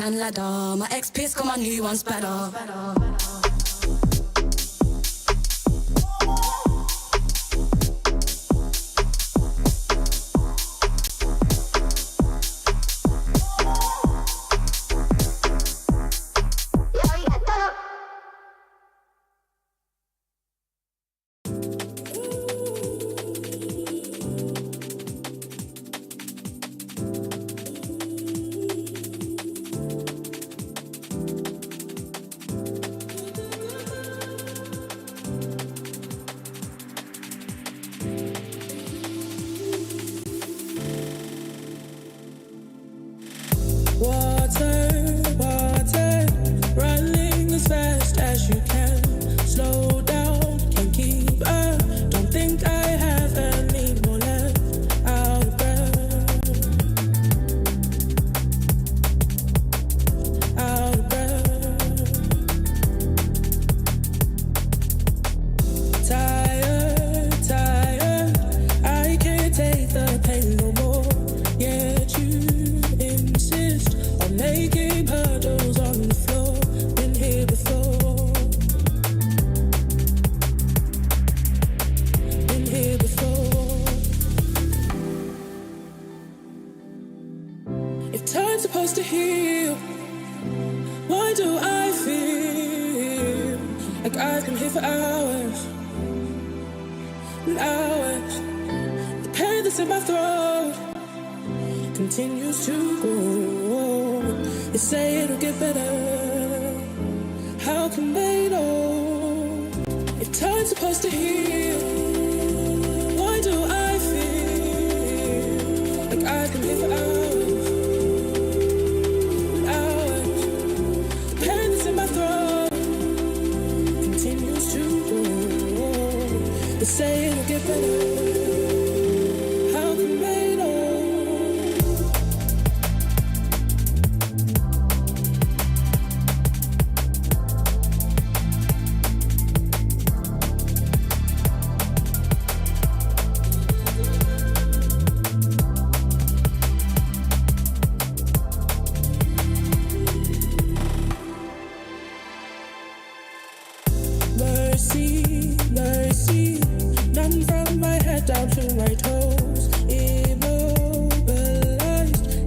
And ladder, my ex-piss, come on, new one's better. supposed to heal? Why do I feel like I've been here for hours and hours? The pain that's in my throat continues to grow. They say it'll get better. How can they know if time's supposed to heal? Why do I feel like I've been here for hours and hours? The pain that's in my throat continues to grow. They say it'll get better. How can they know? Mercy, mercy, none from my head down to my toes. Immobilized,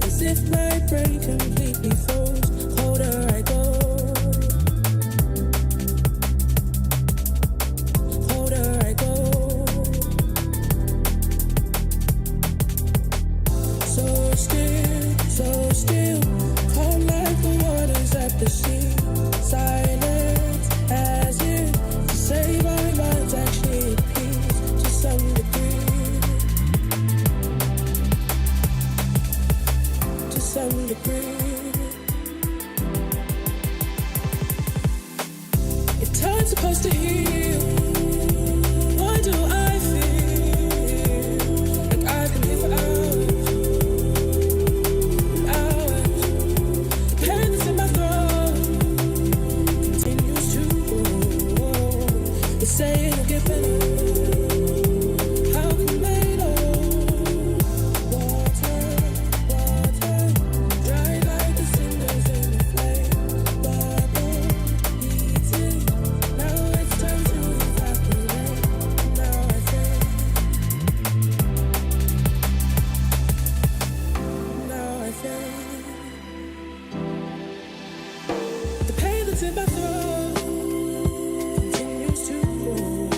as if my brain completely froze. Colder I go, colder I go. So still, calm like the waters at the sea. Silence as if to say my mind's actually at peace to some degree. To some degree. If time's supposed to heal, why do I feel like I've been here for hours and hours? The pain that's in my throat continues to grow. They say it'll get better. How can they know? Water, dry like the cinders in the flame. Bubble, heating. Now it's time to evaporate. Now I think. The pain that's in my throat continues to grow.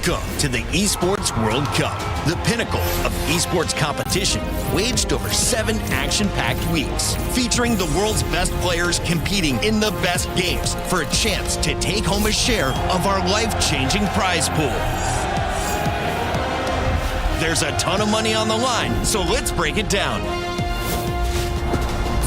Welcome to the Esports World Cup, the pinnacle of esports competition, waged over 7 action-packed weeks, featuring the world's best players competing in the best games for a chance to take home a share of our life-changing prize pool. There's a ton of money on the line, so let's break it down.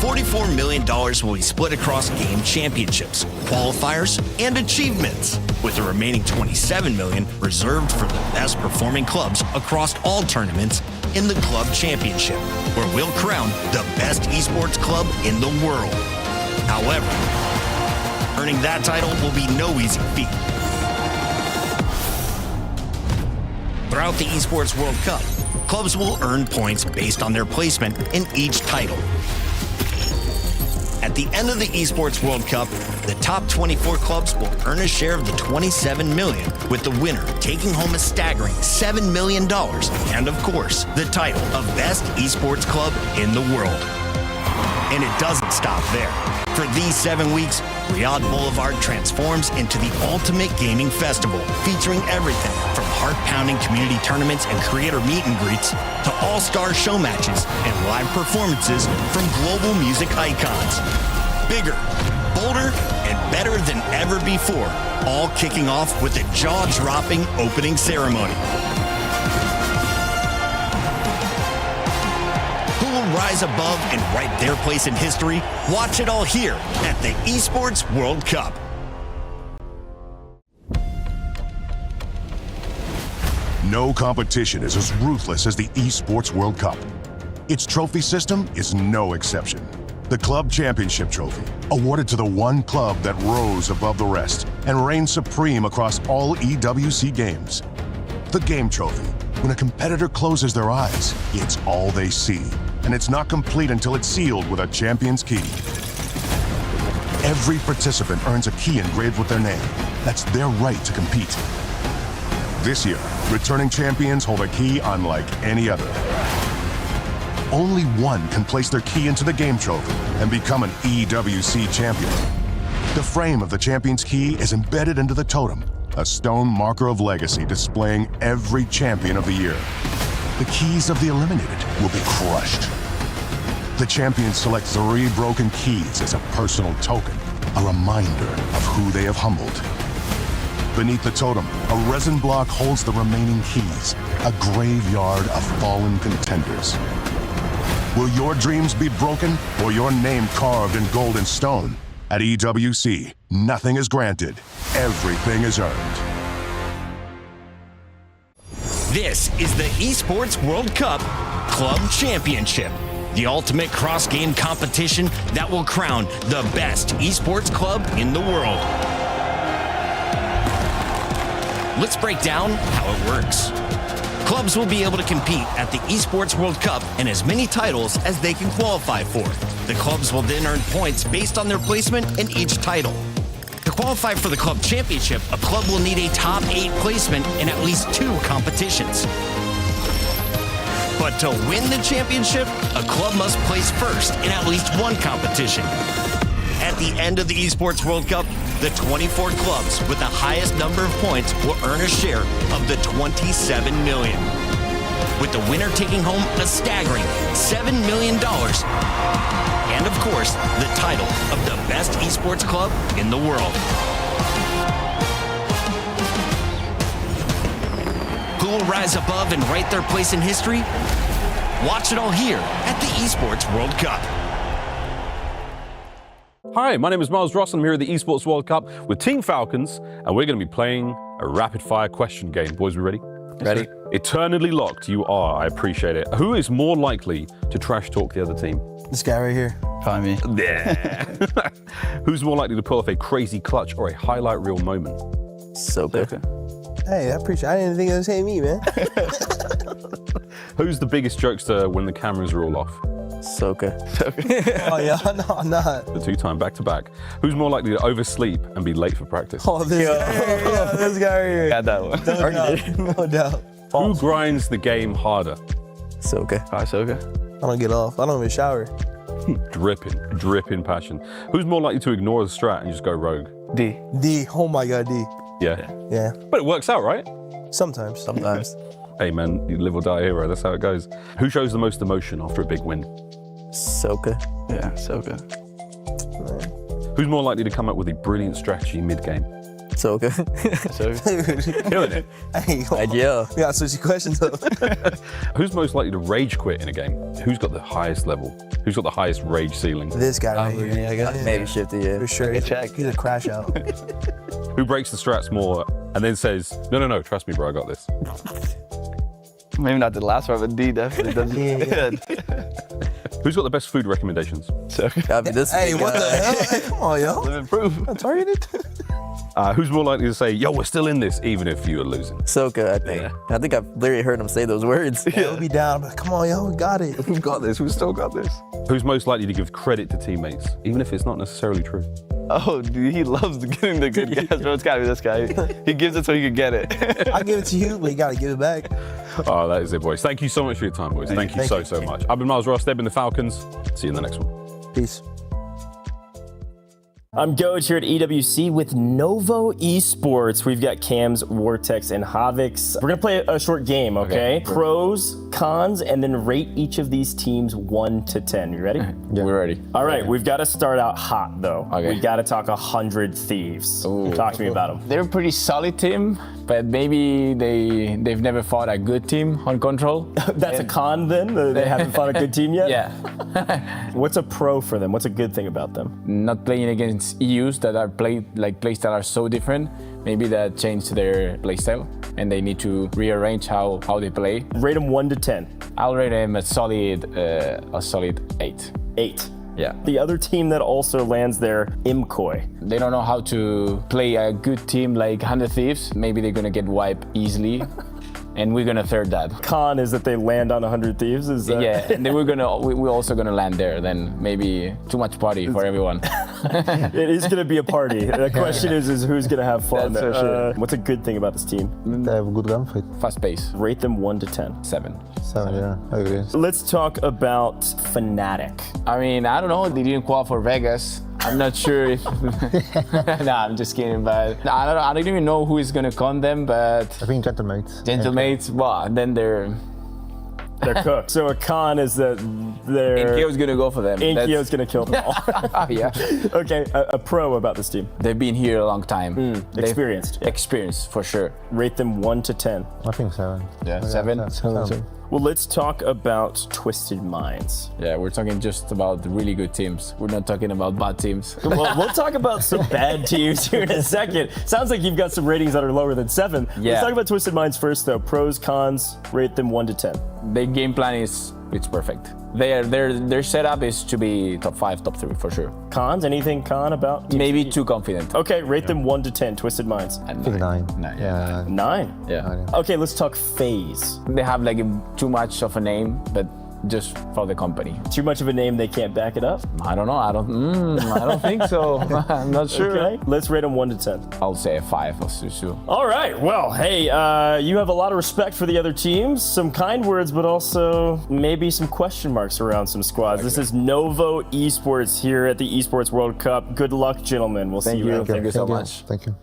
$44 million will be split across game championships, qualifiers, and achievements, with the remaining $27 million reserved for the best performing clubs across all tournaments in the Club Championship, where we'll crown the best esports club in the world. However, earning that title will be no easy feat. Throughout the Esports World Cup, clubs will earn points based on their placement in each title. At the end of the Esports World Cup, the top 24 clubs will earn a share of the $27 million, with the winner taking home a staggering $7 million, and of course, the title of Best Esports Club in the world. And it doesn't stop there. For these 7 weeks, Riyadh Boulevard transforms into the ultimate gaming festival, featuring everything from heart-pounding community tournaments and creator meet and greets to all-star show matches and live performances from global music icons. Bigger, bolder, and better than ever before, all kicking off with a jaw-dropping opening ceremony. Who will rise above and write their place in history? Watch it all here at the Esports World Cup. No competition is as ruthless as the Esports World Cup. Its trophy system is no exception. The Club Championship trophy, awarded to the one club that rose above the rest and reigned supreme across all EWC games. The game trophy, when a competitor closes their eyes, it's all they see, and it's not complete until it's sealed with a champion's key. Every participant earns a key engraved with their name. That's their right to compete. This year, returning champions hold a key unlike any other. Only one can place their key into the game trophy and become an EWC champion. The frame of the champion's key is embedded into the totem, a stone marker of legacy displaying every champion of the year. The keys of the eliminated will be crushed. The champions select 3 broken keys as a personal token, a reminder of who they have humbled. Beneath the totem, a resin block holds the remaining keys, a graveyard of fallen contenders. Will your dreams be broken or your name carved in gold and stone? At EWC, nothing is granted, everything is earned. This is the Esports World Cup Club Championship, the ultimate cross-game competition that will crown the best esports club in the world. Let's break down how it works. Clubs will be able to compete at the Esports World Cup and as many titles as they can qualify for. The clubs will then earn points based on their placement in each title. To qualify for the Club Championship, a club will need a top 8 placement in at least 2 competitions. But to win the championship, a club must place first in at least 1 competition. At the end of the Esports World Cup, the 24 clubs with the highest number of points will earn a share of the $27 million, with the winner taking home a staggering $7 million, and of course, the title of the best esports club in the world. Who will rise above and write their place in history? Watch it all here at the Esports World Cup. Hi, my name is Miles Ross. I'm here at the Esports World Cup with Team Falcons, and we're going to be playing a rapid-fire question game. Boys, we ready? Ready. Eternally locked, you are. I appreciate it. Who is more likely to trash talk the other team? This guy right here. Probably me. Yeah. Who's more likely to pull off a crazy clutch or a highlight reel moment? Soka. Hey, I appreciate it. I didn't think it was hey me, man. Who's the biggest jokester when the cameras are all off? Soka. Oh, yeah, no, I'm not. The 2-time back-to-back. Who's more likely to oversleep and be late for practice? Oh, this guy right here. Got that one. No doubt. No doubt. Who grinds the game harder? Soka. Hi, Soka. I don't get off. I don't even shower. Dripping passion. Who's more likely to ignore the strat and just go rogue? D. D. Oh my God, D. Yeah. Yeah. But it works out, right? Sometimes. Sometimes. Hey man, you live or die hero. That's how it goes. Who shows the most emotion after a big win? Soka. Yeah, Soka. Who's more likely to come up with a brilliant strategy mid-game? Soka. Killing it. Hey, AG.AL. we gotta switch the questions up. Who's most likely to rage quit in a game? Who's got the highest level? Who's got the highest rage ceiling? This guy right here. Yeah, I guess. Maybe Shifty, yeah. For sure. He's a crash out. Who breaks the strats more and then says, no, trust me, bro, I got this? Maybe not the last one, but D definitely does it. Who's got the best food recommendations? Soka. This Hey, big what the guy. hell? Hey, come on, yo. Live and prove. I'm targeted. Who's more likely to say, yo, we're still in this, even if you are losing? Soka, I think. Yeah. I think I've literally heard him say those words. He'll be down, but come on, yo, we got it. We've got this, we've still got this. Who's most likely to give credit to teammates, even if it's not necessarily true? Oh, dude, he loves getting the good guys, bro. It's gotta be this guy. He gives it so he can get it. I give it to you, but you gotta give it back. Oh, that is it, boys. Thank you so much for your time, boys. Thank you so much. I've been Miles Ross, they've been the Falcons. See you in the next one. Peace. I'm Goj here at EWC with Novo Esports. We've got Cams, Vortex, and Havix. We're gonna play a short game, okay? Pros, cons, and then rate each of these teams 1 to 10. You ready? Yeah, we're ready. All right, we've got to start out hot though. Okay. We got to talk 100 Thieves. Talk to me about them. They're a pretty solid team, but maybe they've never fought a good team on Control. That's a con then? They haven't fought a good team yet? Yeah. What's a pro for them? What's a good thing about them? Not playing against EUs that are plays that are so different. Maybe that changed their playstyle and they need to rearrange how they play. Rate them 1 to 10. I'll rate them a solid 8. 8. Yeah. The other team that also lands there, Enko. They don't know how to play a good team like 100 Thieves. Maybe they're gonna get wiped easily. And we're gonna third that. Con is that they land on 100 Thieves. Is that... Yeah, and then we're also gonna land there. Then maybe too much party for everyone. It is gonna be a party. The question is who's gonna have fun. That's for sure. What's a good thing about this team? They have a good gun fight. Fast pace. Rate them 1 to 10. 7. 7, yeah, I agree. Let's talk about Fnatic. I mean, I don't know. They didn't qualify for Vegas. I'm not sure if. Nah, I'm just kidding. But I don't even know who is gonna con them. But I think Gentlemates. Gentlemates. Well, then they're cooked. So a con is that they're. Enko's gonna go for them. Enko's gonna kill them all. Yeah. Okay, a pro about this team. They've been here a long time. Experienced. Experienced for sure. Rate them 1 to 10. I think 7. Yeah, 7. 7. Well, let's talk about Twisted Minds. Yeah, we're talking just about really good teams. We're not talking about bad teams. Well, we'll talk about some bad teams here in a second. Sounds like you've got some ratings that are lower than 7. Yeah. Let's talk about Twisted Minds first, though. Pros, cons, rate them 1 to 10. Their game plan it's perfect. Their setup is to be top 5, top 3 for sure. Cons? Anything con about? Maybe too confident. Okay, rate them 1 to 10. Twisted Minds. I think 9. 9. Yeah. 9. Yeah. Okay, let's talk FaZe. They have like too much of a name, but just for the company. Too much of a name, they can't back it up? I don't know. I don't think so. I'm not sure. Okay, let's rate them 1 to 10. I'll say a 5 or so. All right, well, hey, you have a lot of respect for the other teams, some kind words, but also maybe some question marks around some squads. This is Novo Esports here at the Esports World Cup. Good luck, gentlemen. We'll see you around. Thank you so much. Thank you.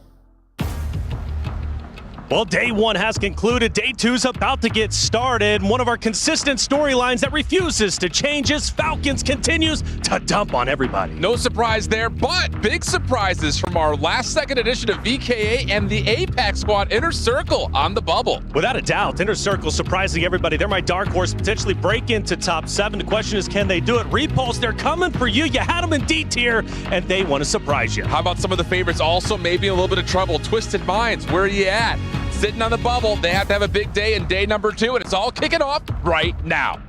Well, day 1 has concluded. Day 2's about to get started. One of our consistent storylines that refuses to change is Falcons continues to dump on everybody. No surprise there, but big surprises from our last second edition of VKA and the APAC squad Inner Circle on the bubble. Without a doubt, Inner Circle surprising everybody. They're my dark horse, potentially break into top 7. The question is, can they do it? Repulse, they're coming for you. You had them in D tier, and they want to surprise you. How about some of the favorites also maybe in a little bit of trouble? Twisted Minds, where are you at? Sitting on the bubble. They have to have a big day in day number 2, and it's all kicking off right now.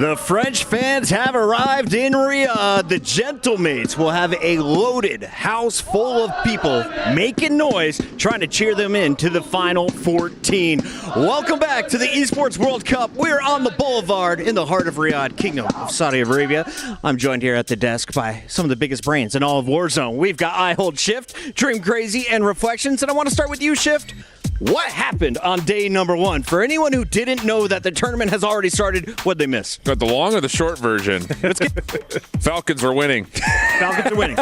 The French fans have arrived in Riyadh. The Gentlemates will have a loaded house full of people making noise, trying to cheer them in to the Final 14. Welcome back to the Esports World Cup. We're on the Boulevard in the heart of Riyadh, Kingdom of Saudi Arabia. I'm joined here at the desk by some of the biggest brains in all of Warzone. We've got I Hold Shift, Dream Crazy, and Reflections. And I want to start with you, Shift. What happened on day number 1? For anyone who didn't know that the tournament has already started, what'd they miss? Got the long or the short version? Falcons were winning. Falcons are winning.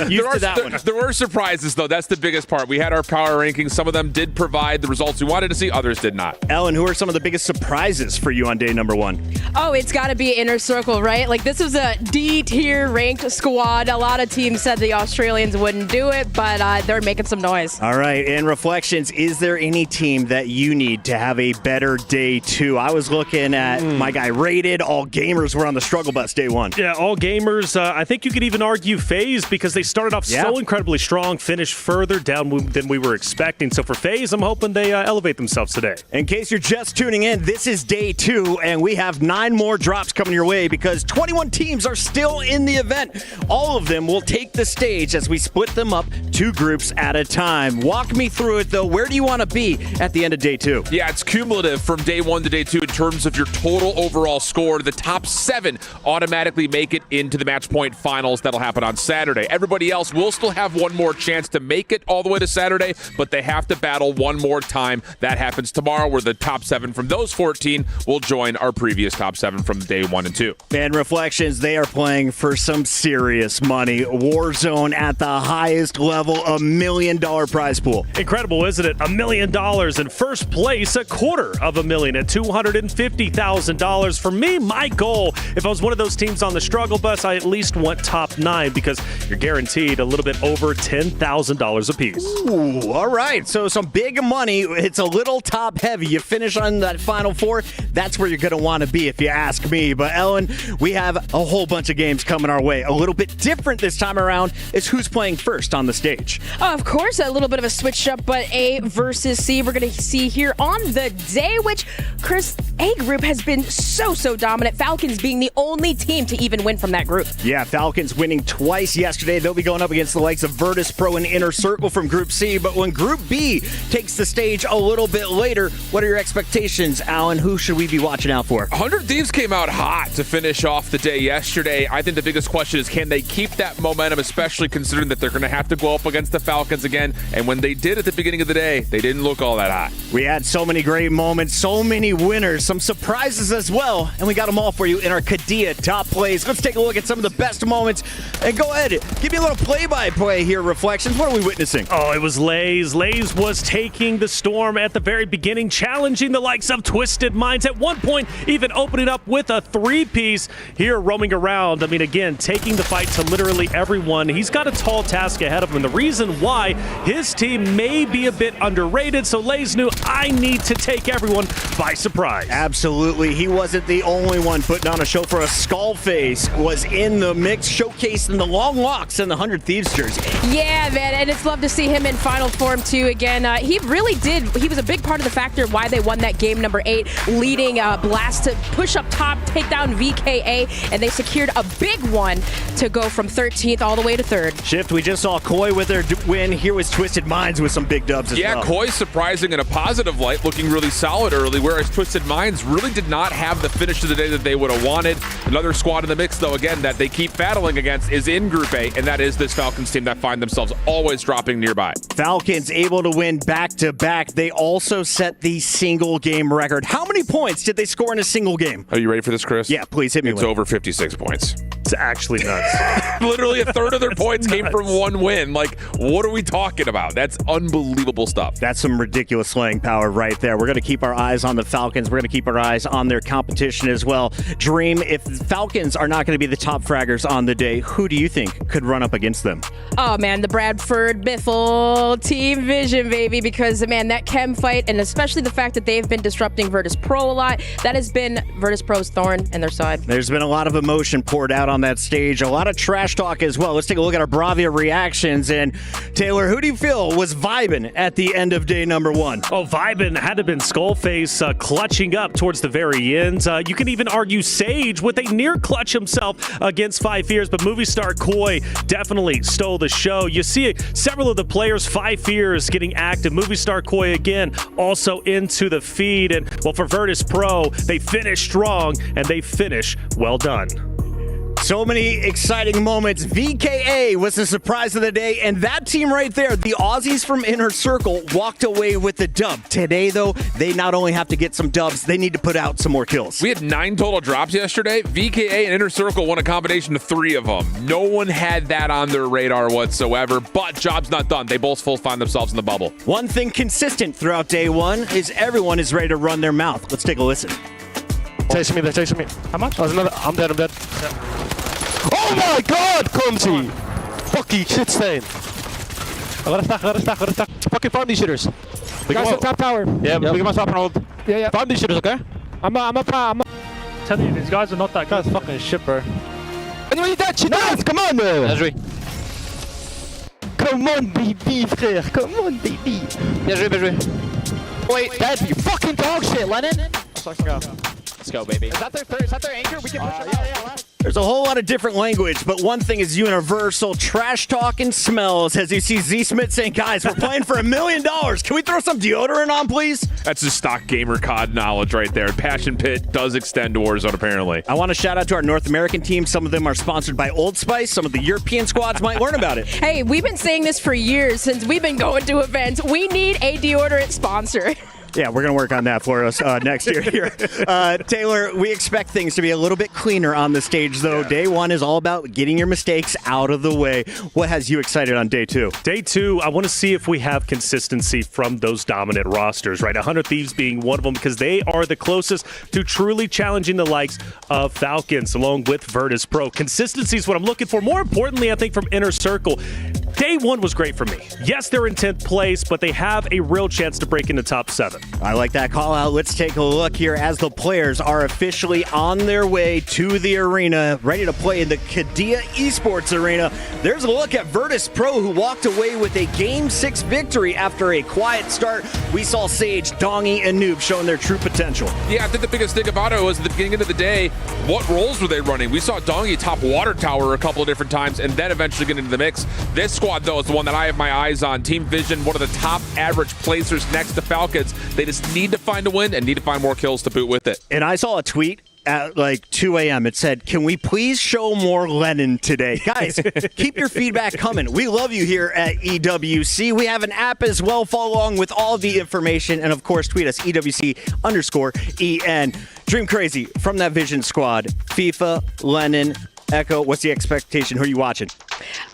Used to that one. There were surprises, though. That's the biggest part. We had our power rankings. Some of them did provide the results we wanted to see. Others did not. Ellen, who are some of the biggest surprises for you on day number 1? Oh, it's got to be Inner Circle, right? Like, this was a D-tier ranked squad. A lot of teams said the Australians wouldn't do it, but they're making some noise. All right, in Reflections, is there any team that you need to have a better day 2? I was looking at my guy Rated. All Gamers were on the struggle bus day 1. Yeah, All Gamers. I think you could even argue FaZe because they started off so incredibly strong, finished further down than we were expecting. So for FaZe, I'm hoping they elevate themselves today. In case you're just tuning in, this is day 2, and we have 9 more drops coming your way because 21 teams are still in the event. All of them will take the stage as we split them up 2 groups at a time. Walk me through it, though. Where do you want to be at the end of day 2? Yeah, it's cumulative from day 1 to day 2 in terms of your total overall score. The top 7 automatically make it into the match point finals. That'll happen on Saturday. Everybody else will still have one more chance to make it all the way to Saturday, but they have to battle one more time. That happens tomorrow, where the top 7 from those 14 will join our previous top 7 from day 1 and 2. And Reflections, they are playing for some serious money. Warzone at the highest level, $1 million prize pool. Incredible, isn't it? $1 million. In first place, $250,000 at $250,000. For me, my goal, if I was one of those teams on the struggle bus, I at least want top 9 because you're guaranteed a little bit over $10,000 apiece. Ooh, all right. So some big money. It's a little top heavy. You finish on that Final 4, that's where you're going to want to be if you ask me. But Ellen, we have a whole bunch of games coming our way. A little bit different this time around is who's playing first on the stage. Of course, a little bit of a switch up, but A versus C we're going to see here on the day, which Chris, A group has been so dominant. Falcons being the only team to even win from that group. Yeah, Falcons winning twice yesterday. They'll be going up against the likes of Virtus.pro and Inner Circle from Group C. But when Group B takes the stage a little bit later, what are your expectations, Alan? Who should we be watching out for? 100 Thieves came out hot to finish off the day yesterday. I think the biggest question is, can they keep that momentum, especially considering that they're going to have to go up against the Falcons again? And when they did at the beginning of the day, they didn't look all that hot. We had so many great moments, so many winners, some surprises as well, and we got them all for you in our Kadia top plays. Let's take a look at some of the best moments, and go ahead, give me a little play-by-play here, Reflections. What are we witnessing? Oh, it was Lays. Lays was taking the storm at the very beginning, challenging the likes of Twisted Minds. At one point, even opening up with a 3-piece here, roaming around. I mean, again, taking the fight to literally everyone. He's got a tall task ahead of him, and the reason why his team may be a bit underrated, so Lays knew, I need to take everyone by surprise. Absolutely. He wasn't the only one putting on a show for us. Skullface was in the mix, showcasing the long locks and the 100 Thieves jersey. Yeah, man, and it's love to see him in final form, too. Again, he really did. He was a big part of the factor why they won that game number 8, leading Blast to push up top, take down VKA, and they secured a big one to go from 13th all the way to 3rd. Shift, we just saw Koi with their win. Here was Twisted Minds with some big dubs as well. Yeah, Koi surprising in a positive light, looking really solid early, whereas Twisted Minds really did not have the finish of the day that they would have wanted. Another squad in the mix, though, again, that they keep battling against is in Group A, and that is this Falcons team that find themselves always dropping nearby. Falcons able to win back-to-back. They also set the single game record. How many points did they score in a single game? Are you ready for this, Chris? Yeah, please hit me It's with over 56 points. It's actually nuts. Literally a third of their points came from one win. Like, what are we talking about? That's unbelievable stuff. That's some ridiculous slaying power right there. We're going to keep our eyes on the Falcons. We're going to keep our eyes on their competition as well. Dream, if the Falcons are not going to be the top fraggers on the day, who do you think could run up against them? Oh, man, the Bradford Biffle Team Vision, baby, because, man, that chem fight, and especially the fact that they've been disrupting Virtus.pro a lot, that has been Virtus.pro's thorn in their side. There's been a lot of emotion poured out on on that stage. A lot of trash talk as well. Let's take a look at our Bravia reactions. And Taylor, who do you feel was vibing at the end of day number 1? Oh, vibing had to have been Skullface clutching up towards the very end. You can even argue Sage with a near clutch himself against 5 Fears, but Movie Star Koi definitely stole the show. You see several of the players, 5 Fears getting active. Movie Star Koi again also into the feed. And well, for Virtus.pro, they finish strong and they finish well done. So many exciting moments. VKA was the surprise of the day, and that team right there, the Aussies from Inner Circle, walked away with the dub. Today, though, they not only have to get some dubs, they need to put out some more kills. We had 9 total drops yesterday. VKA and Inner Circle won a combination of 3 of them. No one had that on their radar whatsoever, but job's not done. They both full find themselves in the bubble. One thing consistent throughout day 1 is everyone is ready to run their mouth. Let's take a listen. Chasing me, they're chasing me. How much? I'm dead. Yeah. Oh my god, Comsy! Fucking shit stain. I gotta stack. Fucking farm these shitters. Guys on top tower. Yeah, we can stop and hold. Yeah. Farm these shitters, okay? I'm telling you, these guys are not that good. That's fucking shit, bro. And you need that shit. Nice, come on, man. Come on, baby, frère. Come on, baby. Bien joué. Wait, dead. You fucking dog shit, Lennon. Let's go. Let's go, baby. Is that their anchor? We can push it out. Yeah. There's a whole lot of different language, but one thing is universal. Trash talk and smells. As you see Z Smith saying, guys, we're playing for $1 million. Can we throw some deodorant on, please? That's just stock gamer COD knowledge right there. Passion Pit does extend to Warzone, apparently. I want to shout out to our North American team. Some of them are sponsored by Old Spice. Some of the European squads might learn about it. Hey, we've been saying this for years since we've been going to events. We need a deodorant sponsor. Yeah, we're going to work on that for us next year here. Taylor, we expect things to be a little bit cleaner on the stage, though. Yeah. Day 1 is all about getting your mistakes out of the way. What has you excited on day 2? Day 2, I want to see if we have consistency from those dominant rosters, right? 100 Thieves being one of them, because they are the closest to truly challenging the likes of Falcons, along with Virtus.pro. Consistency is what I'm looking for. More importantly, I think from Inner Circle, day 1 was great for me. Yes, they're in 10th place, but they have a real chance to break into top 7. I like that call out. Let's take a look here as the players are officially on their way to the arena, ready to play in the Qiddiya Esports Arena. There's a look at Virtus.pro, who walked away with a Game 6 victory after a quiet start. We saw Sage, Dongy, and Noob showing their true potential. Yeah, I think the biggest thing about it was at the beginning of the day, what roles were they running? We saw Dongy top water tower a couple of different times and then eventually get into the mix. This squad, though, is the one that I have my eyes on. Team Vision, one of the top average placers next to Falcons. They just need to find a win and need to find more kills to boot with it. And I saw a tweet at like 2 a.m. It said, can we please show more Lennon today? Guys, keep your feedback coming. We love you here at EWC. We have an app as well. Follow along with all the information. And, of course, tweet us, EWC_EN. Dream Crazy from that Vision squad. FIFA, Lennon, Echo, what's the expectation? Who are you watching?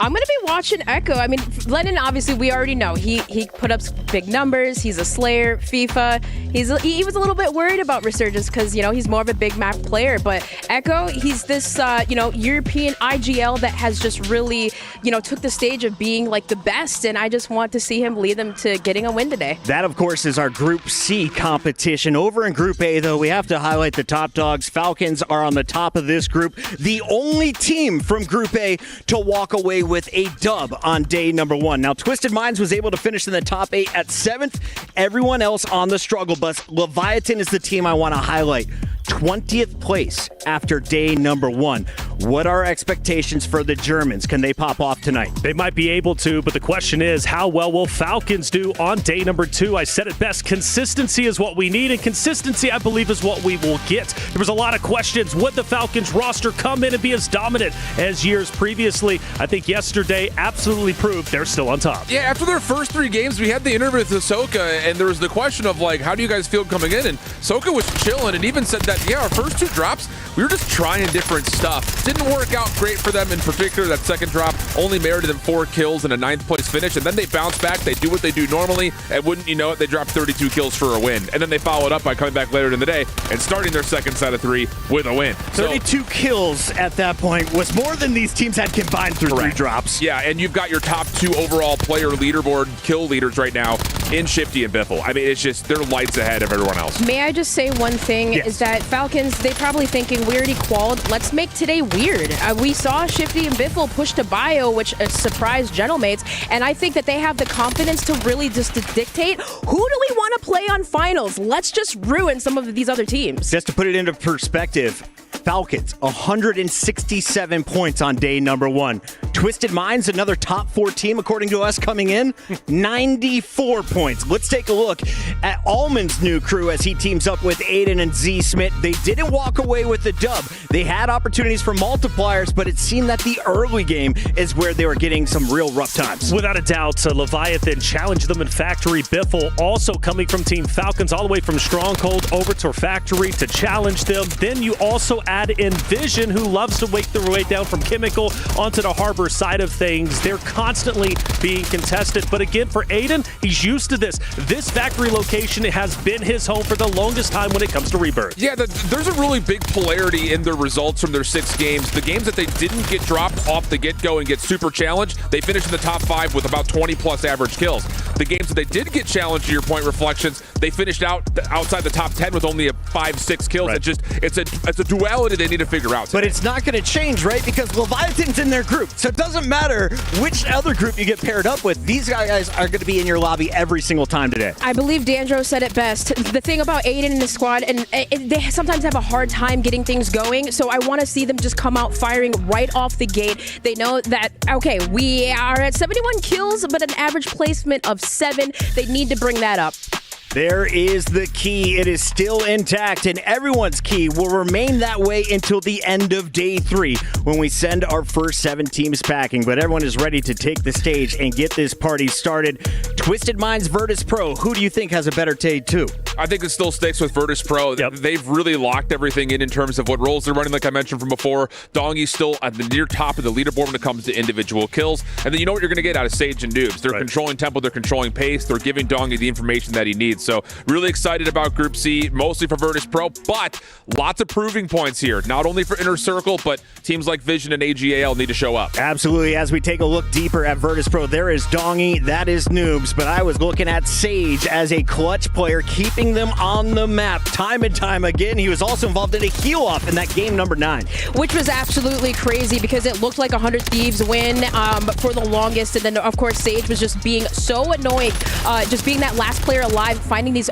I'm going to be watching Echo. I mean, Lennon, obviously, we already know. He put up big numbers. He's a slayer. FIFA. He was a little bit worried about Resurgence because, he's more of a big map player. But Echo, he's this, European AG.AL that has just really, took the stage of being, like, the best. And I just want to see him lead them to getting a win today. That, of course, is our Group C competition. Over in Group A, though, we have to highlight the top dogs. Falcons are on the top of this group. The only team from Group A to walk away with a dub on day number 1. Now, Twisted Minds was able to finish in the top 8 at 7th. Everyone else on the struggle bus. Leviathan is the team I want to highlight. 20th place after day number 1. What are expectations for the Germans? Can they pop off tonight? They might be able to, but the question is, how well will Falcons do on day number 2? I said it best, consistency is what we need, and consistency, I believe, is what we will get. There was a lot of questions. Would the Falcons roster come in and be as dominant as years previously? I think yesterday absolutely proved they're still on top. Yeah, after their first 3 games, we had the interview with Ahsoka, and there was the question of, how do you guys feel coming in? And Ahsoka was chilling and even said that, our first 2 drops, we were just trying different stuff. Didn't work out great for them in particular. That second drop only merited them 4 kills and a 9th place finish, and then they bounce back. They do what they do normally, and wouldn't you know it, they dropped 32 kills for a win. And then they follow it up by coming back later in the day and starting their second set of 3 with a win. 32 kills at that point was more than these teams had combined through 3 drops. Yeah, and you've got your top 2 overall player leaderboard kill leaders right now. in Shifty and Biffle. I mean, it's just, they're lights ahead of everyone else. May I just say one thing? Yes. Is that Falcons, they probably thinking we already qualled. Let's make today weird. We saw Shifty and Biffle push to bio, which surprised Gentlemates, and I think that they have the confidence to really just to dictate who do we want to play on finals. Let's just ruin some of these other teams. Just to put it into perspective, Falcons, 167 points on day number 1. Twisted Minds, another top 4 team, according to us, coming in, 94 points. Let's take a look at Almond's new crew as he teams up with Aiden and Z Smith. They didn't walk away with the dub. They had opportunities for multipliers, but it seemed that the early game is where they were getting some real rough times. Without a doubt, Leviathan challenged them in Factory. Biffle also coming from Team Falcons all the way from Stronghold over to Factory to challenge them. Then you also add in Vision, who loves to wake their way down from Chemical onto the Harbor side of things. They're constantly being contested. But again, for Aiden, he's used to this. This Factory location has been his home for the longest time when it comes to Rebirth. Yeah, there's a really big polarity in their results from their 6 games. The games that they didn't get dropped off the get-go and get super challenged, they finished in the top 5 with about 20-plus average kills. The games that they did get challenged, to your point, Reflections, they finished outside the top 10 with only 5-6 kills. Right. It's a duality they need to figure out today. But it's not going to change, right? Because Leviathan's in their group. So it doesn't matter which other group you get paired up with. These guys are going to be in your lobby every single time today. I believe Dandro said it best. The thing about Aiden and the squad, and they sometimes have a hard time getting things going, so I want to see them just come out firing right off the gate. They know that, okay, we are at 71 kills, but an average placement of 7. They need to bring that up. There is the key. It is still intact, and everyone's key will remain that way until the end of day 3 when we send our first 7 teams packing. But everyone is ready to take the stage and get this party started. Twisted Minds, Virtus.pro. Who do you think has a better day 2? I think it still sticks with Virtus.pro. Yep. They've really locked everything in terms of what roles they're running, like I mentioned from before. Dongy's still at the near top of the leaderboard when it comes to individual kills. And then you know what you're going to get out of Sage and Noobs. They're controlling tempo, they're controlling pace, they're giving Dongy the information that he needs. So really excited about Group C, mostly for Virtus.pro, but lots of proving points here, not only for Inner Circle, but teams like Vision and AG.AL need to show up. Absolutely. As we take a look deeper at Virtus.pro, there is Dongy, that is Noobs, but I was looking at Sage as a clutch player, keeping them on the map time and time again. He was also involved in a heal-off in that game number 9. Which was absolutely crazy because it looked like 100 Thieves win for the longest, and then of course Sage was just being so annoying, just being that last player alive, finding these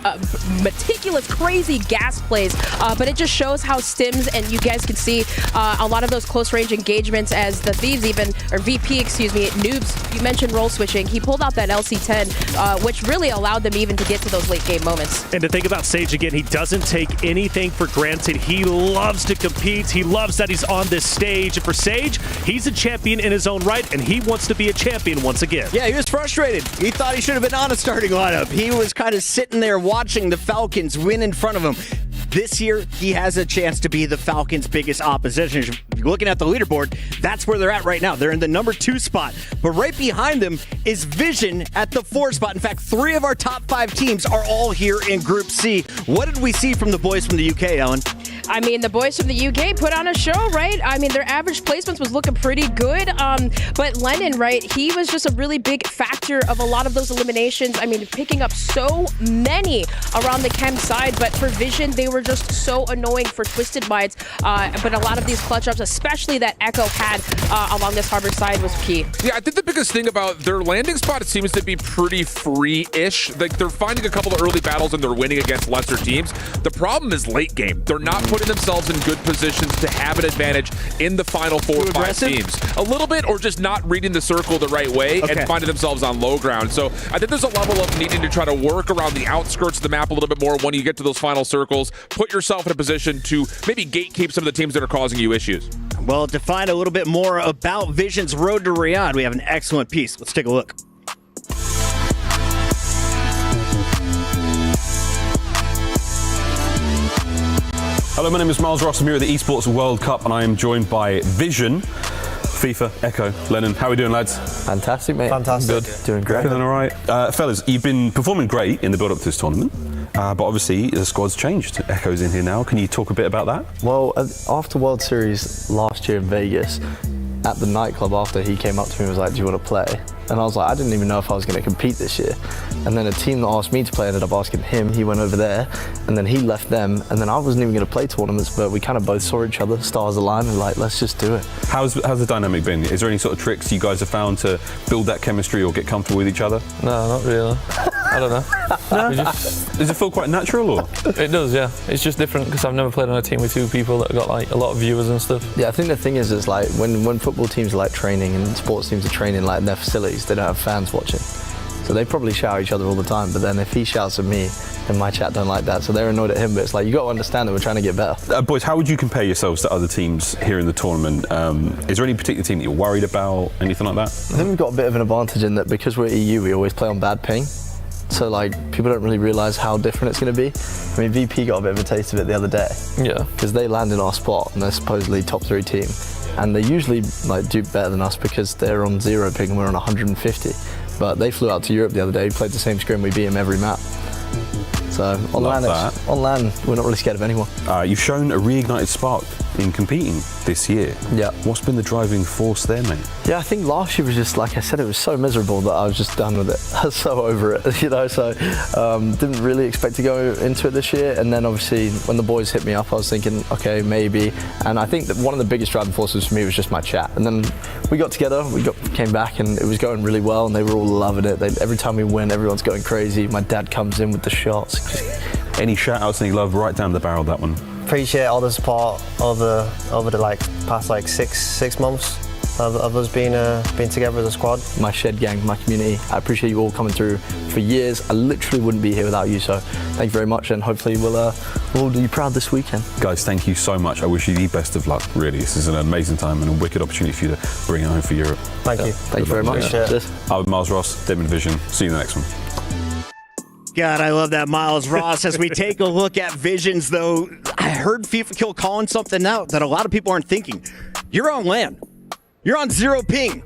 meticulous, crazy gas plays, but it just shows how Stims, and you guys can see a lot of those close range engagements as the Thieves VP, Noobs, you mentioned role switching, he pulled out that LC10, which really allowed them even to get to those late game moments. And to think about Sage again, he doesn't take anything for granted. He loves to compete. He loves that he's on this stage. And for Sage, he's a champion in his own right, and he wants to be a champion once again. Yeah, he was frustrated. He thought he should have been on a starting lineup. He was kind of sitting there watching the Falcons win in front of him. This year, he has a chance to be the Falcons' biggest opposition. If you're looking at the leaderboard, that's where they're at right now. They're in the number 2 spot. But right behind them is Vision at the 4 spot. In fact, 3 of our top 5 teams are all here in Group C. What did we see from the boys from the UK, Ellen? I mean, the boys from the UK put on a show, right? I mean, their average placements was looking pretty good. But Lennon, right, he was just a really big factor of a lot of those eliminations. I mean, picking up so many around the chem side. But for Vision, they were just so annoying for Twisted Minds. But a lot of these clutch ups, especially that Enko had along this harbor side, was key. Yeah, I think the biggest thing about their landing spot, it seems to be pretty free-ish. Like, they're finding a couple of early battles and they're winning against lesser teams. The problem is late game. They're not putting themselves in good positions to have an advantage in the final 4 or 5 teams. A little bit, or just not reading the circle the right way and finding themselves on low ground. So I think there's a level of needing to try to work around the outskirts of the map a little bit more when you get to those final circles. Put yourself in a position to maybe gatekeep some of the teams that are causing you issues. Well, to find a little bit more about Vision's road to Riyadh, we have an excellent piece. Let's take a look. Hello, my name is Miles Ross. I'm here at the Esports World Cup, and I am joined by Vision, FIFA, Enko, Lennon. How are we doing, lads? Fantastic, mate. Fantastic. Good. Doing great. Feeling all right? Fellas, you've been performing great in the build-up to this tournament, but obviously the squad's changed. Enko's in here now. Can you talk a bit about that? Well, after World Series last year in Vegas, at the nightclub after, he came up to me and was like, do you want to play? And I was like, I didn't even know if I was going to compete this year. And then a team that asked me to play ended up asking him. He went over there, and then he left them. And then I wasn't even going to play tournaments, but we kind of both saw each other, stars aligned, and like, let's just do it. How's the dynamic been? Is there any sort of tricks you guys have found to build that chemistry or get comfortable with each other? No, not really. I don't know. Does it feel quite natural, or? It does, yeah. It's just different because I've never played on a team with two people that have got like a lot of viewers and stuff. Yeah, I think the thing is like when football teams are like training and sports teams are training like in their facilities, they don't have fans watching. So they probably shout at each other all the time, but then if he shouts at me, then my chat don't like that, so they're annoyed at him. But it's like, you got to understand that we're trying to get better. Boys, how would you compare yourselves to other teams here in the tournament? Is there any particular team that you're worried about, anything like that? I think we've got a bit of an advantage in that because we're EU, we always play on bad ping. So like, people don't really realise how different it's going to be. I mean, VP got a bit of a taste of it the other day. Yeah. Because they land in our spot and they're supposedly top 3 team. And they usually like do better than us because they're on 0 ping and we're on 150. But they flew out to Europe the other day, played the same scrim, we beat them every map. So on land, we're not really scared of anyone. You've shown a reignited spark in competing this year. Yeah. What's been the driving force there, mate? Yeah, I think last year was just, like I said, it was so miserable that I was just done with it. I was so over it, you know, so didn't really expect to go into it this year. And then obviously when the boys hit me up, I was thinking, okay, maybe. And I think that one of the biggest driving forces for me was just my chat. And then we got together, came back and it was going really well and they were all loving it. Every time we win, everyone's going crazy. My dad comes in with the shots. Any shout outs, any love right down the barrel of that one? Appreciate all the support over the like past like six months of us being together as a squad. My shed gang, my community, I appreciate you all coming through for years. I literally wouldn't be here without you, so thank you very much and hopefully we'll do you proud this weekend. Guys, thank you so much. I wish you the best of luck, really. This is an amazing time and a wicked opportunity for you to bring it home for Europe. Thank you. Thank you very much. I'm Miles Ross, Demon Vision. See you in the next one. God, I love that, Miles Ross. As we take a look at Visions, though, I heard FIFA Kill calling something out that a lot of people aren't thinking. You're on LAN. You're on 0 ping.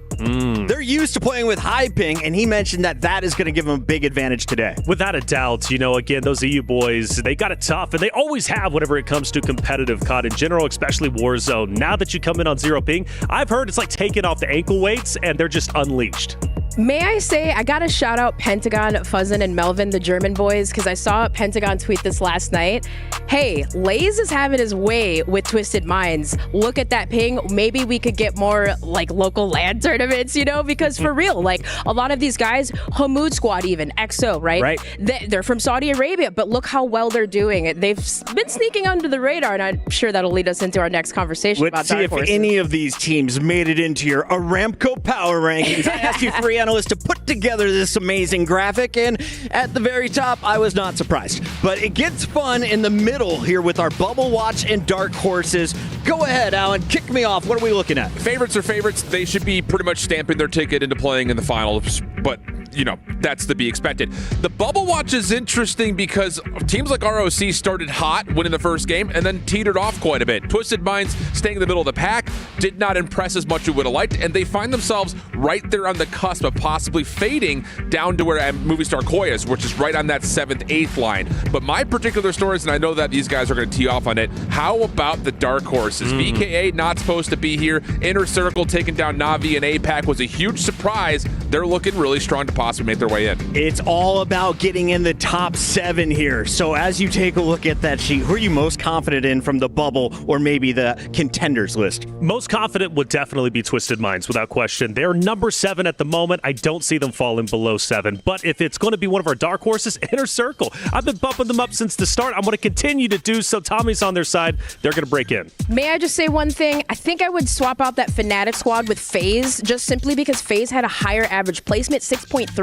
They're used to playing with high ping, and he mentioned that is going to give them a big advantage today. Without a doubt, you know, again, those EU boys, they got it tough, and they always have whenever it comes to competitive COD in general, especially Warzone. Now that you come in on 0 ping, I've heard it's like taking off the ankle weights, and they're just unleashed. May I say, I gotta shout out Pentagon, Fuzzin, and Melvin, the German boys, because I saw Pentagon tweet this last night. Hey, Lays is having his way with Twisted Minds. Look at that ping. Maybe we could get more like local LAN tournaments, you know, because for real, like a lot of these guys, Hamoud squad even, XO, right? They're from Saudi Arabia, but look how well they're doing it. They've been sneaking under the radar, and I'm sure that'll lead us into our next conversation about Dark Let's see if any of these teams made it into your Aramco power rankings. I asked you 3 analysts to put together this amazing graphic, and at the very top, I was not surprised. But it gets fun in the middle here with our Bubble Watch and Dark Horses. Go ahead, Alan, kick me off. What are we looking at? Favorites are favorites. They should be pretty much stamping their ticket into playing in the finals, but you know, that's to be expected. The Bubble Watch is interesting because teams like ROC started hot, winning the first game, and then teetered off quite a bit. Twisted Minds staying in the middle of the pack did not impress as much as we would have liked, and they find themselves right there on the cusp of possibly fading down to where Movie Star Koi is, which is right on that 7th, 8th line. But my particular stories, and I know that these guys are going to tee off on it, how about the Dark Horses? VKA not supposed to be here. Inner Circle taking down Na'Vi and APAC was a huge surprise. They're looking really strong to possibly make their way in. It's all about getting in the top 7 here. So as you take a look at that sheet, who are you most confident in from the bubble or maybe the contenders list? Most confident would definitely be Twisted Minds, without question. They're number 7 at the moment. I don't see them falling below 7. But if it's going to be one of our dark horses, Inner Circle. I've been bumping them up since the start. I'm going to continue to do so. Tommy's on their side. They're going to break in. May I just say one thing? I think I would swap out that Fnatic squad with FaZe, just simply because FaZe had a higher average placement, 6.3.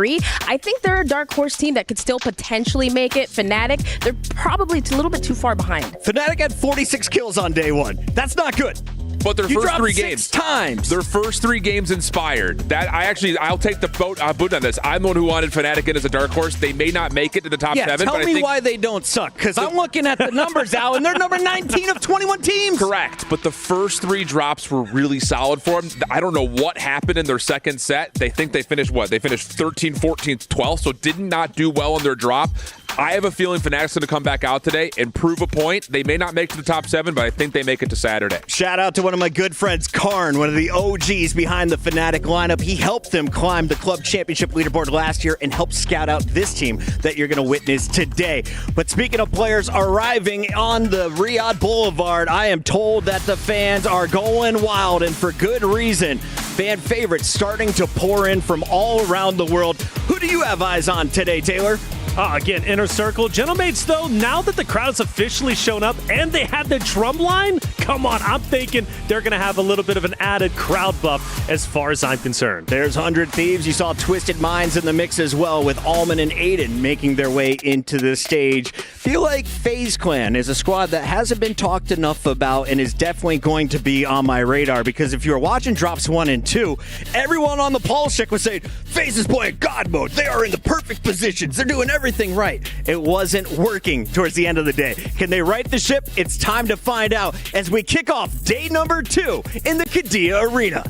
I think they're a dark horse team that could still potentially make it. Fnatic, they're probably a little bit too far behind. Fnatic had 46 kills on day 1. That's not good. But their first 3 games, 6 times. Their first 3 games inspired. That I'll take the boot on this. I'm the one who wanted Fnatic in as a dark horse. They may not make it to the top 7. Tell but me I think why they don't suck, because I'm looking at the numbers, Al, and they're number 19 of 21 teams. Correct, but the first 3 drops were really solid for them. I don't know what happened in their second set. They think they finished what? They finished 13th, 14th, 12th, so did not do well in their drop. I have a feeling Fnatic's going to come back out today and prove a point. They may not make it to the top 7, but I think they make it to Saturday. Shout out to one of my good friends, Karn, one of the OGs behind the Fnatic lineup. He helped them climb the club championship leaderboard last year and helped scout out this team that you're going to witness today. But speaking of players arriving on the Riyadh Boulevard, I am told that the fans are going wild, and for good reason. Fan favorites starting to pour in from all around the world. Who do you have eyes on today, Taylor? Again, Inner Circle. Gentlemates, though, now that the crowd has officially shown up and they had the drum line, come on, I'm thinking they're going to have a little bit of an added crowd buff as far as I'm concerned. There's 100 Thieves. You saw Twisted Minds in the mix as well, with Alman and Aiden making their way into the stage. Feel like FaZe Clan is a squad that hasn't been talked enough about and is definitely going to be on my radar, because if you're watching Drops 1 and 2, everyone on the pulse check was saying, FaZe is playing God mode. They are in the perfect positions. They're doing everything right. It wasn't working towards the end of the day. Can they right the ship? It's time to find out as we kick off day number 2 in the Qiddiya Arena.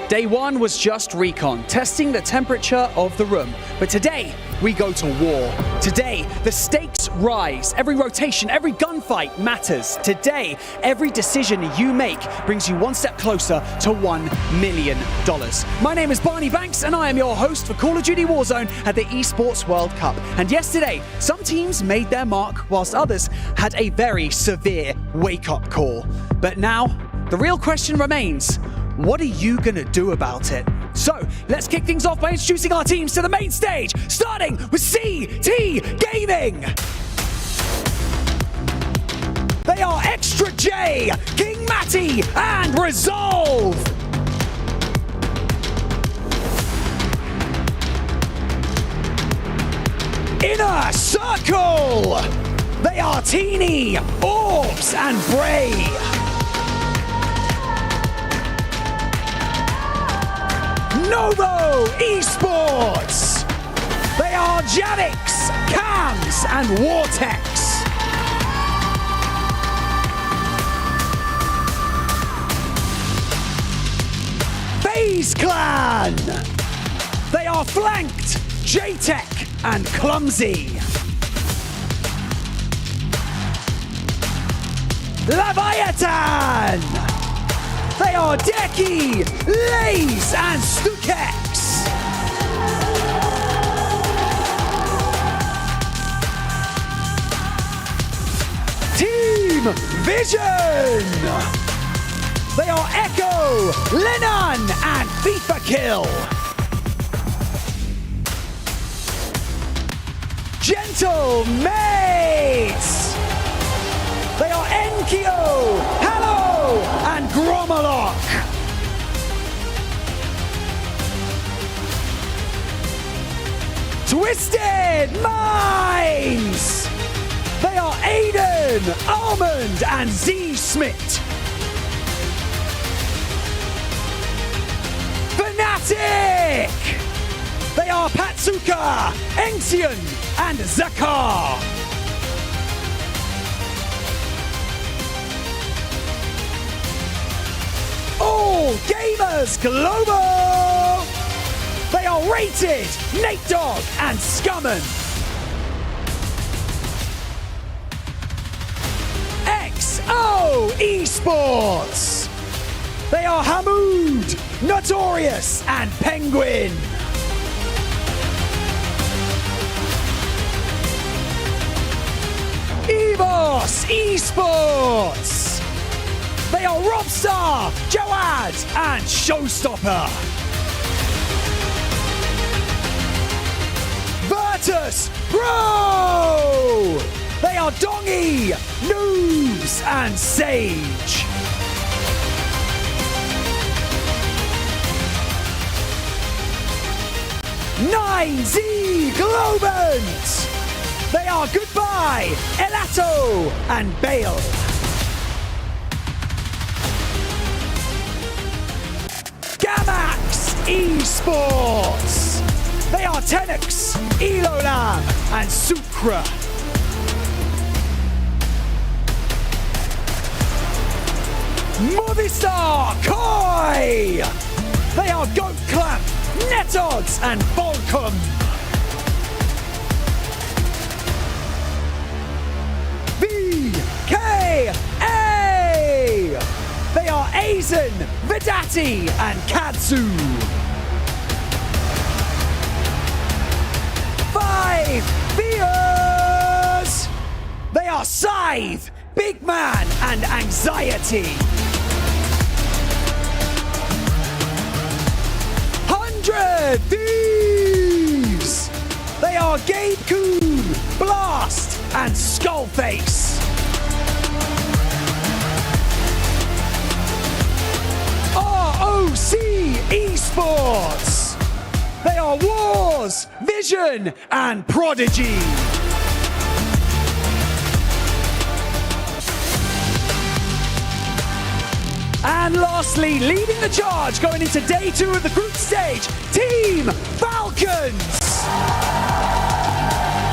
Day 1 was just recon, testing the temperature of the room. But today, we go to war. Today, the stakes rise. Every rotation, every gunfight matters. Today, every decision you make brings you one step closer to $1 million. My name is Barney Banks, and I am your host for Call of Duty Warzone at the Esports World Cup. And yesterday, some teams made their mark, whilst others had a very severe wake-up call. But now, the real question remains, what are you gonna do about it? So, let's kick things off by introducing our teams to the main stage, starting with CT Gaming. They are Extra J, King Matty, and Resolve. Inner Circle. They are Teeny, Orbs, and Bray. Novo Esports. They are Javix, Cams, and Vortex. FaZe Clan. They are Flanked, J-Tech, and Clumsy. Leviathan. They are Deki, Lays, and Stukex. Team Vision. They are Echo, Lennon, and FIFA Kill. Gentle Mates. They are Enko, Hello, and Gromalok. Twisted Minds. They are Aiden, Almond, and Z Smith. Fnatic. They are Patsuka, Enxion, and Zakar. All Gamers Global! They are Rated, Nate Dogg, and Scumman. XO Esports! They are Hamoud, Notorious, and Penguin. Esports. They are Robstar, Joad, and Showstopper. Virtus.pro. They are Dongy, Noobs, and Sage. Z Globant. They are Goodbye, Elato, and Bale. Gamax Esports. They are Tenix, Elolam, and Sucra. Movistar Koi. They are Goat Clamp, Netodds, and Volcom. VKA. They are Aizen, Vidati, and Katsu. 5 Beers. They are Scythe, Big Man, and Anxiety. 100 Thieves. They are Gabe Coon, Blast, and Skullface. ROC Esports. They are Wars, Vision, and Prodigy. And lastly, leading the charge going into day 2 of the group stage, Team Falcons.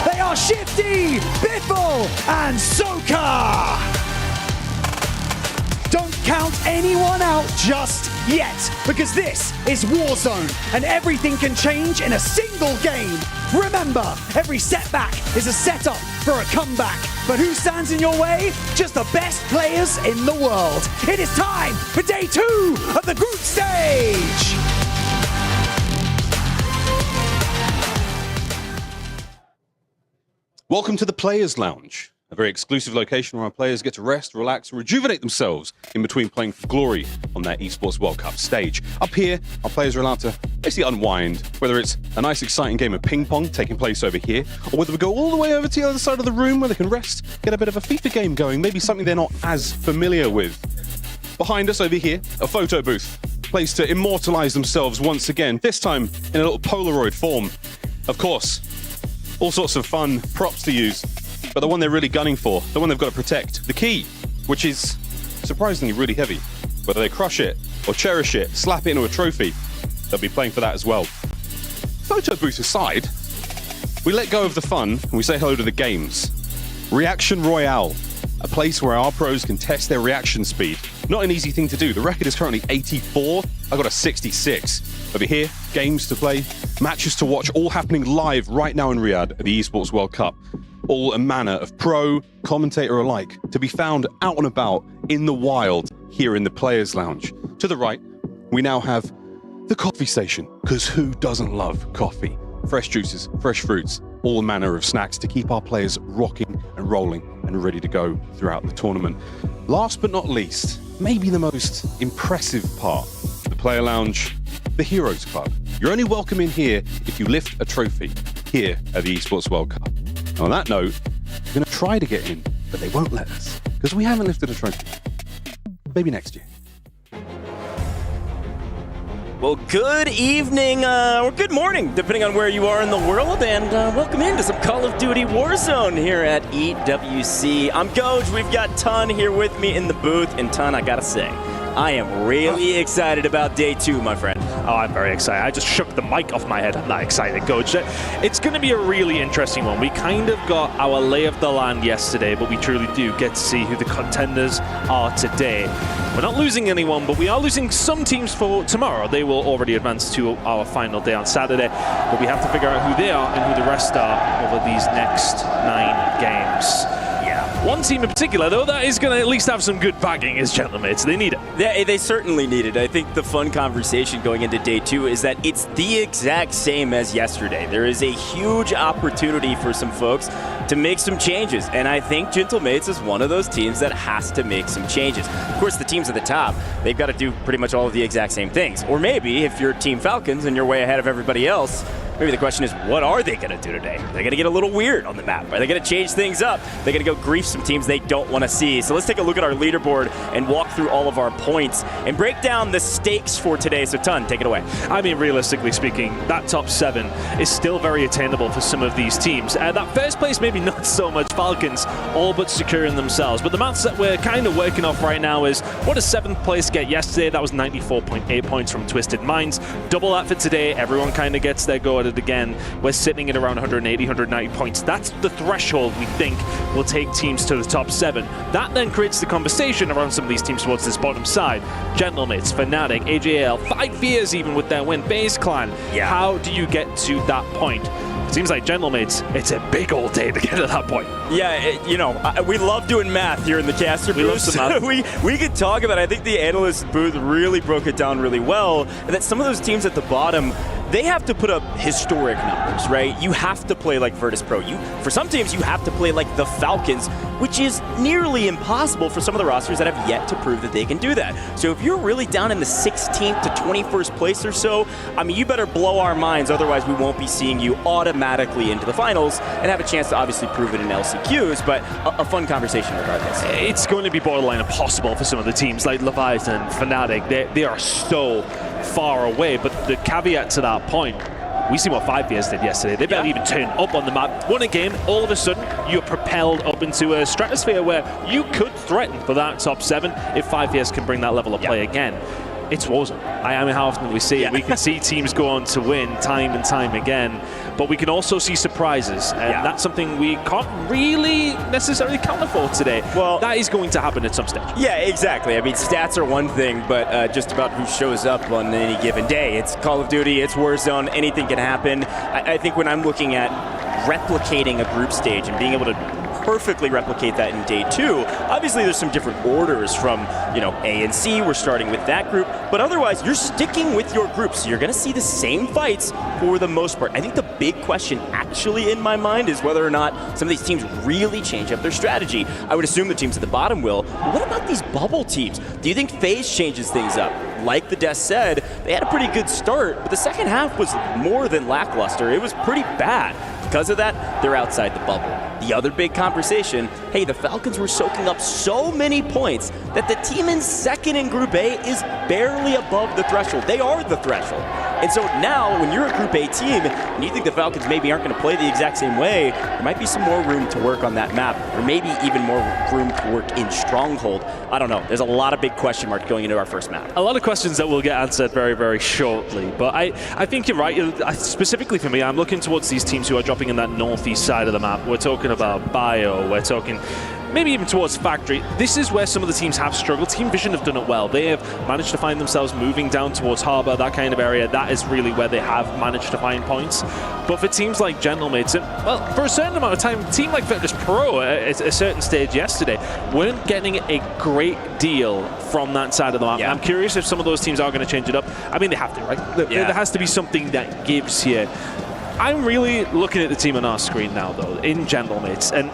They are Shifty, Biffle, and Soka. Don't count anyone out just yet, because this is Warzone, and everything can change in a single game. Remember, every setback is a setup for a comeback. But who stands in your way? Just the best players in the world. It is time for day 2 of the group stage. Welcome to the Players Lounge, a very exclusive location where our players get to rest, relax, and rejuvenate themselves in between playing for glory on their Esports World Cup stage. Up here, our players are allowed to basically unwind, whether it's a nice exciting game of ping pong taking place over here, or whether we go all the way over to the other side of the room where they can rest, get a bit of a FIFA game going, maybe something they're not as familiar with. Behind us over here, a photo booth, place to immortalize themselves once again, this time in a little Polaroid form. Of course, all sorts of fun props to use, but the one they're really gunning for, the one they've got to protect, the key, which is surprisingly really heavy. Whether they crush it or cherish it, slap it into a trophy, they'll be playing for that as well. Photo booth aside, we let go of the fun and we say hello to the games. Reaction Royale, a place where our pros can test their reaction speed. Not an easy thing to do. The record is currently 84. I got a 66. Over here, games to play, matches to watch, all happening live right now in Riyadh at the Esports World Cup. All a manner of pro, commentator alike, to be found out and about in the wild here in the Players Lounge. To the right, we now have the coffee station, because who doesn't love coffee? Fresh juices, fresh fruits, all manner of snacks to keep our players rocking and rolling and ready to go throughout the tournament. Last but not least, maybe the most impressive part, the Player Lounge, the Heroes Club. You're only welcome in here if you lift a trophy here at the Esports World Cup. On that note, we're going to try to get in, but they won't let us, because we haven't lifted a trophy. Maybe next year. Well, good evening, or good morning, depending on where you are in the world, and welcome into some Call of Duty Warzone here at EWC. I'm Goj, we've got Ton here with me in the booth, and Ton, I gotta say, I am really excited about day 2, my friend. Oh, I'm very excited. I just shook the mic off my head. I'm not excited, Coach. It's going to be a really interesting one. We kind of got our lay of the land yesterday, but we truly do get to see who the contenders are today. We're not losing anyone, but we are losing some teams for tomorrow. They will already advance to our final day on Saturday, but we have to figure out who they are and who the rest are over these next 9 games. One team in particular, though, that is going to at least have some good bagging is Gentlemates. They need it. They certainly need it. I think the fun conversation going into day 2 is that it's the exact same as yesterday. There is a huge opportunity for some folks to make some changes. And I think Gentlemates is one of those teams that has to make some changes. Of course, the teams at the top, they've got to do pretty much all of the exact same things. Or maybe if you're Team Falcons and you're way ahead of everybody else, maybe the question is, what are they going to do today? They're going to get a little weird on the map. Are they going to change things up? They're going to go grief some teams they don't want to see. So let's take a look at our leaderboard and walk through all of our points and break down the stakes for today. So Tun, take it away. I mean, realistically speaking, that top 7 is still very attainable for some of these teams. That first place, maybe not so much. Falcons all but securing themselves. But the maths that we're kind of working off right now is, what does 7th place get yesterday? That was 94.8 points from Twisted Minds. Double that for today. Everyone kind of gets their go at it again. We're sitting at around 180, 190 points. That's the threshold we think will take teams to the top 7. That then creates the conversation around some of these teams towards this bottom side. Gentlemates, Fnatic, AG.AL, 5 years even with their win, Base Clan. Yeah. How do you get to that point? Seems like Gentlemates, it's a big old day to get to that point. Yeah, we love doing math here in the caster booth. We love some math. we could talk about it. I think the analyst booth really broke it down really well. And that some of those teams at the bottom, they have to put up historic numbers, right? You have to play like Virtus.pro. For some teams, you have to play like the Falcons, which is nearly impossible for some of the rosters that have yet to prove that they can do that. So if you're really down in the 16th to 21st place or so, I mean, you better blow our minds, otherwise we won't be seeing you automatically into the finals and have a chance to obviously prove it in LCQs, but a fun conversation regardless. It's going to be borderline impossible for some of the teams like Leviathan, Fnatic. They are so far away, but the caveat to that point, we see what 5 years did yesterday. They barely even turned up on the map. Won a game, all of a sudden, you're propelled up into a stratosphere where you could threaten for that top 7 if 5 years can bring that level of play again. It's Warzone. I mean, how often do we see it? We can see teams go on to win time and time again, but we can also see surprises, and that's something we can't really necessarily counter for today. Well, that is going to happen at some stage. Yeah, exactly. I mean, stats are one thing, but just about who shows up on any given day. It's Call of Duty, it's Warzone, anything can happen. I think when I'm looking at replicating a group stage and being able to perfectly replicate that in day 2. Obviously, there's some different orders from, A and C. We're starting with that group, but otherwise, you're sticking with your group, so you're going to see the same fights for the most part. I think the big question actually in my mind is whether or not some of these teams really change up their strategy. I would assume the teams at the bottom will, but what about these bubble teams? Do you think FaZe changes things up? Like the Death said, they had a pretty good start, but the second half was more than lackluster. It was pretty bad. Because of that, they're outside the bubble. The other big conversation, hey, the Falcons were soaking up so many points that the team in second in Group A is barely above the threshold. They are the threshold. And so now, when you're a Group A team and you think the Falcons maybe aren't going to play the exact same way, there might be some more room to work on that map, or maybe even more room to work in Stronghold. I don't know. There's a lot of big question marks going into our first map. A lot of questions that will get answered very, very shortly. But I think you're right. Specifically for me, I'm looking towards these teams who are dropping in that northeast side of the map. We're talking about Bio. We're talking maybe even towards Factory. This is where some of the teams have struggled. Team Vision have done it well. They have managed to find themselves moving down towards Harbor, that kind of area. That is really where they have managed to find points. But for teams like Gentlemates, well, for a certain amount of time, a team like Virtus.pro at a certain stage yesterday weren't getting a great deal from that side of the map. I'm curious if some of those teams are going to change it up. I mean, they have to, right? There has to be something that gives here. I'm really looking at the team on our screen now, though, in Gentlemates, and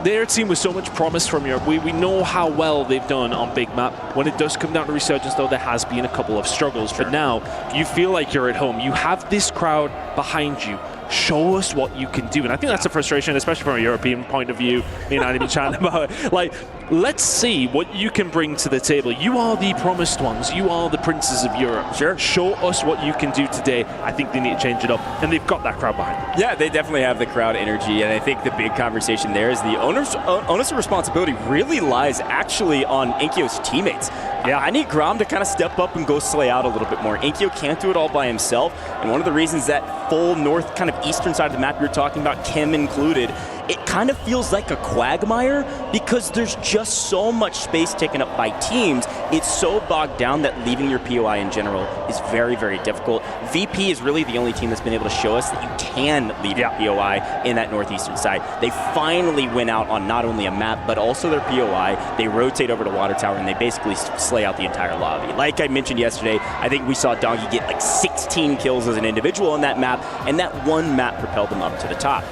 their team with so much promise from Europe. We know how well they've done on big map. When it does come down to Resurgence, though, there has been a couple of struggles. But now, you feel like you're at home. You have this crowd behind you. Show us what you can do. And I think that's a frustration, especially from a European point of view. Me and I been chatting about it. Like, let's see what you can bring to the table. You are the promised ones. You are the princes of Europe. Sure. Show us what you can do today. I think they need to change it up. And they've got that crowd behind them. Yeah, they definitely have the crowd energy. And I think the big conversation there is the onus of responsibility really lies actually on Enko's teammates. Yeah, I need Grom to kind of step up and go slay out a little bit more. Enko can't do it all by himself. And one of the reasons that full north kind of eastern side of the map you're talking about, Kim included, it kind of feels like a quagmire because there's just so much space taken up by teams. It's so bogged down that leaving your POI in general is very, very difficult. VP is really the only team that's been able to show us that you can leave your POI in that northeastern side. They finally went out on not only a map, but also their POI. They rotate over to Water Tower and they basically slay out the entire lobby. Like I mentioned yesterday, I think we saw Donkey get like 16 kills as an individual on that map, and that one map propelled them up to the top.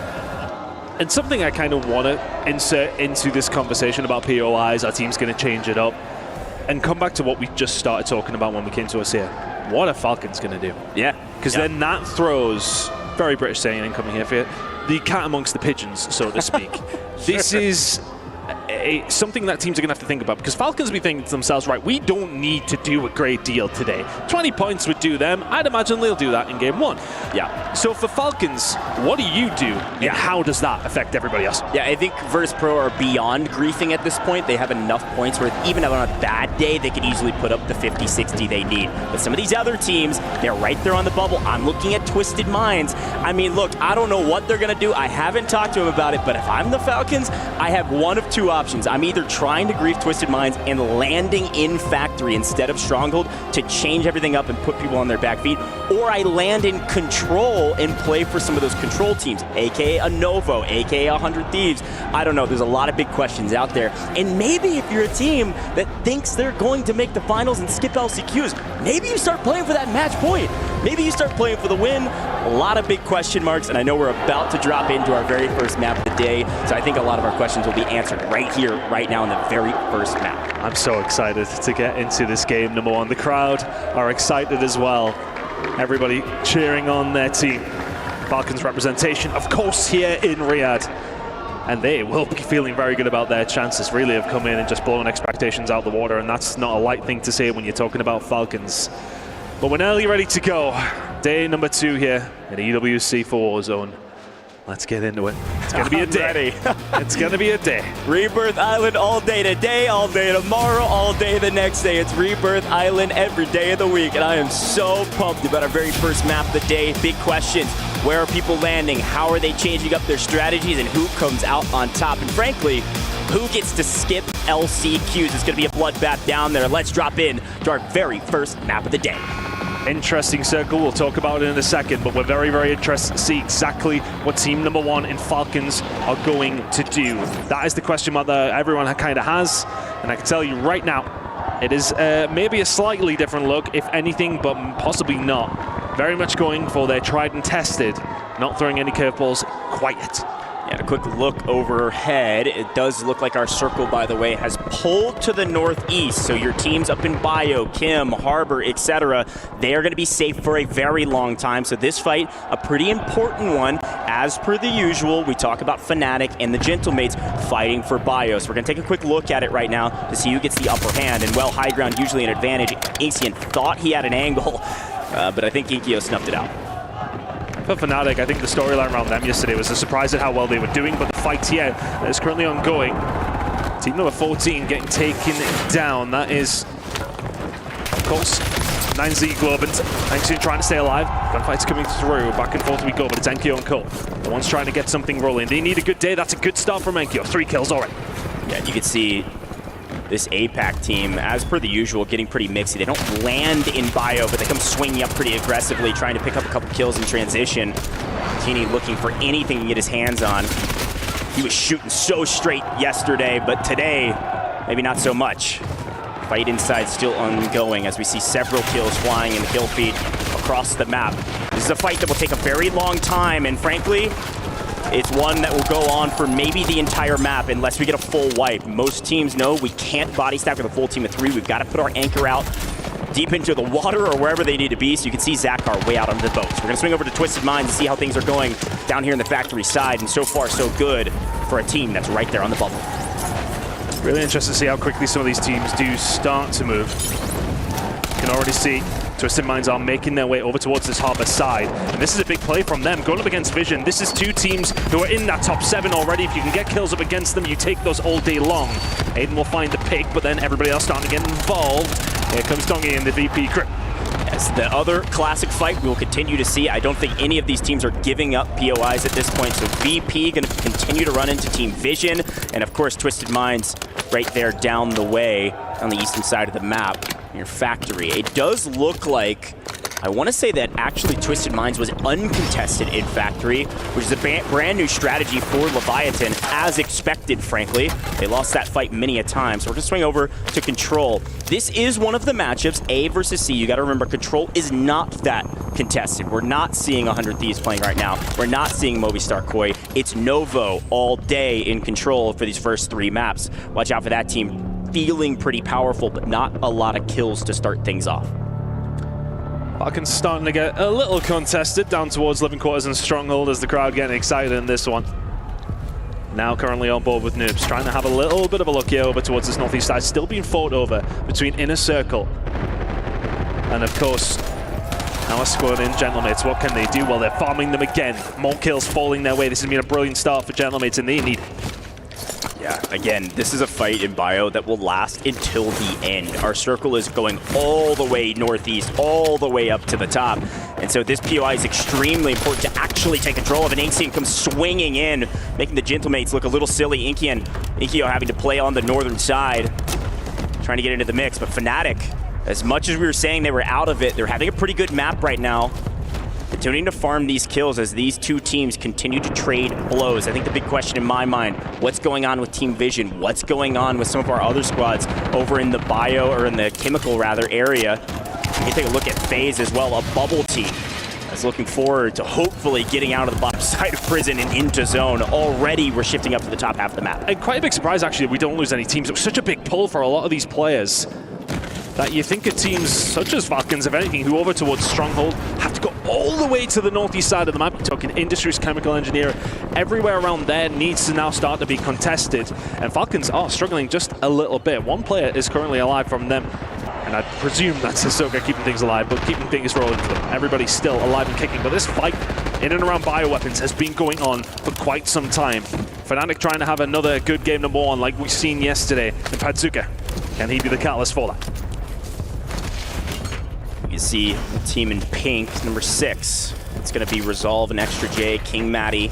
And something I kind of want to insert into this conversation about POIs, our team's going to change it up, and come back to what we just started talking about when we came to us here. What are Falcons going to do? Yeah. Because then that throws, very British saying incoming here for you, the cat amongst the pigeons, so to speak. This is something that teams are going to have to think about, because Falcons be thinking to themselves, right, we don't need to do a great deal today. 20 points would do them. I'd imagine they'll do that in game 1. Yeah. So for Falcons, what do you do, and how does that affect everybody else? Yeah, I think Virtus.pro are beyond griefing at this point. They have enough points where even on a bad day, they could easily put up the 50, 60 they need. But some of these other teams, they're right there on the bubble. I'm looking at Twisted Minds. I mean, look, I don't know what they're going to do. I haven't talked to them about it, but if I'm the Falcons, I have one of two options. I'm either trying to grief Twisted Minds and landing in Factory instead of Stronghold to change everything up and put people on their back feet, or I land in Control and play for some of those Control teams, aka a Novo, aka 100 Thieves. I don't know. There's a lot of big questions out there. And maybe if you're a team that thinks they're going to make the finals and skip LCQs, maybe you start playing for that match point. Maybe you start playing for the win. A lot of big question marks, and I know we're about to drop into our very first map of the day, so I think a lot of our questions will be answered right here, right now in the very first map. I'm so excited to get into this game, number one. The crowd are excited as well. Everybody cheering on their team. Falcons representation, of course, here in Riyadh. And they will be feeling very good about their chances, really, have come in and just blown expectations out the water, and that's not a light thing to say when you're talking about Falcons. But we're nearly ready to go. Day number 2 here in EWC for Warzone. Let's get into it. It's going to be a day. It's going to be a day. Rebirth Island all day today, all day tomorrow, all day the next day. It's Rebirth Island every day of the week, and I am so pumped about our very first map of the day. Big questions. Where are people landing? How are they changing up their strategies? And who comes out on top? And frankly, who gets to skip LCQs? It's going to be a bloodbath down there. Let's drop in to our very first map of the day. Interesting circle. We'll talk about it in a second, but we're very, very interested to see exactly what team number 1 in Falcons are going to do. That is the question mark that everyone kind of has, and I can tell you right now, it is maybe a slightly different look, if anything, but possibly not. Very much going for their tried and tested, not throwing any curveballs quite yet. Yeah, a quick look overhead. It does look like our circle, by the way, has pulled to the northeast. So your teams up in Bio, Kim, Harbor, etc., they are going to be safe for a very long time. So this fight, a pretty important one. As per the usual, we talk about Fnatic and the Gentlemates fighting for Bio. So we're going to take a quick look at it right now to see who gets the upper hand. And well, high ground usually an advantage. Ancient thought he had an angle, but I think Inkyo snuffed it out. For Fnatic, I think the storyline around them yesterday was a surprise at how well they were doing, but the fight here that is currently ongoing. Team number 14 getting taken down. That is, of course, 9Z Globe, and Ancient trying to stay alive. Gunfight's coming through. Back and forth we go, but it's Enko and Cole. The one's trying to get something rolling. They need a good day. That's a good start from Enko. 3 kills already. Yeah, you can see this APAC team, as per the usual, getting pretty mixy. They don't land in Bio, but they come swinging up pretty aggressively, trying to pick up a couple kills in transition. Teeny looking for anything to get his hands on. He was shooting so straight yesterday, but today, maybe not so much. Fight inside still ongoing as we see several kills flying in the kill feed across the map. This is a fight that will take a very long time, and frankly, it's one that will go on for maybe the entire map unless we get a full wipe. Most teams know we can't body stack with a full team of 3. We've got to put our anchor out deep into the water or wherever they need to be. So you can see Zakar way out on the boat. So we're going to swing over to Twisted Minds and see how things are going down here in the factory side. And so far, so good for a team that's right there on the bubble. Really interested to see how quickly some of these teams do start to move. You can already see Twisted Minds are making their way over towards this harbor side. And this is a big play from them, going up against Vision. This is 2 teams who are in that top 7 already. If you can get kills up against them, you take those all day long. Aiden will find the pick, but then everybody else starting to get involved. Here comes Dongi in the VP grip. Yes, the other classic fight we will continue to see. I don't think any of these teams are giving up POIs at this point. So VP going to continue to run into Team Vision. And of course, Twisted Minds right there down the way on the eastern side of the map. Your factory. It does look like, I want to say that actually Twisted Minds was uncontested in factory, which is a brand new strategy for Leviathan, as expected, frankly. They lost that fight many a time, so we're going to swing over to Control. This is one of the matchups, A versus C. You got to remember, Control is not that contested. We're not seeing 100 Thieves playing right now. We're not seeing Movistar Koi. It's Novo all day in control for these first 3 maps. Watch out for that team feeling pretty powerful, but not a lot of kills to start things off. Falcons starting to get a little contested down towards living quarters and stronghold as the crowd getting excited in this one. Now currently on board with Noobs, trying to have a little bit of a look here over towards this northeast side, still being fought over between Inner Circle and of course our squad in Gentlemates. What can they do? Well, they're farming them again. More kills falling their way. This has been a brilliant start for Gentlemates and they need it. Yeah, again, this is a fight in Bio that will last until the end. Our circle is going all the way northeast, all the way up to the top. And so this POI is extremely important to actually take control of. And Inkian comes swinging in, making the Gentlemates look a little silly. Inkio having to play on the northern side, trying to get into the mix. But Fnatic, as much as we were saying they were out of it, they're having a pretty good map right now. Continuing to farm these kills as these two teams continue to trade blows. I think the big question in my mind, what's going on with Team Vision? What's going on with some of our other squads over in the bio, or in the chemical rather, area? You can take a look at FaZe as well, a bubble team that's looking forward to hopefully getting out of the bottom side of prison and into zone. Already we're shifting up to the top half of the map. And quite a big surprise actually, we don't lose any teams. It was such a big pull for a lot of these players that you think of teams such as Falcons, if anything, who over towards Stronghold have to go all the way to the northeast side of the map. You're talking Industries, Chemical Engineer, everywhere around there needs to now start to be contested. And Falcons are struggling just a little bit. One player is currently alive from them, and I presume that's Hisoka keeping things alive, but keeping things rolling for them. Everybody's still alive and kicking, but this fight in and around bioweapons has been going on for quite some time. Fnatic trying to have another good game number 1 like we've seen yesterday. And Padzuka, can he be the catalyst for that? You see the team in pink, number 6. It's going to be Resolve and Extra J, King Matty,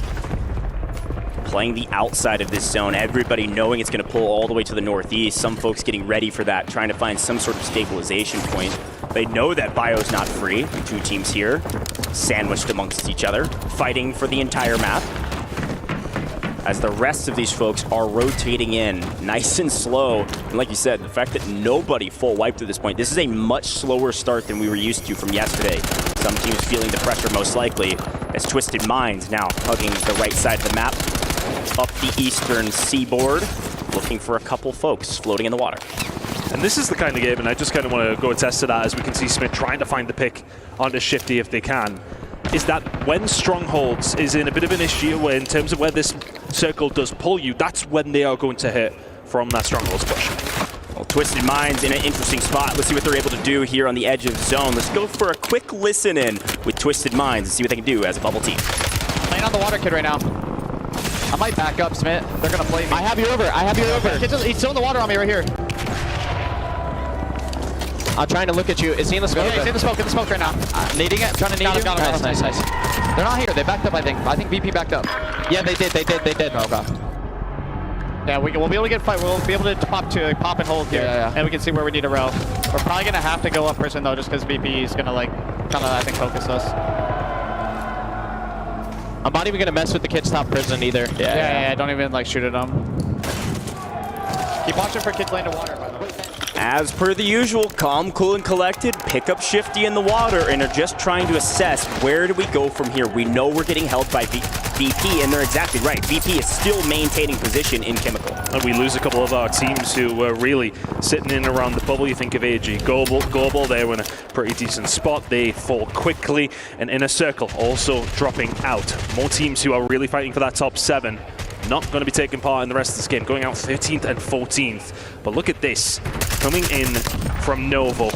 playing the outside of this zone. Everybody knowing it's going to pull all the way to the northeast. Some folks getting ready for that, trying to find some sort of stabilization point. They know that Bio's not free. 2 teams here, sandwiched amongst each other, fighting for the entire map, as the rest of these folks are rotating in nice and slow. And like you said, the fact that nobody full wiped at this point, this is a much slower start than we were used to from yesterday. Some teams feeling the pressure most likely, as Twisted Minds now hugging the right side of the map, up the eastern seaboard, looking for a couple folks floating in the water. And this is the kind of game, and I just kind of want to go attest to that, as we can see Smith trying to find the pick onto Shifty if they can, is that when Strongholds is in a bit of an issue where in terms of where this circle does pull you, that's when they are going to hit from that Strongholds push. Well, Twisted Minds in an interesting spot. Let's see what they're able to do here on the edge of zone. Let's go for a quick listen in with Twisted Minds and see what they can do as a bubble team. Playing on the water kid right now. I might back up, Smith. They're going to play me. I have you over. I have you over. He's still in the water on me right here. I'm trying to look at you. Is he in the smoke? Yeah, he's in the smoke. In the smoke right now. Needing it. Trying to need you. Nice. They're not here. They backed up, I think. I think VP backed up. Yeah, they did. Oh, God. Yeah, we'll be able to get fight. We'll be able to pop and hold here. Yeah. And we can see where we need to row. We're probably going to have to go up prison, though, just because VP is going to, kind of, I think, focus us. I'm not even going to mess with the kids top prison either. Yeah. Don't even, shoot at them. Keep watching for kids landing water, by the way. As per the usual, calm, cool, and collected, pick up Shifty in the water and are just trying to assess where do we go from here. We know we're getting held by VP, and they're exactly right. VP is still maintaining position in Chemical. And we lose a couple of our teams who were really sitting in around the bubble. You think of AG, Global, they were in a pretty decent spot. They fall quickly, and Inner Circle also dropping out. More teams who are really fighting for that top 7. Not going to be taking part in the rest of this game, going out 13th and 14th. But look at this, coming in from Novo.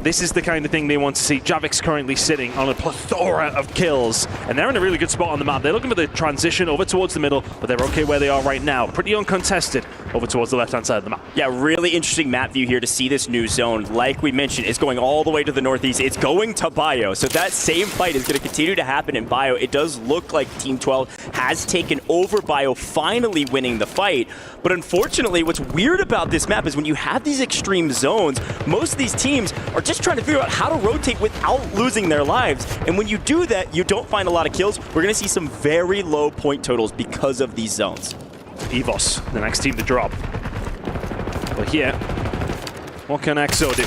This is the kind of thing they want to see. Javik's currently sitting on a plethora of kills, and they're in a really good spot on the map. They're looking for the transition over towards the middle, but they're okay where they are right now. Pretty uncontested over towards the left-hand side of the map. Yeah, really interesting map view here to see this new zone. Like we mentioned, it's going all the way to the northeast. It's going to Bio, so that same fight is going to continue to happen in Bio. It does look like Team 12 has taken over Bio, finally winning the fight. But unfortunately, what's weird about this map is when you have these extreme zones, most of these teams are just trying to figure out how to rotate without losing their lives. And when you do that, you don't find a lot of kills. We're going to see some very low point totals because of these zones. EVOS, the next team to drop. But here, what can EXO do?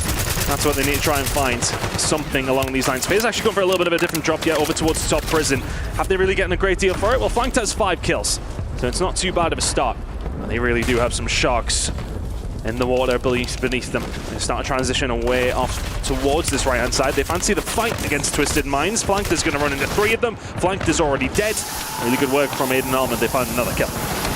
That's what they need to try and find. Something along these lines. FaZe actually going for a little bit of a different drop here over towards the top prison. Have they really getting a great deal for it? Well, Flanked has 5 kills, so it's not too bad of a start. And they really do have some sharks in the water beneath them. They start to transition away off towards this right-hand side. They fancy the fight against Twisted Minds. Flanked is going to run into 3 of them. Flanked is already dead. Really good work from Aiden Almond. They found another kill.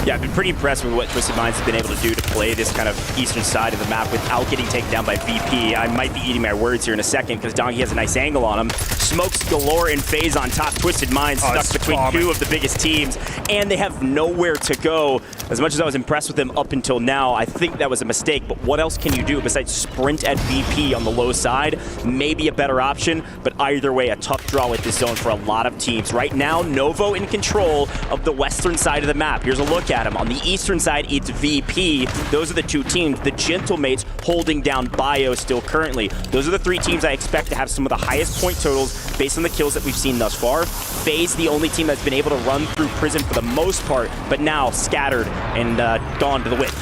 Yeah, I've been pretty impressed with what Twisted Minds have been able to do to play this kind of eastern side of the map without getting taken down by VP. I might be eating my words here in a second because Donkey has a nice angle on him. Smokes galore in FaZe on top. Twisted Minds stuck between 2 of the biggest teams, and they have nowhere to go. As much as I was impressed with them up until now, I think that was a mistake, but what else can you do besides sprint at VP on the low side? Maybe a better option, but either way, a tough draw with this zone for a lot of teams. Right now, Novo in control of the western side of the map. Here's a look at him. On the eastern side, it's VP. Those are the 2 teams. The Gentlemates holding down Bio still currently. Those are the 3 teams I expect to have some of the highest point totals based on the kills that we've seen thus far. FaZe, the only team that's been able to run through prison for the most part, but now scattered and gone to the wind.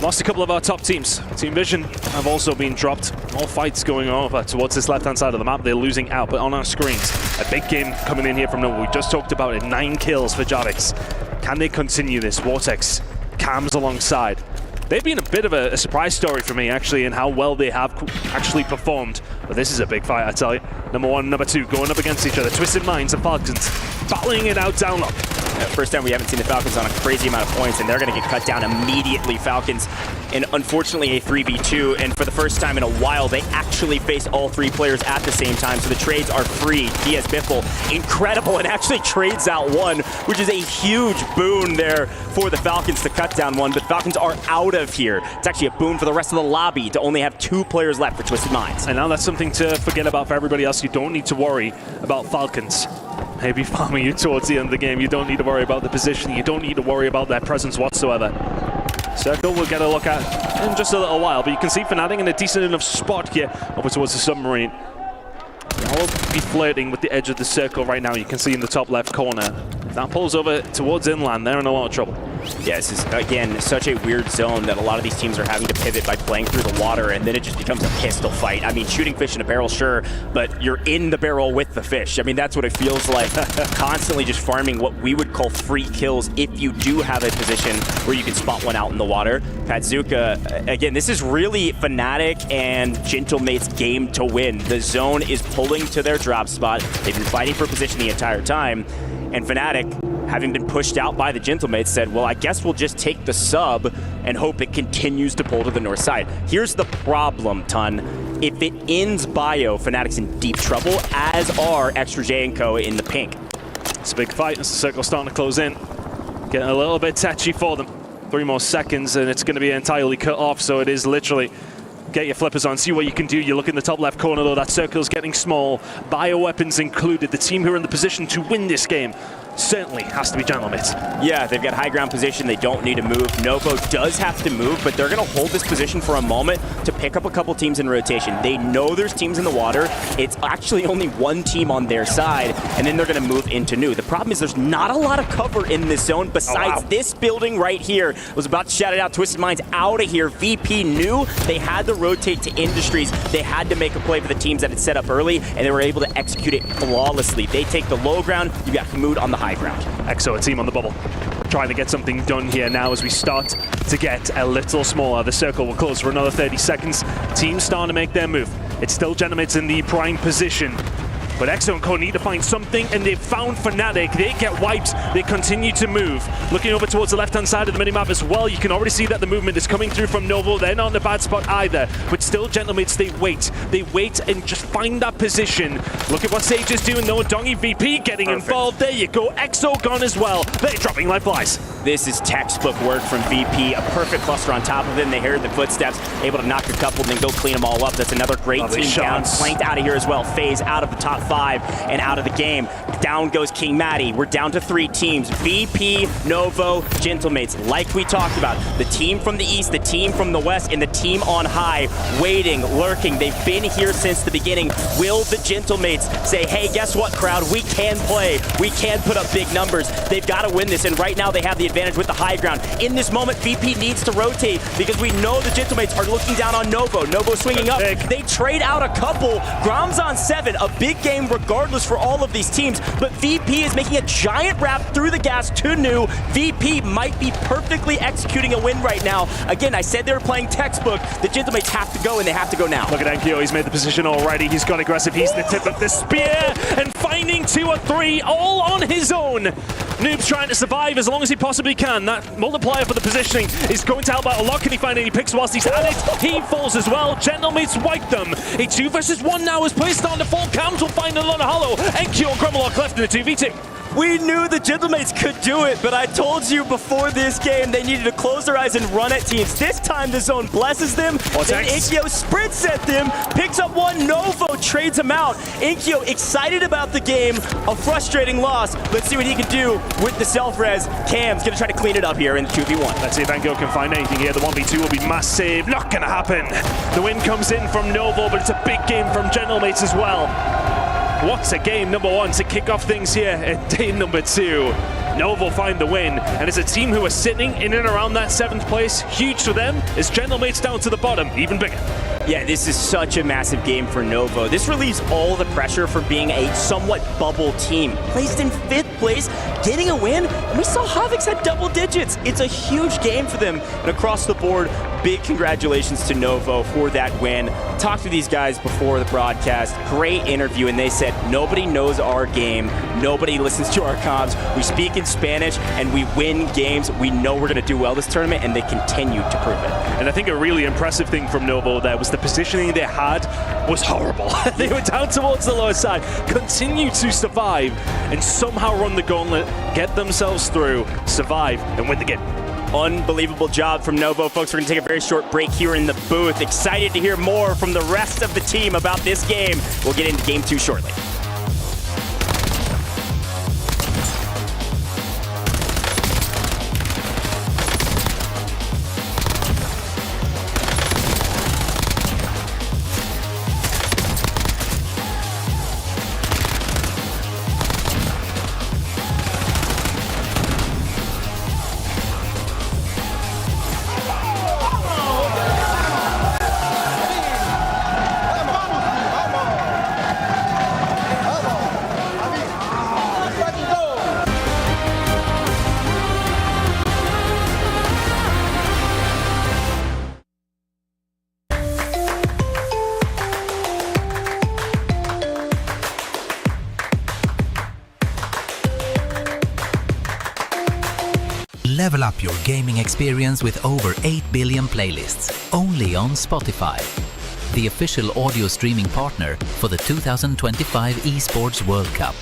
Lost a couple of our top teams. Team Vision have also been dropped. All fights going over towards this left-hand side of the map. They're losing out, but on our screens, a big game coming in here from Novo. We just talked about it, 9 kills for Jarvix. Can they continue this? Vortex, Cams alongside. They've been a bit of a surprise story for me, actually, in how well they have actually performed. But this is a big fight, I tell you. Number 1 and number 2 going up against each other. Twisted Minds and Falcons battling it out down low. First time we haven't seen the Falcons on a crazy amount of points, and they're going to get cut down immediately. Falcons, and unfortunately a 3v2, and for the first time in a while, they actually face all 3 players at the same time, so the trades are free. Diaz Biffle, incredible, and actually trades out 1, which is a huge boon there for the Falcons to cut down 1, but Falcons are out of here. It's actually a boon for the rest of the lobby to only have 2 players left for Twisted Minds. And now that's something to forget about for everybody else. You don't need to worry about Falcons maybe farming you towards the end of the game. You don't need to worry about the position. You don't need to worry about their presence whatsoever. Circle we'll get a look at in just a little while, but you can see Fnatic in a decent enough spot here over towards the submarine. They'll be flirting with the edge of the circle right now. You can see in the top left corner. If that pulls over towards inland, they're in a lot of trouble. Yeah, this is, again, such a weird zone that a lot of these teams are having to pivot by playing through the water, and then it just becomes a pistol fight. I mean, shooting fish in a barrel, sure, but you're in the barrel with the fish. I mean, that's what it feels like. Constantly just farming what we would call free kills if you do have a position where you can spot one out in the water. Patzuka, again, this is really Fnatic and Gentlemate's game to win. The zone is pulling to their drop spot. They've been fighting for position the entire time, and Fnatic, having been pushed out by the Gentlemates, said, well, I guess we'll just take the sub and hope it continues to pull to the north side. Here's the problem, Ton. If it ends Bio, Fnatic's in deep trouble, as are Extra J and Co in the pink. It's a big fight as the circle's starting to close in. Getting a little bit touchy for them. 3 more seconds and it's going to be entirely cut off, so it is literally get your flippers on, see what you can do. You look in the top left corner though, that circle's getting small. Bioweapons included. The team who are in the position to win this game certainly has to be Gentlemates. Yeah, they've got high ground position. They don't need to move. Novo does have to move, but they're going to hold this position for a moment to pick up a couple teams in rotation. They know there's teams in the water. It's actually only 1 team on their side, and then they're going to move into new. The problem is there's not a lot of cover in this zone besides this building right here. I was about to shout it out. Twisted Minds out of here. VP knew they had to rotate to Industries. They had to make a play for the teams that had set up early, and they were able to execute it flawlessly. They take the low ground. You got Hamoud on the high ground. EXO, a team on the bubble, trying to get something done here now as we start to get a little smaller. The circle will close for another 30 seconds. Teams starting to make their move. It's still Gentlemates in the prime position. But EXO and Co need to find something, and they've found Fnatic. They get wiped. They continue to move. Looking over towards the left-hand side of the minimap as well, you can already see that the movement is coming through from Novo. They're not in a bad spot either, but still Gentlemates, they wait. They wait and just find that position. Look at what Sage is doing though. Dongy VP getting involved. There you go. EXO gone as well. They're dropping like flies. This is textbook work from VP. A perfect cluster on top of him. They heard the footsteps, able to knock a couple and then go clean them all up. That's another great team down. Flanked out of here as well. FaZe out of the top 5 and out of the game. Down goes King Matty. We're down to 3 teams. VP, Novo, Gentlemates. Like we talked about, the team from the east, the team from the west, and the team on high, waiting, lurking. They've been here since the beginning. Will the Gentlemates say, hey, guess what, crowd? We can play. We can put up big numbers. They've got to win this, and right now they have the advantage with the high ground. In this moment, VP needs to rotate because we know the Gentlemates are looking down on Novo. Novo swinging up. They trade out a couple. Grom's on 7. A big game regardless for all of these teams, but VP is making a giant wrap through the gas to New. VP might be perfectly executing a win right now. Again, I said they were playing textbook. The Gentlemates have to go, and they have to go now. Look at Enko. He's made the position already. He's got aggressive. He's the tip of the spear and finding 2 or 3 all on his own. Noob's trying to survive as long as he possibly can. That multiplier for the positioning is going to help out a lot. Can he find any picks whilst he's at it? He falls as well. Gentlemates wipe them. A 2 versus 1 now is placed on the full cams. Will find it on a hollow. Enko and Grumlock left in the 2v2. We knew the Gentlemates could do it, but I told you before this game they needed to close their eyes and run at teams. This time the zone blesses them, then Enko sprints at them, picks up 1, Novo trades him out. Enko excited about the game, a frustrating loss. Let's see what he can do with the self-res. Cam's gonna try to clean it up here in 2v1. Let's see if Enko can find anything here. The 1v2 will be massive. Not gonna happen. The win comes in from Novo, but it's a big game from Gentlemates as well. What's a game number 1 to kick off things here at day number 2. Novo find the win, and as a team who are sitting in and around that 7th place, huge for them is Gentlemates down to the bottom, even bigger. Yeah, this is such a massive game for Novo. This relieves all the pressure for being a somewhat bubble team. Placed in 5th place, getting a win, and we saw Havix had double digits. It's a huge game for them, and across the board, big congratulations to Novo for that win. Talked to these guys before the broadcast, great interview, and they said, nobody knows our game, nobody listens to our comms, we speak in Spanish, and we win games. We know we're gonna do well this tournament, and they continue to prove it. And I think a really impressive thing from Novo there was the positioning they had was horrible. They were down towards the lower side, continue to survive, and somehow run the gauntlet, get themselves through, survive, and win the game. Unbelievable job from Novo. Folks, we're going to take a very short break here in the booth. Excited to hear more from the rest of the team about this game. We'll get into game 2 shortly. Level up your gaming experience with over 8 billion playlists, only on Spotify, the official audio streaming partner for the 2025 Esports World Cup.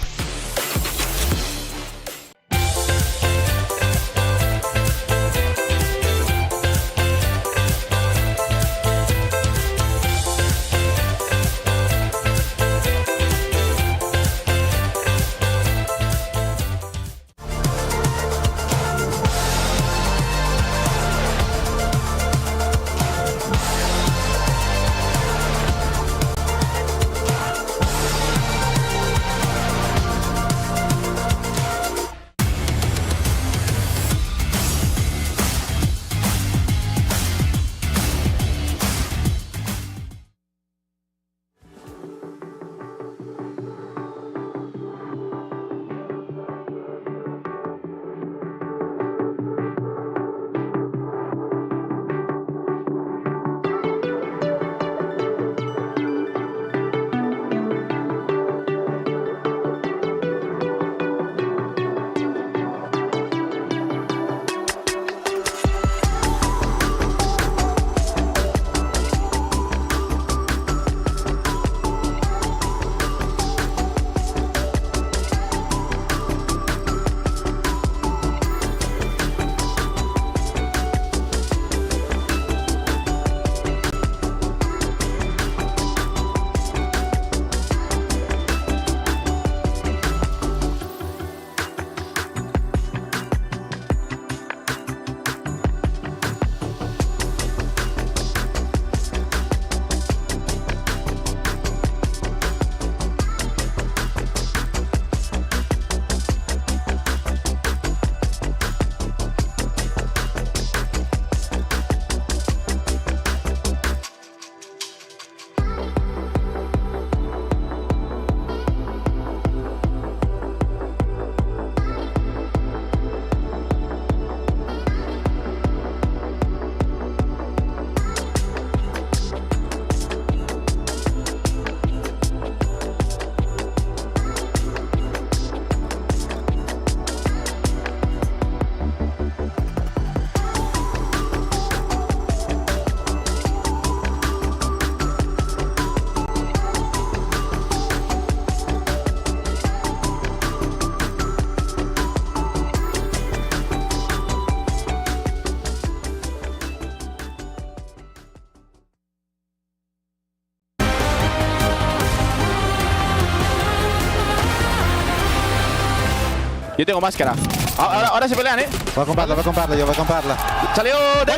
Yo tengo máscara. Ahora se pelean, Voy a comprarla, yo voy a comprarla. Salió de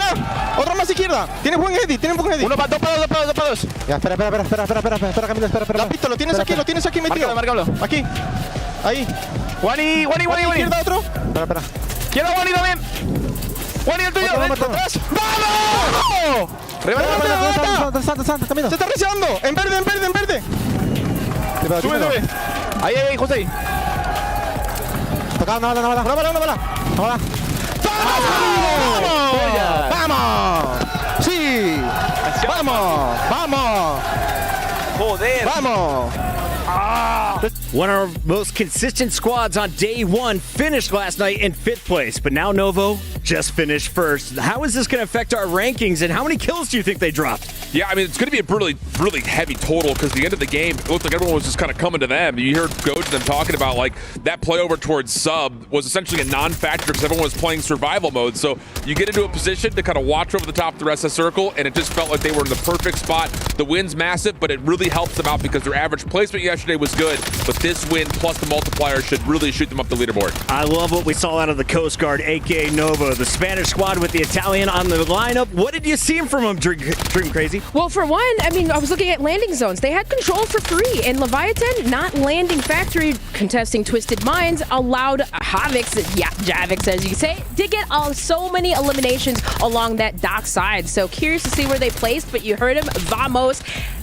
Otro más izquierda. Tienes buen edit, Uno para dos. Ya, espera, Camilo, espera. La pista, lo tienes aquí metido. Márcalo. Aquí. Ahí. Wani. Izquierda otro. Espera. Quiero Wani también. Wani el tuyo. Atrás. ¡Vamos! Santa, Camilo. Se está reseando. En verde. Sube. Ahí, José. Ahí. Tocado, no bala. ¡Vamos! ¡Sí! ¡Vamos! Joder. ¡Vamos! One of our most consistent squads on day one finished last night in 5th place, but now Novo just finished first. How is this going to affect our rankings, and how many kills do you think they dropped? Yeah, I mean, it's going to be a really, really heavy total because at the end of the game, it looked like everyone was just kind of coming to them. You heard Gojo and them talking about, like, that play over towards sub was essentially a non-factor because everyone was playing survival mode. So you get into a position to kind of watch over the top of the rest of the circle, and it just felt like they were in the perfect spot. The win's massive, but it really helps them out because their average placement yesterday was good. But this win plus the multiplier should really shoot them up the leaderboard. I love what we saw out of the Coast Guard, aka Novo, the Spanish squad with the Italian on the lineup. What did you see from them, Dream Crazy? Well, for one, I mean, I was looking at landing zones. They had control for free, and Leviathan, not landing factory, contesting Twisted Minds, allowed Javix, as you can say, to get so many eliminations along that dock side. So curious to see where they placed, but you heard him, Vamos.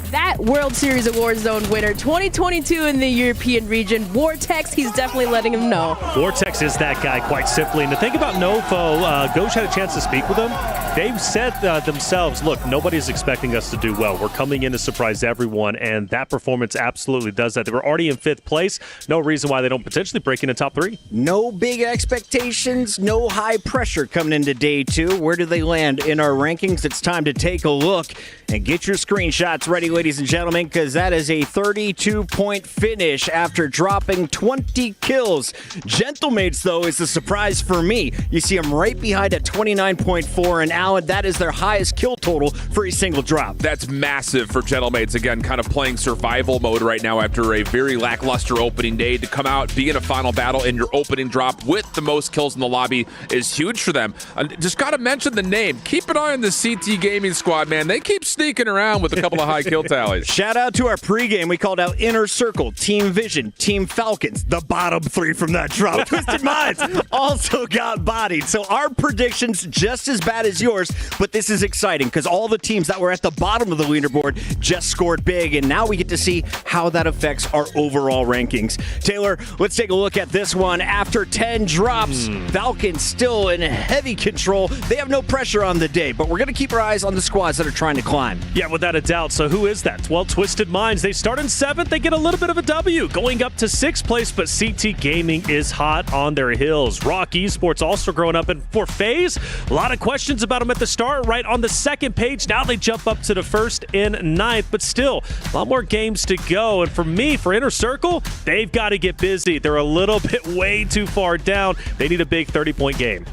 That World Series of Warzone winner, 2022 in the European region. Vortex, he's definitely letting him know. Vortex is that guy, quite simply. And to think about Novo, Gojo had a chance to speak with him. They've said themselves, look, nobody's expecting us to do well. We're coming in to surprise everyone, and that performance absolutely does that. They were already in 5th place. No reason why they don't potentially break into top 3. No big expectations, no high pressure coming into day 2. Where do they land in our rankings? It's time to take a look and get your screenshots ready, ladies and gentlemen, because that is a 32-point finish after dropping 20 kills. Gentlemates, though, is the surprise for me. You see them right behind at 29.4, and Alan, that is their highest kill total for a single drop. That's massive for Gentlemates. Again, kind of playing survival mode right now after a very lackluster opening day. To come out, be in a final battle in your opening drop with the most kills in the lobby is huge for them. Just got to mention the name. Keep an eye on the CT Gaming squad, man. They keep sneaking around with a couple of high kill tallies. Shout out to our pregame. We called out Inner Circle, Team Vision, Team Falcons. The bottom 3 from that drop. Twisted Minds also got bodied. So our predictions just as bad as yours, but this is exciting because all the teams that were at the bottom of the leaderboard just scored big, and now we get to see how that affects our overall rankings. Taylor, let's take a look at this one. After 10 drops, Falcons still in heavy control. They have no pressure on the day, but we're going to keep our eyes on the squads that are trying to climb. Yeah, without a doubt. So who is that? Well, Twisted Minds. They start in 7th. They get a little bit of a W, going up to 6th place, but CT Gaming is hot on their heels. Roc Esports also growing up. And for FaZe, a lot of questions about them at the start, right on the 2nd page. Now they jump up to the 1st and 9th, but still a lot more games to go. And for me, for Inner Circle, they've got to get busy. They're a little bit way too far down. They need a big 30-point game.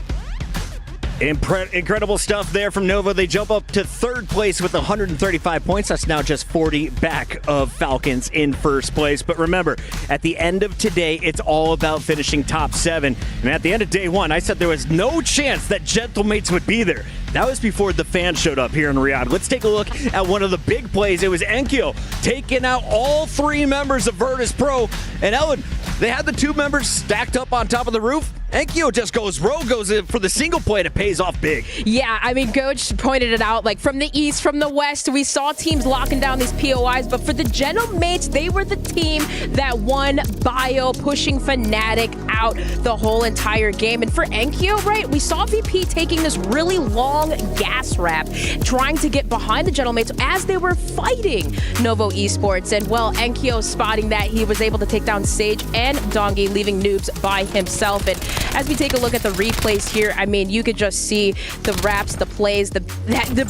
Incredible stuff there from Novo. They jump up to 3rd place with 135 points. That's now just 40 back of Falcons in 1st place. But remember, at the end of today, it's all about finishing top 7. And at the end of day 1, I said there was no chance that Gentlemates would be there. That was before the fans showed up here in Riyadh. Let's take a look at one of the big plays. It was Enko taking out all 3 members of Virtus.pro. And Ellen, they had the 2 members stacked up on top of the roof. Enko just goes in for the single play, and it pays off big. Yeah, I mean, Gojo pointed it out. Like, from the east, from the west, we saw teams locking down these POIs, but for the Gentlemates, they were the team that won bio, pushing Fnatic out the whole entire game. And for Enko, right, we saw VP taking this really long gas wrap, trying to get behind the Gentlemates as they were fighting Novo Esports. And, well, Enko spotting that, he was able to take down Sage and Dongi, leaving Noobs by himself. And as we take a look at the replays here, I mean, you could just see the wraps, the plays, the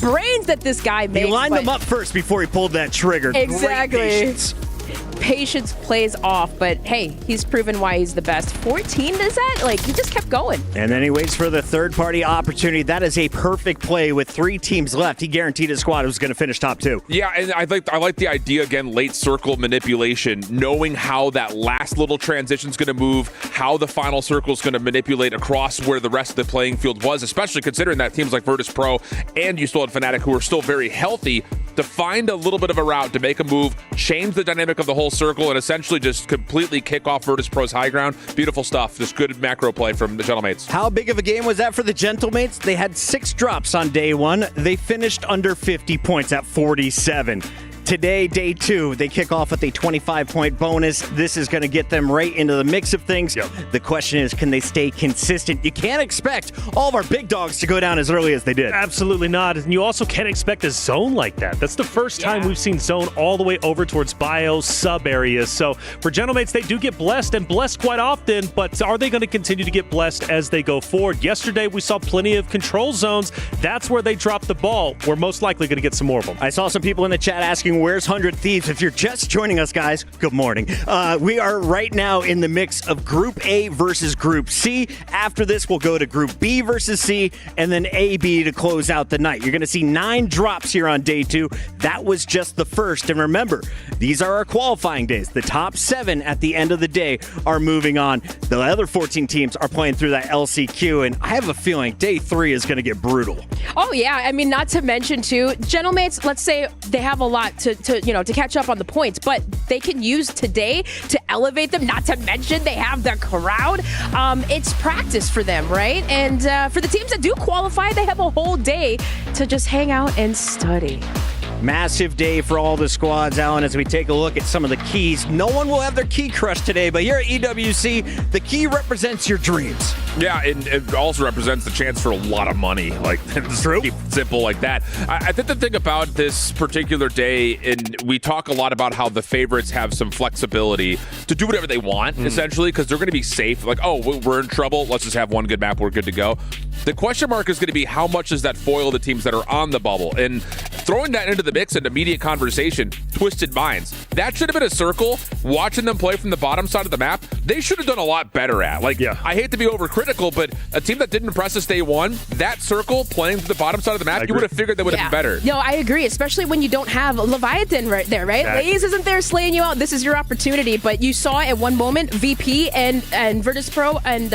brains that this guy makes. He lined them up first before he pulled that trigger. Exactly. patience plays off, but hey, he's proven why he's the best. 14, is that? Like, he just kept going. And then he waits for the third-party opportunity. That is a perfect play with 3 teams left. He guaranteed his squad was going to finish top 2. Yeah, and I like the idea, again, late circle manipulation, knowing how that last little transition is going to move, how the final circle is going to manipulate across where the rest of the playing field was, especially considering that teams like Virtus.pro and you still had Fnatic, who are still very healthy, to find a little bit of a route to make a move, change the dynamic of the whole circle, and essentially just completely kick off Virtus.pro's high ground. Beautiful stuff. Just good macro play from the Gentlemates. How big of a game was that for the Gentlemates? They had 6 drops on day 1. They finished under 50 points at 47. Today, day 2, they kick off with a 25-point bonus. This is going to get them right into the mix of things. The question is, can they stay consistent? You can't expect all of our big dogs to go down as early as they did. Absolutely not. And you also can't expect a zone like that. That's the first time we've seen zone all the way over towards bio sub areas. So for Gentlemates, they do get blessed and blessed quite often, but are they going to continue to get blessed as they go forward? Yesterday, we saw plenty of control zones. That's where they dropped the ball. We're most likely going to get some more of them. I saw some people in the chat asking, where's 100 Thieves? If you're just joining us, guys, good morning. We are right now in the mix of Group A versus Group C. After this, we'll go to Group B versus C, and then A-B to close out the night. You're going to see 9 drops here on day 2. That was just the first. And remember, these are our qualifying days. The top 7 at the end of the day are moving on. The other 14 teams are playing through that LCQ, and I have a feeling day 3 is going to get brutal. Oh, yeah. I mean, not to mention, too, Gentlemates, let's say they have a lot to catch up on the points, but they can use today to elevate them, not to mention they have the crowd. It's practice for them, right? And for the teams that do qualify, they have a whole day to just hang out and study. Massive day for all the squads, Alan, as we take a look at some of the keys. No one will have their key crushed today, but here at EWC, the key represents your dreams. Yeah, and it also represents the chance for a lot of money. Like, it's true. Simple like that. I think the thing about this particular day, and we talk a lot about how the favorites have some flexibility to do whatever they want, essentially, because they're going to be safe. Like, oh, we're in trouble. Let's just have one good map. We're good to go. The question mark is going to be how much does that foil the teams that are on the bubble? And throwing that into the mix and immediate conversation, Twisted Minds. That should have been a circle. Watching them play from the bottom side of the map, they should have done a lot better at. Like, I hate to be overcritical, but a team that didn't impress us day 1, that circle playing to the bottom side of the map, you would have figured that would have been better. No, I agree, especially when you don't have Leviathan right there, right? Exactly. Laze isn't there slaying you out. This is your opportunity, but you saw at one moment VP and Virtus.pro, and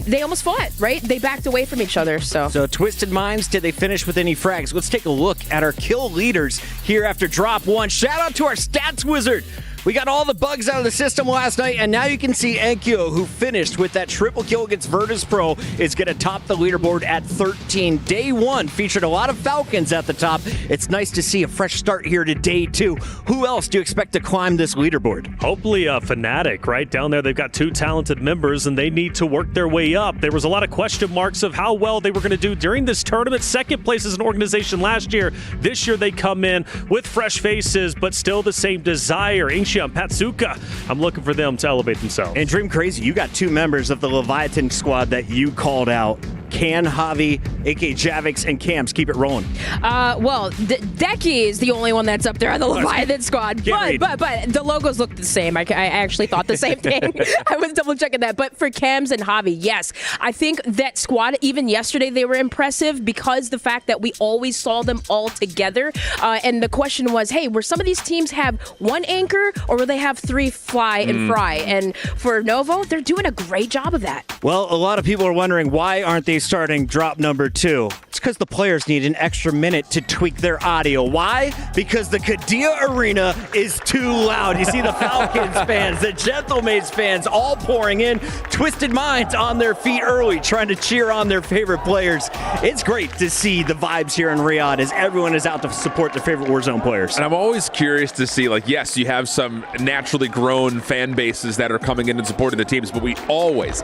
they almost fought, right? They backed away from each other. So Twisted Minds, did they finish with any frags? Let's take a look at our kill leaders here after drop 1. Shout out to our stats wizard. We got all the bugs out of the system last night, and now you can see Enko, who finished with that triple kill against Virtus.pro, is going to top the leaderboard at 13. Day 1 featured a lot of Falcons at the top. It's nice to see a fresh start here to day 2. Who else do you expect to climb this leaderboard? Hopefully Fnatic, right? Down there, they've got 2 talented members, and they need to work their way up. There was a lot of question marks of how well they were going to do during this tournament. Second place as an organization last year. This year, they come in with fresh faces, but still the same desire. Patsuka, I'm looking for them to elevate themselves. And Dream Crazy, you got 2 members of the Leviathan squad that you called out. Can, Javi, a.k.a. Javix, and Cams. Keep it rolling. Well, Decky is the only one that's up there on the Leviathan squad. But the logos look the same. I actually thought the same thing. I was double checking that. But for Cams and Javi, yes. I think that squad, even yesterday, they were impressive because the fact that we always saw them all together. And the question was, hey, were some of these teams have 1 anchor or will they have 3 fly and fry? And for Novo, they're doing a great job of that. Well, a lot of people are wondering, why aren't they starting drop number 2? It's because the players need an extra minute to tweak their audio. Why? Because the Kadia Arena is too loud. You see the Falcons fans, the Gentlemates fans all pouring in. Twisted Minds on their feet early, trying to cheer on their favorite players. It's great to see the vibes here in Riyadh as everyone is out to support their favorite Warzone players. And I'm always curious to see, like, yes, you have some naturally grown fan bases that are coming in and supporting the teams, but we always,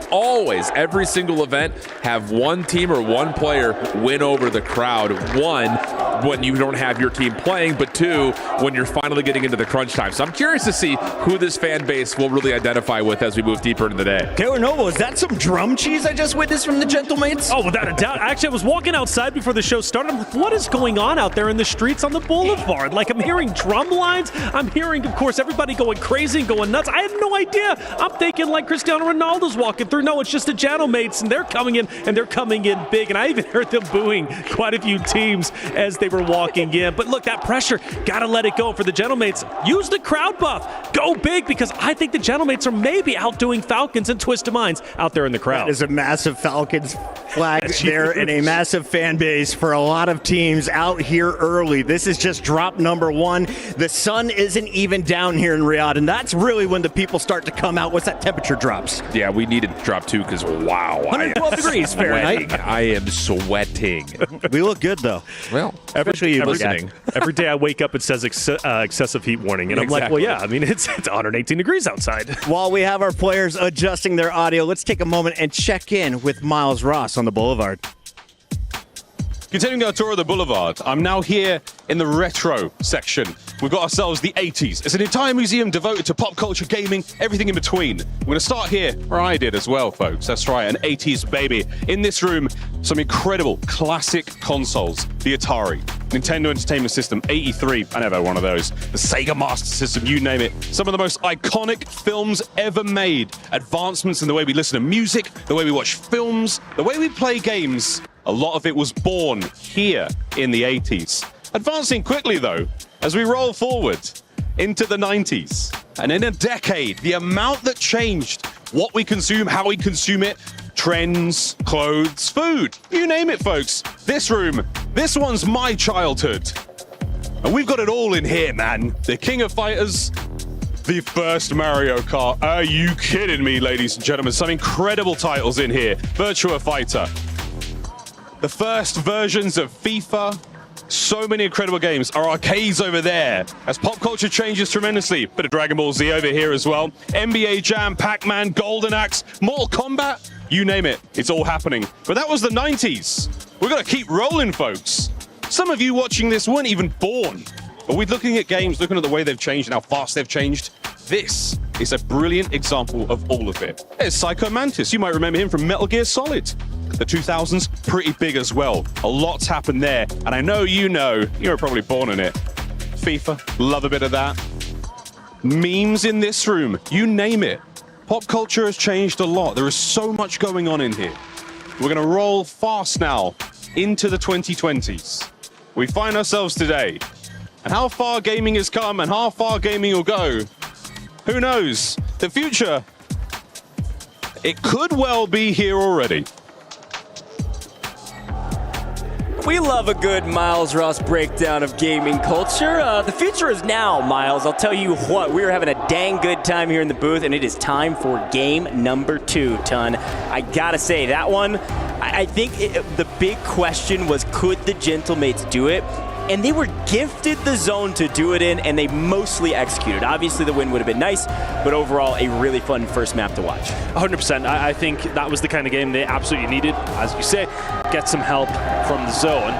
every single event, have one one team or one player win over the crowd. One, when you don't have your team playing, but two, when you're finally getting into the crunch time. So I'm curious to see who this fan base will really identify with as we move deeper into the day. Taylor Novo, is that some drum cheese I just witnessed from the Gentlemates? Oh, without a doubt. Actually, I was walking outside before the show started. I'm like, what is going on out there in the streets on the Boulevard? Like, I'm hearing drum lines. I'm hearing, of course, everybody going crazy and going nuts. I had no idea. I'm thinking like Cristiano Ronaldo's walking through. No, it's just the Gentlemates, and they're coming in, and they're coming in big. And I even heard them booing quite a few teams as they were walking in. But look, that pressure, gotta let it go for the Gentlemates. Use the crowd buff. Go big, because I think the Gentlemates are maybe outdoing Falcons and Twisted Minds out there in the crowd. That is a massive Falcons flag there and a massive fan base for a lot of teams out here early. This is just drop number one. The sun isn't even down here in Riyadh, and that's really when the people start to come out. What's that temperature drops? Yeah, we needed to drop too, because wow. 112 degrees Fahrenheit. I am sweating. We look good, though. Well, every day I wake up, it says excessive heat warning, and I'm like, well, yeah, I mean, it's 118 degrees outside. While we have our players adjusting their audio, let's take a moment and check in with Miles Ross on the Boulevard. Continuing our tour of the Boulevard, I'm now here in the retro section. We've got ourselves the 80s. It's an entire museum devoted to pop culture, gaming, everything in between. We're going to start here, where I did as well, folks. That's right, an 80s baby. In this room, some incredible classic consoles. The Atari, Nintendo Entertainment System, 83. I never had one of those. The Sega Master System, you name it. Some of the most iconic films ever made. Advancements in the way we listen to music, the way we watch films, the way we play games. A lot of it was born here in the 80s. Advancing quickly, though, as we roll forward into the 90s. And in a decade, the amount that changed what we consume, how we consume it, trends, clothes, food, you name it, folks. This room, this one's my childhood. And we've got it all in here, man. The King of Fighters, the first Mario Kart. Are you kidding me, ladies and gentlemen? Some incredible titles in here. Virtua Fighter. The first versions of FIFA. So many incredible games. Our arcades over there. As pop culture changes tremendously. Bit of Dragon Ball Z over here as well. NBA Jam, Pac-Man, Golden Axe, Mortal Kombat. You name it. It's all happening. But that was the 90s. We're going to keep rolling, folks. Some of you watching this weren't even born. But we're looking at games, looking at the way they've changed and how fast they've changed. This is a brilliant example of all of it. There's Psycho Mantis. You might remember him from Metal Gear Solid. The 2000s, pretty big as well. A lot's happened there. And I know you were probably born in it. FIFA, love a bit of that. Memes in this room, you name it. Pop culture has changed a lot. There is so much going on in here. We're going to roll fast now into the 2020s. We find ourselves today. And how far gaming has come and how far gaming will go, who knows? The future, it could well be here already. We love a good Miles Ross breakdown of gaming culture. The future is now, Miles. I'll tell you what, we are having a dang good time here in the booth, and it is time for game number 2, Ton. I gotta say, that one, I think the big question was, could the Gentlemates do it? And they were gifted the zone to do it in, and they mostly executed. Obviously, the win would have been nice, but overall, a really fun first map to watch. 100%. I think that was the kind of game they absolutely needed, as you say, get some help from the zone.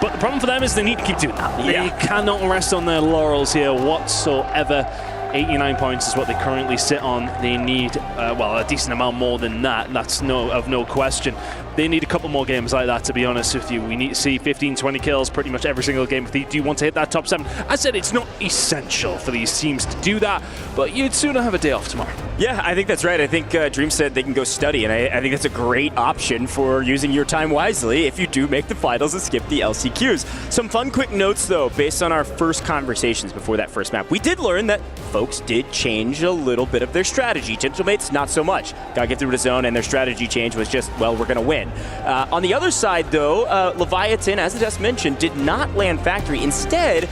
But the problem for them is they need to keep doing that. They cannot rest on their laurels here whatsoever. 89 points is what they currently sit on. They need, well, a decent amount more than that. That's of no question. They need a couple more games like that, to be honest with you. We need to see 15, 20 kills pretty much every single game. Do you want to hit that top 7? I said it's not essential for these teams to do that, but you'd sooner have a day off tomorrow. Yeah, I think that's right. I think Dream said they can go study, and I think that's a great option for using your time wisely if you do make the finals and skip the LCQs. Some fun quick notes, though, based on our first conversations before that first map. We did learn that folks did change a little bit of their strategy. Gentlemates, not so much. Got to get through the zone, and their strategy change was just, well, we're going to win. On the other side, though, Leviathan, as I just mentioned, did not land factory. Instead,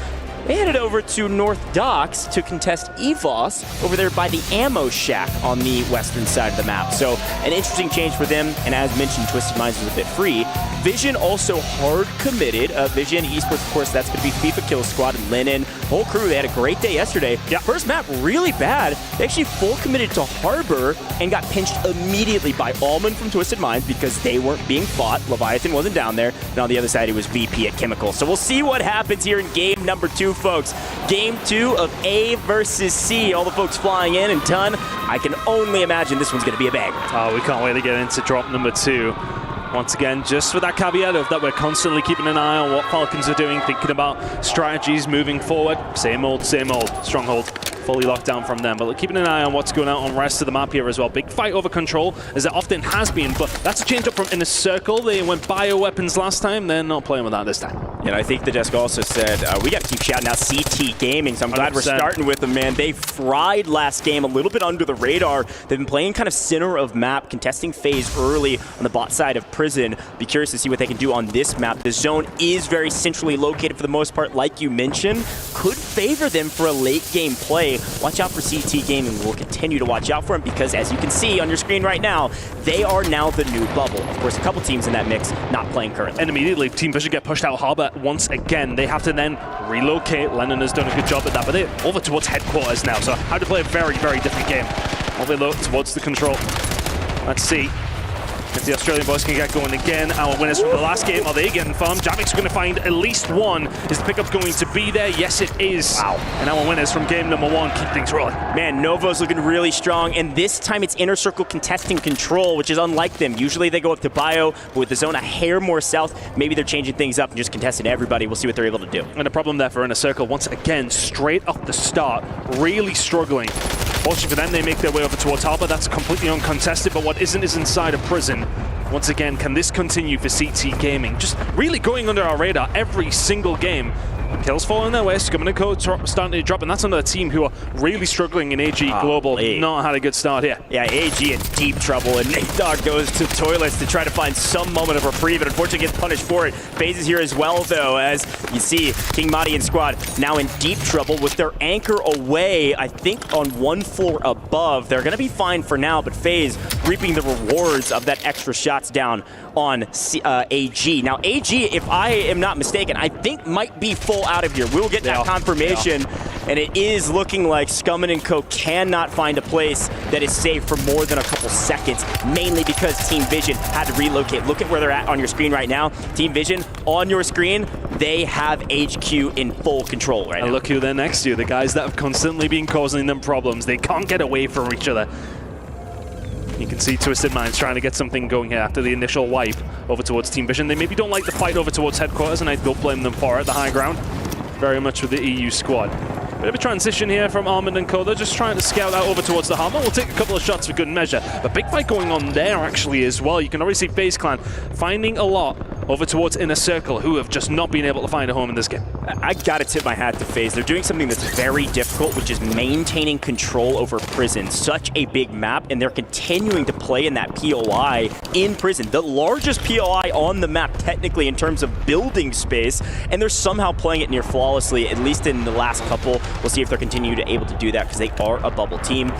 they headed over to North Docks to contest EVOS over there by the ammo shack on the western side of the map. So an interesting change for them, and as mentioned, Twisted Minds was a bit free. Vision also hard committed. Vision Esports, of course, that's going to be FIFA Kill Squad and Lennon. Whole crew, they had a great day yesterday. First map, really bad. They actually full committed to Harbor and got pinched immediately by Allman from Twisted Minds because they weren't being fought. Leviathan wasn't down there. And on the other side, it was VP at Chemical. So we'll see what happens here in game number 2, folks. Game 2 of A versus C. All the folks flying in and done. I can only imagine this one's going to be a bang. Oh, we can't wait to get into drop number 2. Once again, just with that caveat of that we're constantly keeping an eye on what Falcons are doing, thinking about strategies moving forward. Same old, Stronghold fully locked down from them, but keeping an eye on what's going on the rest of the map here as well. Big fight over control, as it often has been, but that's a change up from Inner Circle. They went bioweapons last time, they're not playing with that this time. And I think the desk also said, we got to keep shouting out CT Gaming, so I'm glad 100%. We're starting with them, man. They fried last game, a little bit under the radar. They've been playing kind of center of map, contesting phase early on the bot side of Prison. Be curious to see what they can do on this map. The zone is very centrally located for the most part, like you mentioned. Could favor them for a late game play. Watch out for CT Gaming. We'll continue to watch out for them because, as you can see on your screen right now, they are now the new bubble. Of course, a couple teams in that mix not playing currently. And immediately, Team Vision get pushed out Harbor once again. They have to then relocate. Lennon has done a good job at that, but they're over towards headquarters now, so how to play a very, very different game. While they look towards the control. Let's see if the Australian boys can get going again. Our winners from the last game, are they getting farmed? Javic's going to find at least one. Is the pickup going to be there? Yes, it is. Wow. And our winners from game number 1 keep things rolling. Man, Novo's looking really strong, and this time it's Inner Circle contesting control, which is unlike them. Usually they go up to bio, but with the zone a hair more south, maybe they're changing things up and just contesting everybody. We'll see what they're able to do. And a problem there for Inner Circle, once again, straight off the start, really struggling. Fortunately for them, they make their way over towards Harbor. That's completely uncontested, but what isn't is inside of Prison. Once again, can this continue for CT Gaming? Just really going under our radar every single game. Kills falling their way, Scum and Enko starting to drop, and that's another team who are really struggling in AG Global. Not had a good start here. Yeah, AG in deep trouble, and Nate Dogg goes to toilets to try to find some moment of reprieve, and unfortunately gets punished for it. FaZe is here as well, though, as you see King Madi and squad now in deep trouble with their anchor away, I think on 1 floor above. They're going to be fine for now, but FaZe reaping the rewards of that extra shots down on AG. Now, AG, if I am not mistaken, I think might be full out of here. We'll get that confirmation, and it is looking like Scum and Co cannot find a place that is safe for more than a couple seconds, mainly because Team Vision had to relocate. Look at where they're at on your screen right now. Team Vision, on your screen, they have HQ in full control right now. And look who they're next to, the guys that have constantly been causing them problems. They can't get away from each other. You can see Twisted Minds trying to get something going here after the initial wipe over towards Team Vision. They maybe don't like the fight over towards headquarters, and I don't blame them for it, the high ground. Very much with the EU squad. Bit of a transition here from Armand and Co. They're just trying to scout out over towards the Harbor. We'll take a couple of shots for good measure. But big fight going on there actually as well. You can already see FaZe Clan finding a lot over towards Inner Circle, who have just not been able to find a home in this game. I gotta tip my hat to FaZe. They're doing something that's very difficult, which is maintaining control over Prison. Such a big map, and they're continuing to play in that POI in Prison. The largest POI on the map, technically, in terms of building space, and they're somehow playing it near flawlessly, at least in the last couple. We'll see if they're continuing to able to do that, because they are a bubble team.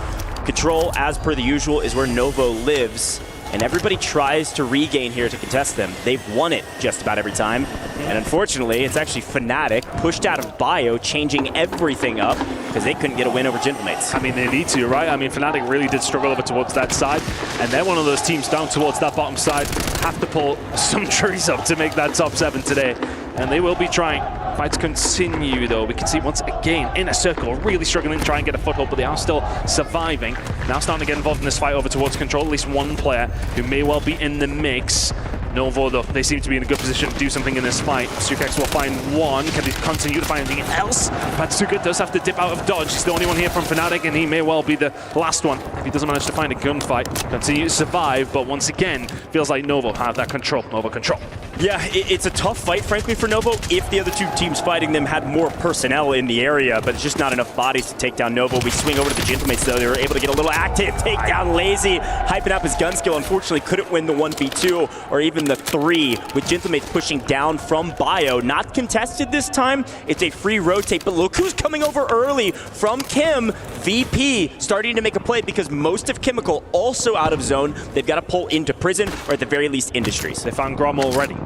Control, as per the usual, is where Novo lives, and everybody tries to regain here to contest them. They've won it just about every time, and unfortunately, it's actually Fnatic pushed out of bio, changing everything up, because they couldn't get a win over Gentlemates. I mean, they need to, right? I mean, Fnatic really did struggle over towards that side, and they're one of those teams down towards that bottom side, have to pull some trees up to make that top 7 today, and they will be trying. Fights continue, though. We can see once again Inner Circle really struggling to try and get a foothold, but they are still surviving. Now starting to get involved in this fight over towards control. At least one player who may well be in the mix. Novo, though, they seem to be in a good position to do something in this fight. Sukex will find one. Can they continue to find anything else? Patsuka does have to dip out of dodge. He's the only one here from Fnatic, and he may well be the last one if he doesn't manage to find a gunfight. Continue to survive, but once again, feels like Novo have that control over control. Yeah, it's a tough fight, frankly, for Novo if the other two teams fighting them had more personnel in the area, but it's just not enough bodies to take down Novo. We swing over to the Gentlemates, though. They were able to get a little active, take down Lazy, hyping up his gun skill. Unfortunately, couldn't win the 1v2 or even the 3, with Gentlemates pushing down from Bio. Not contested this time. It's a free rotate, but look who's coming over early from Kim. VP starting to make a play because most of Chemical also out of zone. They've got to pull into prison or at the very least Industries. They found Grom already.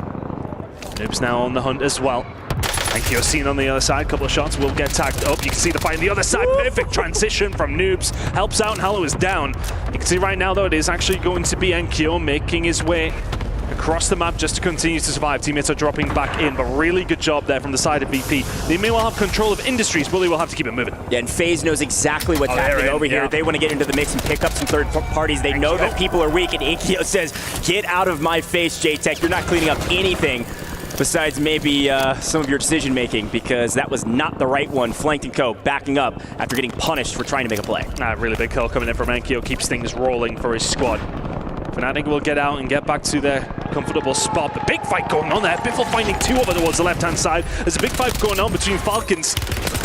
Noob's now on the hunt as well. Enko seen on the other side. Couple of shots will get tagged up. You can see the fight on the other side. Perfect transition from Noobs. Helps out and Hallow is down. You can see right now, though, it is actually going to be Enko making his way across the map just to continue to survive. Teammates are dropping back in, but really good job there from the side of VP. They may well have control of Industries, but they will have to keep it moving. Yeah, and FaZe knows exactly what's happening over here. They want to get into the mix and pick up some third parties. They know that people are weak, and Enko says, get out of my face, J-Tech. You're not cleaning up anything besides maybe some of your decision making, because that was not the right one. Flanked Enko backing up after getting punished for trying to make a play. Really big kill coming in from Enko, keeps things rolling for his squad. Fnatic will get out and get back to their comfortable spot. The big fight going on there. Biffle finding 2 over towards the left-hand side. There's a big fight going on between Falcons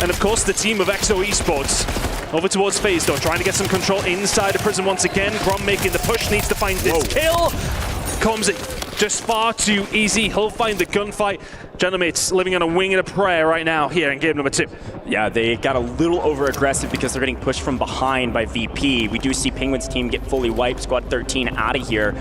and, of course, the team of EXO Esports. Over towards FaZe, though, trying to get some control inside of prison once again. Grom making the push, needs to find this kill. Comes just far too easy. He'll find the gunfight. Gentlemates living on a wing and a prayer right now here in game number 2. Yeah, they got a little over-aggressive because they're getting pushed from behind by VP. We do see Penguin's team get fully wiped. Squad 13 out of here.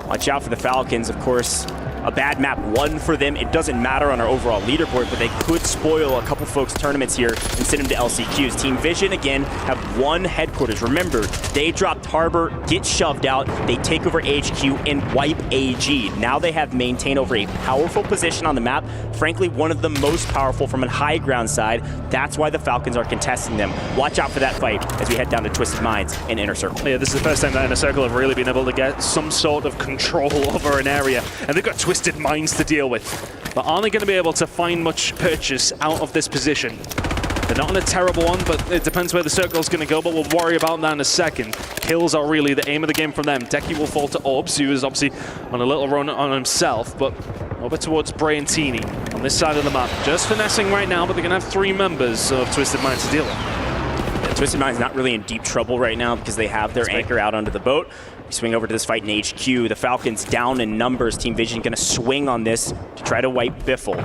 Watch out for the Falcons, of course. A bad map 1 for them. It doesn't matter on our overall leaderboard, but they could spoil a couple folks' tournaments here and send them to LCQs. Team Vision, again, have 1 headquarters. Remember, they dropped Harbor, get shoved out, they take over HQ, and wipe AG. Now they have maintained over a powerful position on the map. Frankly, one of the most powerful from a high ground side. That's why the Falcons are contesting them. Watch out for that fight as we head down to Twisted Minds in Inner Circle. Yeah, this is the first time that Inner Circle have really been able to get some sort of control over an area. And they've got Twisted Minds to deal with. But aren't they going to be able to find much purchase out of this position? They're not in a terrible one, but it depends where the circle's going to go, but we'll worry about that in a second. Kills are really the aim of the game from them. Deki will fall to Orbs, who is obviously on a little run on himself, but over towards Bray and Teeny on this side of the map. Just finessing right now, but they're going to have 3 members of Twisted Minds to deal with. Yeah, Twisted Minds not really in deep trouble right now because they have their anchor out onto the boat. We swing over to this fight in HQ. The Falcons down in numbers. Team Vision going to swing on this to try to wipe Biffle.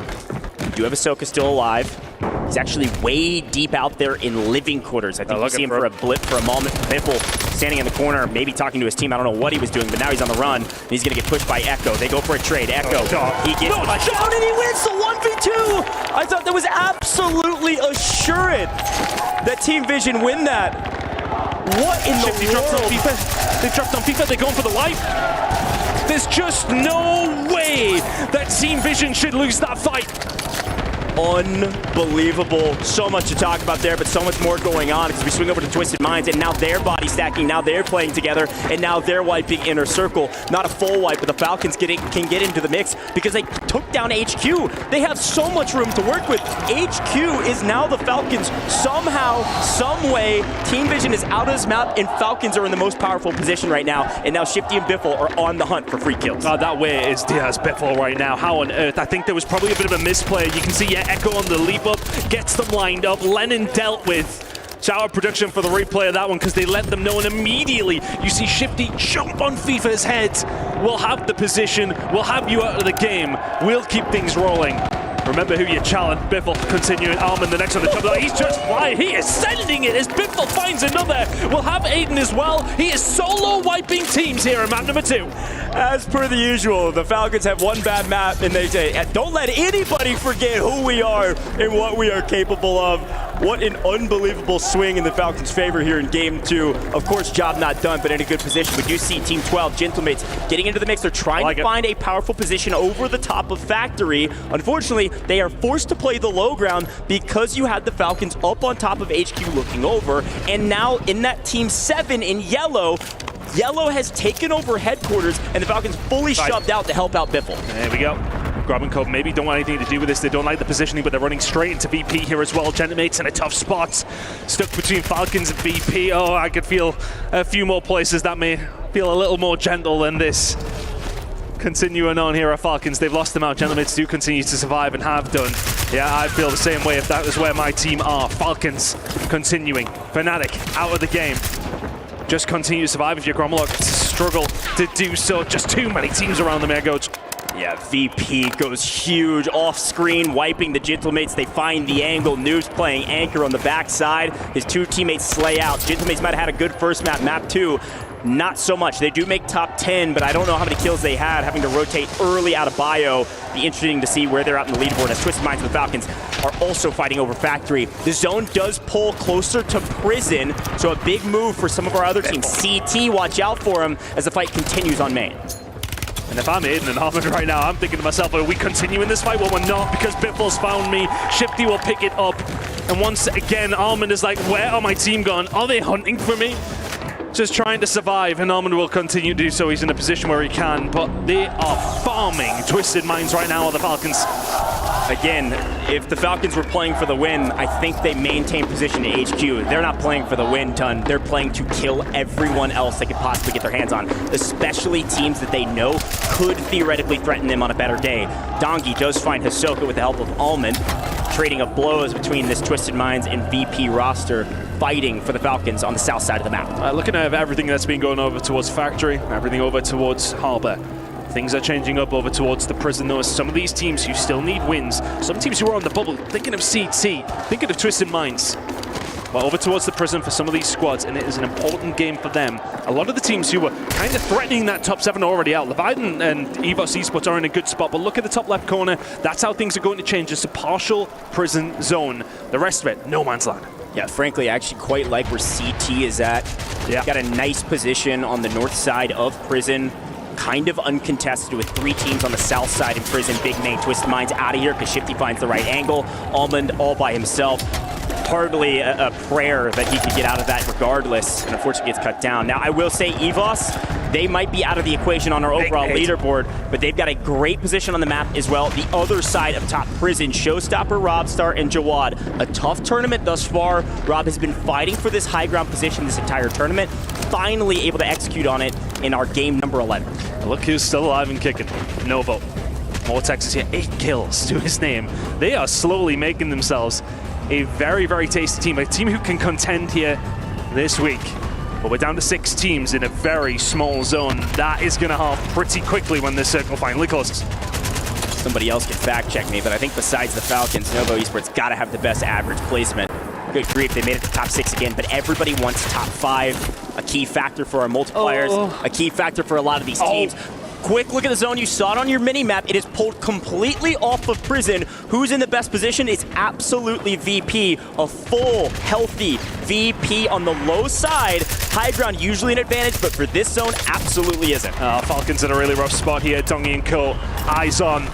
We do have Ahsoka still alive. He's actually way deep out there in living quarters. I think we see him for a blip for a moment. Biffle standing in the corner, maybe talking to his team. I don't know what he was doing, but now he's on the run. And he's going to get pushed by Echo. They go for a trade. Echo, he gets pushed down and he wins the 1v2. I thought that was absolutely assured that Team Vision win that. What in the world? Dropped on FIFA. They dropped on FIFA. They're going for the wipe. There's just no way that Team Vision should lose that fight. Unbelievable. So much to talk about there, but so much more going on because we swing over to Twisted Minds, and now they're body stacking, now they're playing together, and now they're wiping Inner Circle. Not a full wipe, but the Falcons can get into the mix because they took down HQ. They have so much room to work with. HQ is now the Falcons. Somehow, some way, Team Vision is out of this map, and Falcons are in the most powerful position right now, and now Shifty and Biffle are on the hunt for free kills. That way is Diaz Biffle right now. How on earth? I think there was probably a bit of a misplay. You can see, Echo on the leap up, gets them lined up. Lennon dealt with. Shout out production for the replay of that one because they let them know, and immediately you see Shifty jump on FIFA's head. We'll have the position, we'll have you out of the game, we'll keep things rolling. Remember who you challenge. Biffle continuing. Armin the next on the top. He's just flying. He is sending it as Biffle finds another. We'll have Aiden as well. He is solo wiping teams here in map number 2. As per the usual, the Falcons have one bad map and they say, don't let anybody forget who we are and what we are capable of. What an unbelievable swing in the Falcons' favor here in game 2. Of course, job not done, but in a good position. We do see Team 12, Gentlemates, getting into the mix. They're trying to find a powerful position over the top of Factory. Unfortunately, they are forced to play the low ground because you had the Falcons up on top of HQ looking over. And now in that Team 7 in yellow, Yellow has taken over headquarters, and the Falcons fully shoved out to help out Biffle. There we go. Grub and Cove maybe don't want anything to do with this. They don't like the positioning, but they're running straight into VP here as well. Gentlemates in a tough spot. Stuck between Falcons and VP. Oh, I could feel a few more places that may feel a little more gentle than this. continuing on here at Falcons. They've lost them out. Gentlemates do continue to survive and have done. Yeah, I feel the same way if that was where my team are. Falcons continuing. Fnatic out of the game. Just continue to survive if you're Gromlock. Struggle to do so. Just too many teams around them, Coach. Yeah, VP goes huge off screen, wiping the Gentlemates. They find the angle. Noob's playing anchor on the backside. His two teammates slay out. Gentlemates might have had a good first map. Map 2, not so much. They do make top 10, but I don't know how many kills they had, having to rotate early out of bio. Be interesting to see where they're at in the leaderboard, as Twisted Minds and the Falcons are also fighting over Factory. The zone does pull closer to Prison, so a big move for some of our other teams. CT, watch out for him as the fight continues on main. And if I'm Aiden and Harmon right now, I'm thinking to myself, are we continuing this fight? Well, we're not, because Bitfall's found me. Shifty will pick it up. And once again, Armand is like, where are my team gone? Are they hunting for me? Just trying to survive, and Armand will continue to do so. He's in a position where he can, but they are farming Twisted Minds right now, are the Falcons. Again, if the Falcons were playing for the win, I think they maintain position at HQ. They're not playing for the win, Ton. They're playing to kill everyone else they could possibly get their hands on, especially teams that they know could theoretically threaten them on a better day. Dongi does find Hisoka with the help of Almond, trading of blows between this Twisted Minds and VP roster, fighting for the Falcons on the south side of the map. Looking at everything that's been going over towards Factory, everything over towards Harbor. Things are changing up over towards the Prison, though. Some of these teams who still need wins, some teams who are on the bubble, thinking of CT, thinking of Twisted Minds. Well, over towards the Prison for some of these squads, and it is an important game for them. A lot of the teams who were kind of threatening that top 7 are already out. Leviathan and EVOS Esports are in a good spot, but look at the top left corner. That's how things are going to change. Just a partial Prison zone. The rest of it, no man's land. Yeah, frankly, I actually quite like where CT is at. Yeah. Got a nice position on the north side of Prison. Kind of uncontested with 3 teams on the south side in Prison. Big main Twisted Minds out of here because Shifty finds the right angle. Almond all by himself. Hardly a prayer that he could get out of that regardless, and unfortunately gets cut down. Now, I will say EVOS, they might be out of the equation on our overall leaderboard, but they've got a great position on the map as well. The other side of top Prison, Showstopper, Robstar, and Jawad. A tough tournament thus far. Rob has been fighting for this high ground position this entire tournament, finally able to execute on it in our game number 11. Look who's still alive and kicking. Novo. Vortex is here, 8 kills to his name. They are slowly making themselves a very, very tasty team. A team who can contend here this week. But we're down to 6 teams in a very small zone. That is going to halve pretty quickly when this circle finally closes. Somebody else can fact check me, but I think besides the Falcons, Novo Esports got to have the best average placement. Good grief, they made it to top 6 again, but everybody wants top 5. A key factor for our multipliers, a key factor for a lot of these teams. Quick look at the zone. You saw it on your mini-map. It is pulled completely off of Prison. Who's in the best position? It's absolutely VP. A full, healthy VP on the low side. High ground usually an advantage, but for this zone, absolutely isn't. Falcons in a really rough spot here. Dongi and Co. Eyes on.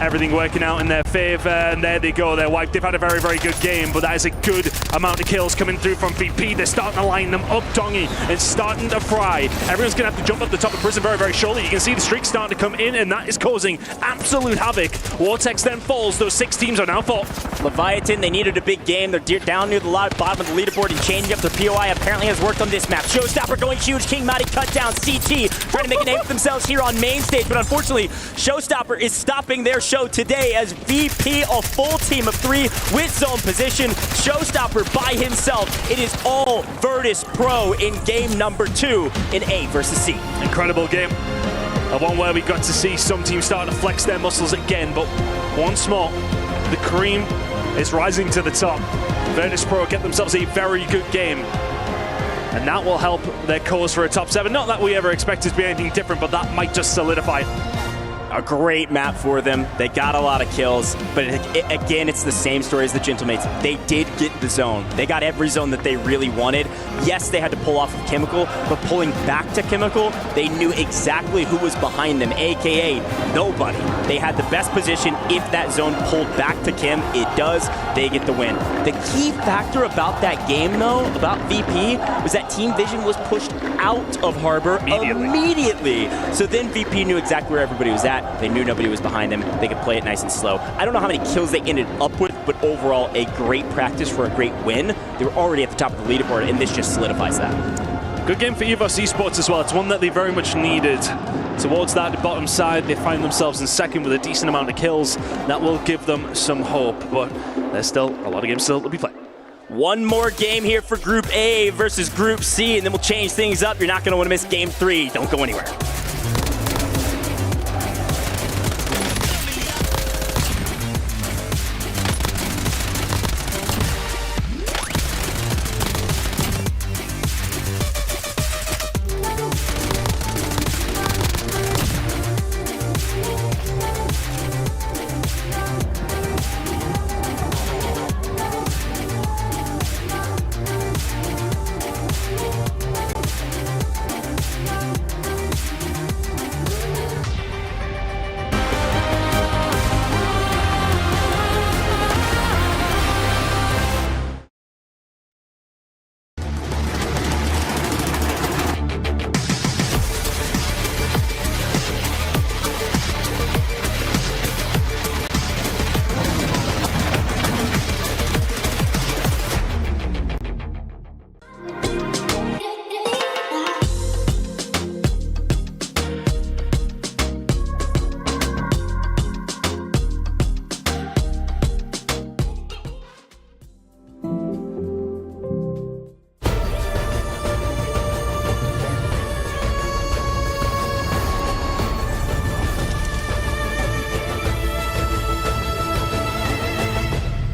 Everything working out in their favor, and there they go. They're wiped. They've had a very, very good game, but that is a good amount of kills coming through from VP. They're starting to line them up, Dongi, and starting to fry. Everyone's going to have to jump up the top of Prison very, very shortly. You can see the streak starting to come in, and that is causing absolute havoc. Vortex then falls. Those 6 teams are now 4. Leviathan, they needed a big game. They're down near the bottom of the leaderboard, and changing up their POI apparently has worked on this map. Showstopper going huge. King Mighty cut down. CT trying to make a name for themselves here on main stage, but unfortunately, Showstopper is stopping their show today as VP, a full team of 3 with zone position. Showstopper by himself. It is all Virtus.pro in game number 2 in A versus C. Incredible game. A one where we got to see some teams starting to flex their muscles again, but once more, the cream is rising to the top. Virtus.pro get themselves a very good game, and that will help their cause for a top 7. Not that we ever expected to be anything different, but that might just solidify it. A great map for them. They got a lot of kills, but again, it's the same story as the Gentlemates. They did get the zone. They got every zone that they really wanted. Yes, they had to pull off of Chemical, but pulling back to Chemical, they knew exactly who was behind them, aka nobody. They had the best position. If that zone pulled back to Kim, it does. They get the win. The key factor about that game, though, about VP, was that Team Vision was pushed out of Harbor immediately. So then VP knew exactly where everybody was at. They knew nobody was behind them. They could play it nice and slow. I don't know how many kills they ended up with, but overall, a great practice for a great win. They were already at the top of the leaderboard, and this just solidifies that. Good game for EWC Esports as well. It's one that they very much needed. Towards that bottom side, they find themselves in second with a decent amount of kills. That will give them some hope, but there's still a lot of games still to be played. One more game here for Group A versus Group C, and then we'll change things up. You're not going to want to miss Game 3. Don't go anywhere.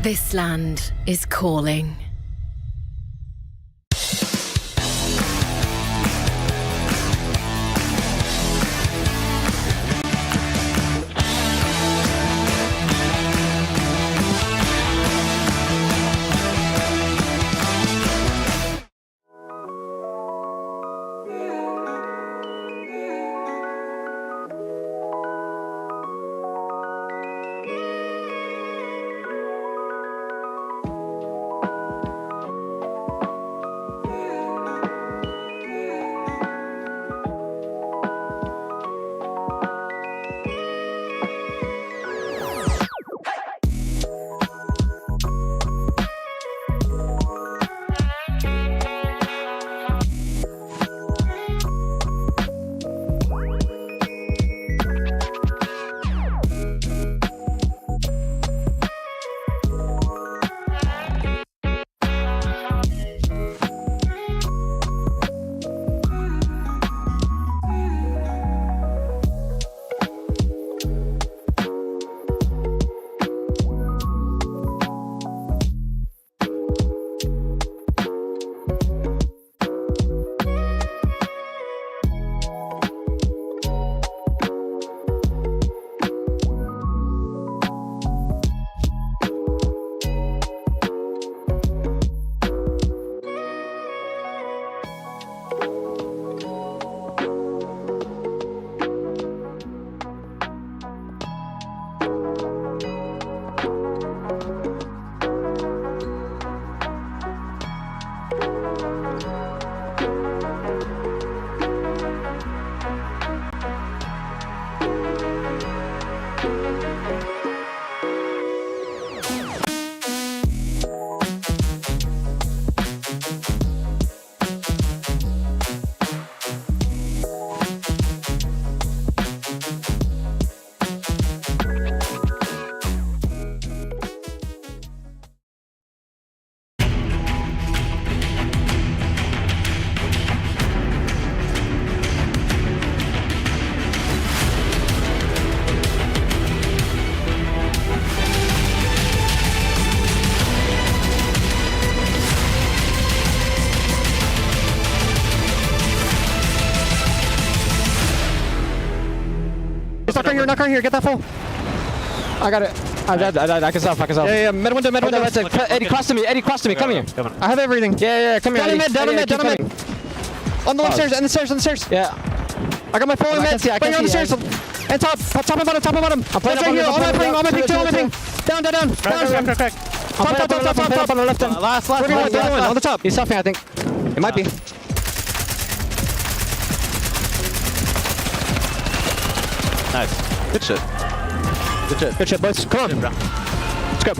This land is calling. Knock right here, get that full. I got it. I can self, Yeah, mid window. Eddie, cross to me, come here. I have everything. Yeah, come here. Down on mid. On the left stairs, on the stairs. Yeah. I got my full in mid. I can see on the stairs. And top and bottom. I'm playing right here, on my ping. Down. Crack. Top on the left end. Last. On the top. He's selfing, I think. It might be. Nice. Good shit. Good shit, boys. Come on. Let's go.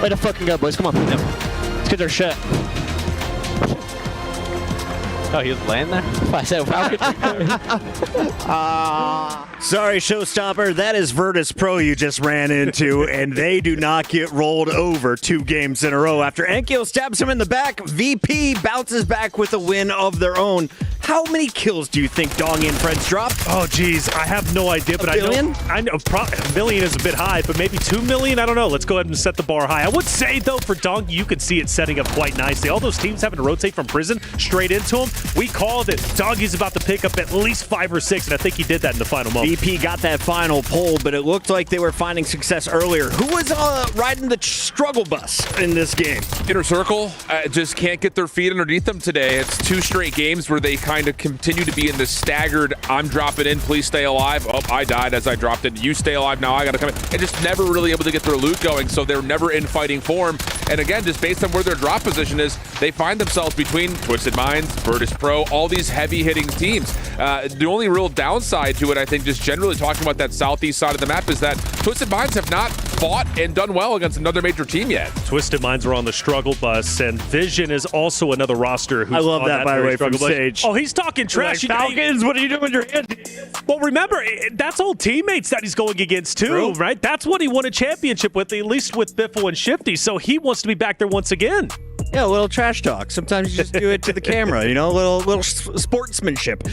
Way to fucking go, boys. Come on. Let's get their shit. Oh, he was laying there? I said Falcons. Sorry, Showstopper. That is Virtus.pro you just ran into, and they do not get rolled over 2 games in a row. After Enko stabs him in the back, VP bounces back with a win of their own. How many kills do you think Dongy and friends dropped? Oh, geez, I have no idea, but I know a million is a bit high, but maybe 2 million? I don't know. Let's go ahead and set the bar high. I would say, though, for Dongy, you can see it setting up quite nicely. All those teams having to rotate from prison straight into him, we called it. Dongy's about to pick up at least 5 or 6, and I think he did that in the final moment. VP got that final pull, but it looked like they were finding success earlier. Who was riding the struggle bus in this game? Inner Circle just can't get their feet underneath them today. It's 2 straight games where they kind of continue to be in this staggered, I'm dropping in, please stay alive. Oh, I died as I dropped in. You stay alive now, I gotta come in. And just never really able to get their loot going, so they're never in fighting form. And again, just based on where their drop position is, they find themselves between Twisted Minds, Virtus.pro, all these heavy-hitting teams. The only real downside to it, I think, just generally talking about that southeast side of the map, is that Twisted Minds have not fought and done well against another major team yet. Twisted Minds are on the struggle bus, and Vision is also another roster who's I love on that, by the way, from struggle bus. Sage. Oh, he's talking trash. Like, Falcons, what are you doing with your hand? Well, remember, that's old teammates that he's going against, too, True. right? That's what he won a championship with, at least with Biffle and Shifty, so he wants to be back there once again. Yeah, a little trash talk. Sometimes you just do it to the camera, you know, a little sportsmanship.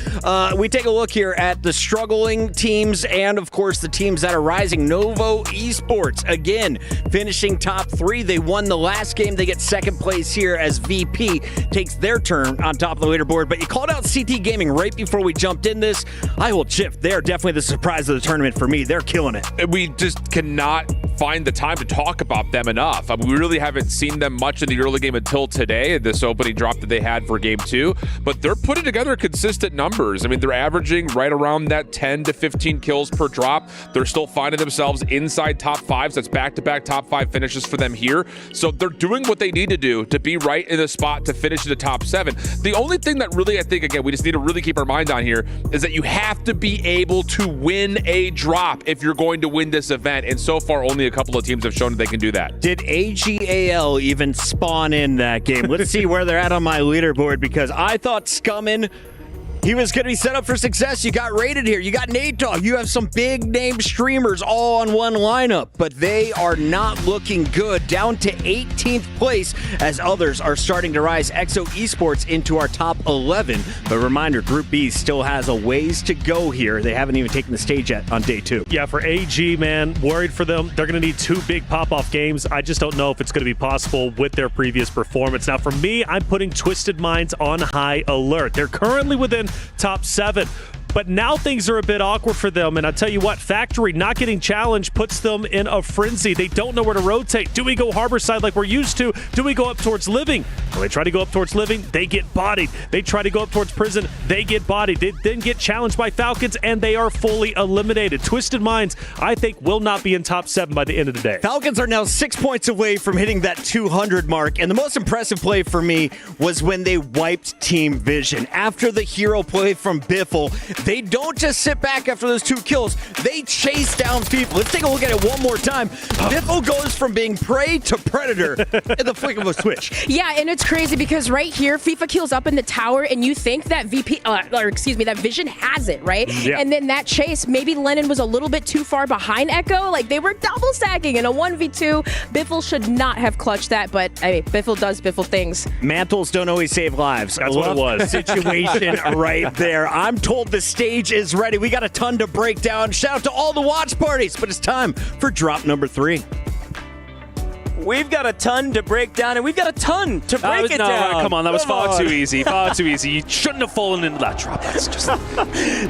We take a look here at the struggling teams and, of course, the teams that are rising. Novo Esports, again, finishing top 3. They won the last game. They get second place here as VP takes their turn on top of the leaderboard. But you called out CT Gaming right before we jumped in this. I will chip. They're definitely the surprise of the tournament for me. They're killing it. We just cannot find the time to talk about them enough. I mean, we really haven't seen them much in the early game until today, this opening drop that they had for game 2, but they're putting together consistent numbers. I mean, they're averaging right around that 10 to 15 kills per drop. They're still finding themselves inside top 5s. That's back-to-back top 5 finishes for them here. So they're doing what they need to do to be right in the spot to finish in the top 7. The only thing that really, I think, again, we just need to really keep our mind on here is that you have to be able to win a drop if you're going to win this event, and so far only a couple of teams have shown that they can do that. Did AG.AL even spawn in that game? Let's see where they're at on my leaderboard, because I thought Scummin', he was going to be set up for success. You got rated here. You got Nate Dogg. You have some big name streamers all on one lineup, but they are not looking good. Down to 18th place as others are starting to rise. EXO Esports into our top 11. But reminder, Group B still has a ways to go here. They haven't even taken the stage yet on day 2. Yeah, for AG, man, worried for them. They're going to need 2 big pop-off games. I just don't know if it's going to be possible with their previous performance. Now, for me, I'm putting Twisted Minds on high alert. They're currently within top 7. But now things are a bit awkward for them, and I'll tell you what, Factory not getting challenged puts them in a frenzy. They don't know where to rotate. Do we go harbor side like we're used to? Do we go up towards Living? Well, they try to go up towards Living, they get bodied. They try to go up towards Prison, they get bodied. They then get challenged by Falcons, and they are fully eliminated. Twisted Minds, I think, will not be in top 7 by the end of the day. Falcons are now 6 points away from hitting that 200 mark, and the most impressive play for me was when they wiped Team Vision. After the hero play from Biffle, they don't just sit back after those 2 kills. They chase down people. Let's take a look at it one more time. Biffle goes from being prey to predator in the flick of a switch. Yeah, and it's crazy because right here, FIFA kills up in the tower, and you think that that Vision has it, right? Yeah. And then that chase, maybe Lennon was a little bit too far behind Echo. Like, they were double stacking in a 1v2. Biffle should not have clutched that, but I mean, Biffle does Biffle things. Mantles don't always save lives. That's what it was. Situation right there. I'm told the stage is ready. We got a ton to break down. Shout out to all the watch parties, but it's time for drop number 3. We've got a ton to break down, and we've got a ton to break it down. Come on, that was far too easy. Far too easy. You shouldn't have fallen into that trap. That's just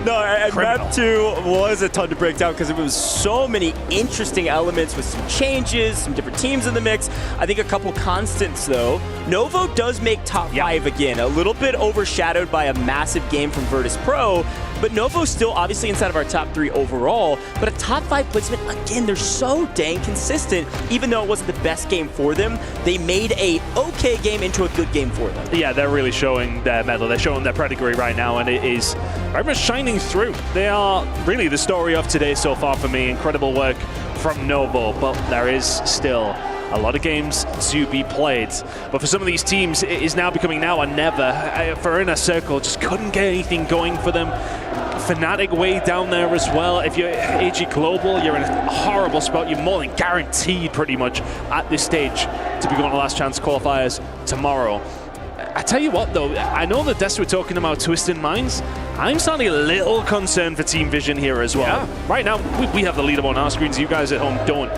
Map 2 was a ton to break down because it was so many interesting elements with some changes, some different teams in the mix. I think a couple constants, though. Novo does make top 5 again, a little bit overshadowed by a massive game from Virtus.pro, but Novo's still obviously inside of our top 3 overall, but a top 5 placement, again, they're so dang consistent. Even though it wasn't the best game for them, they made a okay game into a good game for them. Yeah, they're really showing their mettle. They're showing their pedigree right now, and it is very much shining through. They are really the story of today so far for me. Incredible work from Novo, but there is still a lot of games to be played. But for some of these teams, it is now becoming now or never. For Inner Circle, just couldn't get anything going for them. Fnatic way down there as well. If you're AG Global, you're in a horrible spot. You're more than guaranteed pretty much at this stage to be going to last chance qualifiers tomorrow. I tell you what though, I know that Des were talking about Twisted Minds. I'm starting a little concerned for Team Vision here as well. Yeah. Right now, we have the leaderboard on our screens. You guys at home don't.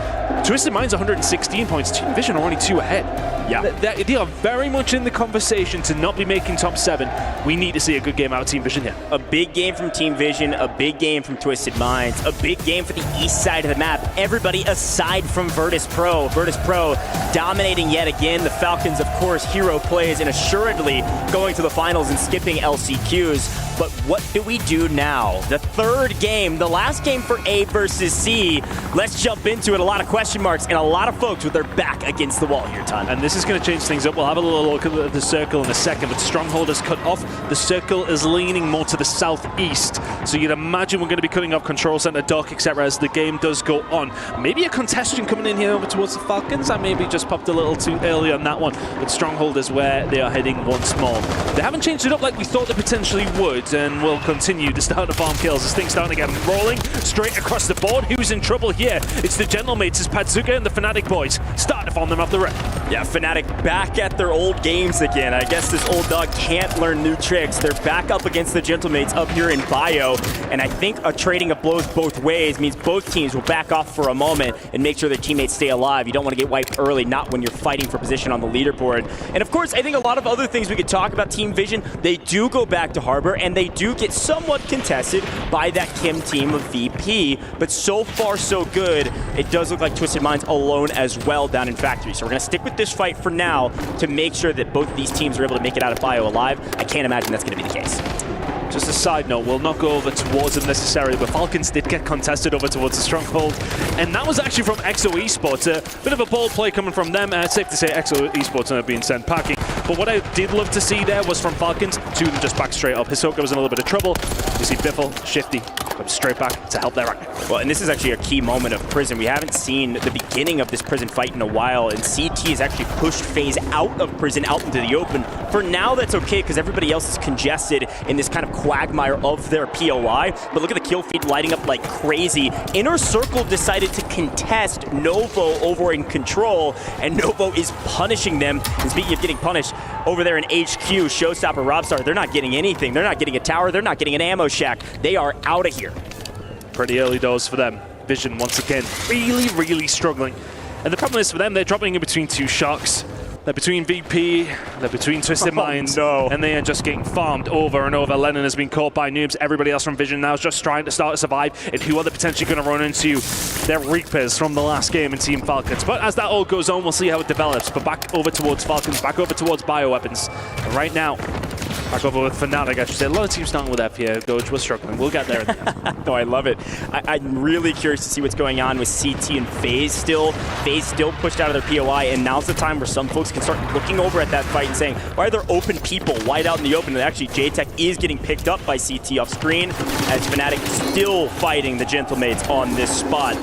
Twisted Minds 116 points. Team Vision are only 2 ahead. Yeah. They are very much in the conversation to not be making top 7. We need to see a good game out of Team Vision here. A big game from Team Vision, a big game from Twisted Minds, a big game for the east side of the map. Everybody aside from Virtus.pro. Virtus.pro dominating yet again. The Falcons, of course, hero plays and assuredly going to the finals and skipping LCQs. But what do we do now? The third game, the last game for A versus C. Let's jump into it. A lot of question marks and a lot of folks with their back against the wall here, Ton. And this is going to change things up. We'll have a little look at the circle in a second, but Stronghold is cut off. The circle is leaning more to the southeast. So you'd imagine we're going to be cutting off Control Center, Dock, etc. as the game does go on. Maybe a contestant coming in here over towards the Falcons. I maybe just popped a little too early on that one, but Stronghold is where they are heading once more. They haven't changed it up like we thought they potentially would, and we'll continue to start the farm kills as things starting to get rolling straight across the board. Who's in trouble here? It's the Gentlemates, it's Padzuka and the Fnatic boys starting to farm them off the rip. Yeah, Fnatic back at their old games again. I guess this old dog can't learn new tricks. They're back up against the Gentlemates up here in Bio, and I think a trading of blows both ways means both teams will back off for a moment and make sure their teammates stay alive. You don't want to get wiped early, not when you're fighting for position on the leaderboard. And of course, I think a lot of other things we could talk about Team Vision. They do go back to Harbor, and they do get somewhat contested by that Kim team of VP, but so far so good. It does look like Twisted Minds alone as well down in Factory. So we're going to stick with this fight for now to make sure that both of these teams are able to make it out of Bio alive. I can't imagine that's going to be the case. Just a side note, we'll not go over towards them necessarily, but Falcons did get contested over towards the Stronghold, and that was actually from EXO Esports. A bit of a bold play coming from them. Safe to say EXO Esports are being sent packing. But what I did love to see there was from Falcons, 2 of them just back straight up. Hisoka was in a little bit of trouble. You see Biffle, Shifty, come straight back to help their right. Well, and this is actually a key moment of Prison. We haven't seen the beginning of this Prison fight in a while, and CT has actually pushed FaZe out of Prison, out into the open. For now, that's okay, because everybody else is congested in this kind of quagmire of their POI. But look at the kill feed lighting up like crazy. Inner Circle decided to contest Novo over in Control, and Novo is punishing them. And speaking of getting punished, over there in HQ, Showstopper, Robstar, they're not getting anything. They're not getting a tower. They're not getting an ammo shack. They are out of here. Pretty early doors for them. Vision, once again, really, really struggling. And the problem is for them, they're dropping in between 2 shocks. They're between VP, they're between Twisted Minds, and they are just getting farmed over and over. Lennon has been caught by noobs. Everybody else from Vision now is just trying to start to survive. And who are they potentially going to run into? Their Reapers from the last game in Team Falcons. But as that all goes on, we'll see how it develops. But back over towards Falcons, back over towards Bioweapons. And right now, back over with Fnatic, I should say. A lot of teams starting with FPA. Doge, we're struggling. We'll get there in the end. No, I love it. I'm really curious to see what's going on with CT and FaZe still. FaZe still pushed out of their POI, and now's the time where some folks can start looking over at that fight and saying, why are there open people wide out in the open? And actually, J-Tech is getting picked up by CT off screen, as Fnatic still fighting the Gentlemates on this spot.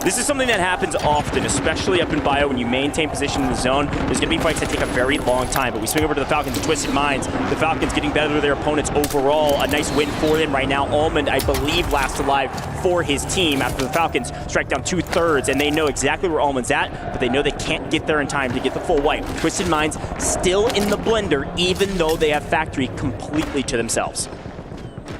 This is something that happens often, especially up in Bio when you maintain position in the zone. There's going to be fights that take a very long time, but we swing over to the Falcons and Twisted Minds. The Falcons getting better than their opponents overall. A nice win for them right now. Almond, I believe, last alive for his team after the Falcons strike down 2/3, and they know exactly where Almond's at, but they know they can't get there in time to get the full wipe. Twisted Minds still in the blender, even though they have Factory completely to themselves.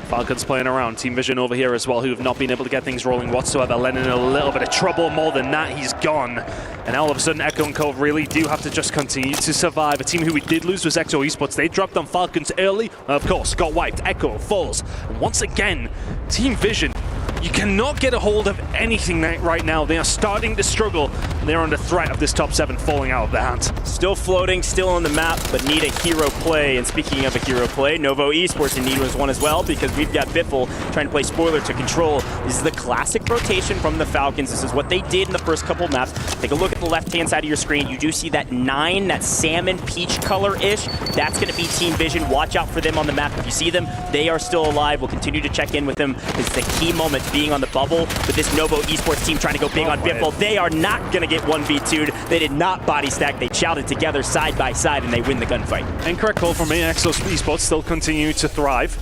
Falcons playing around. Team Vision over here as well, who have not been able to get things rolling whatsoever. Lennon in a little bit of trouble. More than that, he's gone. And all of a sudden, Echo and Cove really do have to just continue to survive. A team who we did lose was EXO Esports. They dropped on Falcons early. Of course, got wiped. Echo falls. And once again, Team Vision, you cannot get a hold of anything right now. They are starting to struggle. They're under threat of this top 7 falling out of their hands. Still floating, still on the map, but need a hero play. And speaking of a hero play, Novo Esports in need was one as well, because we've got Biffle trying to play spoiler to Control. This is the classic rotation from the Falcons. This is what they did in the first couple of maps. Take a look at the left-hand side of your screen. You do see that 9, that salmon peach color-ish. That's going to be Team Vision. Watch out for them on the map. If you see them, they are still alive. We'll continue to check in with them. This is a key moment being on the bubble, with this Novo Esports team trying to go big on Biffle. They are not going to get 1v2'd. They did not body stack. They chowed together side by side, and they win the gunfight. Incorrect call from me. Exos Esports still continue to thrive.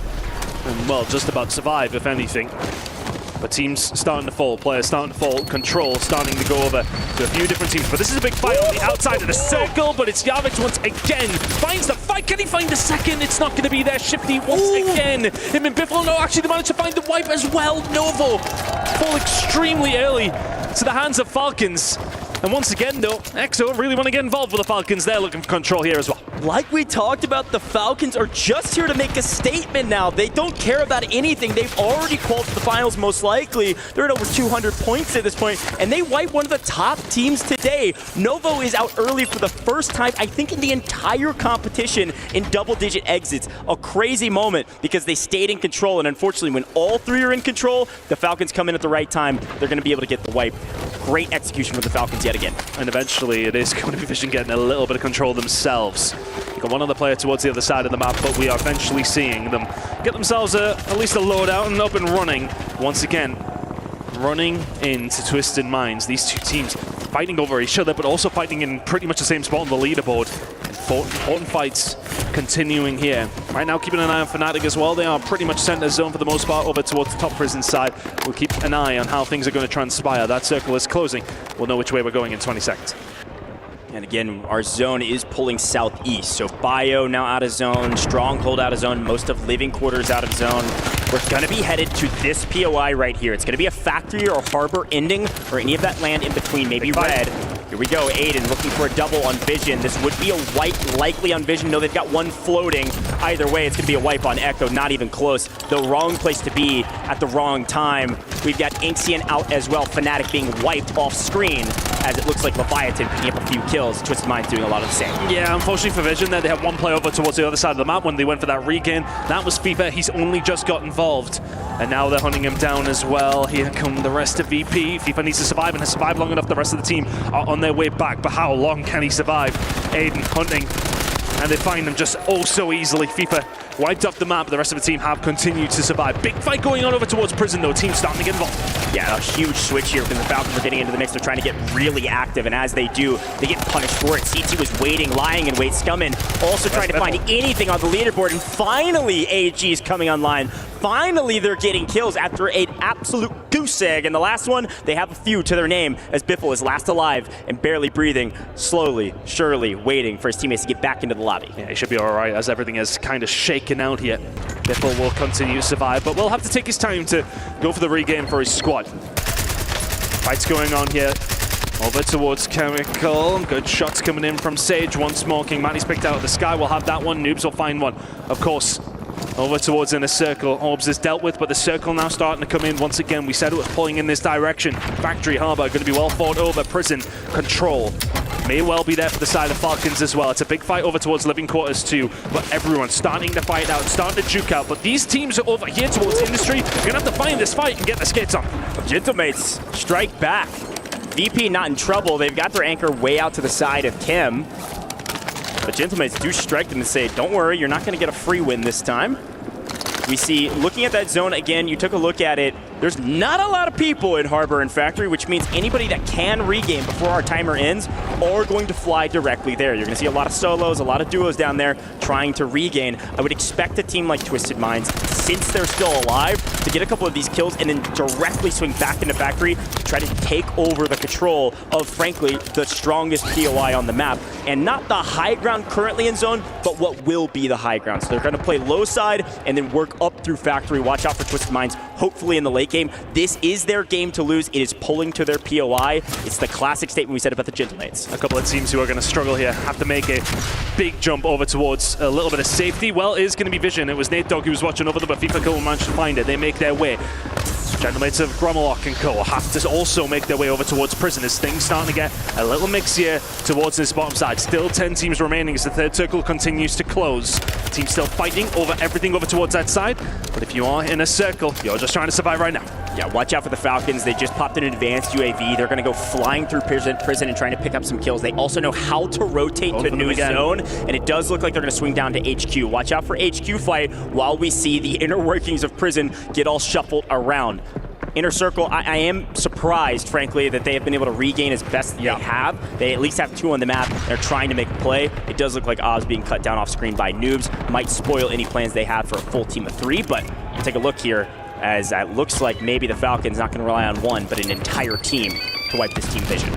And, well, just about survive, if anything. But teams starting to fall, players starting to fall, control starting to go over to a few different teams. But this is a big fight on the outside of the circle, but it's Javix once again finds the fight. Can he find the second? It's not going to be there. Shifty once again. Him and Biffle, no, actually they managed to find the wipe as well. Novo fall extremely early to the hands of Falcons. And once again, though, EXO really want to get involved with the Falcons. They're looking for control here as well. Like we talked about, the Falcons are just here to make a statement now. They don't care about anything. They've already qualified for the finals, most likely. They're at over 200 points at this point, and they wipe one of the top teams today. Novo is out early for the first time, I think, in the entire competition in double-digit exits. A crazy moment because they stayed in control, and unfortunately, when all three are in control, the Falcons come in at the right time. They're going to be able to get the wipe. Great execution from the Falcons yet again. And eventually, it is going to be Vision getting a little bit of control themselves. Got one other player towards the other side of the map, but we are eventually seeing them get themselves at least a loadout and up and running. Once again, running into Twisted Minds. These two teams fighting over each other, but also fighting in pretty much the same spot on the leaderboard. Important fights continuing here. Right now, keeping an eye on Fnatic as well. They are pretty much center zone for the most part over towards the top prison side. We'll keep an eye on how things are going to transpire. That circle is closing. We'll know which way we're going in 20 seconds. And again, our zone is pulling southeast. So Bio now out of zone, Stronghold out of zone, most of Living Quarters out of zone. We're going to be headed to this POI right here. It's going to be a factory or harbor ending or any of that land in between, maybe red. Here we go, Aiden looking for a double on Vision. This would be a wipe likely on Vision. No, they've got one floating. Either way, it's going to be a wipe on Echo, not even close. The wrong place to be at the wrong time. We've got Inxian out as well. Fnatic being wiped off screen as it looks like Leviathan picking up a few kills. Twisted Minds doing a lot of the same. Yeah, unfortunately for Vision there, they had one player over towards the other side of the map when they went for that regain. That was FIFA. He's only just got involved. And now they're hunting him down as well. Here come the rest of VP. FIFA needs to survive and has survived long enough. The rest of the team are on their way back, but how long can he survive? Aiden hunting, and they find them just oh so easily. FIFA wiped up the map, but the rest of the team have continued to survive. Big fight going on over towards prison though. Team starting to get involved. Yeah, a huge switch here because the Falcons are getting into the mix. They're trying to get really active, and as they do, they get punished for it. CT was waiting, lying in wait. Scummin also trying to find anything on the leaderboard, and finally AG is coming online. Finally, they're getting kills after an absolute goose egg. And the last one, they have a few to their name as Biffle is last alive and barely breathing, slowly, surely waiting for his teammates to get back into the lobby. Yeah, he should be all right as everything is kind of shaken out here. Biffle will continue to survive, but will have to take his time to go for the regain for his squad. Fights going on here. Over towards Chemical. Good shots coming in from Sage. One smoking. Manny's picked out of the sky. We'll have that one. Noobs will find one, of course. Over towards inner circle. Orbs is dealt with, but the circle now starting to come in once again. We said it was pulling in this direction. Factory Harbor going to be well fought over. Prison control may well be there for the side of Falcons as well. It's a big fight over towards Living Quarters too, but everyone's starting to fight out, starting to juke out. But these teams are over here towards Industry. You're going to have to find this fight and get the skates on. Gentlemates strike back. VP not in trouble. They've got their anchor way out to the side of Kim. But Gentlemates do strike them and say, don't worry, you're not going to get a free win this time. We see, looking at that zone again, you took a look at it, there's not a lot of people in Harbor and Factory, which means anybody that can regain before our timer ends are going to fly directly there. You're going to see a lot of solos, a lot of duos down there trying to regain. I would expect a team like Twisted Minds, since they're still alive, to get a couple of these kills and then directly swing back into Factory to try to take over the control of, frankly, the strongest POI on the map. And not the high ground currently in zone, but what will be the high ground. So they're going to play low side and then work up through Factory. Watch out for Twisted Minds, hopefully in the late game. This is their game to lose. It is pulling to their POI. It's the classic statement we said about the Gentlemates. A couple of teams who are going to struggle here have to make a big jump over towards a little bit of safety. Well, it is going to be Vision. It was Nate Dogg who was watching over them, but FIFA will manage to find it. They make their way. Gentlemates of Grommelok and Co. have to also make their way over towards prison as things starting to get a little mix here towards this bottom side. Still 10 teams remaining as the third circle continues to close. Team still fighting over everything over towards that side, but if you are in a circle, you're just trying to survive right now. Yeah, watch out for the Falcons. They just popped an advanced UAV. They're going to go flying through prison and trying to pick up some kills. They also know how to rotate to new zone, and it does look like they're going to swing down to HQ. Watch out for HQ fight while we see the inner workings of prison get all shuffled around. Inner Circle, I am surprised, frankly, that they have been able to regain as best they have. They at least have 2 on the map. They're trying to make a play. It does look like Oz being cut down off screen by noobs. Might spoil any plans they have for a full team of 3, but take a look here, as it looks like maybe the Falcons not going to rely on one, but an entire team to wipe this Team Vision.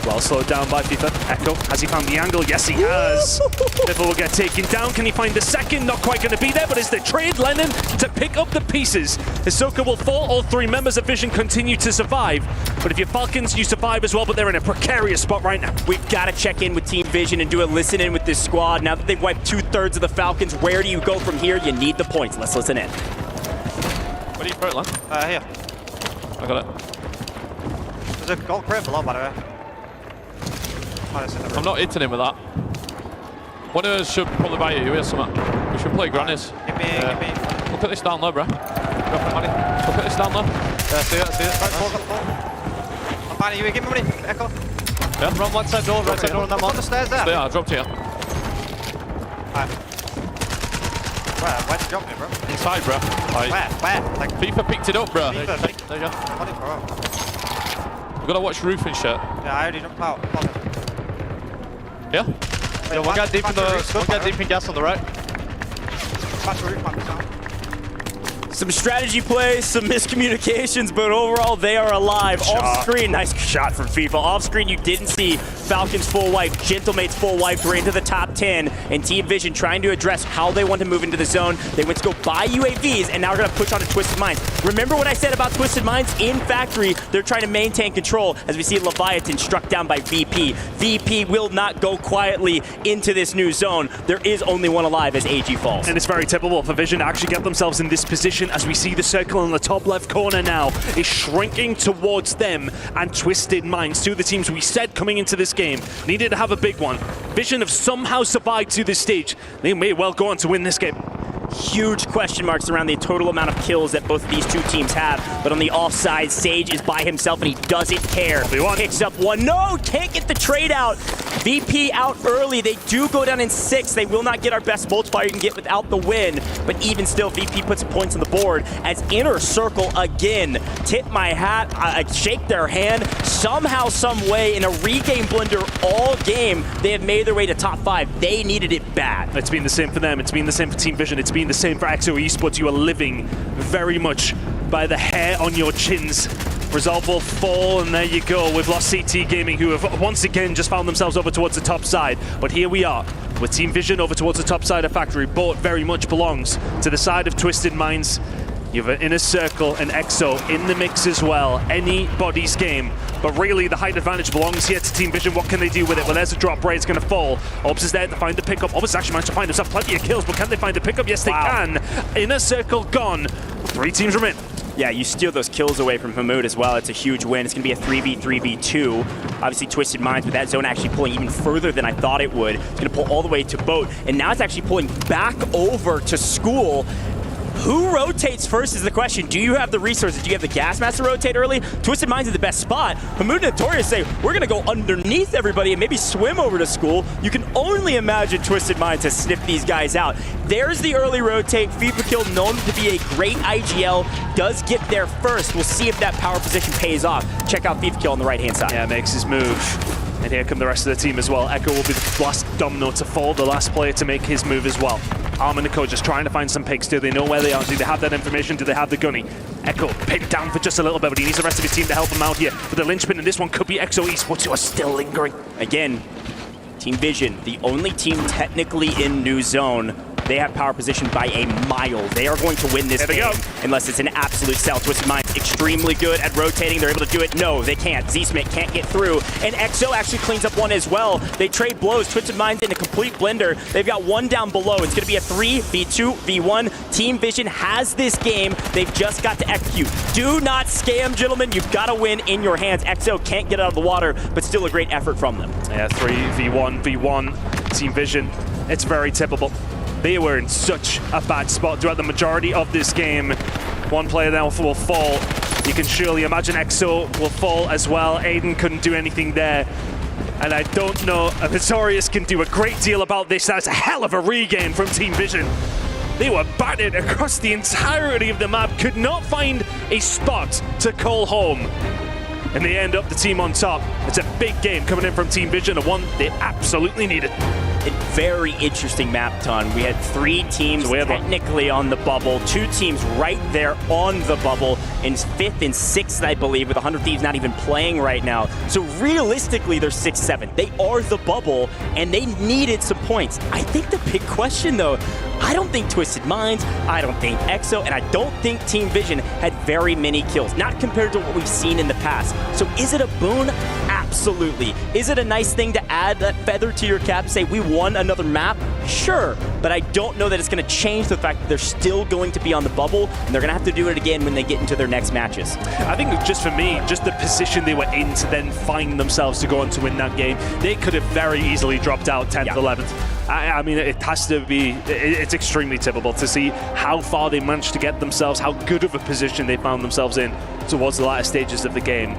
Well slowed down by FIFA. Enko, has he found the angle? Yes, he has. FIFA will get taken down. Can he find the second? Not quite going to be there, but it's the trade Lennon to pick up the pieces. Hisoka will fall. All 3 members of Vision continue to survive. But if you're Falcons, you survive as well, but they're in a precarious spot right now. We've got to check in with Team Vision and do a listen in with this squad. Now that they've wiped 2/3 of the Falcons, where do you go from here? You need the points. Let's listen in. Where do you throw it, Len? Here. I got it. There's a gold crate below, by the way. I'm not hitting him with that. One of us should probably buy you here something. We should play grannies. Give me. Look at this down low, bro. Look at this down low. Yeah, see it. Right, fall. I'm buying you. Give me money. Echo. Yeah. Run one side door, right side door on that one. On the stairs there. Stay on, I dropped here. Alright. Where'd you drop me, bro? Inside, bro. Where? Like, FIFA picked it up, bro. FIFA. There you go. Money, bro. We've got to watch roof and shit. Yeah, I already jumped out. Yeah? Yeah, we'll get deep in gas on the right. Some strategy plays, some miscommunications, but overall they are alive. Off screen, nice shot from FIFA. Off screen, you didn't see Falcons full wipe, Gentlemate's full wipe. We're into the top 10, and Team Vision trying to address how they want to move into the zone. They went to go buy UAVs, and now we're going to push on to Twisted Minds. Remember what I said about Twisted Minds? In Factory, they're trying to maintain control as we see Leviathan struck down by VP. VP will not go quietly into this new zone. There is only one alive as AG falls. And it's very typical for Vision to actually get themselves in this position, as we see the circle in the top left corner now is shrinking towards them, and Twisted Minds, 2 of the teams we said coming into this game needed to have a big one. Vision have somehow survived to this stage. They may well go on to win this game. Huge question marks around the total amount of kills that both of these 2 teams have, but on the offside, Sage is by himself and he doesn't care. Picks up 1, no, can't get the trade out. VP out early, they do go down in 6. They will not get our best multiplier you can get without the win, but even still, VP puts points on the board as Inner Circle again. Tip my hat, I shake their hand. Somehow, some way, in a regame blender all game, they have made their way to top 5. They needed it bad. It's been the same for them. It's been the same for Team Vision. It's been the same for AG.AL Esports. You are living very much by the hair on your chins. Resolve will fall, and there you go. We've lost CT Gaming, who have once again just found themselves over towards the top side. But here we are, with Team Vision over towards the top side of Factory. Boat very much belongs to the side of Twisted Minds. You have an Inner Circle and EXO in the mix as well. Anybody's game. But really, the height advantage belongs here to Team Vision. What can they do with it? Well, there's a drop. Braid's going to fall. Obs is there to find the pickup. Obs actually managed to find himself plenty of kills, but can they find the pickup? Yes, they can. Inner Circle gone. 3 teams remain. Yeah, you steal those kills away from Hamoud as well. It's a huge win. It's going to be a 3v3v2. Obviously, Twisted Minds with that zone actually pulling even further than I thought it would. It's going to pull all the way to Boat, and now it's actually pulling back over to School. Who rotates first is the question. Do you have the resources? Do you have the gas mask to rotate early? Twisted Minds is the best spot. Hamoud and Notorious say, we're going to go underneath everybody and maybe swim over to School. You can only imagine Twisted Minds has sniffed these guys out. There's the early rotate. FIFA Kill, known to be a great IGL, does get there first. We'll see if that power position pays off. Check out FIFA Kill on the right-hand side. Yeah, makes his move. And here come the rest of the team as well. Enko will be the last domino to fall, the last player to make his move as well. Arm and Enko just trying to find some pigs. Do they know where they are? Do they have that information? Do they have the gunny? Enko pinned down for just a little bit, but he needs the rest of his team to help him out here. But the linchpin in this one could be AG.AL Esports, who are still lingering. Again, Team Vision, the only team technically in new zone. They have power position by a mile. They are going to win this game unless it's an absolute sell. Twisted Minds extremely good at rotating. They're able to do it. No, they can't. Z-Smith can't get through. And EXO actually cleans up one as well. They trade blows. Twisted Minds in a complete blender. They've got one down below. It's going to be a 3v2v1. Team Vision has this game. They've just got to execute. Do not scam, gentlemen. You've got to win in your hands. EXO can't get out of the water, but still a great effort from them. Yeah, 3v1v1. Team Vision. It's very typical. They were in such a bad spot throughout the majority of this game. One player now will fall. You can surely imagine EXO will fall as well. Aiden couldn't do anything there. And I don't know if Notorious can do a great deal about this. That's a hell of a regain from Team Vision. They were battered across the entirety of the map, could not find a spot to call home. And they end up the team on top. It's a big game coming in from Team Vision, a one they absolutely needed. A very interesting map, Ton. We had 3 teams technically on the bubble, 2 teams right there on the bubble, in 5th and 6th, I believe, with 100 Thieves not even playing right now. So realistically, they're 6-7. They are the bubble, and they needed some points. I think the big question, though, I don't think Twisted Minds, I don't think EXO, and I don't think Team Vision had very many kills, not compared to what we've seen in the past. So is it a boon? Absolutely. Is it a nice thing to add that feather to your cap, say we won another map? Sure, but I don't know that it's going to change the fact that they're still going to be on the bubble, and they're going to have to do it again when they get into their next matches. I think just for me, just the position they were in to then find themselves to go on to win that game, they could have very easily dropped out 10th, 11th. I mean, it has to be, it's extremely typical to see how far they managed to get themselves, how good of a position they found themselves in towards the latter stages of the game.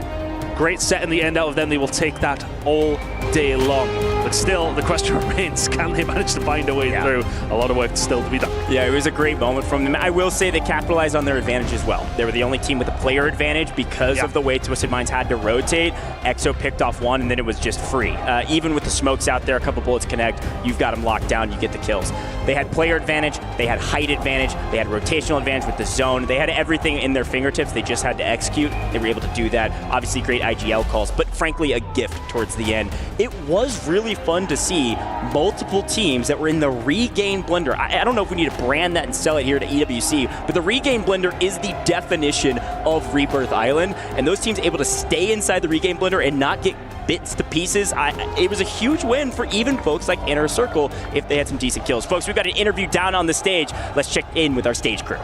Great set in the end out of them. They will take that all day long. But still, the question remains, can they manage to find a way through? A lot of work still to be done. Yeah, it was a great moment from them. I will say they capitalized on their advantage as well. They were the only team with a player advantage because of the way Twisted Minds had to rotate. EXO picked off one, and then it was just free. Even with the smokes out there, a couple bullets connect, you've got them locked down, you get the kills. They had player advantage, they had height advantage, they had rotational advantage with the zone. They had everything in their fingertips. They just had to execute. They were able to do that. Obviously, great AG.AL calls, but frankly, a gift towards the end. It was really fun to see multiple teams that were in the Regain Blender. I don't know if we need to brand that and sell it here to EWC, but the Regain Blender is the definition of Rebirth Island, and those teams able to stay inside the Regain Blender and not get bits to pieces. It was a huge win for even folks like Inner Circle if they had some decent kills. Folks, we've got an interview down on the stage. Let's check in with our stage crew.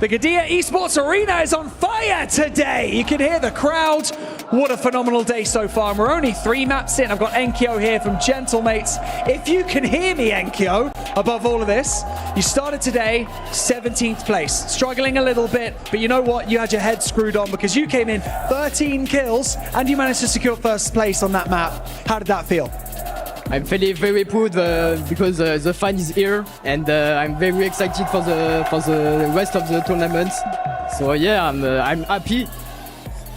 The Gadia Esports Arena is on fire today. You can hear the crowd. What a phenomenal day so far. And we're only 3 maps in. I've got Enko here from Gentlemates. If you can hear me, Enko, above all of this, you started today 17th place. Struggling a little bit, but you know what? You had your head screwed on because you came in 13 kills and you managed to secure first place on that map. How did that feel? I'm feeling very proud because the fan is here, and I'm very excited for the rest of the tournament. So yeah, I'm happy.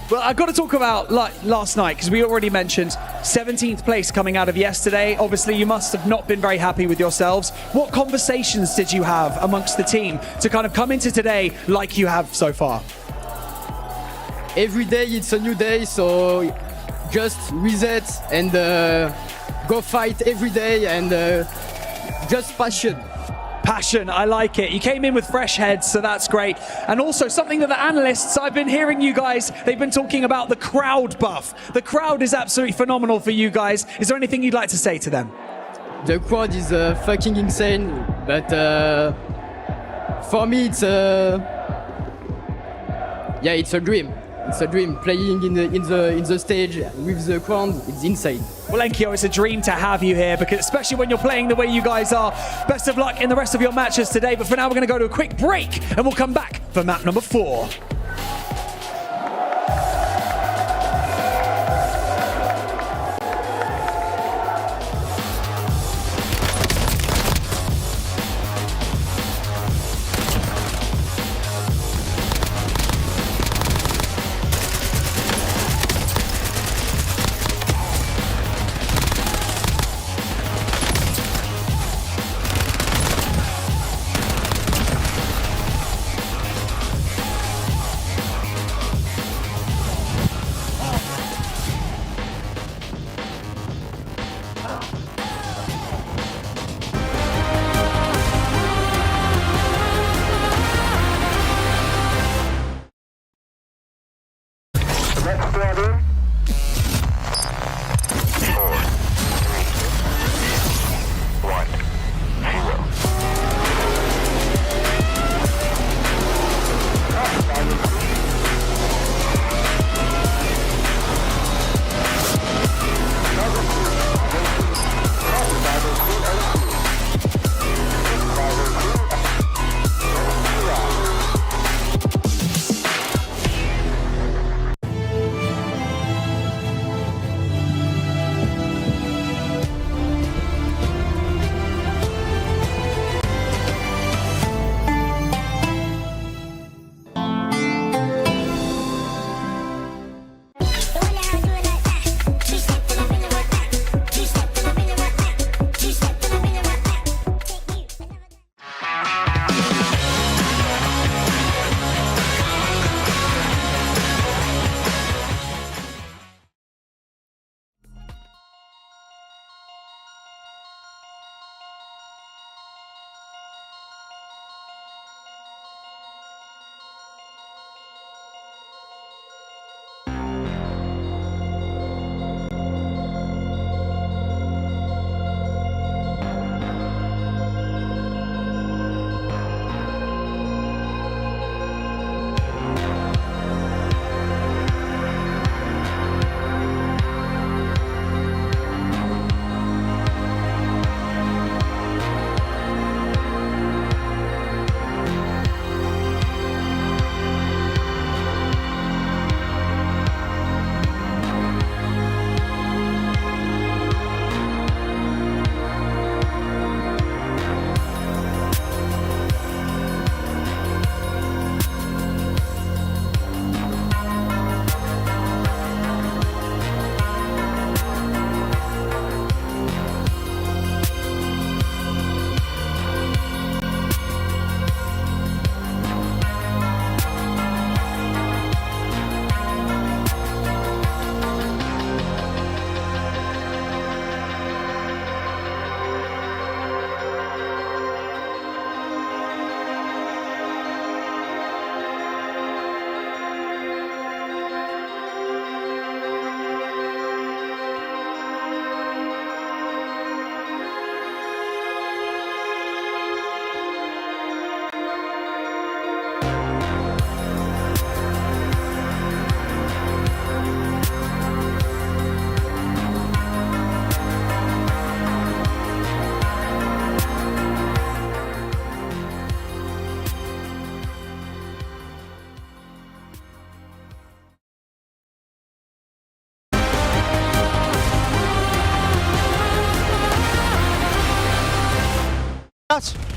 Well, I've got to talk about last night because we already mentioned 17th place coming out of yesterday. Obviously, you must have not been very happy with yourselves. What conversations did you have amongst the team to kind of come into today like you have so far? Every day it's a new day, so just reset and go fight every day and just passion. Passion, I like it. You came in with fresh heads, so that's great. And also something that the analysts, I've been hearing you guys, they've been talking about the crowd buff. The crowd is absolutely phenomenal for you guys. Is there anything you'd like to say to them? The crowd is fucking insane, but for me it's it's a dream. It's a dream playing in the stage with the crowd. It's insane. Well, Enko, it's a dream to have you here, because especially when you're playing the way you guys are. Best of luck in the rest of your matches today. But for now, we're going to go to a quick break, and we'll come back for map number 4.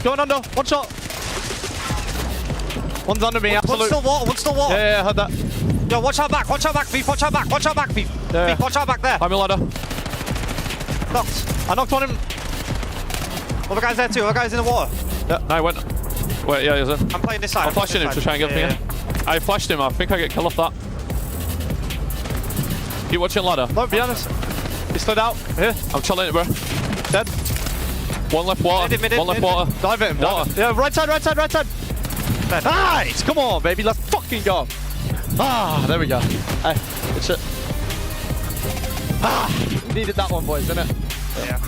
Going under. One shot. One's under me, absolute. One's still water. Yeah, I heard that. Yo, watch out back, Beef, watch out back, Beef. Yeah. Beef, watch out back there. I'm a ladder. Knocked. I knocked on him. Other guy's there too, other guy's in the water. Yeah, no, I went. Wait, yeah, he was in. I'm playing this side. I'm flashing him to try and get him again. I flashed him, I think I get kill off that. Keep watching ladder. No, be honest. He slid out. Here, I'm chilling it, bro. Dead. One left water. One left water. Dive at him, dive. Yeah, right side. Nice! Come on, baby, let's fucking go. Ah, there we go. Hey, good shit. Ah, needed that one, boys, didn't it? Yeah.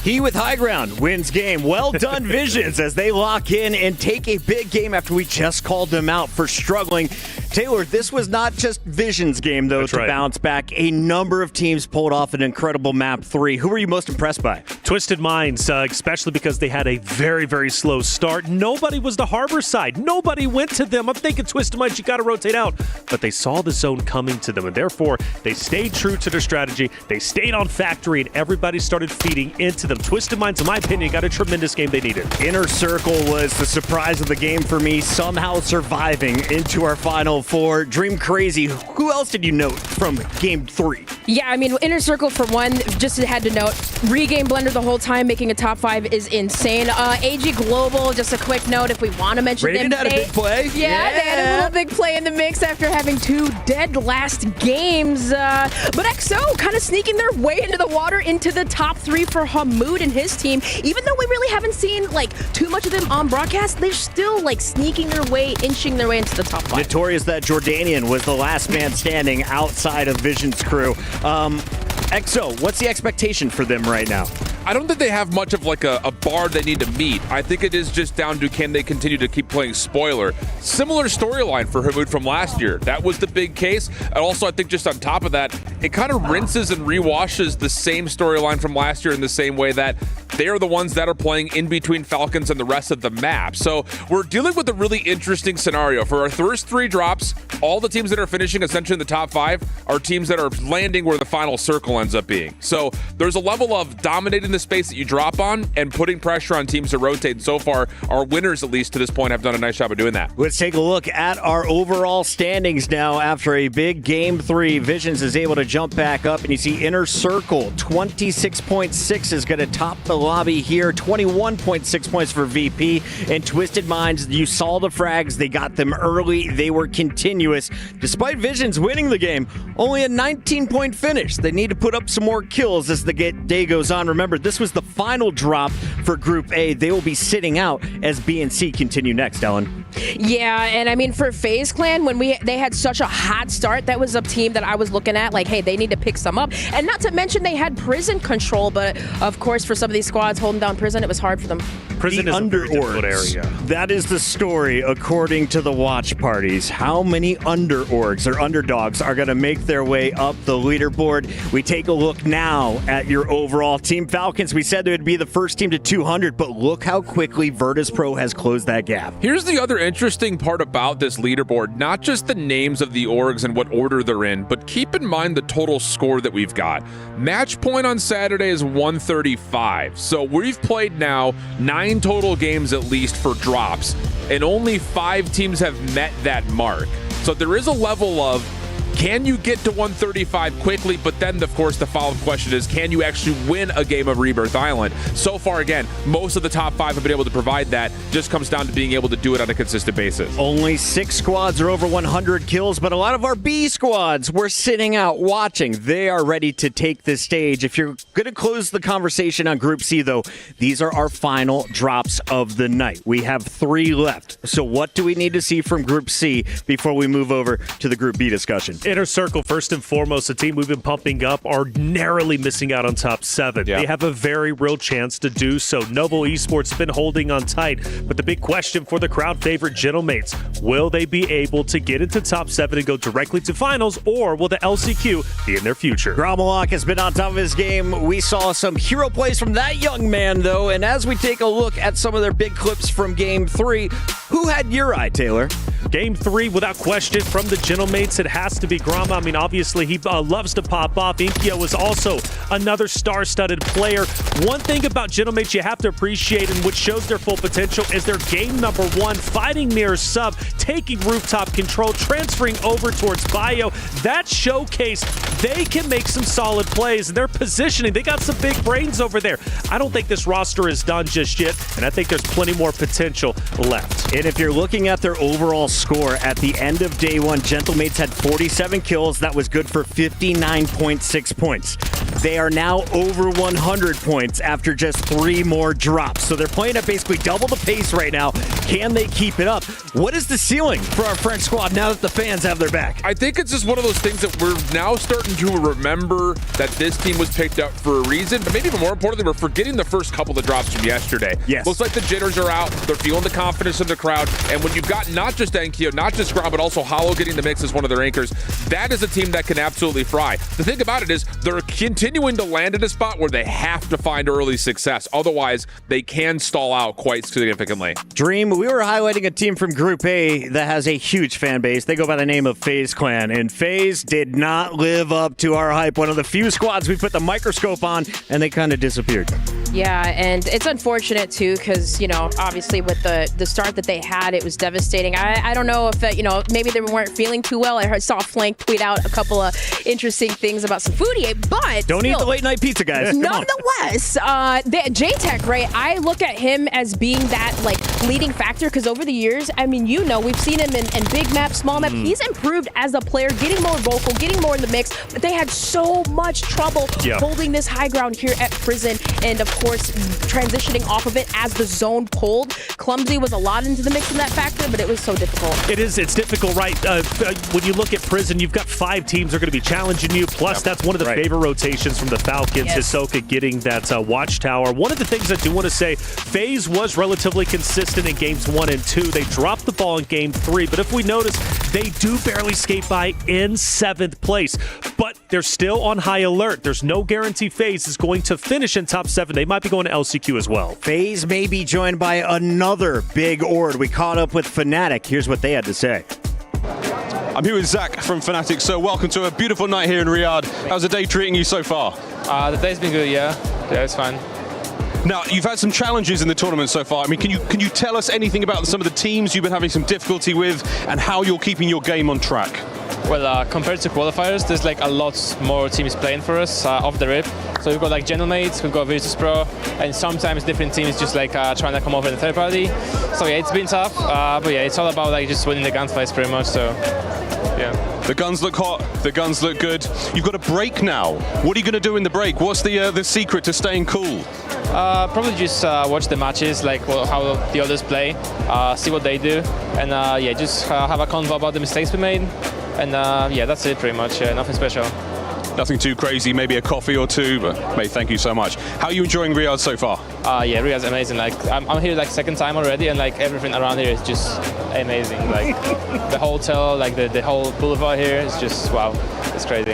He with high ground wins game. Well done, Visions, as they lock in and take a big game after we just called them out for struggling. Taylor, this was not just Visions' game, though, to bounce back. A number of teams pulled off an incredible map 3. Who were you most impressed by? Twisted Minds, especially because they had a very, very slow start. Nobody was the harbor side. Nobody went to them. I'm thinking Twisted Minds, you got to rotate out. But they saw the zone coming to them, and therefore they stayed true to their strategy. They stayed on factory, and everybody started feeding into them. Twisted Minds, in my opinion, got a tremendous game they needed. Inner Circle was the surprise of the game for me, somehow surviving into our Final Four. Dream Crazy, who else did you note from Game 3? Yeah, I mean, Inner Circle for one, just had to note, Regame Blender the whole time, making a top 5 is insane. AG Global, just a quick note, if we want to mention them. Raiden had a big play. Yeah, they had a little big play in the mix after having 2 dead last games. But XO kind of sneaking their way into the water into the top 3 for Hamoud and his team. Even though we really haven't seen too much of them on broadcast, they're still sneaking their way, inching their way into the top 5. Notorious that Jordanian was the last man standing outside of Vision's crew. XO, what's the expectation for them right now? I don't think they have much of a bar they need to meet. I think it is just down to can they continue to keep playing spoiler. Similar storyline for Hamoud from last year. That was the big case. And also I think just on top of that, it kind of rinses and rewashes the same storyline from last year in the same way that they are the ones that are playing in between Falcons and the rest of the map. So we're dealing with a really interesting scenario. For our first 3 drops, all the teams that are finishing essentially in the top 5 are teams that are landing where the final circle ends up being. So there's a level of dominating the space that you drop on and putting pressure on teams to rotate. And so far, our winners, at least to this point, have done a nice job of doing that. Let's take a look at our overall standings now. After a big Game 3, Visions is able to jump back up, and you see Inner Circle, 26.6 is going to top the lobby here, 21.6 points for VP, and Twisted Minds, you saw the frags, they got them early, they were continuous. Despite Visions winning the game, only a 19-point finish. They need to put up some more kills as the day goes on. Remember, this was the final drop for Group A. They will be sitting out as B and C continue next, Ellen. Yeah, and I mean, for FaZe Clan, when they had such a hot start, that was a team that I was looking at hey, they need to pick some up. And not to mention they had prison control, but of course, for some of these squads holding down prison, it was hard for them. Prison is a very difficult area. That is the story, according to the watch parties. How many underorgs or underdogs are going to make their way up the leaderboard? We take a look now at your overall team. Falcons, we said they would be the first team to 200, but look how quickly Virtus.pro has closed that gap. Here's the other interesting part about this leaderboard, not just the names of the orgs and what order they're in, but keep in mind the total score that we've got. Match point on Saturday is 135. So we've played now 9 total games at least for drops, and only 5 teams have met that mark. So there is a level of, can you get to 135 quickly? But then, of course, the follow-up question is, can you actually win a game of Rebirth Island? So far, again, most of the top 5 have been able to provide that. Just comes down to being able to do it on a consistent basis. Only 6 squads are over 100 kills, but a lot of our B squads were sitting out watching. They are ready to take this stage. If you're going to close the conversation on Group C, though, these are our final drops of the night. We have 3 left. So what do we need to see from Group C before we move over to the Group B discussion? Inner Circle, first and foremost, a team we've been pumping up, are narrowly missing out on top 7. Yeah. They have a very real chance to do so. Novo Esports has been holding on tight, but the big question for the crowd favorite Gentlemates, will they be able to get into top 7 and go directly to finals, or will the LCQ be in their future? Gromalok has been on top of his game. We saw some hero plays from that young man, though, and as we take a look at some of their big clips from Game 3, who had your eye, Taylor? Game 3, without question, from the Gentlemates, it has to be Grama. I mean, obviously, he loves to pop off. Enko is also another star-studded player. One thing about Gentlemates you have to appreciate, and which shows their full potential, is their game number 1, fighting near sub, taking rooftop control, transferring over towards Bio. That showcased they can make some solid plays, and their positioning, they got some big brains over there. I don't think this roster is done just yet, and I think there's plenty more potential left. And if you're looking at their overall score at the end of day 1, Gentlemates had 47 kills. That was good for 59.6 points. They are now over 100 points after just 3 more drops. So they're playing at basically double the pace right now. Can they keep it up? What is the ceiling for our French squad now that the fans have their back? I think it's just one of those things that we're now starting to remember that this team was picked up for a reason, but maybe even more importantly, we're forgetting the first couple of drops from yesterday. Yes. Looks like the jitters are out. They're feeling the confidence of the crowd. And when you've got not just Enko, not just Grab, but also Hollow getting the mix as one of their anchors, that is a team that can absolutely fry. The thing about it is they're continuing to land in a spot where they have to find early success. Otherwise, they can stall out quite significantly. Dream, we were highlighting a team from Group A that has a huge fan base. They go by the name of FaZe Clan, and FaZe did not live up to our hype. One of the few squads we put the microscope on, and they kind of disappeared. Yeah, and it's unfortunate too, because, you know, obviously with the start that they had, it was devastating. I don't know if, you know, maybe they weren't feeling too well. I saw Flank tweet out a couple of interesting things about some food he ate, but don't eat the late night pizza, guys. Nonetheless, J-Tech, right? I look at him as being that, like, leading factor, because over the years, I mean, you know, we've seen him in big map, small map. He's improved as a player, getting more vocal, getting more in the mix, but they had so much trouble holding this high ground here at Prison, and of course, transitioning off of it as the zone pulled. Clumsy was a lot into the mix in that factor, but it was so difficult. It's difficult, right? When you look at Prison, you've got 5 teams that are going to be challenging you, plus that's one of the favorite rotations from the Falcons, Hisoka getting that watchtower. One of the things I do want to say, FaZe was relatively consistent in games 1 and 2. They dropped the ball in game 3, but if we notice, they do barely skate by in 7th place, but they're still on high alert. There's no guarantee FaZe is going to finish in top 7. They might be going to LCQ as well. FaZe may be joined by another big Ord. We caught up with Fnatic. Here's what they had to say. I'm here with Zach from Fnatic. So welcome to a beautiful night here in Riyadh. How's the day treating you so far? The day's been good, yeah. Yeah, it's fine. Now, you've had some challenges in the tournament so far. I mean, can you tell us anything about some of the teams you've been having some difficulty with and how you're keeping your game on track? Well, compared to qualifiers, there's like a lot more teams playing for us off the rip. So we've got like Gentlemates, we've got Virtus.pro, and sometimes different teams just like trying to come over in the third party. So yeah, it's been tough, but yeah, it's all about like just winning the gunfights pretty much, so yeah. The guns look hot, the guns look good. You've got a break now. What are you going to do in the break? What's the secret to staying cool? Probably just watch the matches, like how the others play, see what they do, and yeah, just have a convo about the mistakes we made. And yeah, that's it pretty much. Nothing special. Nothing too crazy, maybe a coffee or two, but mate, thank you so much. How are you enjoying Riyadh so far? Yeah, Riyadh's amazing. Like I'm here like 2nd time already, and like everything around here is just amazing. Like the hotel, like the whole boulevard here is just wow, it's crazy.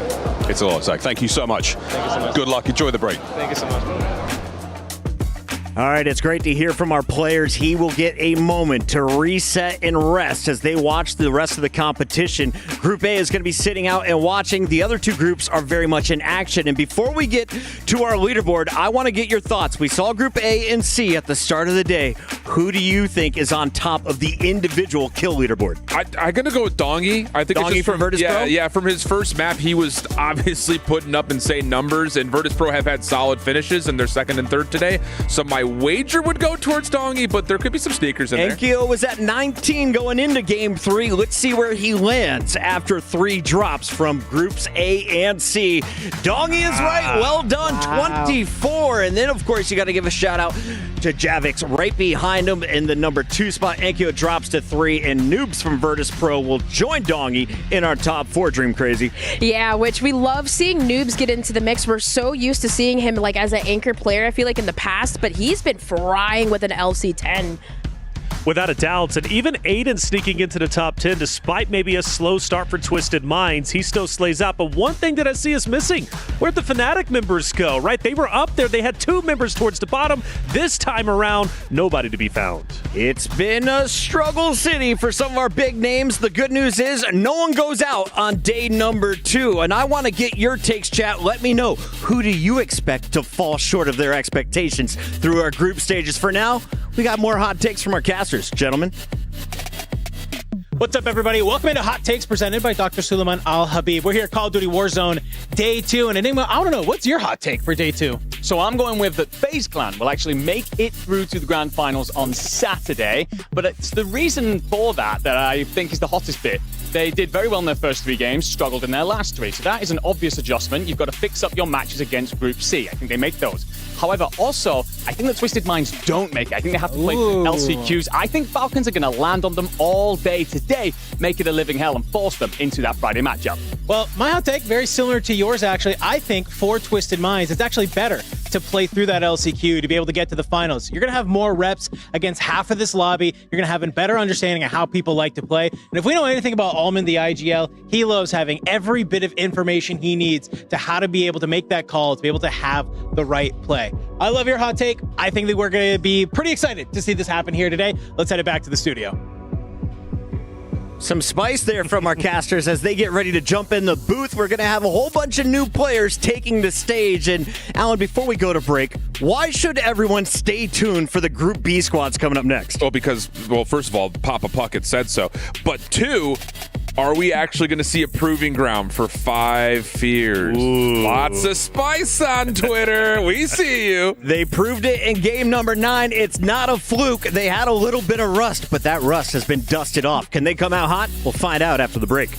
It's a lot, Zach. Thank you so much. Thank you so much. Good luck. Enjoy the break. Thank you so much. All right, it's great to hear from our players. He will get a moment to reset and rest as they watch the rest of the competition. Group A is going to be sitting out and watching. The other 2 groups are very much in action. And before we get to our leaderboard, I want to get your thoughts. We saw Group A and C at the start of the day. Who do you think is on top of the individual kill leaderboard? I'm going to go with Dongy. I think Dongy from Virtus.pro? Yeah, from his first map, he was obviously putting up insane numbers, and Virtus.pro have had solid finishes, and they're 2nd and 3rd today. So my wager would go towards Dongy, but there could be some sneakers in there. Enko was at 19 going into game 3. Let's see where he lands after 3 drops from groups A and C. Dongy is right. Well done. 24. And then, of course, you got to give a shout out to Javix right behind him in the number 2 spot. Enko drops to 3, and Noobs from Virtus.pro will join Dongy in our top 4, Dream Crazy. Yeah, which we love seeing Noobs get into the mix. We're so used to seeing him like as an anchor player, I feel like in the past, but he's been frying with an LC10. Without a doubt, and even Aiden sneaking into the top 10 despite maybe a slow start for Twisted Minds, he still slays out. But one thing that I see is missing, where'd the Fnatic members go, right? They were up there, they had 2 members towards the bottom. This time around, nobody to be found. It's been a struggle city for some of our big names. The good news is no one goes out on day number 2, and I want to get your takes, chat. Let me know, who do you expect to fall short of their expectations through our group stages? For now, we got more hot takes from our casters, gentlemen. What's up, everybody? Welcome into Hot Takes presented by Dr. Suleiman Al Habib. We're here at Call of Duty Warzone Day 2. And Enigma, I want to know, what's your hot take for Day 2? So I'm going with that FaZe Clan will actually make it through to the grand finals on Saturday. But it's the reason for that I think is the hottest bit. They did very well in their first 3 games, struggled in their last 3. So that is an obvious adjustment. You've got to fix up your matches against Group C. I think they make those. However, also, I think the Twisted Minds don't make it. I think they have to play LCQs. I think Falcons are going to land on them all day today, make it a living hell, and force them into that Friday matchup. Well, my hot take, very similar to yours, actually. I think for Twisted Minds, it's actually better to play through that LCQ to be able to get to the finals. You're going to have more reps against half of this lobby. You're going to have a better understanding of how people like to play. And if we know anything about Almond, the AG.AL, he loves having every bit of information he needs to how to be able to make that call, to be able to have the right play. I love your hot take. I think that we're going to be pretty excited to see this happen here today. Let's head it back to the studio. Some spice there from our casters as they get ready to jump in the booth. We're going to have a whole bunch of new players taking the stage. And Alan, before we go to break, why should everyone stay tuned for the Group B squads coming up next? Well, because, first of all, Papa Puckett said so. But 2, are we actually going to see a proving ground for 5 Fears? Ooh. Lots of spice on Twitter. We see you. They proved it in game number 9. It's not a fluke. They had a little bit of rust, but that rust has been dusted off. Can they come out hot? We'll find out after the break.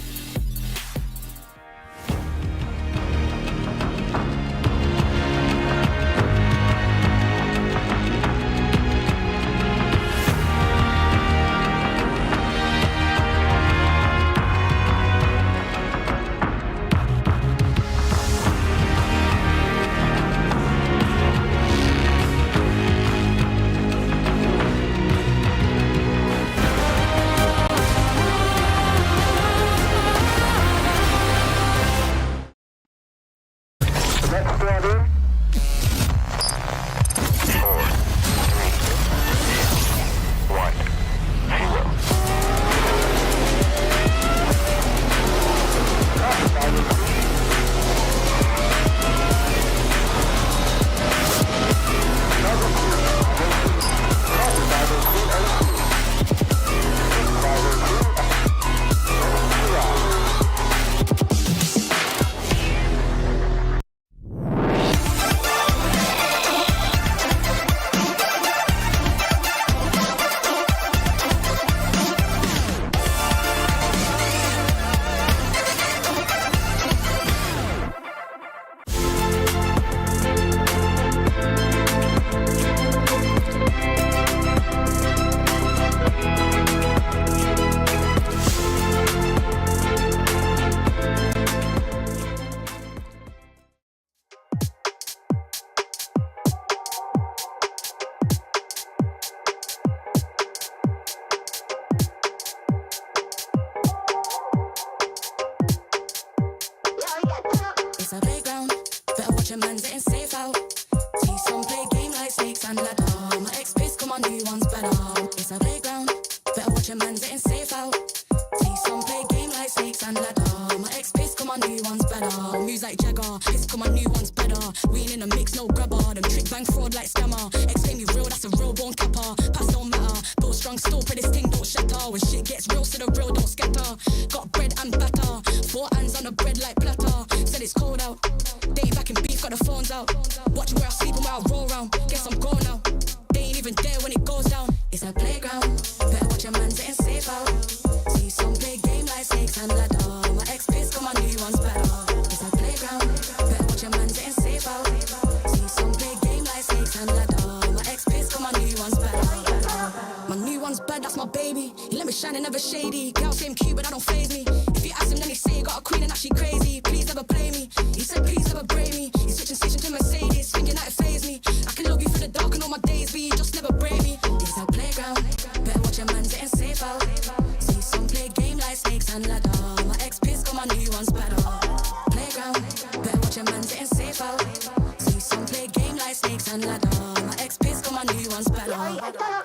and ladder. My XP's got my new ones better.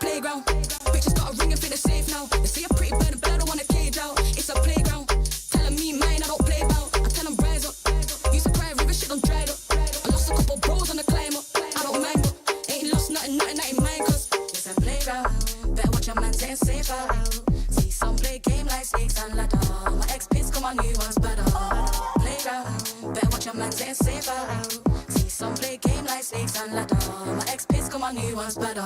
Playground, bitches got a ring and feel safe now. They see a pretty bird, but I don't want a cage out. It's a playground. Telling me mine, I don't play about. I tell them rise up. Used to cry, river shit done dried up. I lost a couple bros on the climb up. I don't mind, but ain't lost nothing mine, cause it's a playground. Better watch your man staying safe out. See some play game like snakes and ladder. My XP's got my new ones better. Playground, better watch your man staying safe out. See some play game like snakes and ladder. My XP's got my new ones better.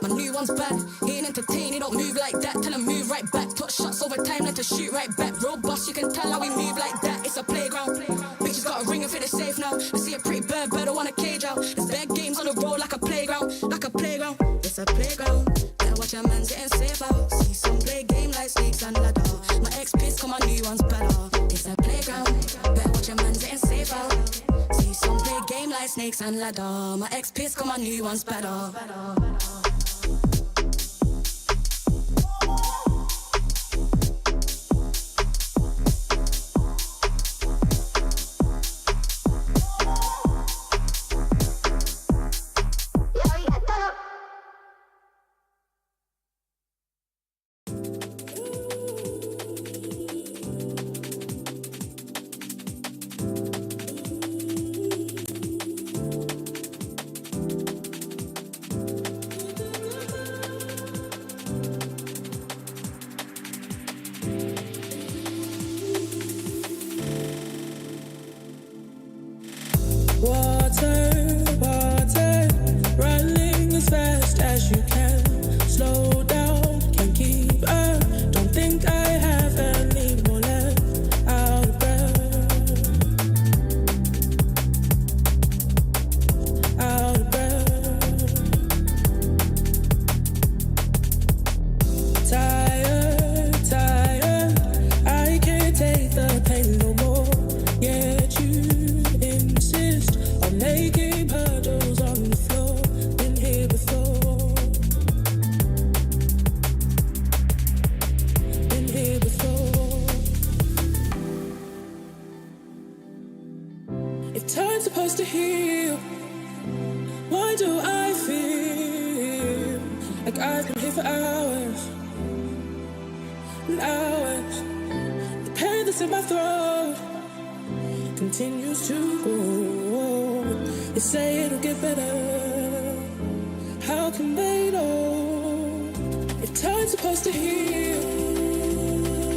My new one's bad, he ain't entertained, he don't move like that. Tell him move right back, touch shots over time, let her shoot right back. Robust, you can tell how we move like that. It's a playground. Bitches got a ring and feel safe now. I see a pretty bird, but I don't want a cage out. There's bad games on the road like a playground, like a playground. It's a playground. Better watch your man getting safe out. See some play game like snakes and ladder. My XP's come on, new ones better. It's a playground. Better watch your man getting safe out. See some play game like snakes and ladder. My XP's come on, new ones better. Water, running as fast as you can. Slow down, can't keep up. Don't think I have any more left. Out of breath, out of breath. Tired, I can't take the pain no more. Yet you insist on making puddles on the floor. Been here before. Been here before. If time's supposed to heal, why do I feel like I've been here for hours and hours? The pain that's in my throat continues to grow. They say it'll get better. How can they know? If time's supposed to heal,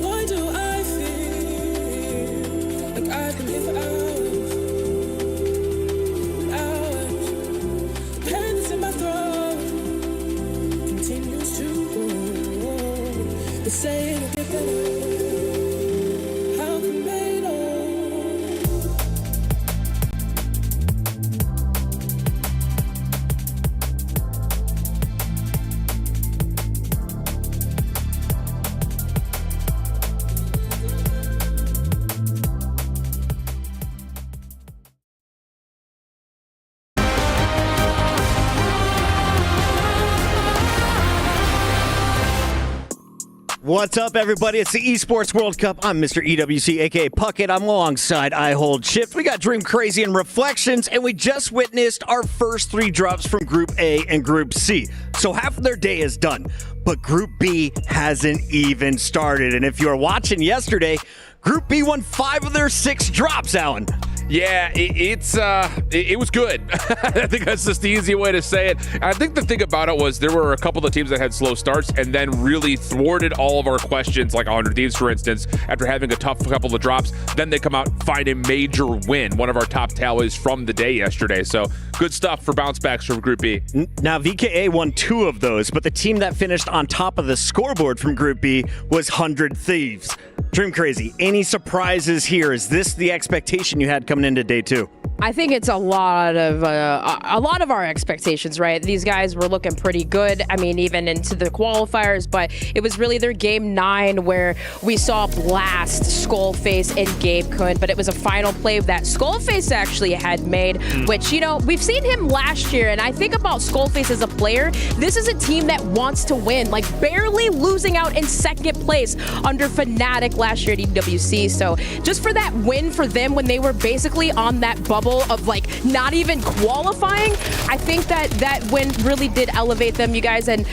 why do I feel like I've been here for hours and hours? The pain that's in my throat continues to grow. They say it'll get better. How can they know? What's up, everybody? It's the Esports World Cup. I'm Mr. EWC, aka Puckett. I'm alongside I Hold Shift. We got Dream Crazy and Reflections, and we just witnessed our first 3 drops from Group A and Group C. So half of their day is done, but Group B hasn't even started. And if you were watching yesterday, Group B won 5 of their 6 drops, Alan. Yeah, it was good. I think that's just the easy way to say it. I think the thing about it was there were a couple of teams that had slow starts and then really thwarted all of our questions, like 100 Thieves, for instance, after having a tough couple of drops. Then they come out, find a major win, one of our top tallies from the day yesterday. So good stuff for bounce backs from Group B. Now, VKA won 2 of those, but the team that finished on top of the scoreboard from Group B was 100 Thieves. Dream Crazy, any surprises here? Is this the expectation you had coming into day 2? I think it's a lot of our expectations, right? These guys were looking pretty good. I mean, even into the qualifiers, but it was really their game 9 where we saw Blast, Skullface, and Gabe Kuhn, but it was a final play that Skullface actually had made, which, you know, we've seen him last year, and I think about Skullface as a player. This is a team that wants to win, like barely losing out in 2nd place under Fnatic last year at EWC. So just for that win for them when they were basically on that bubble bubble of like not even qualifying, I think that win really did elevate them, you guys. And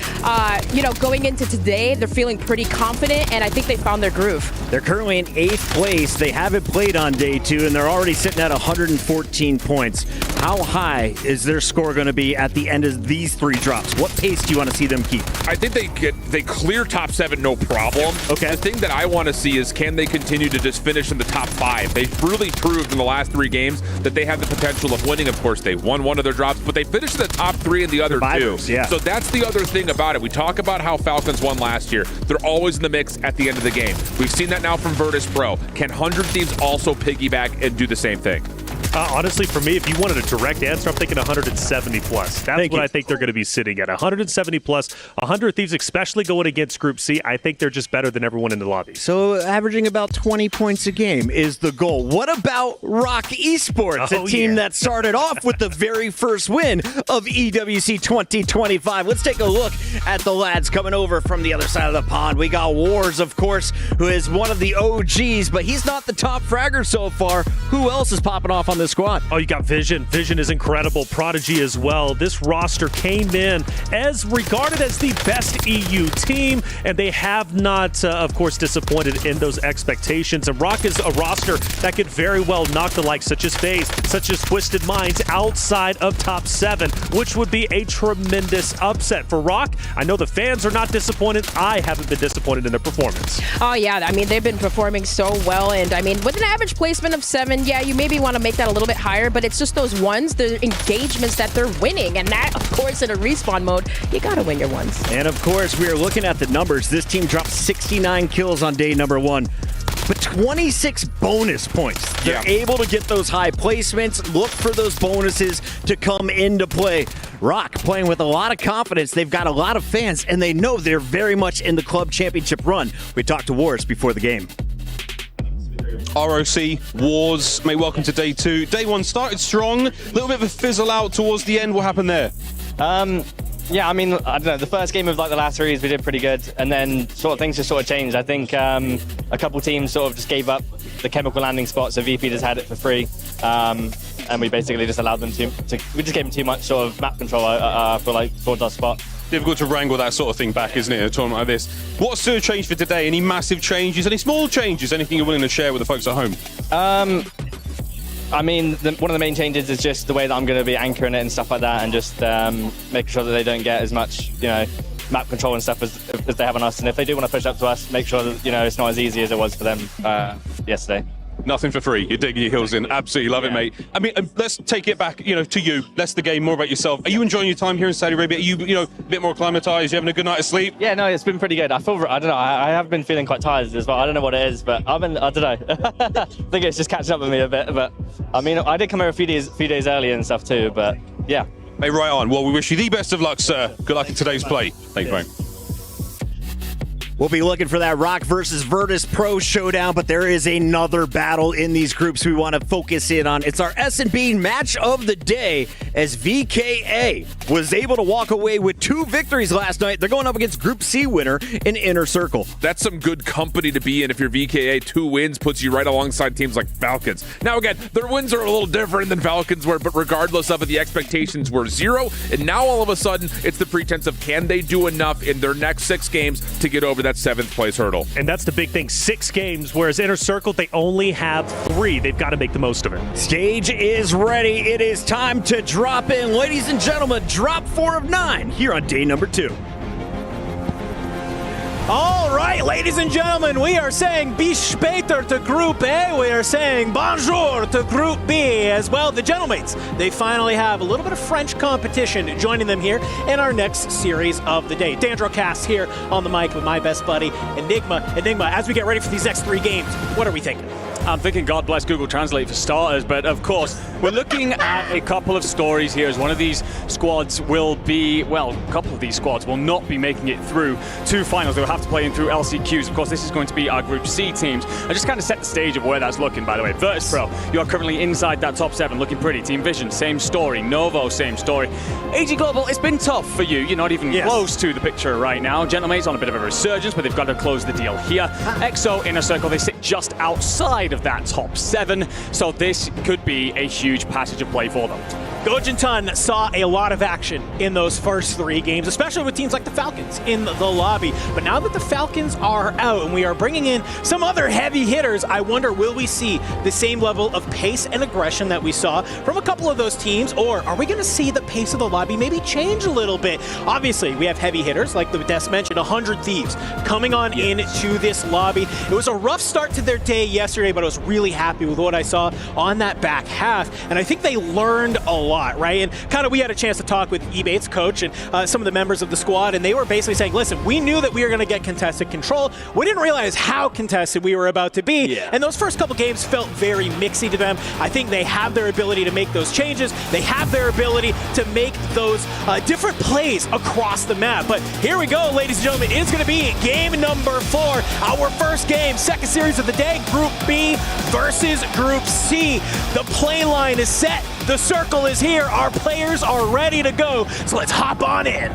going into today, they're feeling pretty confident, and I think they found their groove. They're currently in 8th place. They haven't played on day 2, and they're already sitting at 114 points. How high is their score going to be at the end of these 3 drops? What pace do you want to see them keep? I think they clear top 7 no problem. Okay. The thing that I want to see is can they continue to just finish in the top 5? They've really proved in the last 3 games that they have the potential of winning. Of course, they won one of their drops, but they finished in the top 3 in the other 2. Yeah. So that's the other thing about it. We talk about how Falcons won last year. They're always in the mix at the end of the game. We've seen that now from Virtus.pro. Can 100 Thieves also piggyback and do the same thing? Honestly, for me, if you wanted a direct answer, I'm thinking 170 plus. That's what I think they're going to be sitting at. 170 plus. 100 Thieves, especially going against Group C, I think they're just better than everyone in the lobby. So averaging about 20 points a game is the goal. What about Roc Esports, a team that started off with the very first win of EWC 2025? Let's take a look at the lads coming over from the other side of the pond. We got Wars, of course, who is one of the OGs, but he's not the top fragger so far. Who else is popping off on the squad? Oh, you got Vision. Vision is incredible. Prodigy as well. This roster came in as regarded as the best EU team, and they have not, of course, disappointed in those expectations. And Roc is a roster that could very well knock the likes such as FaZe, such as Twisted Minds outside of top 7, which would be a tremendous upset for Roc. I know the fans are not disappointed. I haven't been disappointed in their performance. Oh, yeah. I mean, they've been performing so well, and I mean, with an average placement of 7, yeah, you maybe want to make that a little bit higher, but it's just those ones, the engagements that they're winning, and that, of course, in a respawn mode, you gotta win your ones. And of course, we are looking at the numbers. This team dropped 69 kills on day number 1, but 26 bonus points. They're able to get those high placements, look for those bonuses to come into play. Roc playing with a lot of confidence. They've got a lot of fans, and they know they're very much in the club championship run. We talked to Wars before the game. ROC, Wars, mate, welcome to day 2. Day 1 started strong, a little bit of a fizzle out towards the end. What happened there? Yeah, I mean, I don't know, the first game of like the last 3 we did pretty good, and then things just changed. I think a couple teams sort of just gave up the chemical landing spot, so VP just had it for free, and we basically just allowed them we just gave them too much sort of map control towards our spot. Difficult to wrangle that sort of thing back, isn't it, in a tournament like this? What's sort of changed for today? Any massive changes? Any small changes? Anything you're willing to share with the folks at home? I mean, one of the main changes is just the way that I'm going to be anchoring it and stuff like that, and just making sure that they don't get as much, map control and stuff as they have on us. And if they do want to push up to us, make sure that, it's not as easy as it was for them yesterday. Nothing for free. You're digging your heels in. Absolutely love it, mate. I mean, let's take it back, to you. Less the game, more about yourself. Are you enjoying your time here in Saudi Arabia? Are you, a bit more acclimatized? You having a good night of sleep? Yeah, no, it's been pretty good. I don't know. I have been feeling quite tired as well. I don't know what it is, but I don't know. I think it's just catching up with me a bit. But I mean, I did come here a few days early and stuff too. But yeah. Hey, right on. Well, we wish you the best of luck, sir. Good luck in today's play. Thank you, mate. We'll be looking for that Roc versus Virtus.pro showdown, but there is another battle in these groups we want to focus in on. It's our S&B match of the day, as VKA was able to walk away with 2 victories last night. They're going up against Group C winner in Inner Circle. That's some good company to be in if you're VKA. 2 wins puts you right alongside teams like Falcons. Now again, their wins are a little different than Falcons were, but regardless of it, the expectations were 0, and now all of a sudden, it's the pretense of can they do enough in their next 6 games to get over that 7th place hurdle. And that's the big thing, 6 games, whereas Inner Circle, they only have 3. They've got to make the most of it. Stage is ready. It is time to drop in. Ladies and gentlemen, drop 4 of 9 here on day number 2. All right, ladies and gentlemen, we are saying bis später to Group A. We are saying bonjour to Group B as well. The Gentlemates, they finally have a little bit of French competition joining them here in our next series of the day. DandroCast here on the mic with my best buddy, Enigma. Enigma, as we get ready for these next 3 games, what are we thinking? I'm thinking God bless Google Translate for starters, but of course, we're looking at a couple of stories here as one of these squads will be, well, a couple of these squads will not be making it through to finals. They'll have to play in through LCQs. Of course, this is going to be our Group C teams. I just kind of set the stage of where that's looking, by the way. Virtus.pro, you are currently inside that top 7, looking pretty. Team Vision, same story. Novo, same story. AG Global, it's been tough for you. You're not even close to the picture right now. Gentlemate's on a bit of a resurgence, but they've got to close the deal here. EXO, Inner Circle, they sit just outside of that top 7, so this could be a huge passage of play for them. Gojentan saw a lot of action in those first 3 games, especially with teams like the Falcons in the lobby. But now that the Falcons are out and we are bringing in some other heavy hitters, I wonder, will we see the same level of pace and aggression that we saw from a couple of those teams, or are we going to see the pace of the lobby maybe change a little bit? Obviously, we have heavy hitters like the Des mentioned, 100 Thieves coming on into this lobby. It was a rough start to their day yesterday, but I was really happy with what I saw on that back half, and I think they learned a lot. Right? And kind of we had a chance to talk with eBait's coach and some of the members of the squad, and they were basically saying, listen, we knew that we were going to get contested control. We didn't realize how contested we were about to be. And those first couple games felt very mixy to them. I think they have their ability to make those changes. They have their ability to make those different plays across the map. But here we go, ladies and gentlemen. It's going to be game number 4. Our first game, second series of the day, Group B versus Group C. The play line is set. The circle is here. Our players are ready to go. So let's hop on in.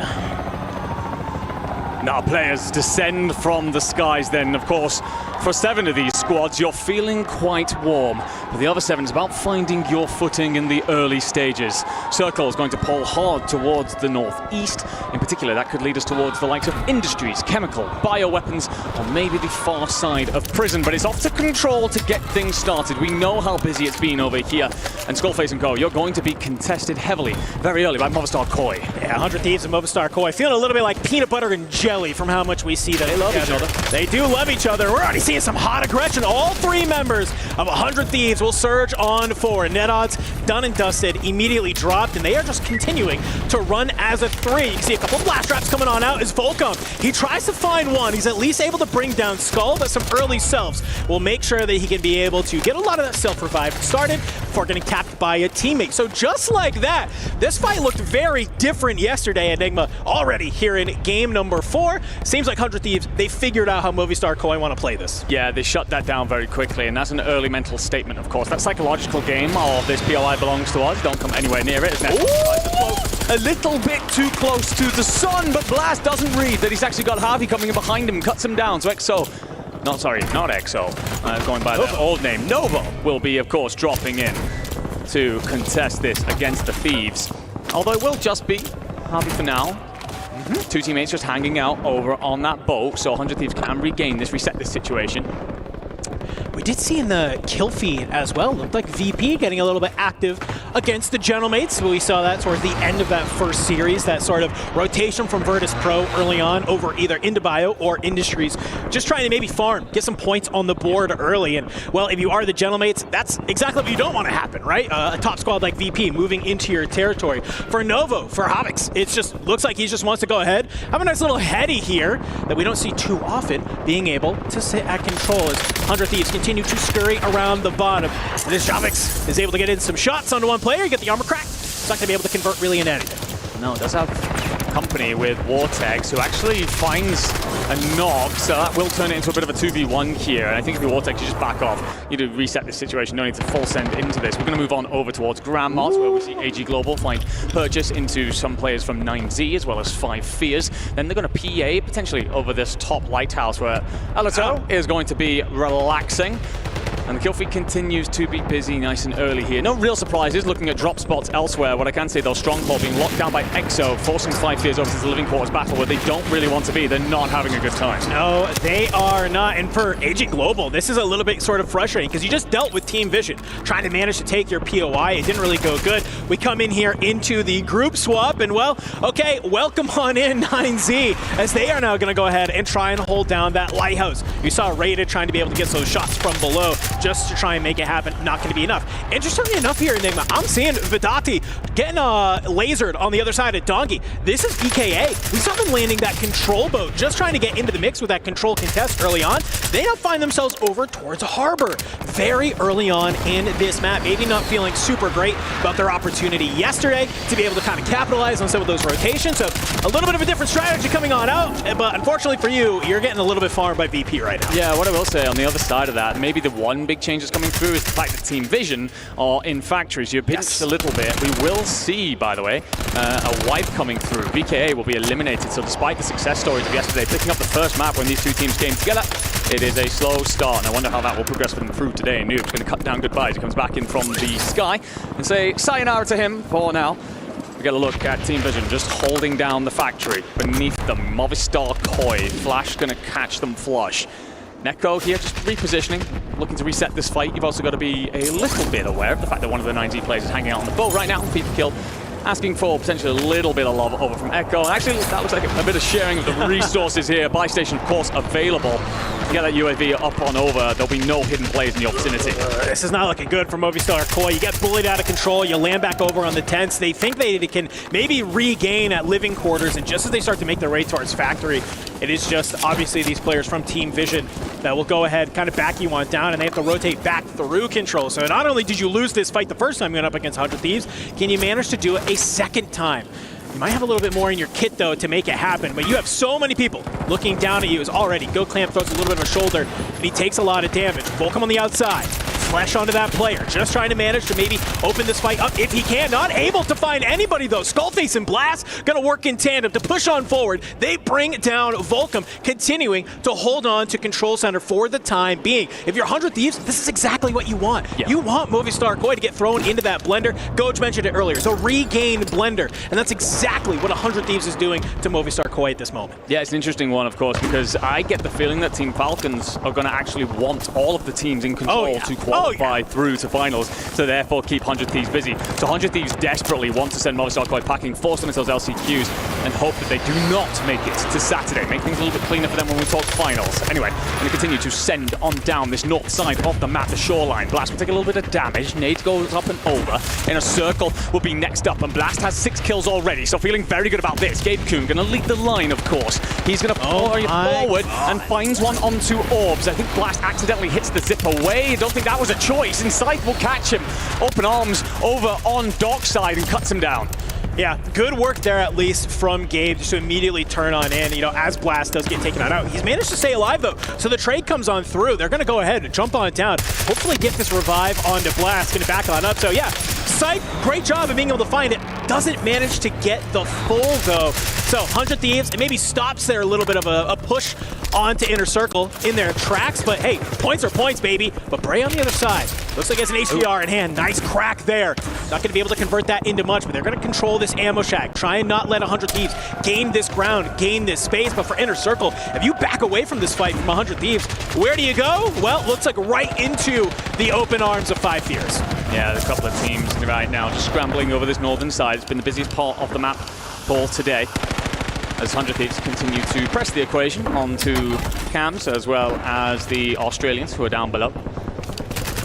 Now players descend from the skies then, of course. For 7 of these squads, you're feeling quite warm. But the other 7 is about finding your footing in the early stages. Circle is going to pull hard towards the northeast. In particular, that could lead us towards the likes of industries, chemical, bioweapons, or maybe the far side of prison. But it's off to control to get things started. We know how busy it's been over here. And Skullface and Co, you're going to be contested heavily, very early by Movistar Koi. Yeah, 100 Thieves and Movistar Koi. Feeling a little bit like peanut butter and jelly from how much we see them. They love each other. They do love each other. We're already seeing some hot aggression. All 3 members of 100 Thieves will surge on forward. Net odds done and dusted, immediately dropped, and they are just continuing to run as a 3. You can see a couple blast traps coming on out as Volcom. He tries to find one. He's at least able to bring down Skull, but some early selves will make sure that he can be able to get a lot of that self-revive started before getting capped by a teammate. So just like that, this fight looked very different yesterday. Enigma already here in game number 4. Seems like 100 Thieves, they figured out how Movistar Koi want to play this. Yeah, they shut that down very quickly, and that's an early mental statement, of course. That psychological game of this POI belongs to us, don't come anywhere near it. A little bit too close to the sun, but Blast doesn't read that he's actually got Harvey coming in behind him, cuts him down. So EXO, not EXO, going by their old name, Novo will be, of course, dropping in to contest this against the Thieves. Although it will just be Harvey for now. 2 teammates just hanging out over on that boat, so 100 Thieves can regain this, reset this situation. We did see in the kill feed as well, looked like VP getting a little bit active against the Gentlemates. We saw that towards the end of that first series, that sort of rotation from Virtus.pro early on over either into Bio or Industries, just trying to maybe farm, get some points on the board early. And, well, if you are the Gentlemates, that's exactly what you don't want to happen, right? A top squad like VP moving into your territory. For Novo, for Havix, it just looks like he just wants to go ahead, have a nice little heady here that we don't see too often, being able to sit at control as 100 Thieves continue to scurry around the bottom. This Havix is able to get in some shots onto one player, get the armor cracked. It's not going to be able to convert really into anything. No, it does have company with Vortex, who actually finds a knock, so that will turn it into a bit of a 2v1 here. And I think if you're Vortex, you just back off. You need to reset this situation. No need to full send into this. We're going to move on over towards Grandmas, where we see AG Global find purchase into some players from 9Z, as well as 5 Fears. Then they're going to PA, potentially, over this top lighthouse, where Alato is going to be relaxing. And the kill feed continues to be busy nice and early here. No real surprises looking at drop spots elsewhere. What I can say though, Stronghold being locked down by EXO, forcing 5 Fears over to the Living Quarters battle where they don't really want to be. They're not having a good time. No, they are not. And for AG Global, this is a little bit sort of frustrating because you just dealt with Team Vision, trying to manage to take your POI. It didn't really go good. We come in here into the group swap and, well, okay, welcome on in 9Z as they are now going to go ahead and try and hold down that lighthouse. You saw Rated trying to be able to get those shots from below. just to try and make it happen. Not going to be enough. Interestingly enough here, Enigma, I'm seeing Vidati getting lasered on the other side of Donkey. This is EKA. We saw them landing that control boat, just trying to get into the mix with that control contest early on. They now find themselves over towards Harbor very early on in this map. Maybe not feeling super great about their opportunity yesterday to be able to kind of capitalize on some of those rotations. So a little bit of a different strategy coming on out, but unfortunately for you, you're getting a little bit farmed by VP right now. Yeah, what I will say on the other side of that, maybe the one big change that's coming through is the fact that Team Vision are in factories. You're pinched a little bit. We will see, by the way, a wipe coming through. VKA will be eliminated, so despite the success stories of yesterday, picking up the first map when these two teams came together, it is a slow start, and I wonder how that will progress for them through today. Noob's going to cut down goodbyes. He comes back in from the sky and say sayonara to him for now. We get a look at Team Vision just holding down the factory. Beneath them, Movistar Koi. Flash going to catch them flush. Neko here just repositioning, looking to reset this fight. You've also got to be a little bit aware of the fact that one of the 9Z players is hanging out on the boat right now. FIFA kill, asking for potentially a little bit of love over from Enko. And actually, that looks like a bit of sharing of the resources here. Buy station, of course, available. To get that UAV up on over, there'll be no hidden plays in your vicinity. This is not looking good for Movistar Koi. You get bullied out of control, you land back over on the tents. They think they can maybe regain at living quarters, and just as they start to make their way towards factory, it is just obviously these players from Team Vision that will go ahead, kind of back you on down, and they have to rotate back through control. So not only did you lose this fight the first time going up against 100 Thieves, can you manage to do it a second time? You might have a little bit more in your kit, though, to make it happen, but you have so many people looking down at you as already. Go Clamp throws a little bit of a shoulder, and he takes a lot of damage. Volcom on the outside. Flash onto that player, just trying to manage to maybe open this fight up if he can. Not able to find anybody, though. Skullface and Blast gonna work in tandem to push on forward. They bring down Volcom, continuing to hold on to Control Center for the time being. If you're 100 Thieves, this is exactly what you want. Yeah. You want Movistar Koi to get thrown into that blender. Goj mentioned it earlier. It's a regained blender, and that's exactly what 100 Thieves is doing to Movistar Koi at this moment. Yeah, it's an interesting one, of course, because I get the feeling that Team Falcons are going to actually want all of the teams in control to qualify through to finals, so therefore keep 100 Thieves busy. So 100 Thieves desperately want to send Movistar Koi packing, force themselves LCQs, and hope that they do not make it to Saturday. Make things a little bit cleaner for them when we talk finals. Anyway, going to continue to send on down this north side of the map, the shoreline. Blast will take a little bit of damage. Nade goes up and over. In a circle will be next up, and Blast has 6 kills already, so feeling very good about this. Gabe Kuhn going to lead the line, of course. He's going to pull forward and finds one onto Orbs. I think Blast accidentally hits the zip away. I don't think that was a choice. Inside will catch him. Open arms over on Dockside and cuts him down. Yeah, good work there at least from Gabe just to immediately turn on in, you know, as Blast does get taken out. He's managed to stay alive though, so the trade comes on through. They're going to go ahead and jump on it down. Hopefully get this revive onto Blast, going to back on up. So yeah, Sight, great job of being able to find it. Doesn't manage to get the full though. So 100 Thieves, it maybe stops there a little bit of a push onto Inner Circle in their tracks, but hey, points are points, baby. But Bray on the other side, looks like he has an HDR in hand. Nice crack there. Not going to be able to convert that into much, but they're going to control this ammo shack. Try and not let 100 Thieves gain this ground, gain this space. But for Inner Circle, if you back away from this fight from 100 Thieves, where do you go? Well, looks like right into the open arms of 5 Fears. Yeah, there's a couple of teams right now just scrambling over this northern side. It's been the busiest part of the map for today, as 100 Thieves continue to press the equation onto Cams as well as the Australians who are down below.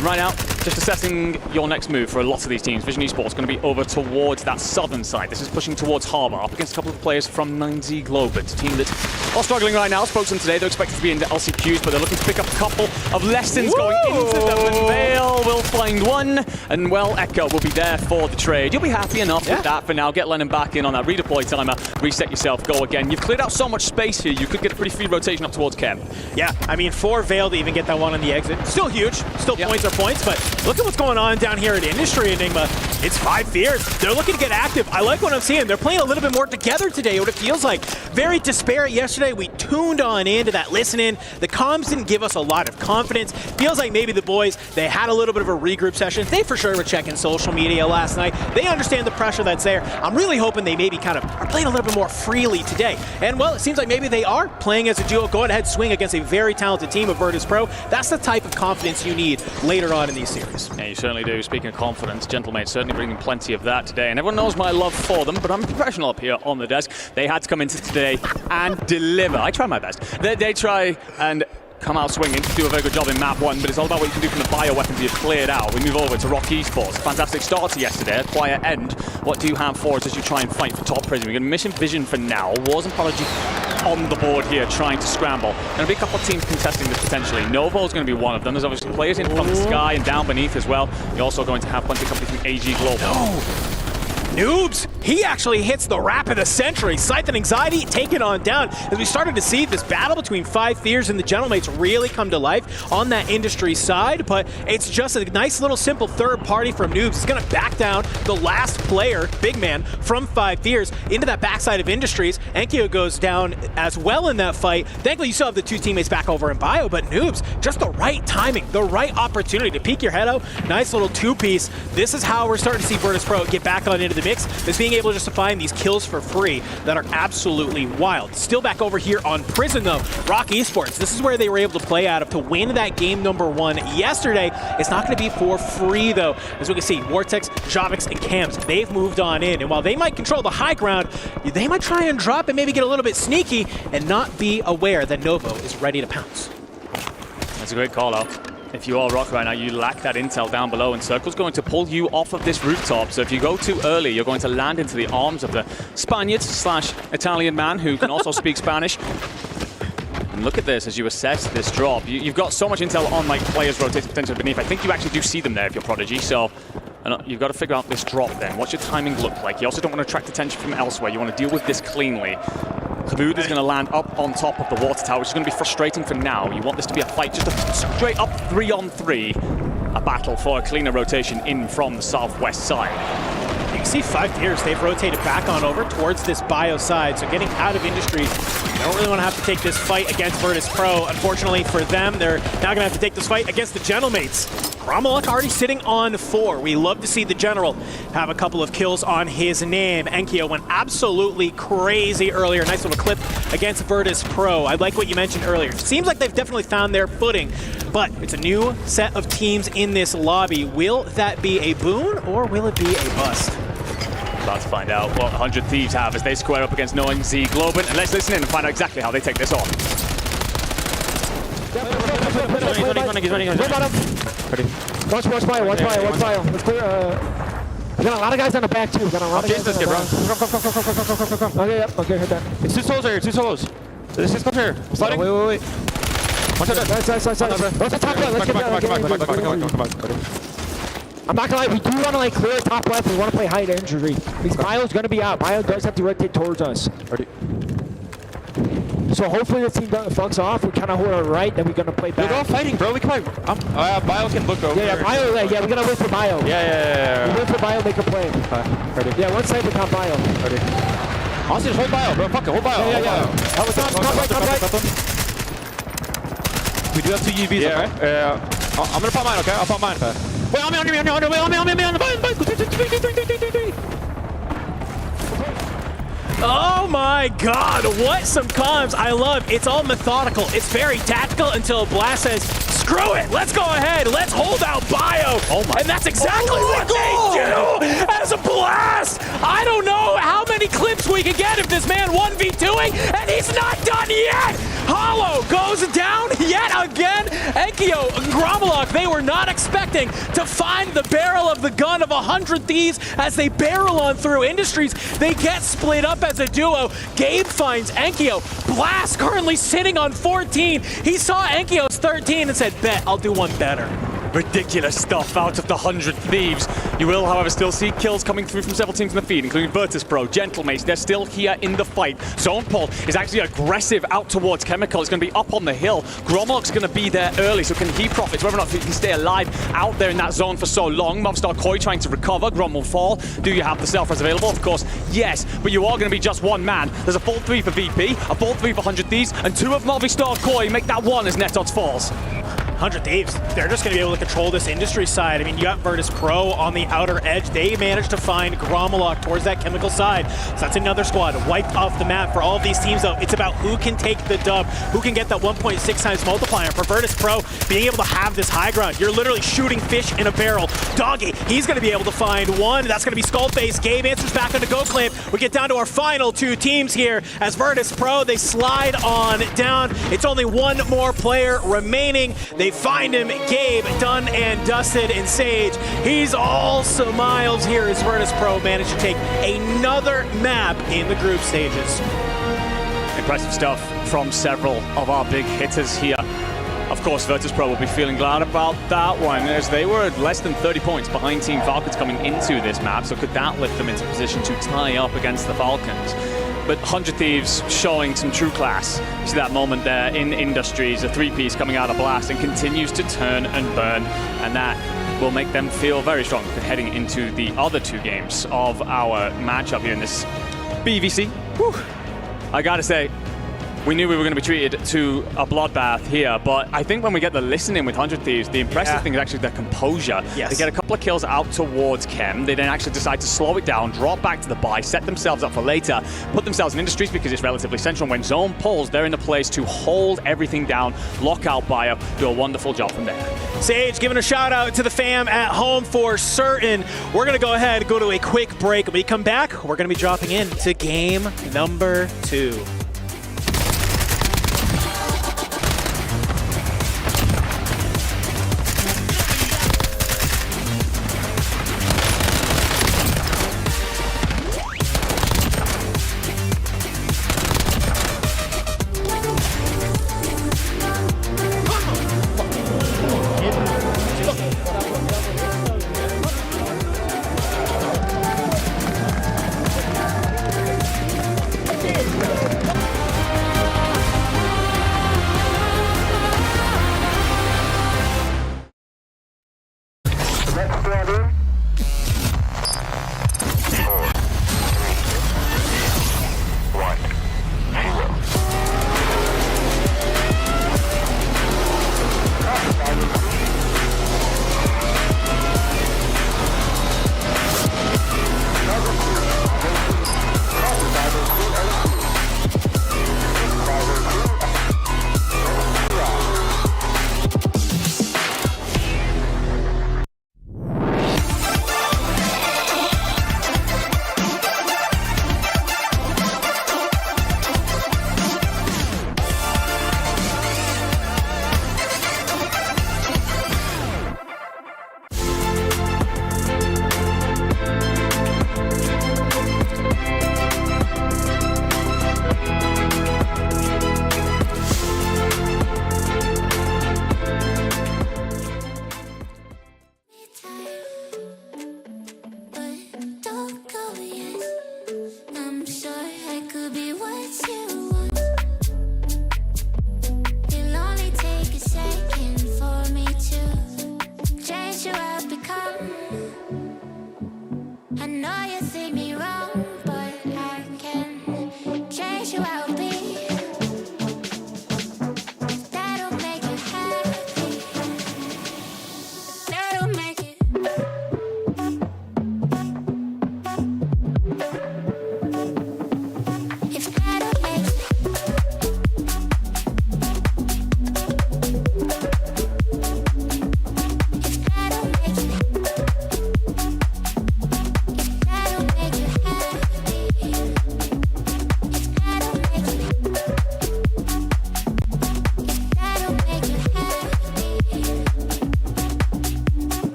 Right now, just assessing your next move for a lot of these teams. Vision Esports going to be over towards that southern side. This is pushing towards Harbor, up against a couple of players from 9Z Globe. It's a team that are struggling right now. Spoke to them today. They're expected to be in the LCQs, but they're looking to pick up a couple of lessons going into them. And Vale will find one, and well, Enko will be there for the trade. You'll be happy enough with that for now. Get Lennon back in on that redeploy timer. Reset yourself, go again. You've cleared out so much space here. You could get a pretty free rotation up towards Kev. Yeah, I mean, for Vale to even get that one on the exit, still huge. Still points are points, but look at what's going on down here at Industry, Enigma. It's 5 Fears. They're looking to get active. I like what I'm seeing. They're playing a little bit more together today, what it feels like. Very disparate yesterday. We tuned on into that listening. The comms didn't give us a lot of confidence. Feels like maybe the boys, they had a little bit of a regroup session. They for sure were checking social media last night. They understand the pressure that's there. I'm really hoping they maybe kind of are playing a little bit more freely today. And well, it seems like maybe they are playing as a duo. Go ahead, swing against a very talented team of Virtus.pro. That's the type of confidence you need later on in these series. Yeah, you certainly do. Speaking of confidence, Gentlemates certainly bringing plenty of that today. And everyone knows my love for them, but I'm a professional up here on the desk. They had to come into today and deliver. I try my best. They try and come out swinging, do a very good job in map 1, but it's all about what you can do from the bioweapons you've cleared out. We move over to Roc Esports. Fantastic start to yesterday, quiet end. What do you have for us as you try and fight for top prison? We're going to Mission Vision for now. Wars and Prodigy on the board here, trying to scramble. Going to be a couple of teams contesting this potentially. Novo is going to be one of them. There's obviously players in from the sky and down beneath as well. You're also going to have plenty of company from AG Global. Noobs, he actually hits the rap of the century. Scythe and Anxiety taken on down. As we started to see this battle between Five Fears and the Gentlemates really come to life on that industry side, but it's just a nice little simple third party from Noobs. He's gonna back down the last player, big man, from Five Fears into that backside of Industries. Enko goes down as well in that fight. Thankfully, you still have the two teammates back over in Bio, but Noobs, just the right timing, the right opportunity to peek your head out. Nice little two-piece. This is how we're starting to see Virtus.pro get back on into the mix, is being able just to find these kills for free that are absolutely wild. Still back over here on Prison though, Roc Esports, this is where they were able to play out of to win that game number 1 yesterday. It's not going to be for free though. As we can see, Vortex, Javix, and Cams, they've moved on in, and while they might control the high ground, they might try and drop and maybe get a little bit sneaky and not be aware that Novo is ready to pounce. That's a great call out. If you are Roc right now, you lack that intel down below, and Circle's going to pull you off of this rooftop. So if you go too early, you're going to land into the arms of the Spaniard/Italian man who can also speak Spanish. And look at this as you assess this drop. You've got so much intel on like players rotating potentially beneath. I think you actually do see them there if you're Prodigy. So you've got to figure out this drop then. What's your timing look like? You also don't want to attract attention from elsewhere. You want to deal with this cleanly. Coveted is going to land up on top of the water tower, which is going to be frustrating for now. You want this to be a fight, just a straight up 3-on-3. A battle for a cleaner rotation in from the southwest side. You can see Five Fears, they've rotated back on over towards this bio side, so getting out of Industries. They don't really want to have to take this fight against Virtus.pro. Unfortunately for them, they're now going to have to take this fight against the Gentlemates. Grommeluk already sitting on 4. We love to see the General have a couple of kills on his name. Enko went absolutely crazy earlier. Nice little clip against Virtus.pro. I like what you mentioned earlier. Seems like they've definitely found their footing, but it's a new set of teams in this lobby. Will that be a boon or will it be a bust? About to find out what 100 Thieves have as they square up against Knowing Z Global. And let's listen in and find out exactly how they take this on. Watch fire. Let's clear. We got a lot of guys on the back too. We got a lot of guys on the back. Okay, yep. Okay, hit that. It's 2 solos here, 2 solos. This is come here. Starting. Wait. Watch out. Nice. What's the top left? Let's get that. I'm not gonna lie, we do want to like clear top left. We want to play high injury. Because Bio's gonna be out. Bio does have to rotate towards us. So hopefully the team fucks off. We kind of hold our right, then we're gonna play back. We're all fighting, bro. We can play. Bio can look over. Yeah, Bio. Yeah, we're gonna wait for Bio. Yeah. We wait for Bio, make a play. Ready? Yeah, one side we top Bio. Ready? Honestly, just hold Bio, bro. Fuck it, hold Bio. Yeah. Top right. We do have 2 UVs, okay? Yeah. I'm gonna pop mine, okay? I'll pop mine. Wait, on me, on the vine. Oh my god, what some comms I love. It's all methodical. It's very tactical until Blast says, screw it, let's go ahead, let's hold out Bio. And that's exactly what they do as a Blast. I don't know how many clips we could get if this man 1v2ing, and he's not done yet. Hollow goes down yet again. Enko and Grommeluk, they were not expecting to find the barrel of the gun of 100 Thieves as they barrel on through Industries. They get split up as a duo. Gabe finds Enko. Blast currently sitting on 14. He saw Enko's 13 and said, bet, I'll do one better. Ridiculous stuff out of the 100 Thieves. You will, however, still see kills coming through from several teams in the feed, including Virtus.pro, Gentlemates. They're still here in the fight. Zone Paul is actually aggressive out towards Chemical. It's going to be up on the hill. Grommeluk's going to be there early, so can he profit? Whether or not he can stay alive out there in that zone for so long. Mobstar Koi trying to recover. Grom will fall. Do you have the self-res available? Of course, yes, but you are going to be just one man. There's a full 3 for VP, a full 3 for 100 Thieves, and 2 of Mobstar Koi make that 1 as net odds falls. 100 Thieves, they're just going to be able to control this industry side. I mean, you got Virtus.pro on the outer edge. They managed to find Gromalok towards that chemical side. So that's another squad wiped off the map for all of these teams, though. It's about who can take the dub, who can get that 1.6 times multiplier. For Virtus.pro, being able to have this high ground, you're literally shooting fish in a barrel. Doggy, he's going to be able to find one. That's going to be Skullface. Gabe answers back on the Go Clamp. We get down to our final two teams here as Virtus.pro, they slide on down. It's only one more player remaining. They find him, Gabe, done and dusted, and Sage. He's all smiles here as Virtus.pro managed to take another map in the group stages. Impressive stuff from several of our big hitters here. Of course, Virtus.pro will be feeling glad about that one, as they were less than 30 points behind Team Falcons coming into this map, so could that lift them into position to tie up against the Falcons? But 100 Thieves showing some true class. You see that moment there in Industries, a three-piece coming out of Blast and continues to turn and burn, and that will make them feel very strong heading into the other two games of our matchup here in this BVC. Whew. I gotta say, we knew we were going to be treated to a bloodbath here, but I think when we get the listening with 100 Thieves, the impressive thing is actually their composure. Yes. They get a couple of kills out towards Chem. They then actually decide to slow it down, drop back to the buy, set themselves up for later, put themselves in Industries because it's relatively central. When zone pulls, they're in a place to hold everything down, lock out Bio, do a wonderful job from there. Sage giving a shout out to the fam at home for certain. We're going to go ahead and go to a quick break. When we come back, we're going to be dropping into game number 2.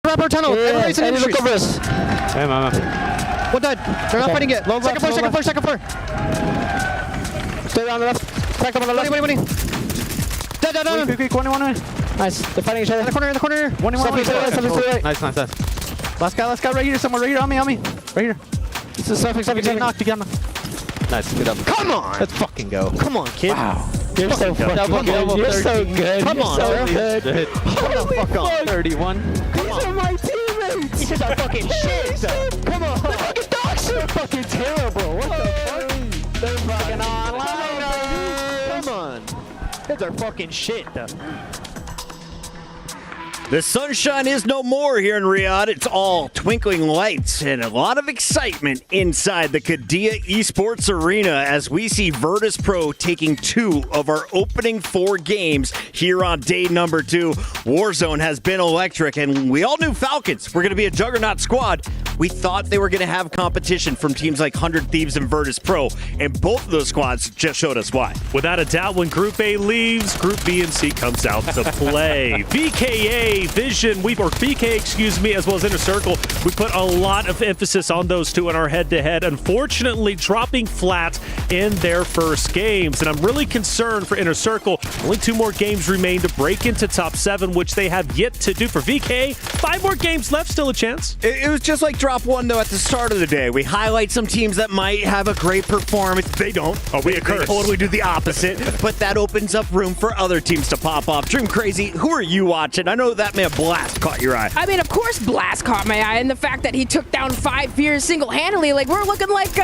Rapper tunnel. Everybody's in Look over industries. us. Hey, man. One died. They're not fighting yet. Low Second left, floor, low second floor, left. second floor. Stay on the left. Crack them on the left. 20. Dead. Quick, one in. Nice. They're fighting each other. In the corner. One. Nice. Last guy right here. Someone right here on me. Right here. This is something. Knocked. You got knocked. Nice. Good up. Come on. Let's fucking go. Come on, kid. Wow. You're so fucking good. You're so good. Come on, so bro. good. Hold the fuck on. 31. These are my teammates. These are fucking shit. Come on. They're fucking dog shit. They're fucking terrible. What the fuck? They're fucking online. Come on. These are fucking shit. The sunshine is no more here in Riyadh. It's all twinkling lights and a lot of excitement inside the Qiddiya Esports Arena as we see Virtus.pro taking 2 of our opening 4 games here on day number 2. Warzone has been electric, and we all knew Falcons were going to be a juggernaut squad. We thought they were going to have competition from teams like 100 Thieves and Virtus.pro, and both of those squads just showed us why. Without a doubt, when Group A leaves, Group B and C comes out to play. VKA, Vision, BK, as well as Inner Circle, we put a lot of emphasis on those two in our head-to-head, unfortunately dropping flat in their first games. And I'm really concerned for Inner Circle. Only 2 more games remain to break into top 7, which they have yet to do. For VK, 5 more games left, still a chance. It was just like drop 1, though, at the start of the day. We highlight some teams that might have a great performance. They don't. Oh, we They totally do the opposite, but that opens up room for other teams to pop off. Dream Crazy, who are you watching? I know that man Blast caught your eye. I mean, of course Blast caught my eye, and the fact that he took down 5 fears single-handedly, like we're looking like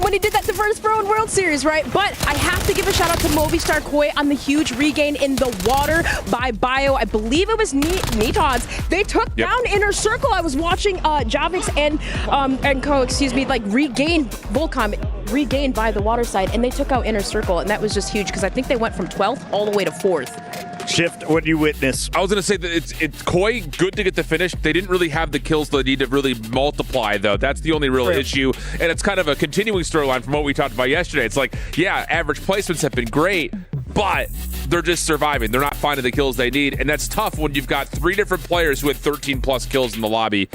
when he did that to Virtus.pro in World Series, right? But I have to give a shout out to Movistar Koi on the huge regain in the water by Bio. I believe it was Netods. They took down Inner Circle. I was watching Javix and Enko, like regain Volcom, regained by the water side, and they took out Inner Circle, and that was just huge because I think they went from 12th all the way to 4th. Shift, what do you witness? I was going to say that it's Koi, good to get the finish. They didn't really have the kills they need to really multiply, though. That's the only real issue, and it's kind of a continuing storyline from what we talked about yesterday. It's like, yeah, average placements have been great, but they're just surviving. They're not finding the kills they need, and that's tough when you've got 3 different players who had 13-plus kills in the lobby.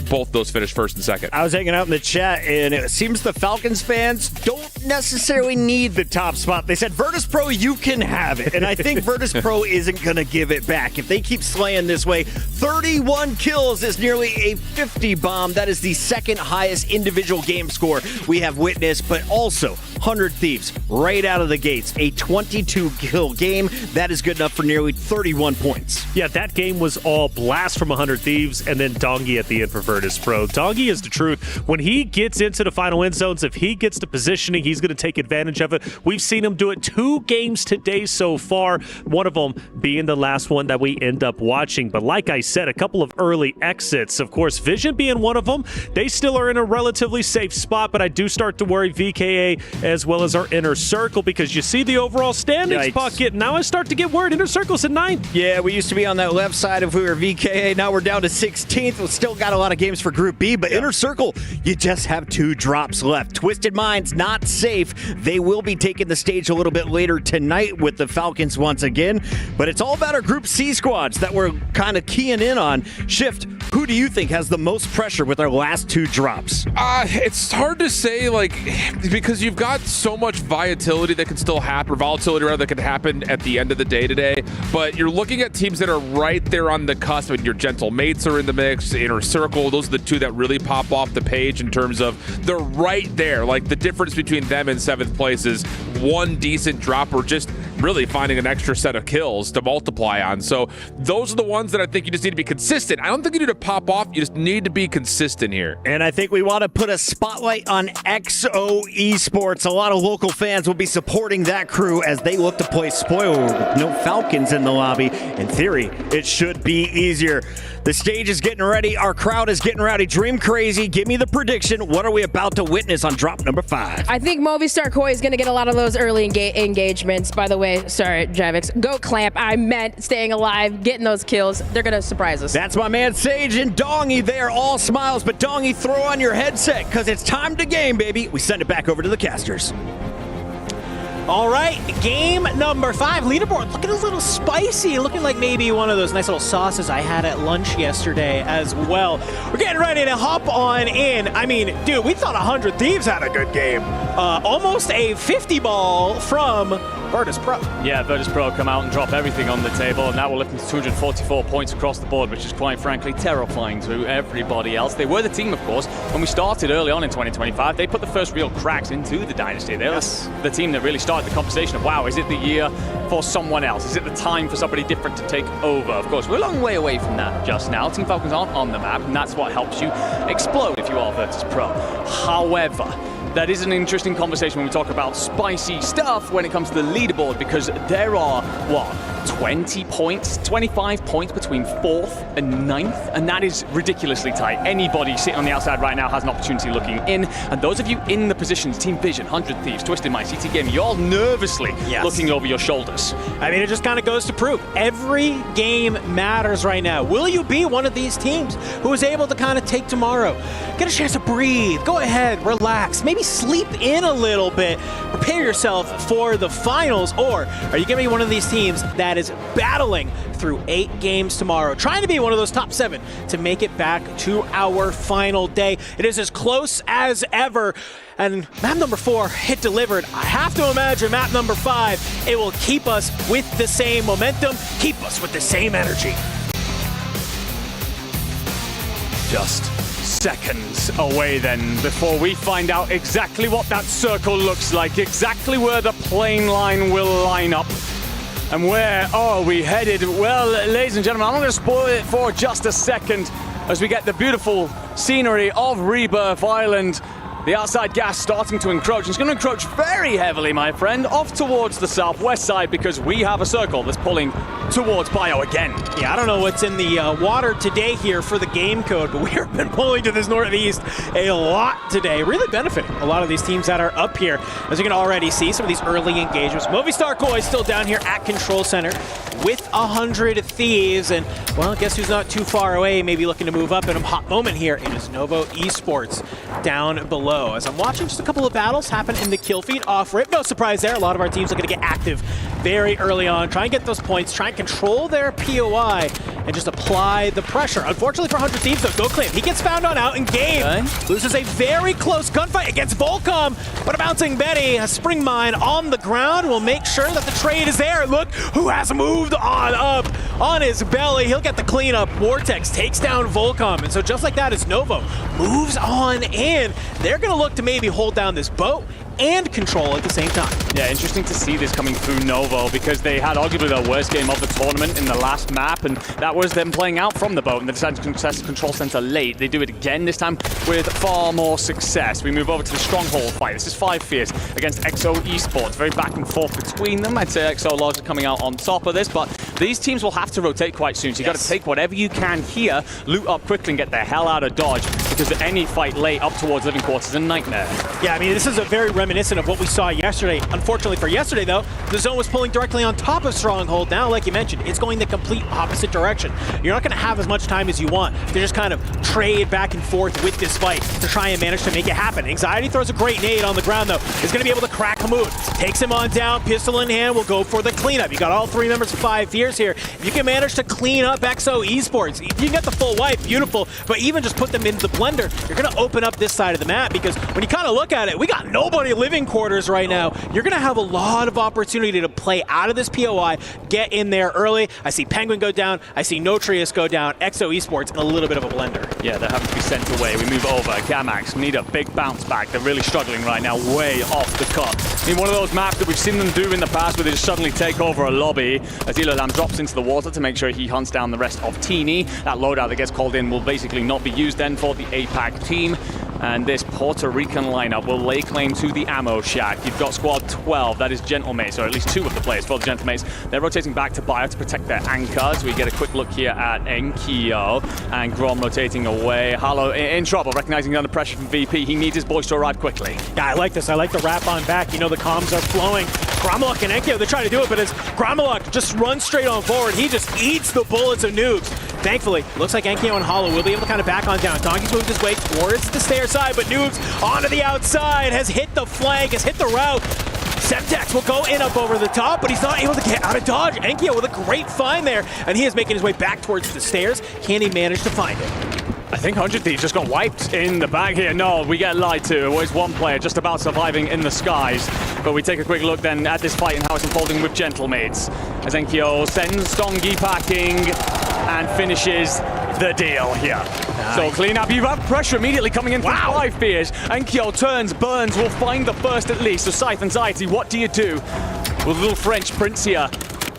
Both those finished first and second. I was hanging out in the chat, and it seems the Falcons fans don't necessarily need the top spot. They said, Virtus.pro, you can have it. And I think Virtus.pro isn't going to give it back. If they keep slaying this way, 31 kills is nearly a 50 bomb. That is the second highest individual game score we have witnessed, but also 100 Thieves right out of the gates. A 22-kill game. That is good enough for nearly 31 points. Yeah, that game was all Blast from 100 Thieves and then Dongi at the end for Virtus.pro. Dongi is the truth. When he gets into the final end zones, if he gets to positioning, he's going to take advantage of it. We've seen him do it 2 games today so far, one of them being the last one that we end up watching. But like I said, a couple of early exits. Of course, Vision being one of them. They still are in a relatively safe spot, but I do start to worry VKA as well as our Inner Circle because you see the overall standings bucket. Now I start to get worried. Inner Circle's at 9th. Yeah, we used to be on that left side if we were VKA. Now we're down to 16th. We've still got a lot of games for Group B, but Inner Circle, you just have 2 drops left. Twisted Minds, not safe. They will be taking the stage a little bit later tonight with the Falcons once again, but it's all about our Group C squads that we're kind of keying in on. Shift, who do you think has the most pressure with our last 2 drops? It's hard to say, because you've got so much volatility that can still happen, or volatility rather that can happen at the end of the day today, but you're looking at teams that are right there on the cusp, and your Gentle Mates are in the mix, Inner Circle, those are the 2 that really pop off the page in terms of they're right there. Like the difference between them and 7th place is 1 decent drop or just really finding an extra set of kills to multiply on. So those are the ones that I think you just need to be consistent. I don't think you need to pop off. You just need to be consistent here. And I think we want to put a spotlight on XO Esports. A lot of local fans will be supporting that crew as they look to play spoiler with no Falcons in the lobby. In theory, it should be easier. The stage is getting ready. Our crowd is getting rowdy. Dream Crazy, give me the prediction. What are we about to witness on drop number 5? I think Movistar Koi is going to get a lot of those early engagements. By the way, sorry, Javix. Go Clamp. I meant staying alive, getting those kills. They're going to surprise us. That's my man Sage and Dongi. They are all smiles, but Dongi, throw on your headset because it's time to game, baby. We send it back over to the casters. All right, game number 5. Leaderboard looking a little spicy, looking like maybe one of those nice little sauces I had at lunch yesterday as well. We're getting ready to hop on in. I mean, dude, we thought 100 Thieves had a good game. Almost a 50 ball from Virtus.pro. Yeah, Virtus.pro come out and drop everything on the table, and that will lift them to 244 points across the board, which is quite frankly terrifying to everybody else. They were the team, of course, when we started early on in 2025. They put the first real cracks into the dynasty. They were the team that really started the conversation of, wow, is it the year for someone else? Is it the time for somebody different to take over? Of course, we're a long way away from that just now. Team Falcons aren't on the map, and that's what helps you explode if you are Virtus.pro. However, that is an interesting conversation when we talk about spicy stuff when it comes to the leaderboard, because there are, what, 20 points, 25 points between 4th and 9th, and that is ridiculously tight. Anybody sitting on the outside right now has an opportunity looking in, and those of you in the positions, Team Vision, 100 Thieves, Twisted Minds, CT Gaming, you're all nervously looking over your shoulders. I mean, it just kind of goes to prove every game matters right now. Will you be one of these teams who is able to kind of take tomorrow, get a chance to breathe, go ahead, relax, maybe sleep in a little bit, prepare yourself for the finals, or are you going to be one of these teams that is battling through 8 games tomorrow, trying to be one of those top 7 to make it back to our final day? It is as close as ever. And map number 4 hit delivered. I have to imagine map number 5, it will keep us with the same momentum, keep us with the same energy. Just seconds away then before we find out exactly what that circle looks like, exactly where the plane line will line up. And where are we headed? Well, ladies and gentlemen, I'm not going to spoil it for just a second as we get the beautiful scenery of Rebirth Island. The outside gas starting to encroach. It's going to encroach very heavily, my friend, off towards the southwest side, because we have a circle that's pulling towards Bio again. Yeah, I don't know what's in the water today here for the game code, but we have been pulling to this northeast a lot today, really benefiting a lot of these teams that are up here. As you can already see, some of these early engagements. Movistar Koi still down here at Control Center with 100 Thieves, and, well, guess who's not too far away, maybe looking to move up in a hot moment here. It is Novo Esports down below. As I'm watching just a couple of battles happen in the kill feed off rip. No surprise there. A lot of our teams looking to get active very early on, try and get those points, try and control their POI, and just apply the pressure. Unfortunately for 100 Thieves, though, GoClaim, he gets found on out in game. Okay. Loses a very close gunfight against Volcom, but a bouncing Betty, a spring mine on the ground, will make sure that the trade is there. Look who has moved on up on his belly. He'll get the cleanup. Vortex takes down Volcom, and so just like that, as Novo moves on in, they're going to look to maybe hold down this boat and control at the same time. Yeah, interesting to see this coming through Novo, because they had arguably their worst game of the tournament in the last map, and that was them playing out from the boat, and they decided to contest the control center late. They do it again, this time with far more success. We move over to the Stronghold fight. This is 5 Fierce against EXO Esports. Very back and forth between them. I'd say EXO largely coming out on top of this, but these teams will have to rotate quite soon, so you got to take whatever you can here, loot up quickly, and get the hell out of Dodge, because any fight late up towards living quarters is a nightmare. Yeah, I mean, this is a very reminiscent of what we saw yesterday. Unfortunately for yesterday, though, the zone was pulling directly on top of Stronghold. Now, like you mentioned, it's going the complete opposite direction. You're not going to have as much time as you want to just kind of trade back and forth with this fight to try and manage to make it happen. Anxiety throws a great nade on the ground, though. Is going to be able to crack Hamoud. Takes him on down, pistol in hand, will go for the cleanup. You got all 3 members of 5 Fierce here. If you can manage to clean up EXO Esports, you can get the full wipe, beautiful, but even just put them into the blender, you're going to open up this side of the map, because when you kind of look at it, we got nobody living quarters right now. You're going to have a lot of opportunity to play out of this POI, get in there early. I see Penguin go down, I see Notrius go down, EXO Esports in a little bit of a blender. Yeah, they're having to be sent away. We move over. Gamax need a big bounce back. They're really struggling right now, way off the cut. I mean, one of those maps that we've seen them do in the past where they just suddenly take over a lobby as Ilalam drops into the water to make sure he hunts down the rest of Teeny. That loadout that gets called in will basically not be used then for the APAC team. And this Puerto Rican lineup will lay claim to the ammo shack. You've got squad 12, that is Gentlemates, or at least 2 of the players for the Gentlemates. They're rotating back to Bio to protect their anchors. We get a quick look here at Enko, and Grom rotating away. Halo in trouble, recognizing under pressure from VP. He needs his boys to arrive quickly. Yeah, I like this. I like the wrap on back. You know, the comms are flowing. Gromalok and Enko, they're trying to do it, but as Gromalok just runs straight on forward, he just eats the bullets of noobs. Thankfully, looks like Enko and Hollow will be able to kind of back on down. Donkey's moved his way towards the stair side, but Noobs onto the outside, has hit the flank, has hit the route. Semtex will go in up over the top, but he's not able to get out of dodge. Enko with a great find there, and he is making his way back towards the stairs. Can he manage to find it? I think 100 Thieves just got wiped in the bag here. No, we get lied to. Always one player just about surviving in the skies. But we take a quick look then at this fight and how it's unfolding with Gentlemates. As Enko sends Dongi packing and finishes the deal here. Nice. So clean up. You have pressure immediately coming in from 5 Fears. Enko turns, burns, will find the first at least. So Scythe Anxiety, what do you do? With little French Prince here.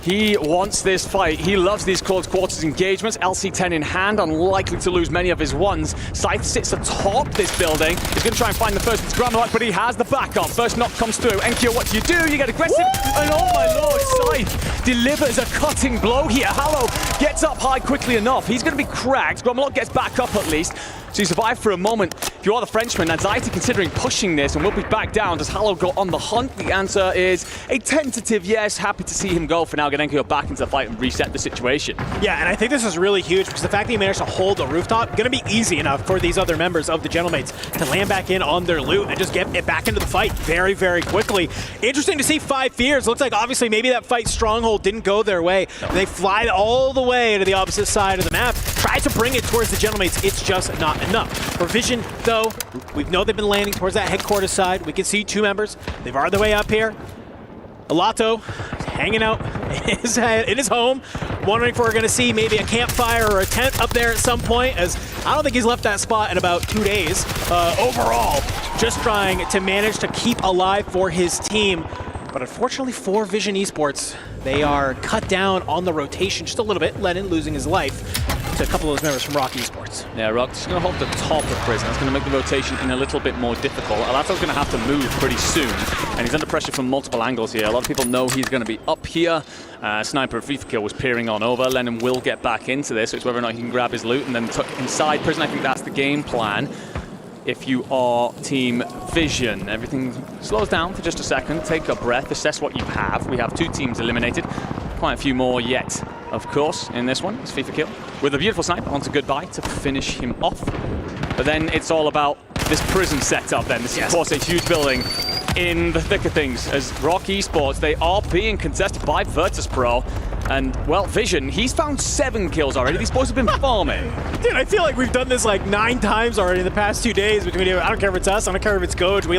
He wants this fight. He loves these close quarters engagements. LC10 in hand, unlikely to lose many of his ones. Scythe sits atop this building. He's going to try and find the first with Gramlock, but he has the backup. First knock comes through. Enko, what do? You get aggressive. Woo! And oh my lord, Scythe delivers a cutting blow here. Hallow gets up high quickly enough. He's going to be cracked. Gramlock gets back up at least. So you survive for a moment. If you are the Frenchman, Anxiety considering pushing this and will be back down. Does Hallow go on the hunt? The answer is a tentative yes. Happy to see him go for now. Get Enko back into the fight and reset the situation. Yeah, and I think this is really huge because the fact that he managed to hold the rooftop, gonna be easy enough for these other members of the Gentlemates to land back in on their loot and just get it back into the fight very, very quickly. Interesting to see 5 Fears. Looks like obviously maybe that fight stronghold didn't go their way. They fly all the way to the opposite side of the map, try to bring it towards the Gentlemates. It's just not enough. For Vision, though, we know they've been landing towards that headquarters side. We can see 2 members. They've already their way up here. Alato hanging out in his home, wondering if we're going to see maybe a campfire or a tent up there at some point, as I don't think he's left that spot in about 2 days overall, just trying to manage to keep alive for his team. But unfortunately for Vision Esports, they are cut down on the rotation just a little bit, Lennon losing his life to a couple of those members from Roc Esports. Yeah, Roc just going to hold the top of Prison. That's going to make the rotation in a little bit more difficult. Alato's going to have to move pretty soon, and he's under pressure from multiple angles here. A lot of people know he's going to be up here. Sniper FIFA Kill was peering on over. Lennon will get back into this, so it's whether or not he can grab his loot and then tuck inside Prison. I think that's the game plan. If you are Team Vision, everything slows down for just a second. Take a breath, assess what you have. We have 2 teams eliminated. Quite a few more yet, of course, in this one. It's FIFA Kill with a beautiful sniper onto Goodbye to finish him off. But then it's all about this prison setup then. This is, of course, a huge building in the thick of things. As Roc Esports, they are being contested by Virtus.pro. And, well, Vision, he's found 7 kills already. These boys have been farming. Dude, I feel like we've done this like 9 times already in the past 2 days. Between, I don't care if it's us, I don't care if it's Goj. We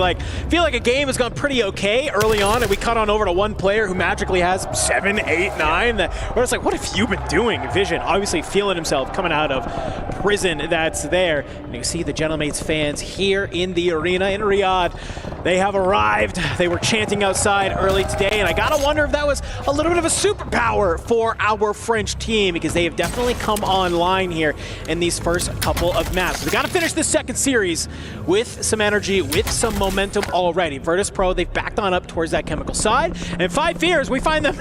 feel like a game has gone pretty okay early on, and we cut on over to one player who magically has 7, 8, 9. We're just like, what have you been doing? Vision, obviously feeling himself coming out of prison that's there. And you see the Gentlemates fans here in the arena in Riyadh. They have arrived. They were chanting outside early today, and I gotta wonder if that was a little bit of a superpower for our French team, because they have definitely come online here in these first couple of maps. We got to finish this second series with some energy, with some momentum already. Virtus.pro, they've backed on up towards that chemical side, and 5 Fears, we find them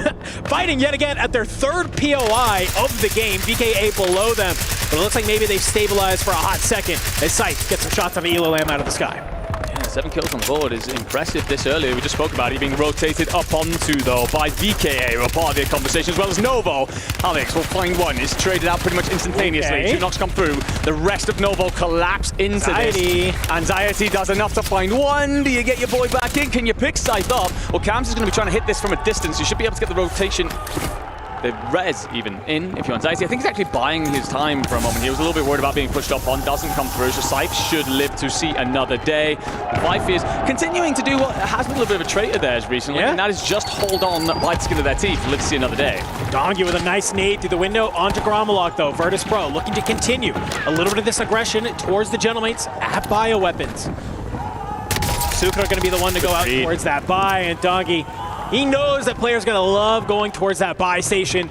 fighting yet again at their 3rd POI of the game. VKA below them, but it looks like maybe they've stabilized for a hot second as Scythe gets some shots of Elolam out of the sky. 7 kills on the board is impressive this early. We just spoke about it being rotated up onto, though, by VKA, who are part of the conversation, as well as Novo. Alex will find one. It's traded out pretty much instantaneously. Okay. 2 knocks come through. The rest of Novo collapse into this. Anxiety does enough to find one. Do you get your boy back in? Can you pick Scythe up? Well, Cams is going to be trying to hit this from a distance. You should be able to get the rotation. The res even in, if you're Anxiety. I think he's actually buying his time for a moment. He was a little bit worried about being pushed up on. Doesn't come through, so Scythe should live to see another day. 5 Fears continuing to do what has been a little bit of a trait of theirs recently, and that is just hold on by the skin of their teeth and live to see another day. Dongi with a nice nade through the window onto Gramlock, though. Virtus.pro looking to continue a little bit of this aggression towards the Gentlemates at bioweapons. Sukra going to be the one to go out towards that buy, and Dongi, he knows that players going to love going towards that buy station.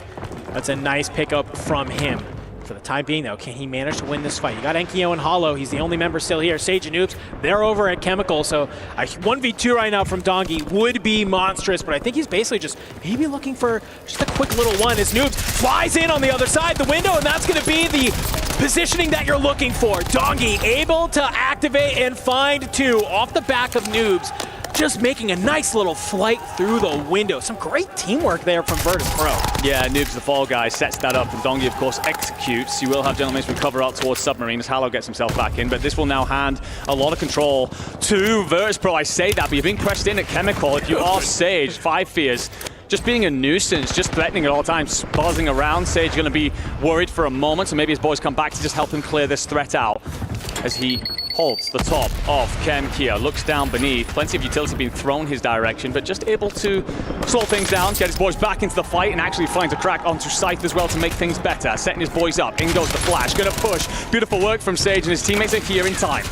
That's a nice pickup from him. For the time being, though, can he manage to win this fight? You got Enko and Hollow. He's the only member still here. Sage and Noobs, they're over at Chemical. So a 1v2 right now from Dongi would be monstrous, but I think he's basically just maybe looking for just a quick little one as Noobs flies in on the other side the window, and that's going to be the positioning that you're looking for. Dongi able to activate and find 2 off the back of Noobs. just making a nice little flight through the window. Some great teamwork there from Virtus.pro. Yeah, Noobs the fall guy sets that up, and Dongi, of course, executes. You will have Gentleman's recover out towards Submarine as Hallow gets himself back in, but this will now hand a lot of control to Virtus.pro. I say that, but you're being pressed in at Chemical. If you are Sage, 5 fears. Just being a nuisance, just threatening at all times, buzzing around. Sage going to be worried for a moment, so maybe his boys come back to just help him clear this threat out as he holds the top of Kia, looks down beneath. Plenty of utility being thrown his direction, but just able to slow things down, get his boys back into the fight, and actually finds a crack onto Scythe as well to make things better. Setting his boys up. In goes the flash. Going to push. Beautiful work from Sage, and his teammates are here in time.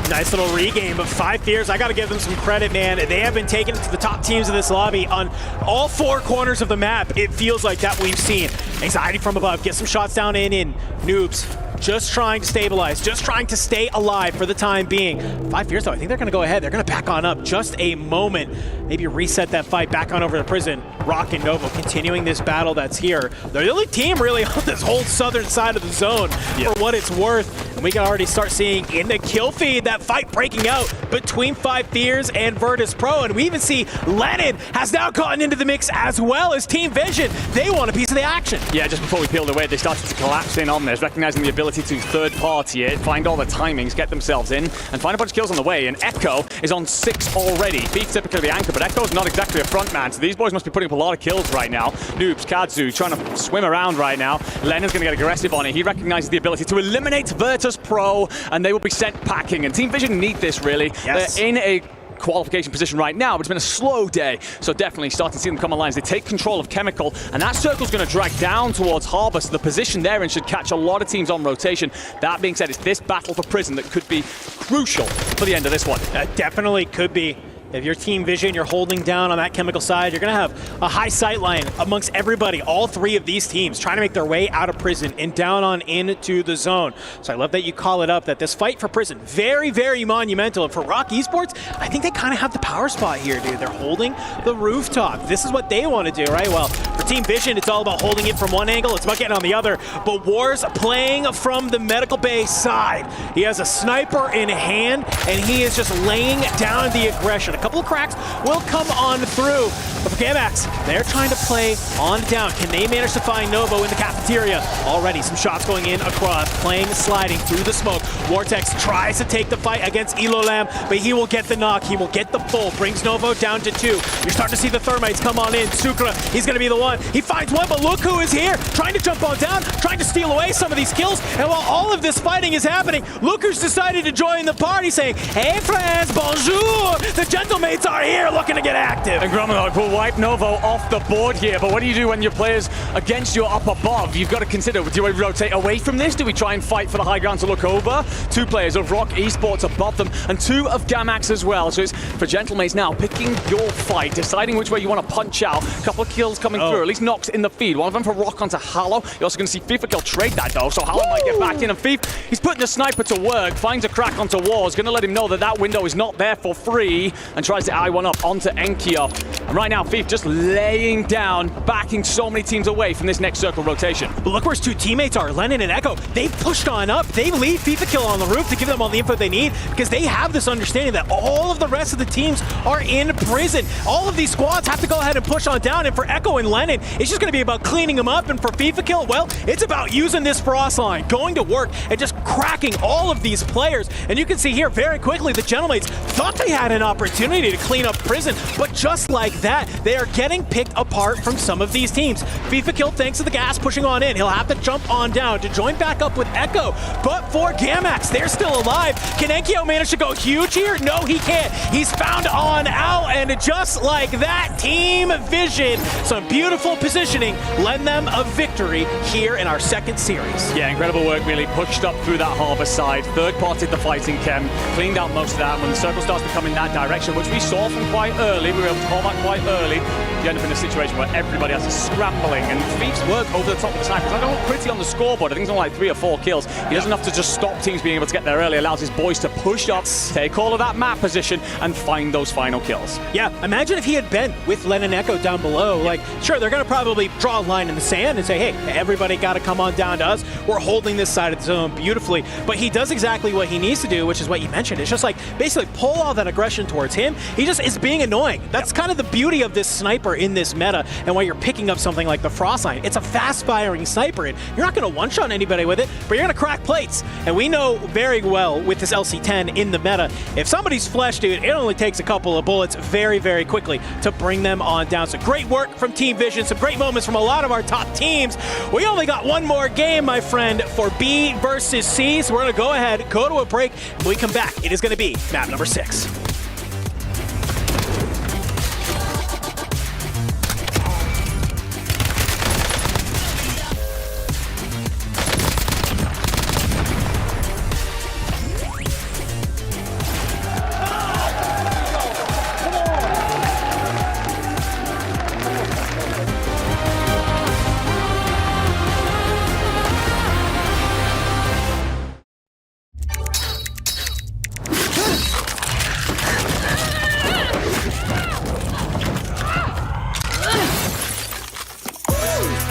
Nice little regame of 5 fears. I got to give them some credit, man. They have been taken to the top teams of this lobby on all 4 corners of the map. It feels like that we've seen. Anxiety from above. Get some shots down in. Noobs just trying to stabilize, just trying to stay alive for the time being. 5 fears, though, I think they're going to go ahead. They're going to back on up just a moment. Maybe reset that fight back on over to Prison. Roc and Novo continuing this battle that's here. They're the only team really on this whole southern side of the zone for what it's worth. And we can already start seeing in the kill feed that fight breaking out between 5 fears and Virtus.pro. And we even see Lennon has now gotten into the mix as well as Team Vision. They want a piece of the action. Yeah, just before we peeled away, they started to collapse in on this, recognizing the ability to third-party it, find all the timings, get themselves in, and find a bunch of kills on the way. And Enko is on 6 already. Thief typically the anchor, but Echo's not exactly a front man, so these boys must be putting up a lot of kills right now. Noobs, Kadzu trying to swim around right now. Lennon's going to get aggressive on it. He recognizes the ability to eliminate Virtus.pro, and they will be sent packing. And Team Vision need this, really. Yes. They're in a qualification position right now, but it's been a slow day, so definitely starting to see them come online as they take control of Chemical, and that circle's going to drag down towards Harbour, so the position there and should catch a lot of teams on rotation. That being said, it's this battle for Prison that could be crucial for the end of this one. That definitely could be. If you're Team Vision, you're holding down on that Chemical side, you're going to have a high sight line amongst everybody, all 3 of these teams, trying to make their way out of Prison and down on into the zone. So I love that you call it up, that this fight for Prison, very, very monumental. And for Roc Esports, I think they kind of have the power spot here, dude. They're holding the rooftop. This is what they want to do, right? Well, for Team Vision, it's all about holding it from one angle. It's about getting on the other. But Wars playing from the medical bay side. He has a sniper in hand, and he is just laying down the aggression. A couple of cracks will come on through. But for Gamax, they're trying to play on down. Can they manage to find Novo in the cafeteria? Already some shots going in across, playing, sliding through the smoke. Vortex tries to take the fight against Elolam, but he will get the knock. He will get the full. Brings Novo down to 2. You're starting to see the Thermites come on in. Sukra, he's going to be the one. He finds one, but look who is here. Trying to jump on down, trying to steal away some of these kills. And while all of this fighting is happening, look who's decided to join the party, saying, "Hey friends, bonjour. The Gentlemates are here looking to get active." And Grommelog will wipe Novo off the board here, but what do you do when your players against you up above? You've got to consider, do we rotate away from this? Do we try and fight for the high ground to look over? 2 players of Roc Esports above them, and 2 of Gamax as well. So it's for Gentlemates now, picking your fight, deciding which way you want to punch out. A couple of kills coming through, at least knocks in the feed. One of them for Roc onto Hallow. You're also going to see FIFA trade that though, so Hallow might get back in, and Thief, he's putting the sniper to work, finds a crack onto Wars, going to let him know that that window is not there for free, and tries to eye one up onto Enkia. And right now, Thief just laying down, backing so many teams away from this next circle rotation. But look where his 2 teammates are, Lennon and Echo. They've pushed on up. They leave FIFA Kill on the roof to give them all the info they need, because they have this understanding that all of the rest of the teams are in prison. All of these squads have to go ahead and push on down, and for Echo and Lennon, it's just going to be about cleaning them up, and for FIFA Kill, well, it's about using this frost line, going to work, and just cracking all of these players. And you can see here very quickly, the Gentlemates thought they had an opportunity to clean up Prison, but just like that, they are getting picked apart from some of these teams. FIFA Kill, thanks to the gas, pushing on in. He'll have to jump on down to join back up with Echo. But for Gamax, they're still alive. Can Enkyo manage to go huge here? No, he can't. He's found on out, and just like that, Team Vision, some beautiful positioning, lend them a victory here in our 2nd series. Yeah, incredible work, really. Pushed up through that Harbour side, third-partied the fighting chem, cleaned out most of that. When the circle starts to come in that direction, which we saw from quite early, we were able to call that quite early, you end up in a situation where everybody else is scrambling, and Thief's work over the top of the snipers, I don't look pretty on the scoreboard. I think it's only like 3 or 4 kills. He does enough to just stop teams being able to get there early, allows his boys to push up, take all of that map position, and find those final kills. Yeah, imagine if he had been with Lennon Echo down below. Like, sure, they're going to probably draw a line in the sand and say, hey, everybody got to come on down to us. We're holding this side of the zone beautifully. But he does exactly what he needs to do, which is what you mentioned. It's just like basically pull all that aggression towards him. He just is being annoying. That's kind of the beauty of this sniper in this meta and why you're picking up something like the Frostline. It's a fast-firing sniper, and you're not going to one-shot anybody with it, but you're going to crack plates. And we know very well with this LC10 in the meta, if somebody's flesh, dude, it only takes a couple of bullets very, very quickly to bring them on down. So great work from Team Vision, some great moments from a lot of our top teams. We only got one more game, my friend, for B versus C, so we're going to go ahead, go to a break. When we come back, it is going to be map number 6.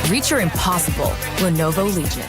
Reach your impossible with Novo Legion.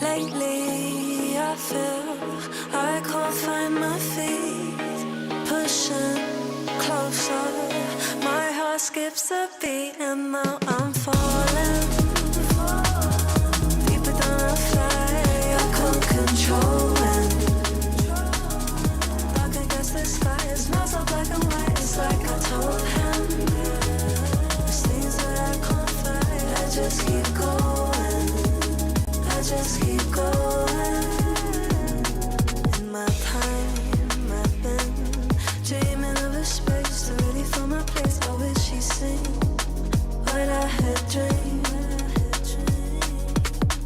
Lately, I feel I can't find my feet. Pushing closer, my heart skips a beat, and now I'm falling. Deeper than I fly, I can't control it. Dark against the sky, it smells so black and white. It's like I told him. There's things that I can't fight. I just keep going. I just keep going. In my time, I've been dreaming of a space to really fill my place. I wish she'd seen what I had dreamed.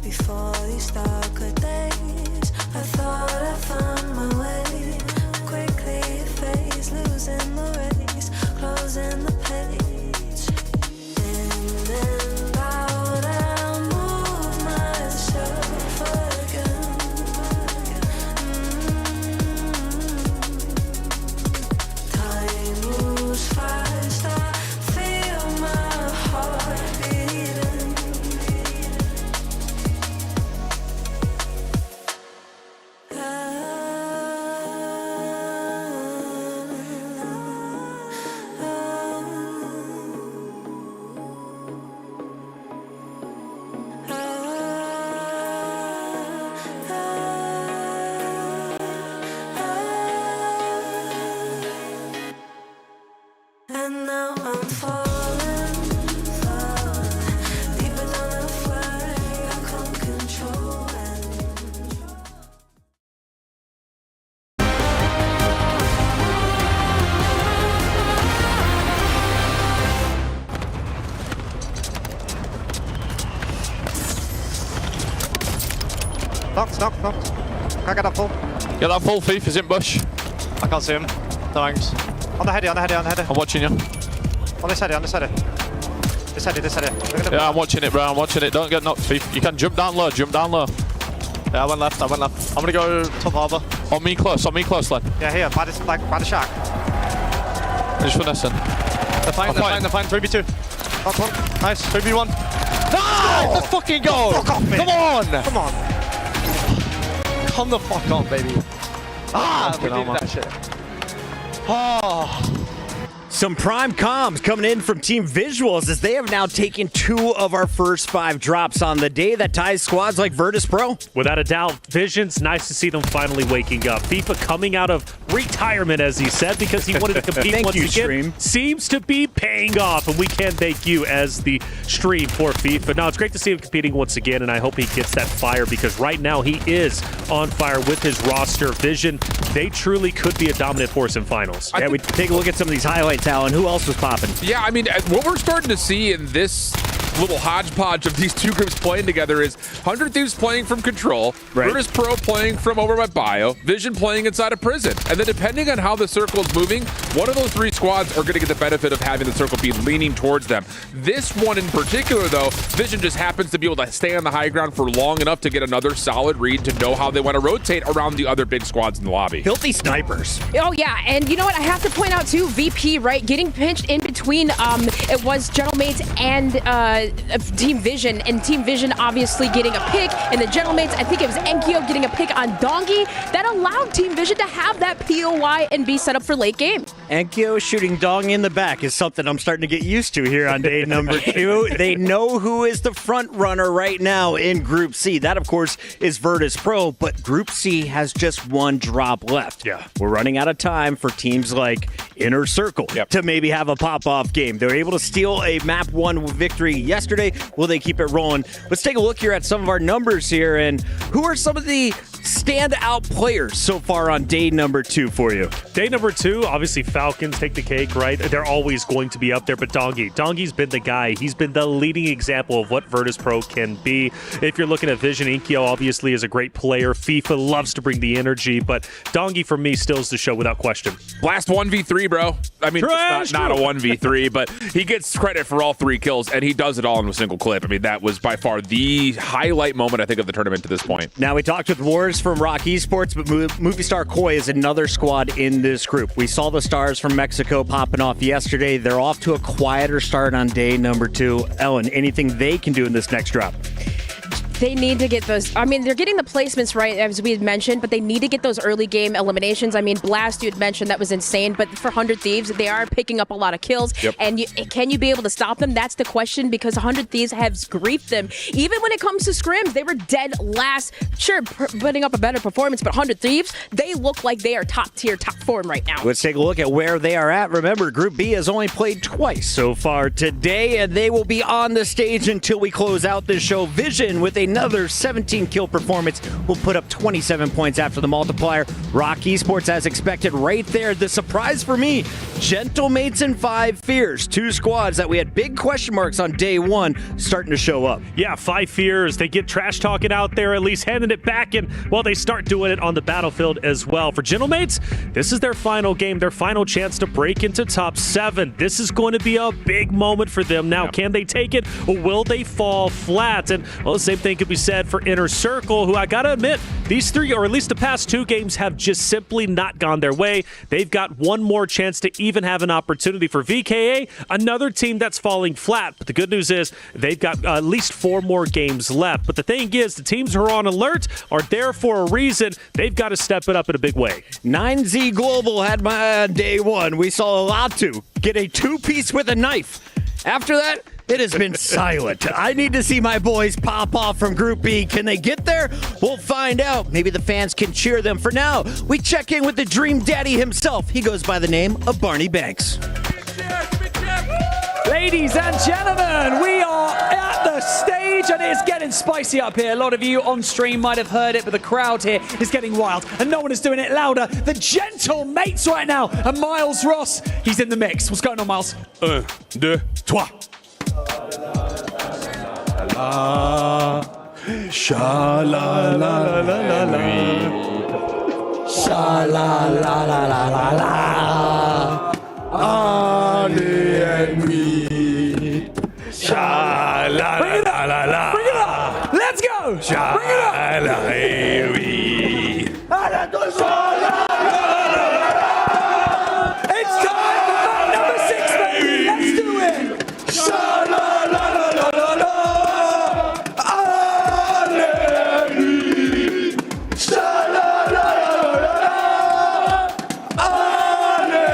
Before these darker days, I thought I found my way. Quickly it fades, losing the race, closing the page. In and out, I move myself again. Time moves fast, I feel my heart beating. And now I'm falling, deeper than I fly, I can't control it. Knocked. Can I get that full? Get that full, Thief. Is in bush. I can't see him. Thanks. On the heady. I'm watching you. On this heady. This heady. Yeah, I'm watching it, bro. I'm watching it. Don't get knocked, Thief. You can jump down low. Yeah, I went left. I'm gonna go top harbour. On me close, lad. Yeah, here, by the shack. Just finessing. They're fine. 3v2. Knocked one. Nice. 3v1. No! Let's fucking go! Fuck off, man. Come on! Come the fuck on, baby. We did that shit. Oh. Some prime comms coming in from Team Visuals as they have now taken 2 of our first 5 drops on the day. That ties squads like Virtus.pro. Without a doubt, Vision's nice to see them finally waking up. FIFA coming out of retirement, as he said, because he wanted to compete once again. Stream. Seems to be paying off, and we can thank you as the stream for FIFA. No, it's great to see him competing once again, and I hope he gets that fire because right now he is on fire with his roster. Vision, they truly could be a dominant force in finals. Yeah, we take a look at some of these highlights, Alan. Who else was popping? Yeah, I mean, what we're starting to see in this little hodgepodge of these two groups playing together is 100 Thieves playing from Control, Virtus.pro playing from over by Bio, Vision playing inside a prison. And then depending on how the circle is moving, one of those 3 squads are going to get the benefit of having the circle be leaning towards them. This one in particular, though, Vision just happens to be able to stay on the high ground for long enough to get another solid read to know how they want to rotate around the other big squads in the lobby. Filthy snipers. Oh, yeah. And you know what? I have to point out, too, VP, right? Getting pinched in between, it was Gentlemates and Team Vision. And Team Vision obviously getting a pick. And the Gentlemates, I think it was Enko getting a pick on Dongi. That allowed Team Vision to have that POY and be set up for late game. Enko shooting Dong in the back is something I'm starting to get used to here on day number 2. They know who is the front runner right now in Group C. That, of course, is Virtus.pro, but Group C has just 1 drop left. Yeah. We're running out of time for teams like Inner Circle to maybe have a pop-off game. They were able to steal a map 1 victory yesterday. Will they keep it rolling? Let's take a look here at some of our numbers here, and who are some of the standout players so far on day number 2 for you? Day number 2, obviously Falcons take the cake, right? They're always going to be up there, but Dongi's been the guy. He's been the leading example of what Virtus.pro can be. If you're looking at Vision, Enko obviously is a great player. FIFA loves to bring the energy, but Dongi for me steals the show without question. Blast 1v3, bro. I mean, it's not a 1v3, but he gets credit for all 3 kills, and he does it all in a single clip. I mean, that was by far the highlight moment, I think, of the tournament to this point. Now, we talked with Wars from Roc Esports, but Movie Star Koi is another squad in this group. We saw the stars from Mexico popping off yesterday. They're off to a quieter start on day number 2. Ellen, anything they can do in this next drop? They need to get those. I mean, they're getting the placements right, as we had mentioned, but they need to get those early game eliminations. I mean, Blast, you had mentioned, that was insane, but for 100 Thieves, they are picking up a lot of kills. Yep. And can you be able to stop them? That's the question, because 100 Thieves has griefed them. Even when it comes to scrims, they were dead last. Sure, putting up a better performance, but 100 Thieves, they look like they are top tier, top form right now. Let's take a look at where they are at. Remember, Group B has only played twice so far today, and they will be on the stage until we close out this show. Vision with another 17 kill performance will put up 27 points after the multiplier. Roc Esports, as expected, right there. The surprise for me, Gentlemates and 5 Fears, 2 squads that we had big question marks on day 1 starting to show up. Yeah, 5 Fears. They get trash talking out there, at least handing it back, and well, they start doing it on the battlefield as well. For Gentlemates, this is their final game, their final chance to break into top 7. This is going to be a big moment for them. Now, can they take it, or will they fall flat? And well, the same thing could be said for Inner Circle, who I gotta admit, these 3, or at least the past 2 games, have just simply not gone their way. They've got one more chance to even have an opportunity. For VKA, another team that's falling flat, but the good news is they've got at least 4 more games left. But the thing is, the teams who are on alert are there for a reason. They've got to step it up in a big way. 9Z Global had my day 1. We saw Latu get a 2-piece with a knife. After that, it has been silent. I need to see my boys pop off from Group B. Can they get there? We'll find out. Maybe the fans can cheer them. For now, we check in with the Dream Daddy himself. He goes by the name of Barney Banks. Ladies and gentlemen, we are at the stage and it's getting spicy up here. A lot of you on stream might have heard it, but the crowd here is getting wild and no one is doing it louder. The Gentlemates right now, and Miles Ross, he's in the mix. What's going on, Miles? 1, 2, 3. Sha la la la la la. Sha la la la la la la. Ali and me. Sha la la la la la. Bring it up. Let's go. Sha Bring it up. la la we. It's time for map number 6, baby. Let's do it. Sha la la la la la la. Ali. Sha la la la la la. Ali.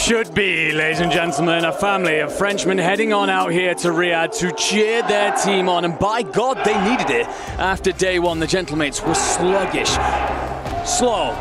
should be, ladies and gentlemen, a family of Frenchmen heading on out here to Riyadh to cheer their team on, and by God, they needed it. After day one, the Gentlemates were sluggish, slow,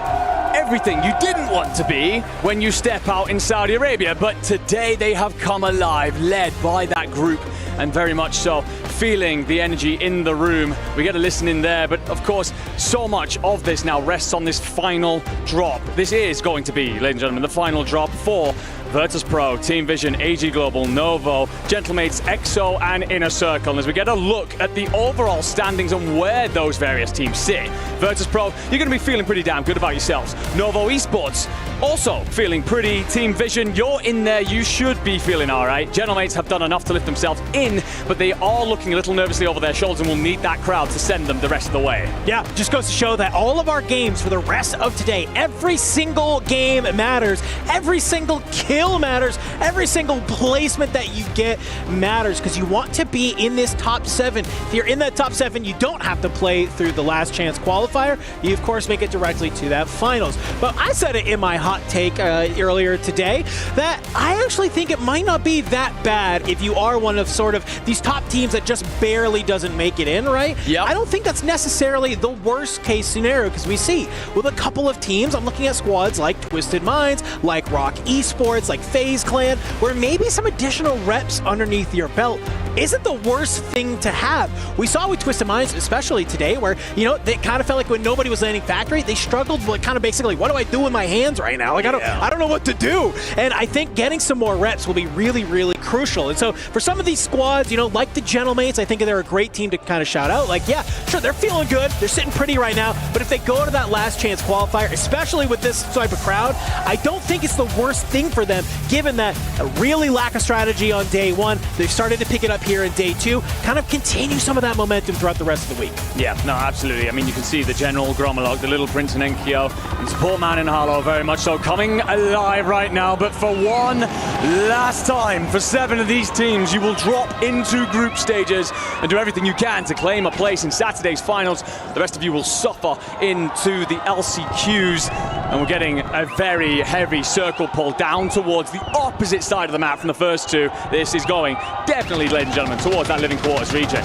everything you didn't want to be when you step out in Saudi Arabia, but today they have come alive, led by that group, and very much so. Feeling the energy in the room. We get a listen in there, but of course, so much of this now rests on this final drop. This is going to be, ladies and gentlemen, the final drop for Virtus.pro, Team Vision, AG Global, Novo, Gentlemates, EXO, and Inner Circle. And as we get a look at the overall standings and where those various teams sit, Virtus.pro, you're going to be feeling pretty damn good about yourselves. Novo Esports, also feeling pretty. Team Vision, you're in there, you should be feeling all right. Gentlemates have done enough to lift themselves in, but they are looking a little nervously over their shoulders and will need that crowd to send them the rest of the way. Yeah, just goes to show that all of our games for the rest of today, every single game matters, every single kill matters, every single placement that you get matters, because you want to be in this top 7. If you're in that top 7, you don't have to play through the last chance qualifier. You, of course, make it directly to that finals. But I said it in my hot take earlier today that I actually think it might not be that bad if you are one of sort of these top teams that just barely doesn't make it in, right? Yeah. I don't think that's necessarily the worst case scenario, because we see with a couple of teams, I'm looking at squads like Twisted Minds, like Roc Esports, like FaZe Clan, where maybe some additional reps underneath your belt isn't the worst thing to have. We saw with Twisted Minds, especially today, where, you know, they kind of felt like when nobody was landing factory, they struggled with kind of basically, what do I do with my hands right now? Like, I don't know what to do. And I think getting some more reps will be really, really crucial. And so for some of these squads, you know, like the Gentlemates, I think they're a great team to kind of shout out. Like, yeah, sure, they're feeling good. They're sitting pretty right now. But if they go to that last chance qualifier, especially with this type of crowd, I don't think it's the worst thing for them, given that a really lack of strategy on day one. They've started to pick it up here in day 2, kind of continue some of that momentum throughout the rest of the week. Yeah, no, absolutely. I mean, you can see the General Gromolog, the Little Prince and Enko, and support man in Harlow very much so coming alive right now. But for one last time, for 7 of these teams, you will drop into group stages and do everything you can to claim a place in Saturday's finals. The rest of you will suffer into the LCQs, and we're getting a very heavy circle pull down towards the opposite side of the map from the first 2. This is going definitely, ladies and gentlemen, towards that living quarters region.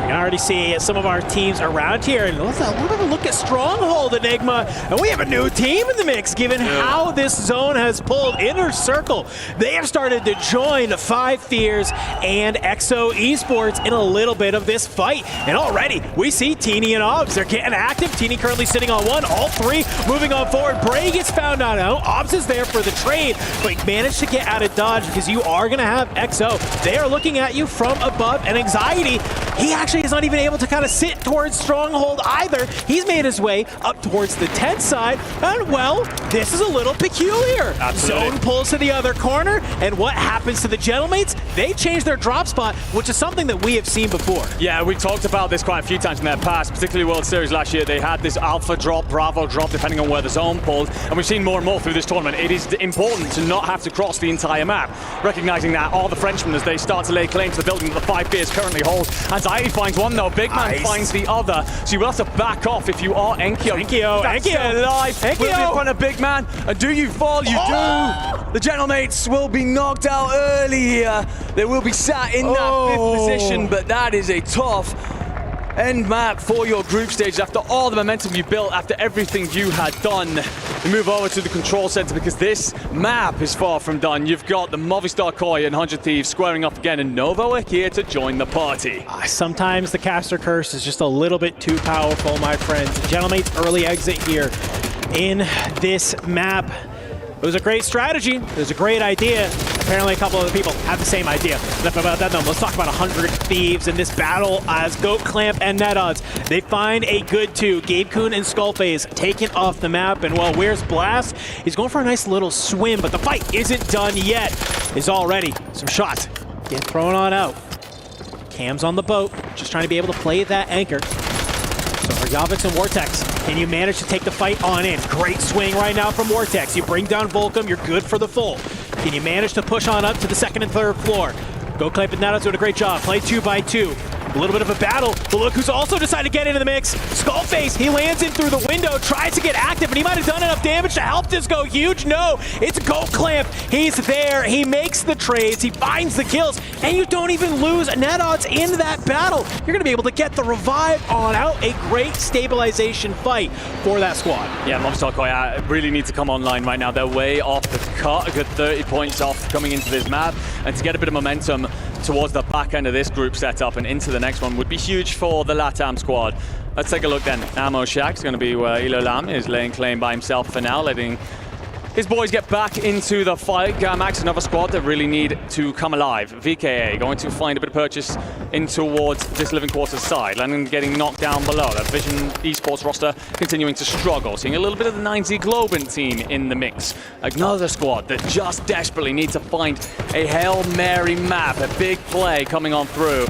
You can already see some of our teams around here. And let's have a look at Stronghold, Enigma. And we have a new team in the mix, given how this zone has pulled. Inner Circle, they have started to join 5 Fears and EXO Esports in a little bit of this fight. And already, we see Teeny and Obs. They're getting active. Teeny currently sitting on 1. All 3 moving on forward. Bray gets found out. Obs is there for the trade, but he managed to get out of dodge, because you are going to have EXO. They are looking at you from above. And Anxiety, he actually is not even able to kind of sit towards Stronghold either. He's made his way up towards the 10th side, and well, this is a little peculiar. Absolutely. Zone pulls to the other corner, and what happens to the Gentlemates? They change their drop spot, which is something that we have seen before. Yeah, we talked about this quite a few times in their past, particularly World Series last year. They had this Alpha drop, Bravo drop, depending on where the zone pulled, and we've seen more and more through this tournament. It is important to not have to cross the entire map. Recognizing that, all the Frenchmen, as they start to lay claim to the building that the 5 Fears currently hold. Anxiety finds one though, Big Man finds the other, so you will have to back off if you are Enko. Enko alive, will be in front of Big Man, and do you fall? You do! The Gentlemates will be knocked out early here. They will be sat in that 5th position, but that is a tough end map for your group stage after all the momentum you built, after everything you had done. We move over to the control center, because this map is far from done. You've got the Movistar Koi and 100 Thieves squaring up again, and Novo are here to join the party. Sometimes the caster curse is just a little bit too powerful, my friends. Gentlemates early exit here in this map. It was a great strategy. It was a great idea. Apparently a couple other people have the same idea. Enough about that though. Let's talk about 100 Thieves in this battle as Goat Clamp and NetOdds. They find a good 2. Gabe Kuhn and Skullface taken off the map. And well, where's Blast? He's going for a nice little swim, but the fight isn't done yet. There's already some shots get thrown on out. Cam's on the boat, just trying to be able to play that anchor. So for Yavix and Vortex, can you manage to take the fight on in? Great swing right now from Vortex. You bring down Volcom, you're good for the full. Can you manage to push on up to the 2nd and 3rd floor? Go Clamp and NetOdds doing a great job. Play 2 by 2. A little bit of a battle, but look who's also decided to get into the mix. Skullface, he lands in through the window, tries to get active, and he might have done enough damage to help this go huge. No, it's Goat Clamp. He's there, he makes the trades, he finds the kills, and you don't even lose net odds in that battle. You're going to be able to get the revive on out. A great stabilization fight for that squad. Yeah, Movistar Korea really need to come online right now. They're way off the cut, a good 30 points off coming into this map, and to get a bit of momentum towards the back end of this group setup and into the next one would be huge for the LATAM squad. Let's take a look then. Ammo Shack's going to be where Elo Lam is laying claim by himself for now, letting his boys get back into the fight. Gamax, another squad that really need to come alive. VKA going to find a bit of purchase in towards this Living Quarters side. Landon getting knocked down below. That Vision Esports roster continuing to struggle. Seeing a little bit of the 9Z Globin team in the mix. Another squad that just desperately need to find a Hail Mary map. A big play coming on through.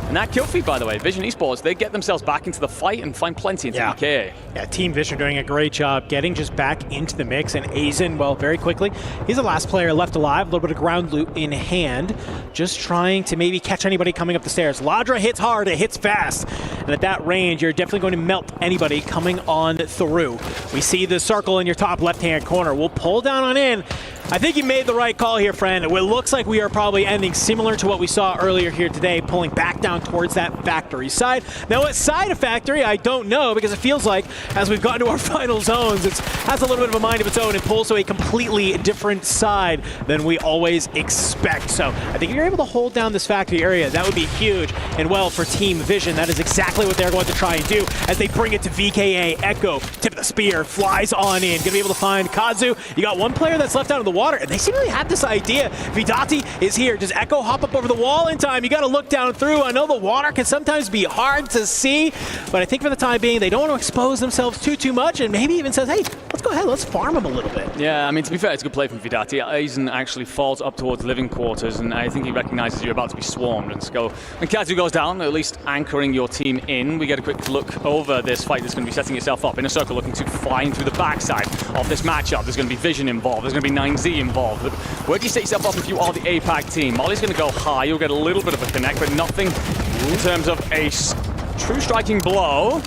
And that kill feed, by the way, Vision Esports, they get themselves back into the fight and find plenty into VKA. Yeah, Team Vision doing a great job getting just back into the mix, and Aizen, well, very quickly, he's the last player left alive, a little bit of ground loot in hand, just trying to maybe catch anybody coming up the stairs. Ladra hits hard, it hits fast, and at that range, you're definitely going to melt anybody coming on through. We see the circle in your top left-hand corner. We'll pull down on in. I think you made the right call here, friend. It looks like we are probably ending similar to what we saw earlier here today, pulling back down towards that factory side. Now, what side of factory, I don't know, because it feels like as we've gotten to our final zones, it has a little bit of a mind of its own and pulls to a completely different side than we always expect. So I think if you're able to hold down this factory area, that would be huge. And well, for Team Vision, that is exactly what they're going to try and do as they bring it to VKA. Echo, tip of the spear, flies on in. Gonna be able to find Kazu. You got one player that's left out of the water, and they seemingly have this idea. Vidati is here. Does Echo hop up over the wall in time? You got to look down through. I know the water can sometimes be hard to see, but I think for the time being, they don't want to expose themselves too much, and maybe even says, hey, let's go ahead, let's farm him a little bit. Yeah, I mean, to be fair, it's a good play from Vidati. Aizen actually falls up towards Living Quarters, and I think he recognizes you're about to be swarmed. And so when Kazu goes down, at least anchoring your team in, we get a quick look over this fight that's going to be setting itself up in a circle, looking to find through the backside of this matchup. There's going to be Vision involved. There's going to be 9Z involved. Where do you set yourself up if you are the APAC team? Molly's going to go high. You'll get a little bit of a connect, but nothing in terms of a true striking blow.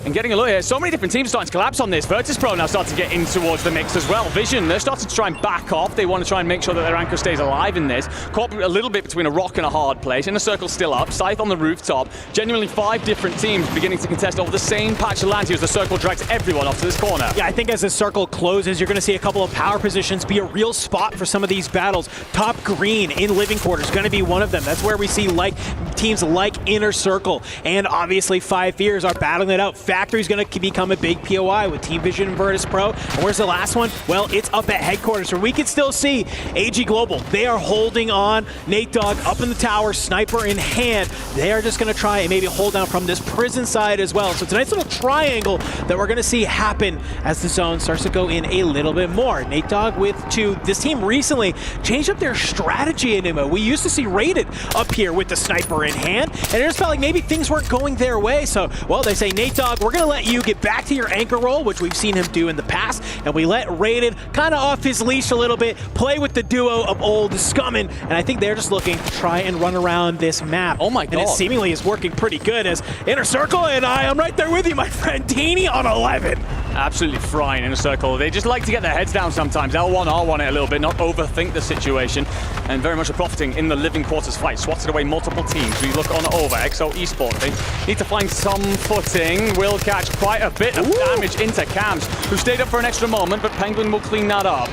And getting a look here, so many different teams starting to collapse on this. Virtus.pro now starting to get in towards the mix as well. Vision, they're starting to try and back off. They want to try and make sure that their anchor stays alive in this. Caught a little bit between a rock and a hard place. Inner Circle still up. Scythe on the rooftop. Genuinely 5 different teams beginning to contest over the same patch of land here as the circle drags everyone off to this corner. Yeah, I think as the circle closes, you're going to see a couple of power positions be a real spot for some of these battles. Top green in Living Quarters going to be one of them. That's where we see teams like Inner Circle and obviously 5 Fears are battling it out. Factory's going to become a big POI with Team Vision and Virtus.pro. And where's the last one? Well, it's up at headquarters, where we can still see AG Global. They are holding on. Nate Dogg up in the tower, sniper in hand. They are just going to try and maybe hold down from this prison side as well. So it's a nice little triangle that we're going to see happen as the zone starts to go in a little bit more. Nate Dogg with 2. This team recently changed up their strategy in MMO. We used to see Rated up here with the sniper in hand, and it just felt like maybe things weren't going their way. So, well, they say, Nate Dogg, we're going to let you get back to your anchor role, which we've seen him do in the past, and we let Rated kind of off his leash a little bit, play with the duo of old Scummin, and I think they're just looking to try and run around this map. Oh my God. And it seemingly is working pretty good as Inner Circle, and I am right there with you, my friend. Teeny on 11. Absolutely frying Inner Circle. They just like to get their heads down sometimes. L1, R1 it a little bit, not overthink the situation, and very much profiting in the Living Quarters fight. Swatted away multiple teams. We look on over. EXO Esports, they need to find some footing. Will catch quite a bit of damage into Cams, who stayed up for an extra moment, but Penguin will clean that up.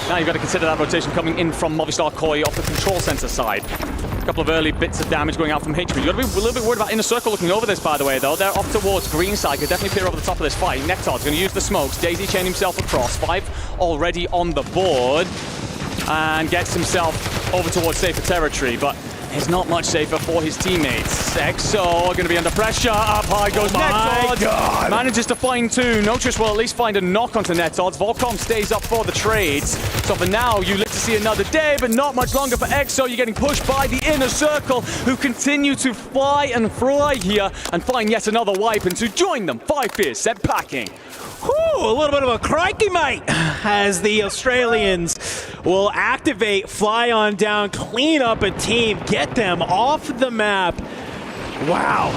Now you've got to consider that rotation coming in from Movistar Koi off the control center side. A couple of early bits of damage going out from HP. You've got to be a little bit worried about Inner Circle looking over this, by the way, though. They're off towards green side. Could definitely peer over the top of this fight. Nectar's going to use the smokes. Daisy chain himself across. 5 already on the board. And gets himself over towards safer territory, but it's not much safer for his teammates. EXO going to be under pressure. Up high goes Netodds. Manages to find 2. Notrius will at least find a knock onto Netodds. Volcom stays up for the trades. So for now, you live to see another day, but not much longer for EXO. You're getting pushed by the Inner Circle, who continue to fly and fry here and find yet another wipe. And to join them, 5 Fears sent packing. Whew, a little bit of a crikey, mate, as the Australians will activate, fly on down, clean up a team, get them off the map. Wow.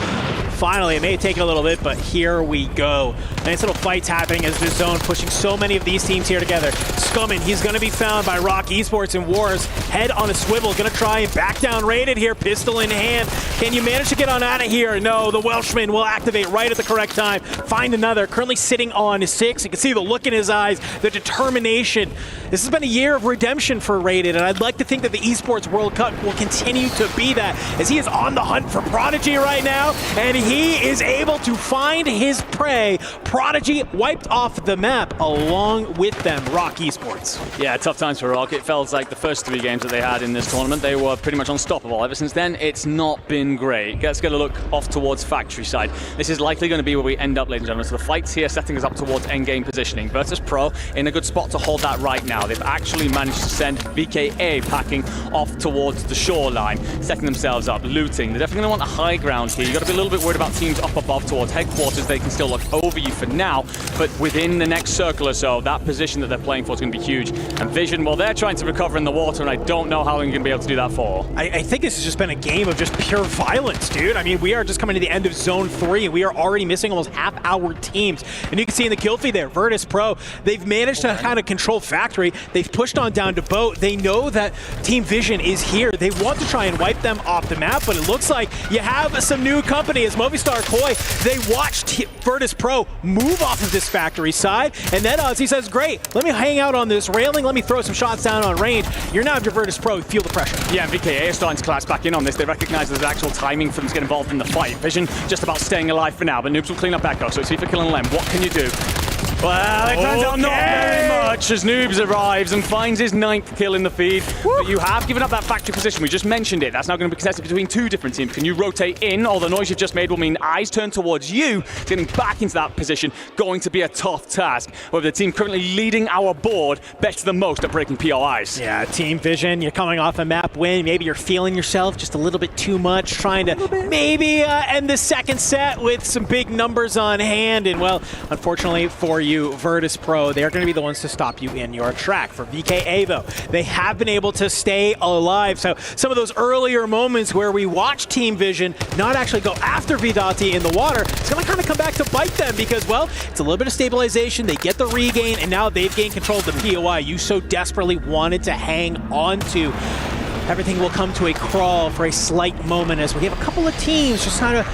Finally, it may have taken a little bit, but here we go. Nice little fights happening as the zone pushing so many of these teams here together. Scummin, he's going to be found by Roc Esports and Wars. Head on a swivel, going to try and back down Rated here, pistol in hand. Can you manage to get on out of here? No, the Welshman will activate right at the correct time. Find another, currently sitting on 6. You can see the look in his eyes, the determination. This has been a year of redemption for Rated, and I'd like to think that the Esports World Cup will continue to be that, as he is on the hunt for Prodigy right now, and he is able to find his prey. Prodigy wiped off the map along with them, Roc Esports. Yeah, tough times for Roc. It felt like the first 3 games that they had in this tournament, they were pretty much unstoppable. Ever since then, it's not been great. Let's get a look off towards Factory side. This is likely going to be where we end up, ladies and gentlemen. So the fight's here, setting us up towards endgame positioning. Virtus.pro in a good spot to hold that right now. They've actually managed to send VKA packing off towards the shoreline, setting themselves up, looting. They're definitely going to want a high ground here. You've got to be a little bit worried about teams up above towards headquarters. They can still look over you for now, but within the next circle or so, that position that they're playing for is going to be huge. And Vision, well, they're trying to recover in the water, and I don't know how long you're going to be able to do that for. I think this has just been a game of just pure violence, dude. I mean, we are just coming to the end of Zone 3, and we are already missing almost half our teams. And you can see in the kill feed there, Virtus.pro, they've managed to kind of control Factory. They've pushed on down to Boat. They know that Team Vision is here. They want to try and wipe them off the map, but it looks like you have some new company as Movistar Koi. They watched Virtus.pro move off of this Factory side, and then he says, great, let me hang out on this railing, let me throw some shots down on range. You're now your Virtus.pro, feel the pressure. Yeah, VKA are starting to collapse back in on this. They recognize there's actual timing for them to get involved in the fight. Vision just about staying alive for now, but Noobs will clean up Echo, so it's FIFA killing Lem. What can you do? Well, it turns out not very much as Noobs arrives and finds his 9th kill in the feed. But you have given up that Factory position. We just mentioned it. That's now going to be contested between 2 different teams. Can you rotate in? All the noise you've just made will mean eyes turn towards you. Getting back into that position, going to be a tough task. However, the team currently leading our board bets the most at breaking POIs. Yeah, Team Vision, you're coming off a map win. Maybe you're feeling yourself just a little bit too much, trying to maybe end the second set with some big numbers on hand. And, well, unfortunately for you, Virtus.pro, they're going to be the ones to stop you in your track. For VKA, though, they have been able to stay alive. So some of those earlier moments where we watched Team Vision not actually go after Vidati in the water, it's going to kind of come back to bite them because, well, it's a little bit of stabilization. They get the regain, and now they've gained control of the POI you so desperately wanted to hang on to. Everything will come to a crawl for a slight moment as we have a couple of teams just kind of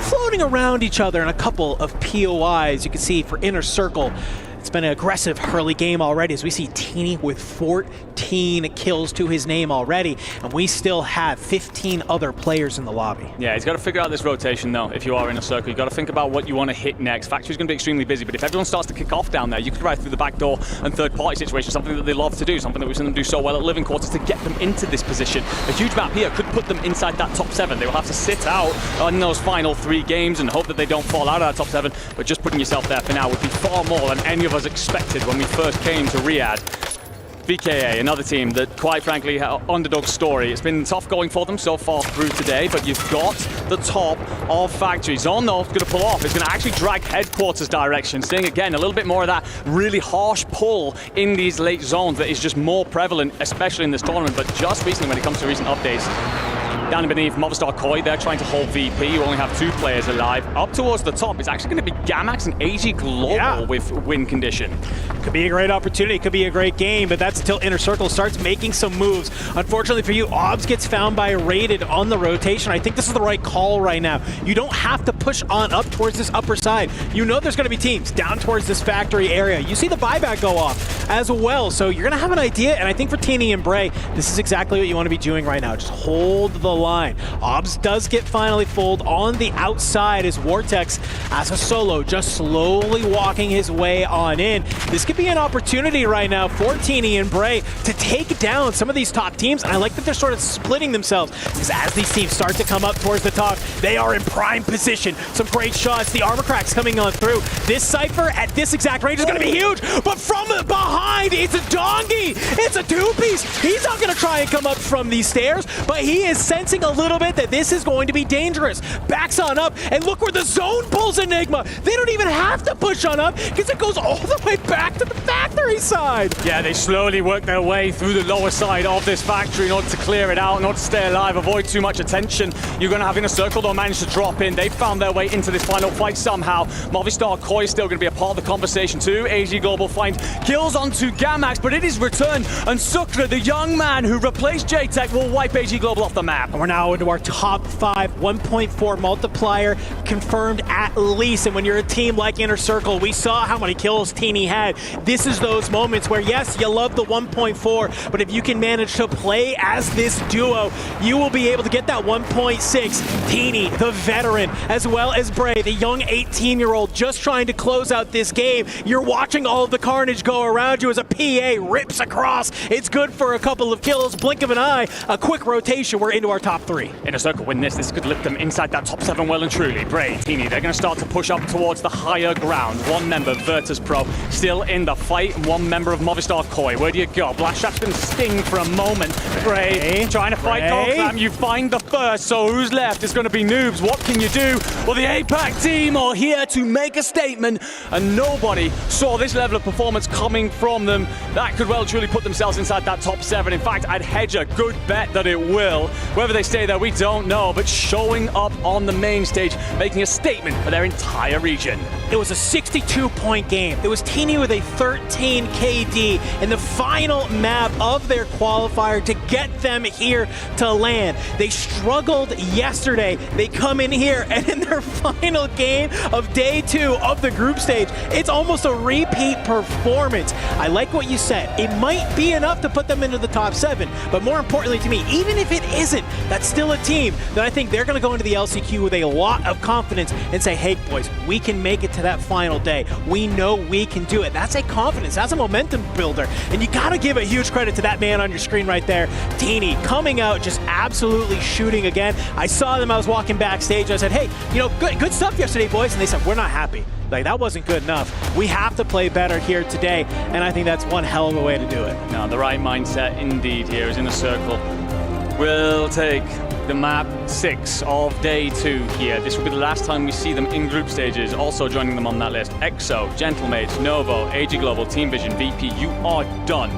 floating around each other in a couple of POIs. You can see for Inner Circle, it's been an aggressive early game already as we see Teeny with 14 kills to his name already, and we still have 15 other players in the lobby. Yeah, he's got to figure out this rotation though. If you are in a circle, you've got to think about what you want to hit next. Factory's going to be extremely busy, but if everyone starts to kick off down there, you could ride through the back door and third-party situation, something that they love to do, something that we've seen them do so well at Living Quarters to get them into this position. A huge map here could put them inside that top 7. They will have to sit out in those final 3 games and hope that they don't fall out of that top 7, but just putting yourself there for now would be far more than any of us expected when we first came to Riyadh. VKA, another team that, quite frankly, underdog story. It's been tough going for them so far through today, but you've got the top of Factory. Zone, though, is going to pull off. It's going to actually drag headquarters direction, seeing, again, a little bit more of that really harsh pull in these late zones that is just more prevalent, especially in this tournament, but just recently when it comes to recent updates. Down beneath, Movistar Koi, they're trying to hold VP. You only have 2 players alive. Up towards the top, it's actually going to be Gamax and AG Global with win condition. Could be a great opportunity, could be a great game, but that's until Inner Circle starts making some moves. Unfortunately for you, Obs gets found by Rated on the rotation. I think this is the right call right now. You don't have to push on up towards this upper side. You know there's going to be teams down towards this factory area. You see the buyback go off as well, so you're going to have an idea, and I think for Teeny and Bray, this is exactly what you want to be doing right now. Just hold the line. Obs does get finally fooled on the outside as Vortex as a solo just slowly walking his way on in. This could be an opportunity right now for Teeny and Bray to take down some of these top teams, and I like that they're sort of splitting themselves because as these teams start to come up towards the top, they are in prime position. Some great shots, the armor cracks coming on through. This Cypher at this exact range is going to be huge, but from behind, it's a Dongi! It's a 2-piece! He's not going to try and come up from these stairs, but he is sensing sensing a little bit that this is going to be dangerous. Backs on up, and look where the zone pulls Enigma. They don't even have to push on up because it goes all the way back to the factory side. Yeah, they slowly work their way through the lower side of this factory in order to clear it out, in order to stay alive, avoid too much attention. You're going to have Inner Circle, though, manage to drop in. They found their way into this final fight somehow. Movistar Koi is still going to be a part of the conversation too. AG Global find kills onto Gamax, but it is returned, and Sukra, the young man who replaced JTech, will wipe AG Global off the map. And we're now into our top 5, 1.4 multiplier confirmed at least. And when you're a team like Inner Circle, we saw how many kills Teeny had. This is those moments where, yes, you love the 1.4, but if you can manage to play as this duo, you will be able to get that 1.6. Teeny, the veteran, as well as Bray, the young 18-year-old, just trying to close out this game. You're watching all of the carnage go around you as a PA rips across. It's good for a couple of kills. Blink of an eye, a quick rotation. We're into our top 3. Inner Circle win this. This could lift them inside that top 7 well and truly. Bray, Teeny, they're going to start to push up towards the higher ground. One member, Virtus.pro, still in the fight. One member of Movistar Koi. Where do you go? Blastshot's going to sting for a moment. Bray trying to fight Goldclam. You find the first, so who's left? It's going to be Noobs. What can you do? Well, the APAC team are here to make a statement, and nobody saw this level of performance coming from them. That could well truly put themselves inside that top 7. In fact, I'd hedge a good bet that it will. Whether they stay there, we don't know, but showing up on the main stage, making a statement for their entire region. It was a 62-point game. It was Teeny with a 13 KD in the final map of their qualifier to get them here to land. They struggled yesterday. They come in here, and in their final game of day 2 of the group stage, it's almost a repeat performance. I like what you said. It might be enough to put them into the top 7, but more importantly to me, even if it isn't, that's still a team that I think they're going to go into the LCQ with a lot of confidence and say, hey, boys, we can make it to that final day. We know we can do it. That's a confidence. That's a momentum builder. And you got to give a huge credit to that man on your screen right there. Teeny coming out, just absolutely shooting again. I saw them. I was walking backstage. I said, hey, you know, good stuff yesterday, boys. And they said, we're not happy. Like, that wasn't good enough. We have to play better here today. And I think that's one hell of a way to do it. No, the right mindset indeed here is Inner Circle. We'll take the map 6 of day 2 here. This will be the last time we see them in group stages. Also joining them on that list, EXO, Gentlemates, Novo, AG Global, Team Vision, VP. You are done.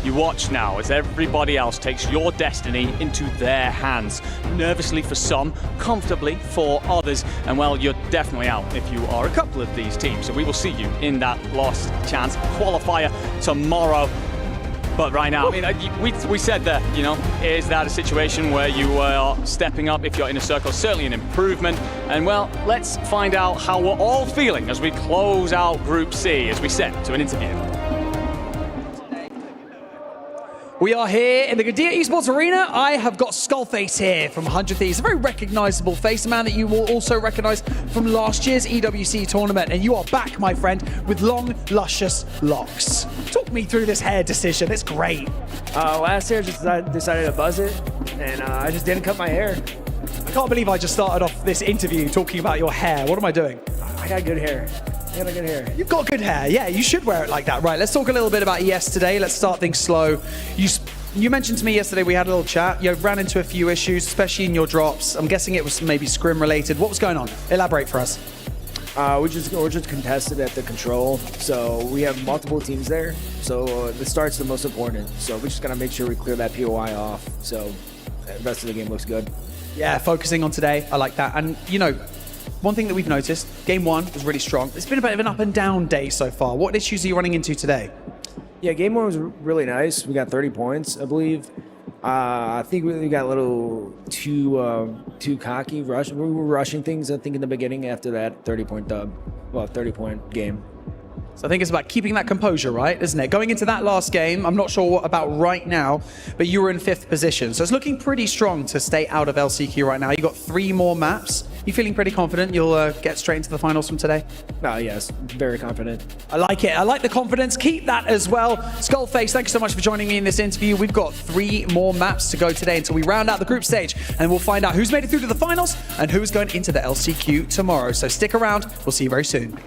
You watch now as everybody else takes your destiny into their hands. Nervously for some, comfortably for others. And well, you're definitely out if you are a couple of these teams. So we will see you in that last chance qualifier tomorrow. But right now, I mean, we said that, you know, is that a situation where you are stepping up if you're in a circle? Certainly an improvement. And well, let's find out how we're all feeling as we close out Group C, as we set to an interview. We are here in the Gadia Esports Arena. I have got Skullface here from 100 Thieves. A very recognizable face, a man that you will also recognize from last year's EWC tournament. And you are back, my friend, with long, luscious locks. Talk me through this hair decision. It's great. Last year, I just decided to buzz it, and I just didn't cut my hair. I can't believe I just started off this interview talking about your hair. What am I doing? I got good hair. I got good hair. You've got good hair. Yeah, you should wear it like that. Right, let's talk a little bit about yesterday. Let's start things slow. You mentioned to me yesterday, we had a little chat. You ran into a few issues, especially in your drops. I'm guessing it was maybe scrim related. What was going on? Elaborate for us. We're just contested at the control, so we have multiple teams there. So the start's the most important. So we just gotta make sure we clear that POI off. So the rest of the game looks good. Yeah, focusing on today. I like that. And you know, one thing that we've noticed, game 1 was really strong. It's been a bit of an up and down day so far. What issues are you running into today? Yeah, game 1 was really nice. We got 30 points, I believe. I think we got a little too cocky. We were rushing things, I think, in the beginning after that 30-point game. So I think it's about keeping that composure, right, isn't it? Going into that last game, I'm not sure what about right now, but you were in 5th position. So it's looking pretty strong to stay out of LCQ right now. You got 3 more maps. You feeling pretty confident you'll get straight into the finals from today? Yes, very confident. I like it. I like the confidence. Keep that as well. Skullface, thank you so much for joining me in this interview. We've got 3 more maps to go today until we round out the group stage, and we'll find out who's made it through to the finals and who's going into the LCQ tomorrow. So stick around. We'll see you very soon.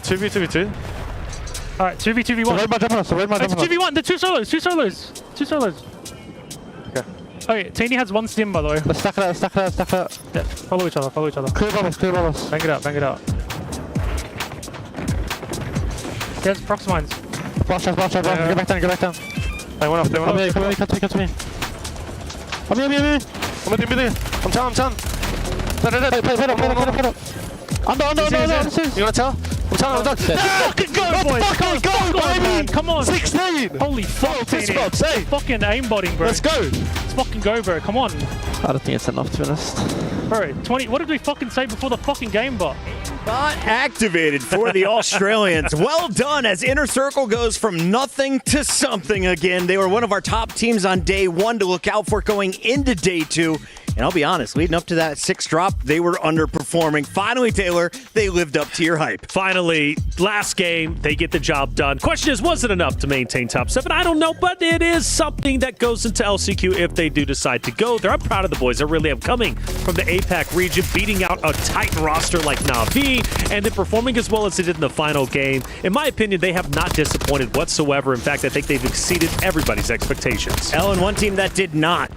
2v2v2. Alright, 2v2v1. So where's my jump? So where's my jump? 2v1, the two solos. Okay. Okay, Tini has one stim, by the way. Let's stack it out. Yeah, follow each other. Clear bubbles. Bang it out. Here's prox mines. Blast chance. Get back down. They went off. Come here. Come to me. I'm here. I'm telling. Play up. Under. You wanna tell? I'm done. Fucking go, boys! Fucking go, baby! Come on! 16! Holy fuck, fist bumps, hey! Fucking aimbotting, bro. Let's go! Let's fucking go, bro. Come on. I don't think it's enough, to be honest. Bro, 20. What did we fucking say before the fucking game bot? Bot activated for the Australians. Well done, as Inner Circle goes from nothing to something again. They were one of our top teams on day 1 to look out for going into day 2. And I'll be honest, leading up to that 6 drop, they were underperforming. Finally, Taylor, they lived up to your hype. Finally, last game, they get the job done. Question is, was it enough to maintain top 7? I don't know, but it is something that goes into LCQ if they do decide to go there. I'm proud of the boys. I really am, coming from the APAC region, beating out a Titan roster like Na'Vi, and then performing as well as they did in the final game. In my opinion, they have not disappointed whatsoever. In fact, I think they've exceeded everybody's expectations. And one team that did not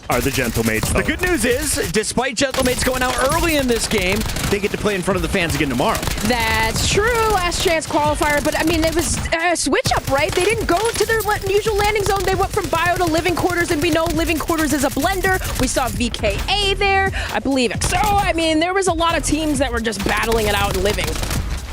are the Gentlemates. The good news is, despite Gentlemates going out early in this game, they get to play in front of the fans again tomorrow. That's true. Last chance qualifier, but I mean, it was a switch up, right? They didn't go to their usual landing zone. They went from bio to living quarters, and we know living quarters is a blender. We saw VKA there, I believe XO. I mean, there was a lot of teams that were just battling it out and living.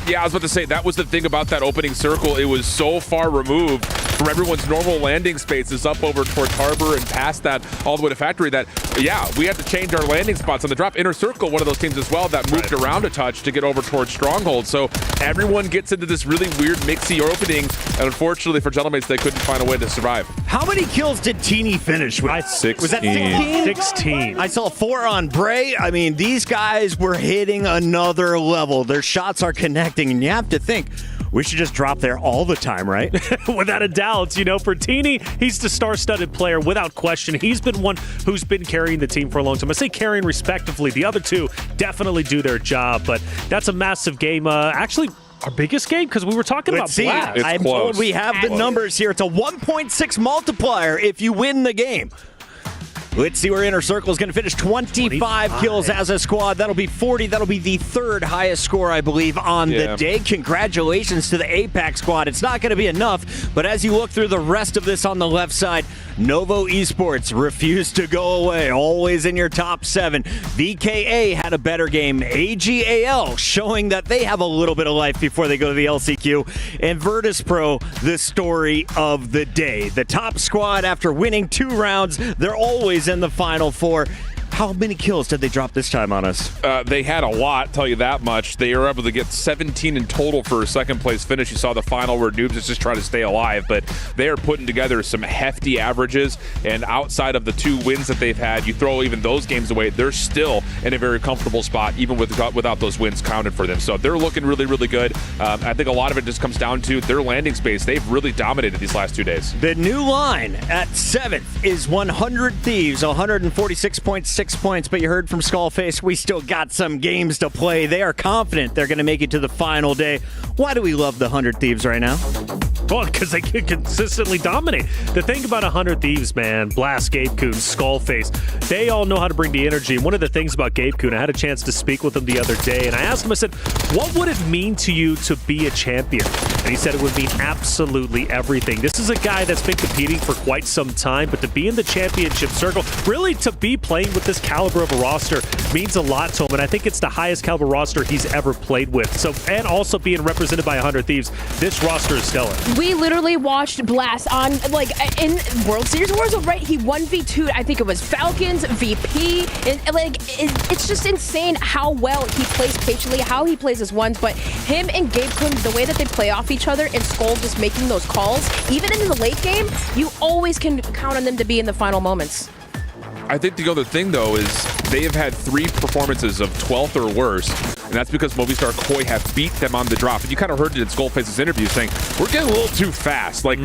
Yeah, I was about to say, that was the thing about that opening circle. It was so far removed from everyone's normal landing spaces up over towards Harbor and past that all the way to Factory that, yeah, we had to change our landing spots on the drop. Inner Circle, one of those teams as well, that moved around a touch to get over towards Stronghold. So everyone gets into this really weird mixy opening, and unfortunately for Gentlemates, they couldn't find a way to survive. How many kills did Teeny finish with? 16. Was that 16? 16. I saw 4 on Bray. I mean, these guys were hitting another level. Their shots are connecting, and you have to think, we should just drop there all the time, right? Without a doubt. You know, for Teeny, he's the star-studded player without question. He's been one who's been carrying the team for a long time. I say carrying respectively. The other two definitely do their job, but that's a massive game. Actually, our biggest game, because we were talking about Blast. I'm told we have the numbers here. It's a 1.6 multiplier if you win the game. Let's see where Inner Circle is going to finish. 25 kills as a squad. That'll be 40. That'll be the 3rd highest score, I believe, on the day. Congratulations to the APAC squad. It's not going to be enough, but as you look through the rest of this on the left side, Novo Esports refused to go away. Always in your top 7. VKA had a better game. AG.AL showing that they have a little bit of life before they go to the LCQ. And Virtus.pro, the story of the day. The top squad after winning 2 rounds. They're always in the Final 4. How many kills did they drop this time on us? They had a lot, tell you that much. They were able to get 17 in total for a 2nd place finish. You saw the final where Noobs is just trying to stay alive, but they are putting together some hefty averages, and outside of the 2 wins that they've had, you throw even those games away, they're still in a very comfortable spot, even without those wins counted for them. So they're looking really, really good. I think a lot of it just comes down to their landing space. They've really dominated these last 2 days. The new line at 7th is 100 Thieves, 146.6 points, but you heard from Skullface, we still got some games to play. They are confident they're going to make it to the final day. Why do we love the 100 Thieves right now? Well, because they can consistently dominate. The thing about 100 Thieves, man, Blast, Gabe Kuhn, Skullface, they all know how to bring the energy. And one of the things about Gabe Kuhn, I had a chance to speak with him the other day, and I asked him, I said, what would it mean to you to be a champion? And he said it would mean absolutely everything. This is a guy that's been competing for quite some time, but to be in the championship circle, really to be playing with this caliber of a roster means a lot to him, and I think it's the highest caliber roster he's ever played with. So, and also being represented by 100 Thieves, this roster is stellar. We literally watched Blast on, like, in World Series Warzone, right? He 1v2'd, I think it was Falcons, VP, and like, it's just insane how well he plays patiently, how he plays his ones, but him and Gabe Kuhn, the way that they play off each other, and Skull just making those calls, even in the late game, you always can count on them to be in the final moments. I think the other thing, though, is they have had 3 performances of 12th or worse, and that's because Movistar Koi have beat them on the drop. And you kind of heard it in Skullface's interview saying, we're getting a little too fast. Like,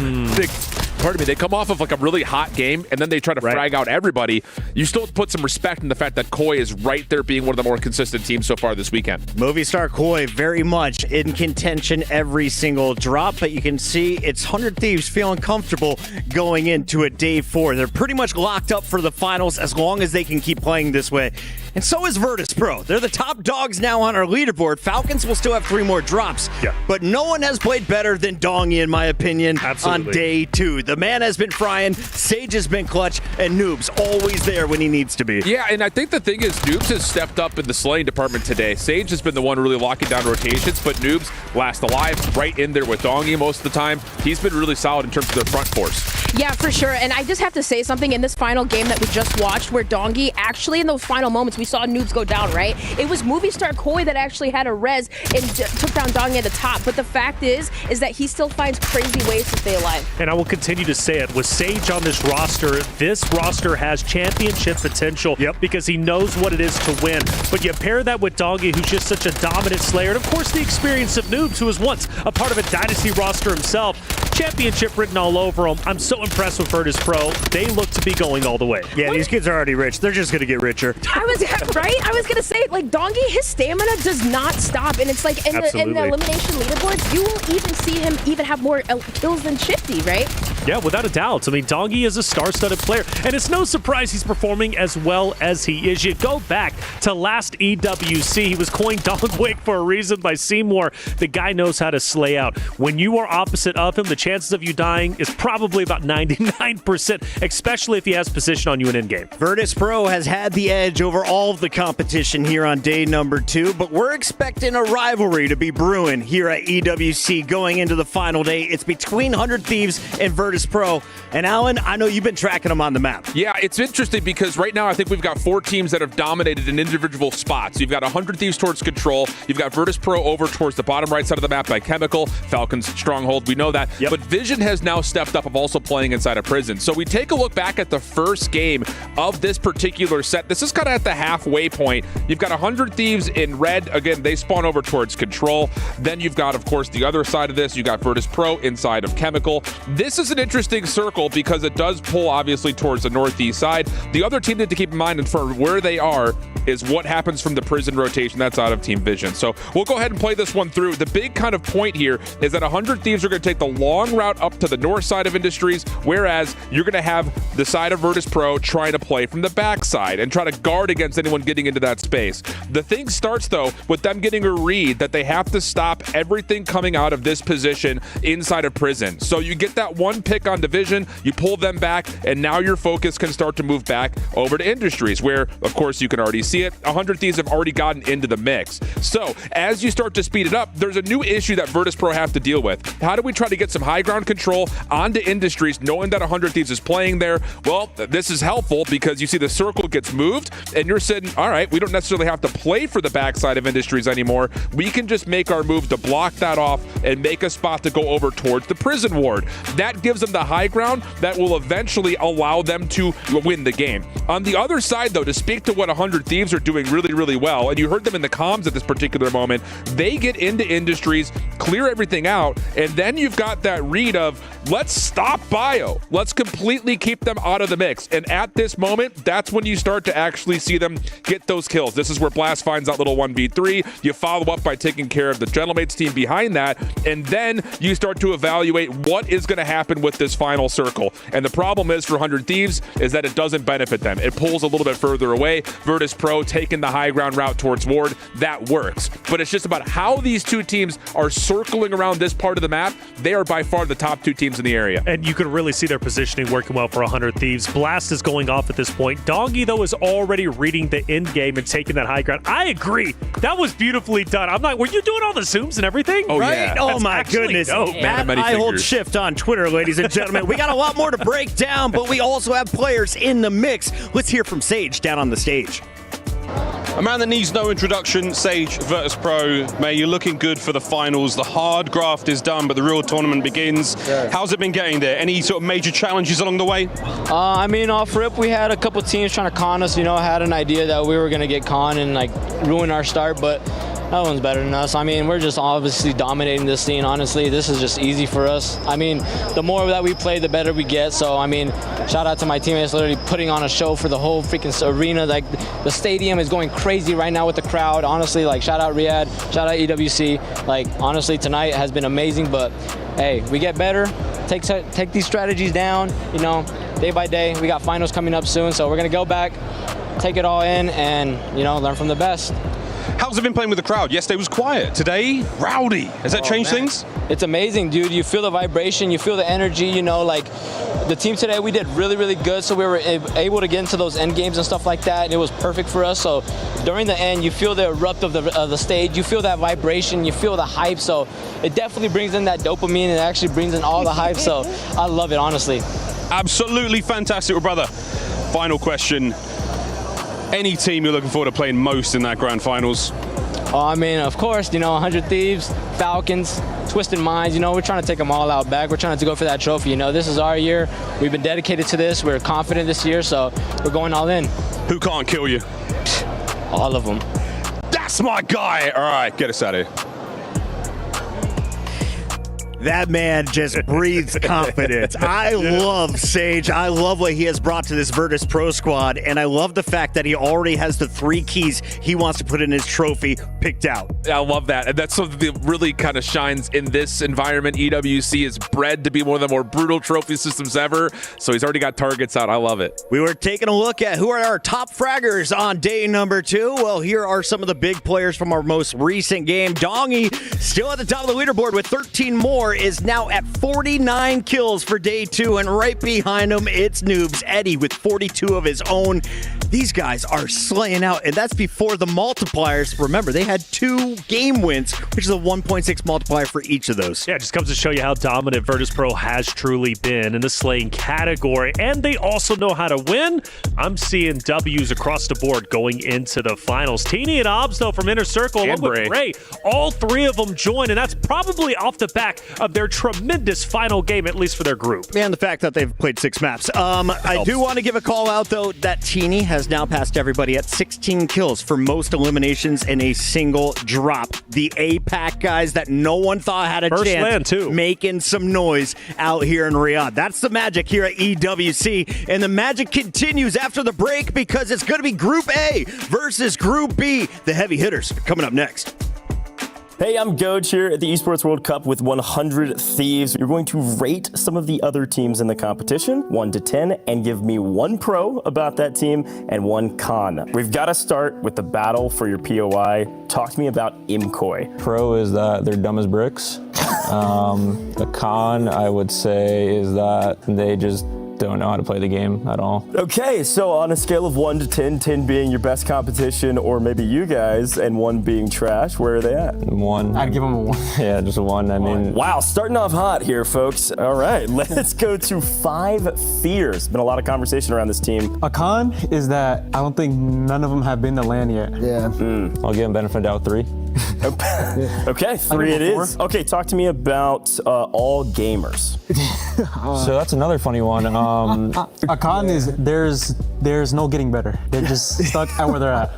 pardon me, they come off of like a really hot game and then they try to frag out everybody. You still put some respect in the fact that Koi is right there being one of the more consistent teams so far this weekend. Movistar Koi very much in contention every single drop, but you can see it's 100 Thieves feeling comfortable going into a day 4. They're pretty much locked up for the finals as long as they can keep playing this way. And so is Virtus.pro. They're the top dogs now on our leaderboard. Falcons will still have 3 more drops. Yeah. But no one has played better than Dongy, in my opinion, on day 2. The man has been frying, Sage has been clutch, and Noob's always there when he needs to be. Yeah, and I think the thing is, Noobs has stepped up in the slaying department today. Sage has been the one really locking down rotations, but Noobs last alive, right in there with Dongy most of the time. He's been really solid in terms of their front force. Yeah, for sure. And I just have to say something in this final game that we just watched where Dongy actually in those final moments, we saw Noobs go down, right? It was Movistar Koi that actually had a res and took down Dongy at the top. But the fact is that he still finds crazy ways to stay alive. And I will continue to say it. With Sage on this roster has championship potential because he knows what it is to win. But you pair that with Dongy, who's just such a dominant slayer. And of course, the experience of Noobs, who was once a part of a Dynasty roster himself. Championship written all over him. I'm so impressed with Virtus.pro. They look to be going all the way. Yeah, these kids are already rich. They're just going to get richer. I was going to say, like, Dongy, his stamina does not stop. And it's like in the elimination leaderboards, you will even see him even have more kills than Shifty, right? Yeah, without a doubt. I mean, Dongy is a star-studded player, and it's no surprise he's performing as well as he is. You go back to last EWC. He was coined Dogwig for a reason by Seymour. The guy knows how to slay out. When you are opposite of him, the chances of you dying is probably about 99%, especially if he has position on you in in-game. Virtus.pro has had the edge over all of the competition here on day number 2, but we're expecting a rivalry to be brewing here at EWC going into the final day. It's between 100 Thieves and Virtus.pro. And Alan, I know you've been tracking them on the map. Yeah, it's interesting because right now I think we've got 4 teams that have dominated in individual spots. You've got 100 Thieves towards Control. You've got Virtus.pro over towards the bottom right side of the map by Chemical. Falcons Stronghold, we know that. But Vision has now stepped up of also playing inside a prison. So we take a look back at the first game of this particular set. This is kind of at the halfway point. You've got 100 Thieves in red. Again, they spawn over towards Control. Then you've got, of course, the other side of this. You've got Virtus.pro inside of Chemical. This is an interesting circle because it does pull, obviously, towards the northeast side. The other team to keep in mind and for where they are is what happens from the prison rotation. That's out of Team Vision. So we'll go ahead and play this one through. The big kind of point here is that 100 Thieves are going to take the long route up to the north side of Industries, whereas you're going to have the side of Virtus.pro trying to play from the backside and try to guard against anyone getting into that space. The thing starts, though, with them getting a read that they have to stop everything coming out of this position inside of prison. So you get that one pick on Division, you pull them back, and now your focus can start to move back over to Industries, where, of course, you can already see it. 100 Thieves have already gotten into the mix. So as you start to speed it up, there's a new issue that Virtus.pro have to deal with. How do we try to get some high ground control onto Industries, knowing that 100 Thieves is playing there? Well, this is helpful because you see the circle gets moved, and you're sitting, all right, we don't necessarily have to play for the backside of Industries anymore. We can just make our move to block that off and make a spot to go over towards the prison ward. That gives them the high ground that will eventually allow them to win the game. On the other side, though, to speak to what 100 Thieves are doing really, really well, and you heard them in the comms at this particular moment, they get into Industries, clear everything out, and then you've got that read of, let's stop Bio. Let's completely keep them out of the mix. And at this moment, that's when you start to actually see them get those kills. This is where Blast finds that little 1v3. You follow up by taking care of the Gentlemates team behind that, and then you start to evaluate what is going to happen with this final circle. And the problem is for 100 Thieves is that it doesn't benefit them. It pulls a little bit further away. Virtus.pro taking the high ground route towards Ward, that works. But it's just about how these two teams are circling around this part of the map. They are by far the top 2 teams in the area. And you can really see their positioning working well for 100 Thieves. Blast is going off at this point. Dongy, though, is already reading the end game and taking that high ground. I agree. That was beautifully done. I'm like, were you doing all the zooms and everything? Oh, right? Yeah. Oh, That's my goodness. Dope. Matt, I hold shift on Twitter, ladies and gentlemen. We got a lot more to break down, but we also have players in the mix. Let's hear from Sage down on the stage. A man that needs no introduction, Sage, Virtus.pro. Mate, you're looking good for the finals. The hard graft is done, but the real tournament begins. Yeah. How's it been getting there? Any sort of major challenges along the way? I mean, off rip, we had a couple teams trying to con us. You know, had an idea that we were going to get con and like ruin our start, but No one's better than us. I mean, we're just obviously dominating this scene. Honestly, this is just easy for us. I mean, the more that we play, the better we get. So, I mean, shout out to my teammates literally putting on a show for the whole freaking arena. Like, the stadium is going crazy right now with the crowd. Honestly, like, shout out Riyadh, shout out EWC. Like, honestly, tonight has been amazing, but hey, we get better. Take these strategies down, you know, day by day. We got finals coming up soon, so we're going to go back, take it all in, and, you know, learn from the best. How's it been playing with the crowd? Yesterday was quiet. Today, rowdy. Has that changed things? It's amazing, dude. You feel the vibration, you feel the energy, you know, like the team today, we did really, really good. So we were able to get into those end games and stuff like that. And it was perfect for us. So during the end, you feel the erupt of the stage. You feel that vibration. You feel the hype. So it definitely brings in that dopamine. And it actually brings in all the hype. So I love it, honestly. Absolutely fantastic, brother. Final question. Any team you're looking forward to playing most in that grand finals? Oh, I mean, of course, you know, 100 Thieves, Falcons, Twisted Minds, you know, we're trying to take them all out back. We're trying to go for that trophy, you know. This is our year. We've been dedicated to this. We're confident this year, so we're going all in. Who can't kill you? All of them. That's my guy. All right, get us out of here. That man just breathes confidence. I love Sage. I love what he has brought to this Virtus.pro squad, and I love the fact that he already has the 3 keys he wants to put in his trophy picked out. I love that, and that's something that really kind of shines in this environment. EWC is bred to be one of the more brutal trophy systems ever, so he's already got targets out. I love it. We were taking a look at who are our top fraggers on day number 2. Well, here are some of the big players from our most recent game. Dongy, still at the top of the leaderboard with 13 more, is now at 49 kills for day 2, and right behind him, it's Noobs Eddie with 42 of his own. These guys are slaying out, and that's before the multipliers. Remember, they had 2 game wins, which is a 1.6 multiplier for each of those. Yeah, it just comes to show you how dominant Virtus.pro has truly been in the slaying category, and they also know how to win. I'm seeing W's across the board going into the finals. Teeny and Obs, though, from Inner Circle, along with Ray, all 3 of them join, and that's probably off the back of their tremendous final game, at least for their group. And the fact that they've played 6 maps. I do want to give a call out, though, that Teeny has now passed everybody at 16 kills for most eliminations in a single drop. The APAC guys that no one thought had a chance, land too, making some noise out here in Riyadh. That's the magic here at EWC, and the magic continues after the break because it's going to be Group A versus Group B. The heavy hitters coming up next. Hey, I'm Goj here at the Esports World Cup with 100 Thieves. You're going to rate some of the other teams in the competition, 1 to 10, and give me 1 pro about that team and 1 con. We've got to start with the battle for your POI. Talk to me about Enko. Pro is that they're dumb as bricks. The con, I would say, is that they just don't know how to play the game at all. Okay, so on a scale of 1 to 10, 10 being your best competition, or maybe you guys, and 1 being trash, where are they at? 1. I'd give them a 1. Yeah, just a 1. I mean, wow, starting off hot here, folks. All right, let's go to 5 fears. Been a lot of conversation around this team. A con is that I don't think none of them have been to LAN yet. Yeah. I'll give them benefit of doubt 3. Okay, 3 it is. Okay, talk to me about all gamers. So that's another funny one. A con is there's no getting better. They're just stuck at where they're at.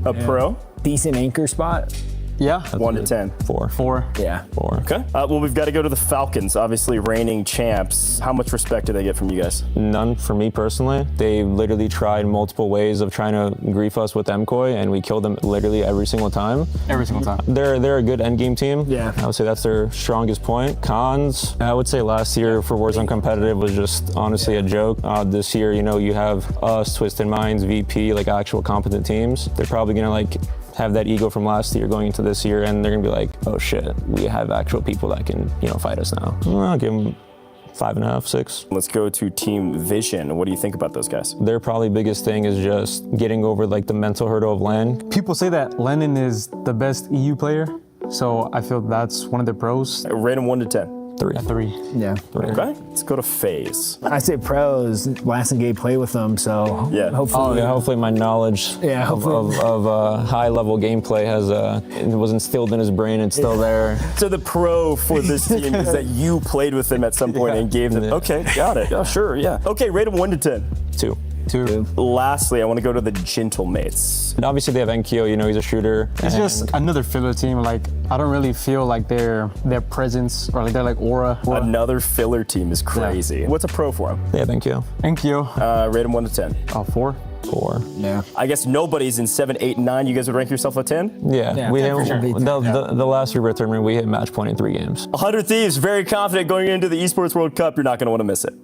A pro? Decent anchor spot. Yeah. 1 to 10. 4. Yeah. 4. Okay. Well, we've got to go to the Falcons, obviously reigning champs. How much respect do they get from you guys? None for me personally. They literally tried multiple ways of trying to grief us with Enko, and we killed them literally every single time. Every single time. They're a good endgame team. Yeah. I would say that's their strongest point. Cons, I would say last year for Warzone competitive was just honestly a joke. This year, you know, you have us, Twisted Minds, VP, like actual competent teams. They're probably gonna like have that ego from last year going into this year, and they're gonna be like, oh shit, we have actual people that can, you know, fight us now. I'll give them 5.5, 6. Let's go to Team Vision. What do you think about those guys? Their probably biggest thing is just getting over like the mental hurdle of LAN. People say that Lennon is the best EU player, so I feel that's one of the pros. Rate them 1 to 10. 3. At 3. Yeah. 3. Okay, let's go to FaZe. I say pros, last game play with them, so yeah. hopefully. Hopefully my knowledge of high-level gameplay has it was instilled in his brain. It's still there. So the pro for this team is that you played with them at some point and gave them. Okay, got it. Yeah, sure, yeah. Okay, rate them 1 to 10. 2. 2. Lastly, I want to go to the Gentlemates. And obviously they have Enko, you know, he's a shooter. It's just another filler team. Like, I don't really feel like their presence or like their like aura. Another filler team is crazy. What's a pro for them? They have Enko. Enko. Rate them 1 to 10. 4. 4. Yeah. I guess nobody's in 7, 8, and 9. You guys would rank yourself a 10? Yeah. We hit, the last Rebirth tournament, we hit match point in 3 games. 100 Thieves, very confident going into the Esports World Cup. You're not going to want to miss it.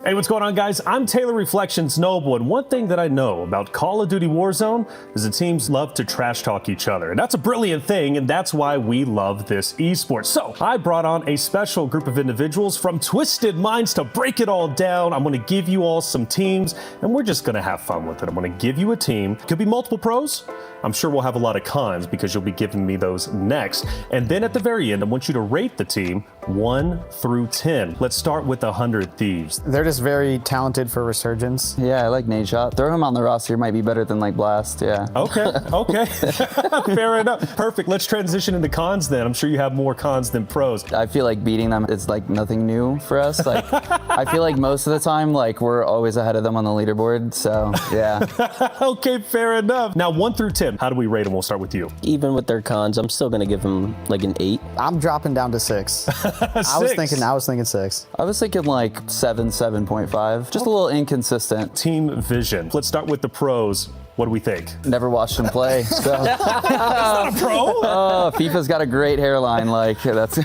Hey, what's going on, guys? I'm Taylor Reflections Noble, and one thing that I know about Call of Duty Warzone is the teams love to trash talk each other. And that's a brilliant thing, and that's why we love this esport. So I brought on a special group of individuals from Twisted Minds to break it all down. I'm going to give you all some teams, and we're just going to have fun with it. I'm going to give you a team. Could be multiple pros. I'm sure we'll have a lot of cons because you'll be giving me those next. And then at the very end, I want you to rate the team 1 through 10. Let's start with 100 Thieves. They're just very talented for Resurgence. Yeah, I like Nade Shot. Throw him on the roster might be better than like Blast, yeah. Okay, okay. Fair enough. Perfect. Let's transition into cons then. I'm sure you have more cons than pros. I feel like beating them is like nothing new for us. Like, I feel like most of the time, like we're always ahead of them on the leaderboard, so yeah. Okay, fair enough. Now 1 through 10, how do we rate them? We'll start with you. Even with their cons, I'm still gonna give them like an 8. I'm dropping down to 6. I was thinking 6. I was thinking like 7, 7.5. Just a little inconsistent. Team vision. Let's start with the pros. What do we think? Never watched him play. So. He's not a pro. Oh, FIFA's got a great hairline. Like that's.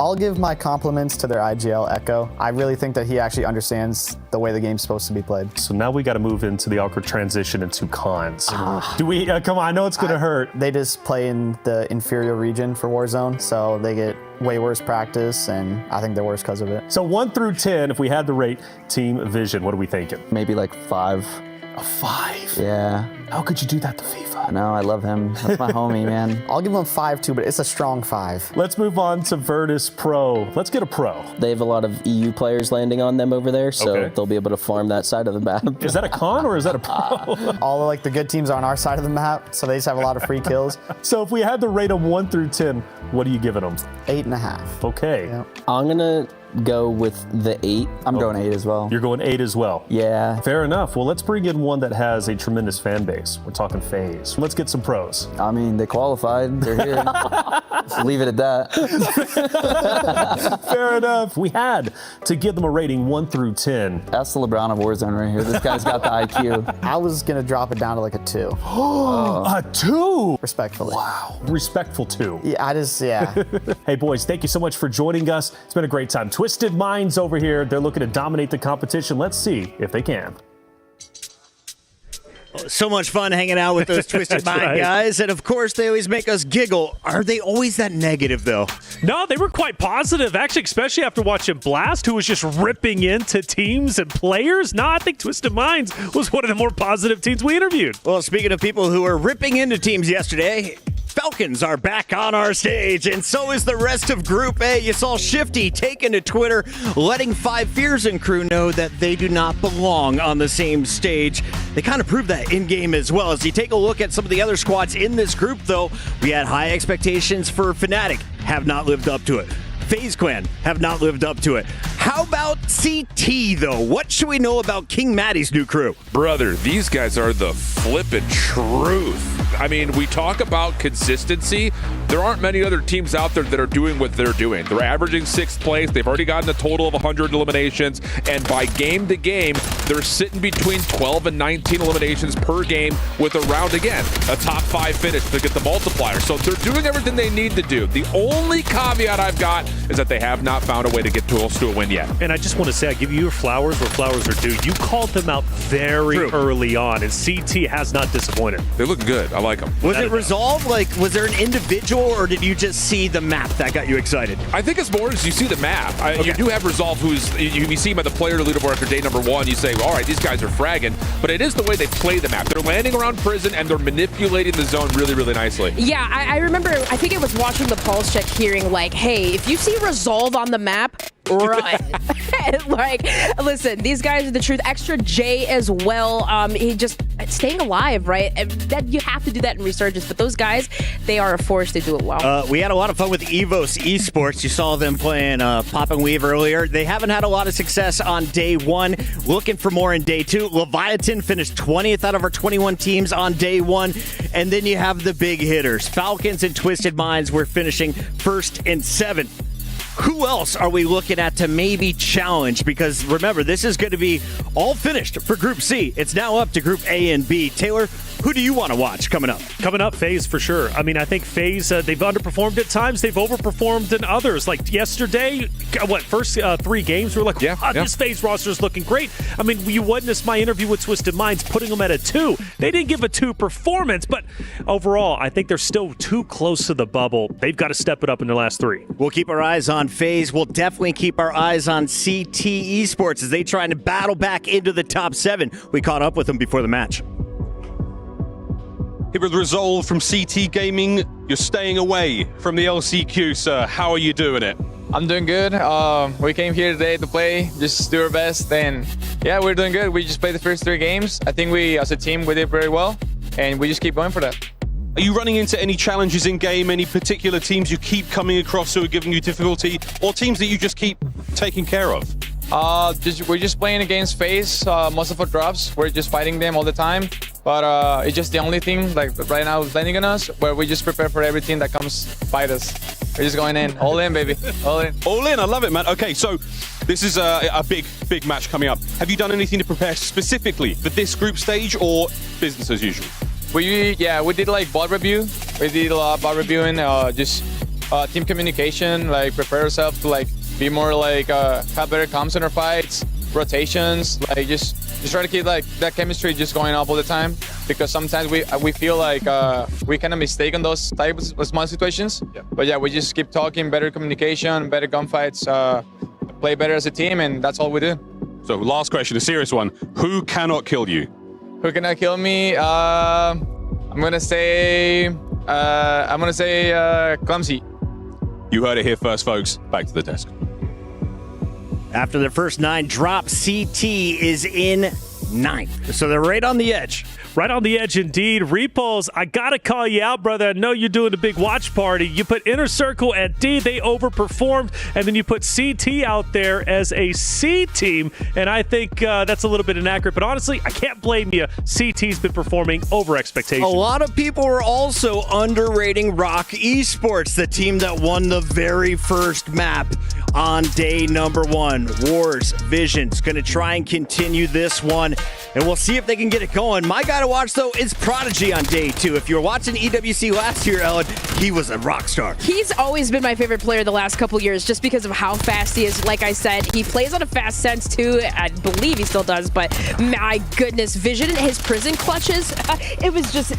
I'll give my compliments to their AG.AL Echo. I really think that he actually understands the way the game's supposed to be played. So now we got to move into the awkward transition into cons. Do we? Come on, I know it's gonna hurt. They just play in the inferior region for Warzone, so they get way worse practice, and I think they're worse because of it. So 1 through 10, if we had to rate Team Vision, what are we thinking? Maybe like 5. A 5? Yeah. How could you do that to FIFA? No, I love him. That's my homie, man. I'll give him 5 too, but it's a strong 5. Let's move on to Virtus.pro. Let's get a pro. They have a lot of EU players landing on them over there, so they'll be able to farm that side of the map. Is that a con or is that a pro? All of the good teams are on our side of the map, so they just have a lot of free kills. So if we had to rate them 1 through 10, what are you giving them? 8.5. Okay. Yep. I'm gonna go with the 8. I'm going 8 as well. You're going 8 as well? Yeah. Fair enough. Well, let's bring in one that has a tremendous fan base. We're talking FaZe. Let's get some pros. I mean, they qualified. They're here. Just leave it at that. Fair enough. We had to give them a rating 1 through 10. That's the LeBron of Warzone right here. This guy's got the IQ. I was going to drop it down to like a 2. A 2? Respectfully. Wow. Respectful 2. Yeah, Hey, boys, thank you so much for joining us. It's been a great time. Twisted Minds over here. They're looking to dominate the competition. Let's see if they can. So much fun hanging out with those Twisted Mind guys. And of course, they always make us giggle. Are they always that negative, though? No, they were quite positive, actually, especially after watching Blast, who was just ripping into teams and players. No, I think Twisted Minds was one of the more positive teams we interviewed. Well, speaking of people who were ripping into teams yesterday, Falcons are back on our stage, and so is the rest of Group A. You saw Shifty taking to Twitter, letting Five Fears and crew know that they do not belong on the same stage. They kind of proved that in-game as well. As you take a look at some of the other squads in this group, though, we had high expectations for Fnatic, have not lived up to it. FaZe Clan have not lived up to it. How about CT, though? What should we know about King Maddie's new crew? Brother, these guys are the flippin' truth. I mean, we talk about consistency. There aren't many other teams out there that are doing what they're doing. They're averaging 6th place. They've already gotten a total of 100 eliminations. And by game to game, they're sitting between 12 and 19 eliminations per game with a round again. A top 5 finish to get the multiplier. So they're doing everything they need to do. The only caveat I've got is that they have not found a way to get to a win yet. And I just want to say, I give you your flowers where flowers are due. You called them out very early on, and CT has not disappointed. They look good. I like them. Was it Resolve? Like, was there an individual, or did you just see the map that got you excited? I think it's more as you see the map. You do have Resolve, who's you see him at the player leaderboard after day number 1. You say, well, all right, these guys are fragging. But it is the way they play the map. They're landing around prison, and they're manipulating the zone really, really nicely. Yeah, I remember, I think it was watching the pulse check, hearing like, hey, if you see Resolve on the map, run. Like, listen, these guys are the truth. Extra J as well. He just staying alive, right? That you have to do that in Resurgence, but those guys, they are a force. They do it well. We had a lot of fun with Esports. You saw them playing Pop and Weave earlier. They haven't had a lot of success on day 1. Looking for more in day 2. Leviathan finished 20th out of our 21 teams on day 1. And then you have the big hitters. Falcons and Twisted Minds were finishing 1st and 7th. Who else are we looking at to maybe challenge? Because remember, this is going to be all finished for Group C. It's now up to Group A and B. Taylor, who do you want to watch coming up? Coming up, FaZe for sure. I mean, I think FaZe, they've underperformed at times. They've overperformed in others. Like yesterday, first 3 games, we were like, wow, this FaZe roster is looking great. I mean, you witnessed my interview with Twisted Minds, putting them at a 2. They didn't give a 2 performance, but overall, I think they're still too close to the bubble. They've got to step it up in their last 3. We'll keep our eyes on FaZe. We'll definitely keep our eyes on CT Esports as they trying to battle back into the top 7. We caught up with them before the match. Here with Resolve from CT Gaming, you're staying away from the LCQ, sir. How are you doing it? I'm doing good. We came here today to play, just do our best, and yeah, we're doing good. We just played the first 3 games. I think we, as a team, we did very well, and we just keep going for that. Are you running into any challenges in game, any particular teams you keep coming across who are giving you difficulty, or teams that you just keep taking care of? We're just playing against FaZe, most of our drops. We're just fighting them all the time. But it's just the only thing, like right now, is landing on us, where we just prepare for everything that comes fight us. We're just going in. All in, baby. All in. All in. I love it, man. Okay, so this is a big match coming up. Have you done anything to prepare specifically for this group stage or business as usual? We did like bot review. We did a lot of bot reviewing, just team communication, like prepare ourselves to like be more like have better comms in our fights, rotations, like just try to keep like that chemistry just going up all the time, because sometimes we feel like we kind of mistake on those types of small situations. Yeah. But yeah, we just keep talking, better communication, better gunfights, play better as a team, and that's all we do. So last question, a serious one. Who cannot kill you? Who cannot kill me? I'm gonna say Clumsy. You heard it here first, folks. Back to the desk. After their first 9 drop, CT is in 9th. So they're right on the edge. Right on the edge, indeed. Repos, I got to call you out, brother. I know you're doing a big watch party. You put Inner Circle at D. They overperformed. And then you put CT out there as a C team. And I think that's a little bit inaccurate. But honestly, I can't blame you. CT's been performing over expectations. A lot of people were also underrating Roc Esports, the team that won the very first map on day number 1. Wars, Vision's going to try and continue this one. And we'll see if they can get it going. My guy to watch, though, is Prodigy on day 2. If you were watching EWC last year, Ellen, he was a rock star. He's always been my favorite player the last couple years just because of how fast he is. Like I said, he plays on a fast sense, too. I believe he still does, but my goodness, Vision, his prison clutches, it was just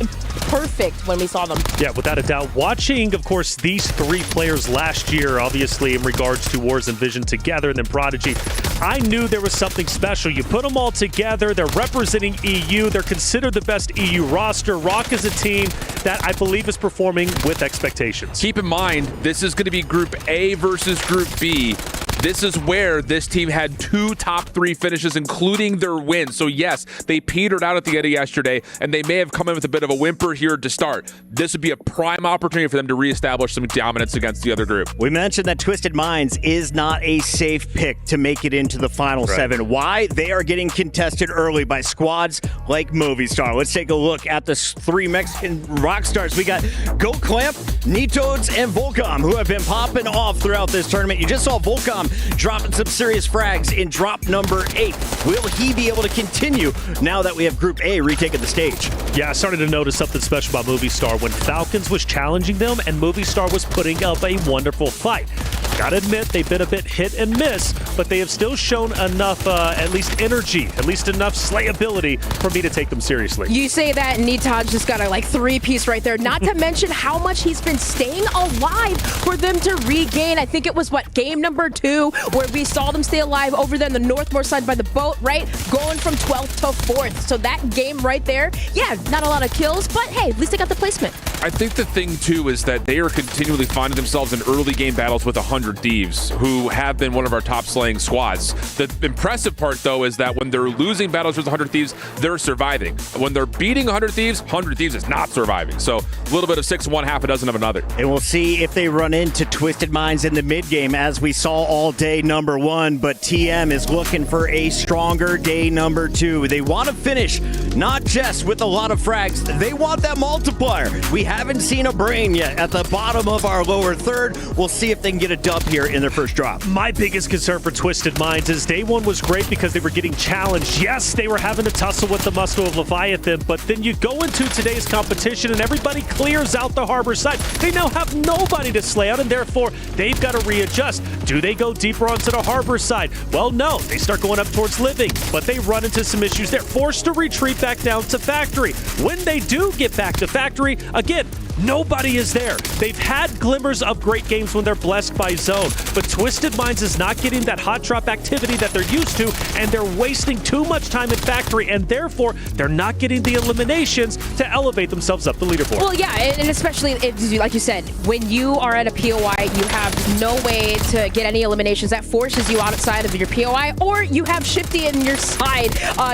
perfect when we saw them. Yeah, without a doubt. Watching, of course, these 3 players last year, obviously, in regards to Wars and Vision together, and then Prodigy, I knew there was something special. You put them all together, they're representing EU, they're considered the best EU roster. Roc is a team that I believe is performing with expectations. Keep in mind, this is going to be Group A versus Group B. This is where this team had 2 top 3 finishes, including their win. So yes, they petered out at the end of yesterday, and they may have come in with a bit of a whimper here to start. This would be a prime opportunity for them to reestablish some dominance against the other group. We mentioned that Twisted Minds is not a safe pick to make it into the final 7. Why? They are getting contested early by squads like Movistar. Let's take a look at the 3 Mexican rock stars. We got Goat Clamp, Nitoads, and Volcom, who have been popping off throughout this tournament. You just saw Volcom dropping some serious frags in drop number 8. Will he be able to continue now that we have Group A retaking the stage? Yeah, I started to notice something special about Movistar when Falcons was challenging them and Movistar was putting up a wonderful fight. Gotta admit, they've been a bit hit and miss, but they have still shown enough, at least energy, at least enough slayability for me to take them seriously. You say that, and Nitoj just got a 3-piece right there. Not to mention how much he's been staying alive for them to regain. I think it was, game number 2, where we saw them stay alive over there on the Northmore side by the boat, right? Going from 12th to 4th. So that game right there, yeah, not a lot of kills, but hey, at least they got the placement. I think the thing, too, is that they are continually finding themselves in early game battles with 100 Thieves, who have been one of our top slaying squads. The impressive part, though, is that when they're losing battles with 100 Thieves, they're surviving. When they're beating 100 Thieves is not surviving. So a little bit of 6 of one, half a dozen of another. And we'll see if they run into Twisted Minds in the mid game, as we saw all day number 1. But TM is looking for a stronger day number 2. They want to finish not just with a lot of frags, they want that multiplier. We haven't seen a brain yet at the bottom of our lower third. We'll see if they can get a dub here in their first drop. My biggest concern for Twisted Minds is day 1 was great because they were getting challenged. Yes, they were having to tussle with the muscle of Leviathan, but then you go into today's competition and everybody clears out the harbor side. They now have nobody to slay out, and therefore they've got to readjust. Do they go deeper onto the harbor side? Well, no. They start going up towards living, but they run into some issues. They're forced to retreat back down to factory. When they do get back to factory, again, nobody is there. They've had glimmers of great games when they're blessed by zone, but Twisted Minds is not getting that hot drop activity that they're used to, and they're wasting too much time in factory, and therefore they're not getting the eliminations to elevate themselves up the leaderboard. Well, yeah, and especially, like you said, when you are at a POI, you have no way to get any eliminations. That forces you outside of your POI, or you have Shifty in your side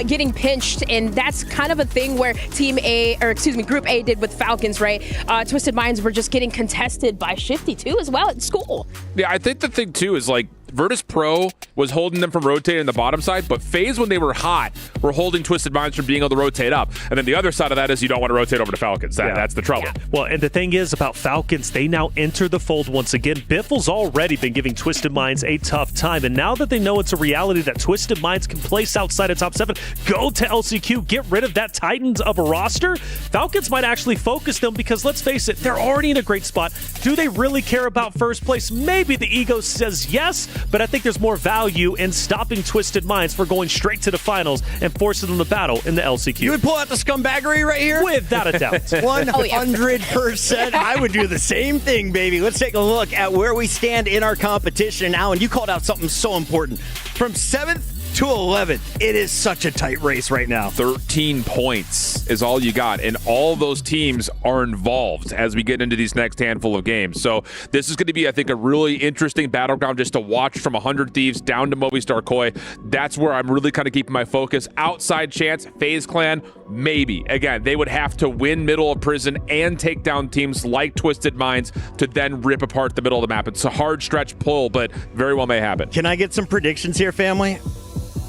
getting pinched, and that's kind of a thing where Group A did with Falcons, right? Twisted Minds were just getting contested by Shifty too as well at school. Yeah, I think the thing too is Virtus.pro was holding them from rotating the bottom side, but FaZe, when they were hot, were holding Twisted Minds from being able to rotate up. And then the other side of that is you don't want to rotate over to Falcons. That's the trouble. Well, and the thing is about Falcons, they now enter the fold once again. Biffle's already been giving Twisted Minds a tough time, and now that they know it's a reality that Twisted Minds can place outside of top 7, go to LCQ, get rid of that Titans of a roster, Falcons might actually focus them because, let's face it, they're already in a great spot. Do they really care about first place? Maybe the ego says yes, but I think there's more value in stopping Twisted Minds for going straight to the finals and forcing them to battle in the LCQ. You would pull out the scumbaggery right here? Without a doubt. 100%. I would do the same thing, baby. Let's take a look at where we stand in our competition now. And you called out something so important. From 7th to 11th, it is such a tight race right now. 13 points is all you got, and all those teams are involved as we get into these next handful of games. So this is going to be, I think, a really interesting battleground just to watch from 100 Thieves down to Movistar Koi. That's where I'm really kind of keeping my focus. Outside chance, FaZe Clan, maybe. Again, they would have to win middle of prison and take down teams like Twisted Minds to then rip apart the middle of the map. It's a hard stretch pull, but very well may happen. Can I get some predictions here, family?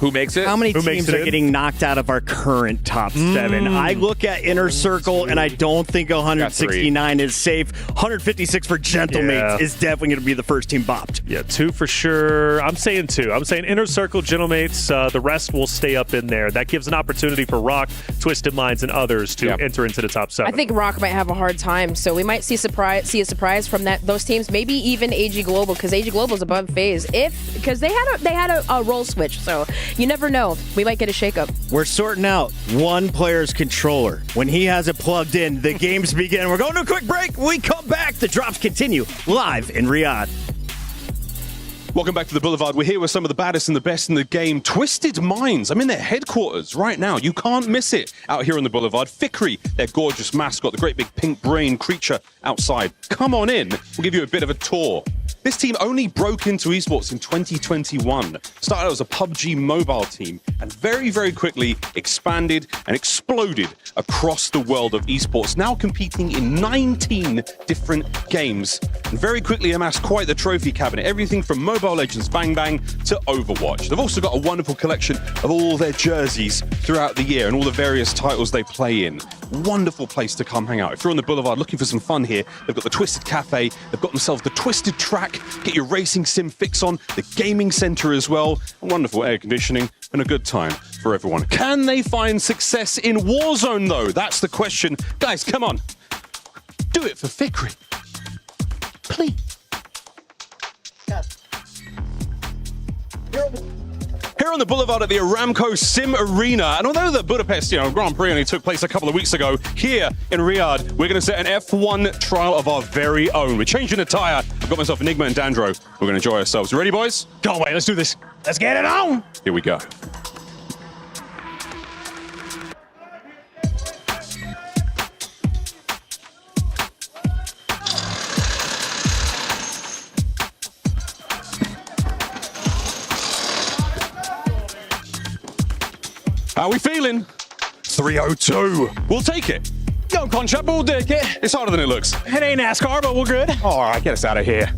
Who makes it? How many teams are getting knocked out of our current top 7? I look at Inner Circle, and I don't think 169 is safe. 156 for Gentlemates is definitely going to be the first team bopped. Yeah, 2 for sure. I'm saying 2. I'm saying Inner Circle, Gentlemates, the rest will stay up in there. That gives an opportunity for Roc, Twisted Minds, and others to enter into the top 7. I think Roc might have a hard time, so we might see a surprise from those teams. Maybe even AG Global, because AG Global is above FaZe. Because they had a role switch, so you never know. We might get a shakeup. We're sorting out one player's controller. When he has it plugged in, the games begin. We're going to a quick break. When we come back, the drops continue live in Riyadh. Welcome back to the Boulevard. We're here with some of the baddest and the best in the game. Twisted Minds. I'm in their headquarters right now. You can't miss it out here on the Boulevard. Fikri, their gorgeous mascot, the great big pink brain creature outside. Come on in. We'll give you a bit of a tour. This team only broke into esports in 2021. Started out as a PUBG mobile team and very, very quickly expanded and exploded across the world of esports, now competing in 19 different games and very quickly amassed quite the trophy cabinet, everything from Mobile Legends Bang Bang to Overwatch. They've also got a wonderful collection of all their jerseys throughout the year and all the various titles they play in. Wonderful place to come hang out. If you're on the Boulevard looking for some fun here, they've got the Twisted Cafe, they've got themselves the Twisted Track, get your racing sim fix on, the gaming center as well, wonderful air conditioning, and a good time for everyone. Can they find success in Warzone though? That's the question. Guys, come on. Do it for Fikri. Please. Here on the Boulevard at the Aramco Sim Arena, and although the Budapest Grand Prix only took place a couple of weeks ago, here in Riyadh, we're going to set an F1 trial of our very own. We're changing the tyre. I've got myself Enigma and Dandro. We're going to enjoy ourselves. You ready, boys? Go away. Let's do this. Let's get it on. Here we go. How are we feeling? 302. We'll take it. Young contract, but we'll take it. It's harder than it looks. It ain't NASCAR, but we're good. All right, get us out of here.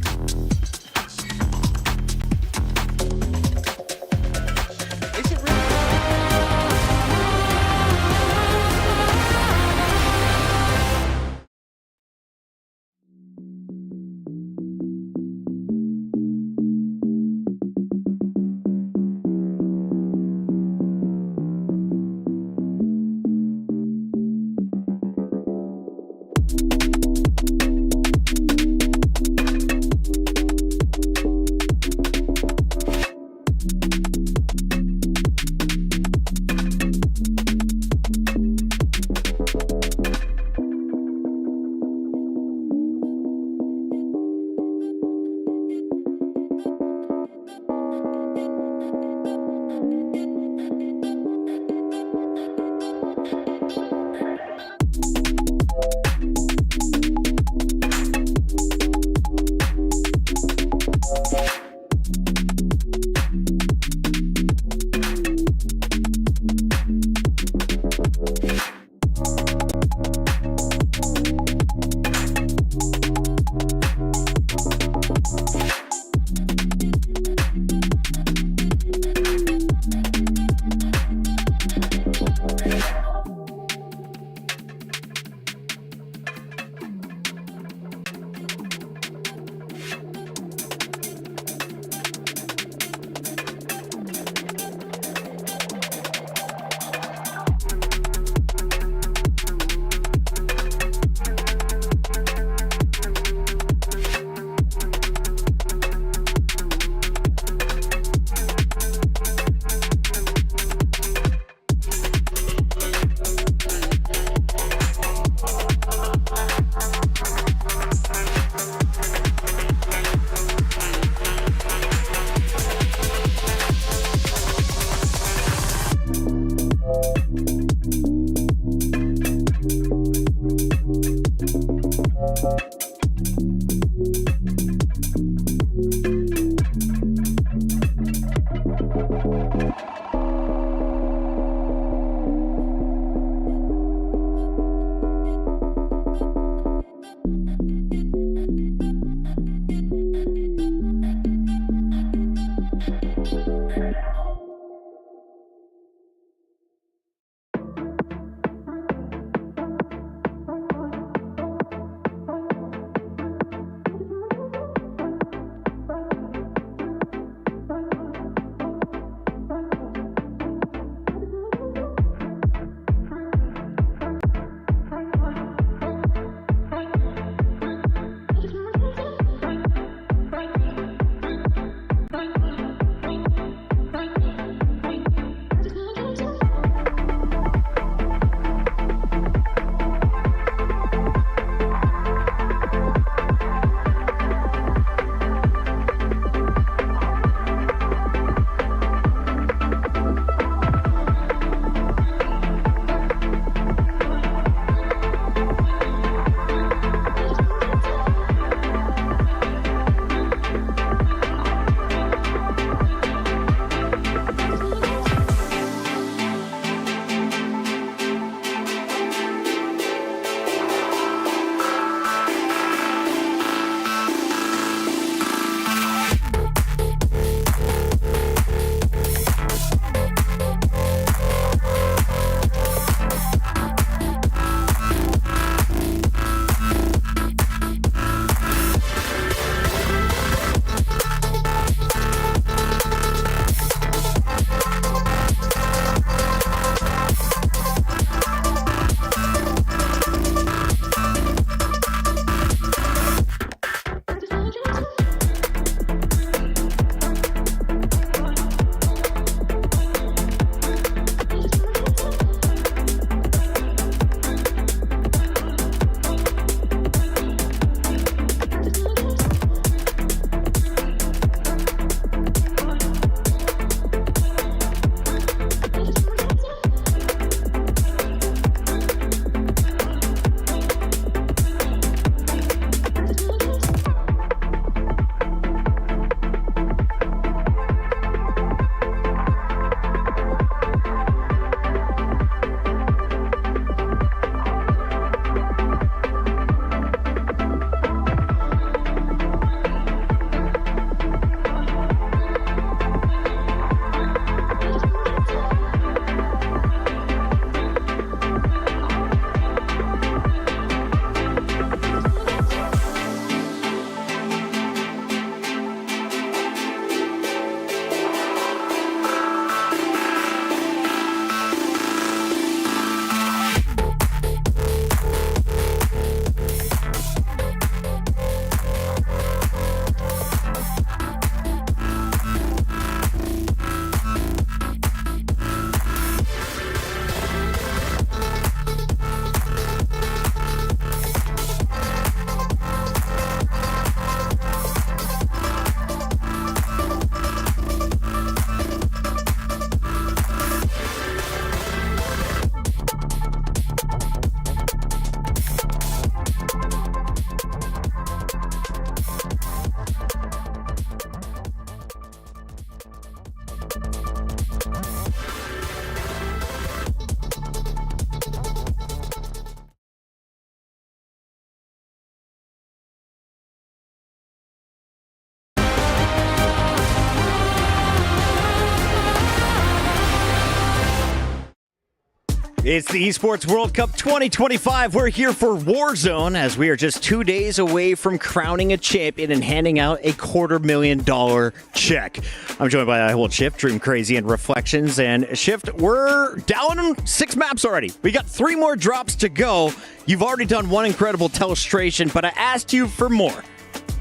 It's the Esports World Cup 2025. We're here for Warzone as we are just 2 days away from crowning a champion and handing out a $250,000 check. I'm joined by Shift, Dream Crazy, and Reflections. And Shift, we're down on 6 maps already. We got 3 more drops to go. You've already done one incredible telestration, but I asked you for more.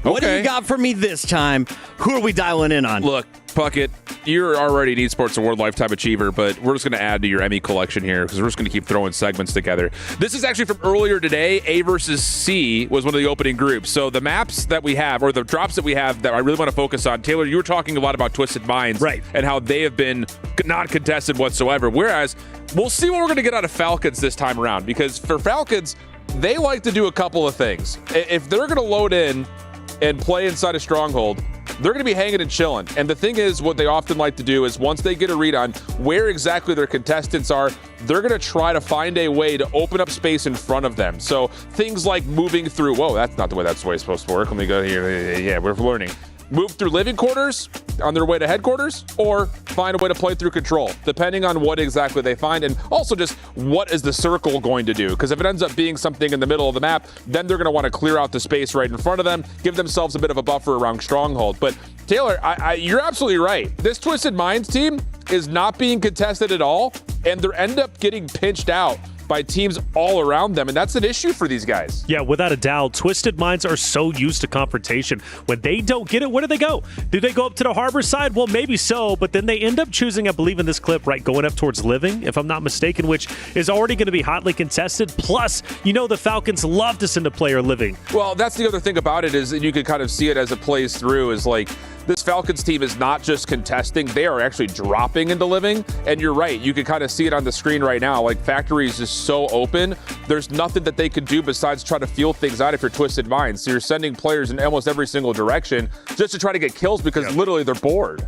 What do you got for me this time? Who are we dialing in on? Look, Puckett, you're already an Esports Award Lifetime Achiever, but we're just going to add to your Emmy collection here because we're just going to keep throwing segments together. This is actually from earlier today. A versus C was one of the opening groups. So the maps that we have, or the drops that we have that I really want to focus on, Taylor, you were talking a lot about Twisted Minds, right, and how they have been not contested whatsoever. Whereas we'll see what we're going to get out of Falcons this time around, because for Falcons, they like to do a couple of things. If they're going to load in and play inside a stronghold, they're going to be hanging and chilling. And the thing is, what they often like to do is once they get a read on where exactly their contestants are, they're going to try to find a way to open up space in front of them. So things like moving through, whoa, that's not the way that's supposed to work. Let me go here. Yeah, we're learning. Move through living quarters on their way to headquarters, or find a way to play through control, depending on what exactly they find, and also just what is the circle going to do. Because if it ends up being something in the middle of the map, then they're going to want to clear out the space right in front of them, give themselves a bit of a buffer around stronghold. But Taylor, you're absolutely right. This Twisted Minds team is not being contested at all, and they end up getting pinched out by teams all around them, and that's an issue for these guys. Yeah, without a doubt. Twisted Minds are so used to confrontation. When they don't get it, where do they go? Do they go up to the harbor side? Well, maybe so, but then they end up choosing, I believe in this clip, right, going up towards Living, if I'm not mistaken, which is already going to be hotly contested. Plus, you know the Falcons love to send a player Living. Well, that's the other thing about it, is that you can kind of see it as it plays through, is like, this Falcons team is not just contesting, they are actually dropping into Living. And you're right, you can kind of see it on the screen right now. Like, Factory is just so open. There's nothing that they could do besides try to feel things out if you're Twisted Minds. So you're sending players in almost every single direction just to try to get kills because literally they're bored.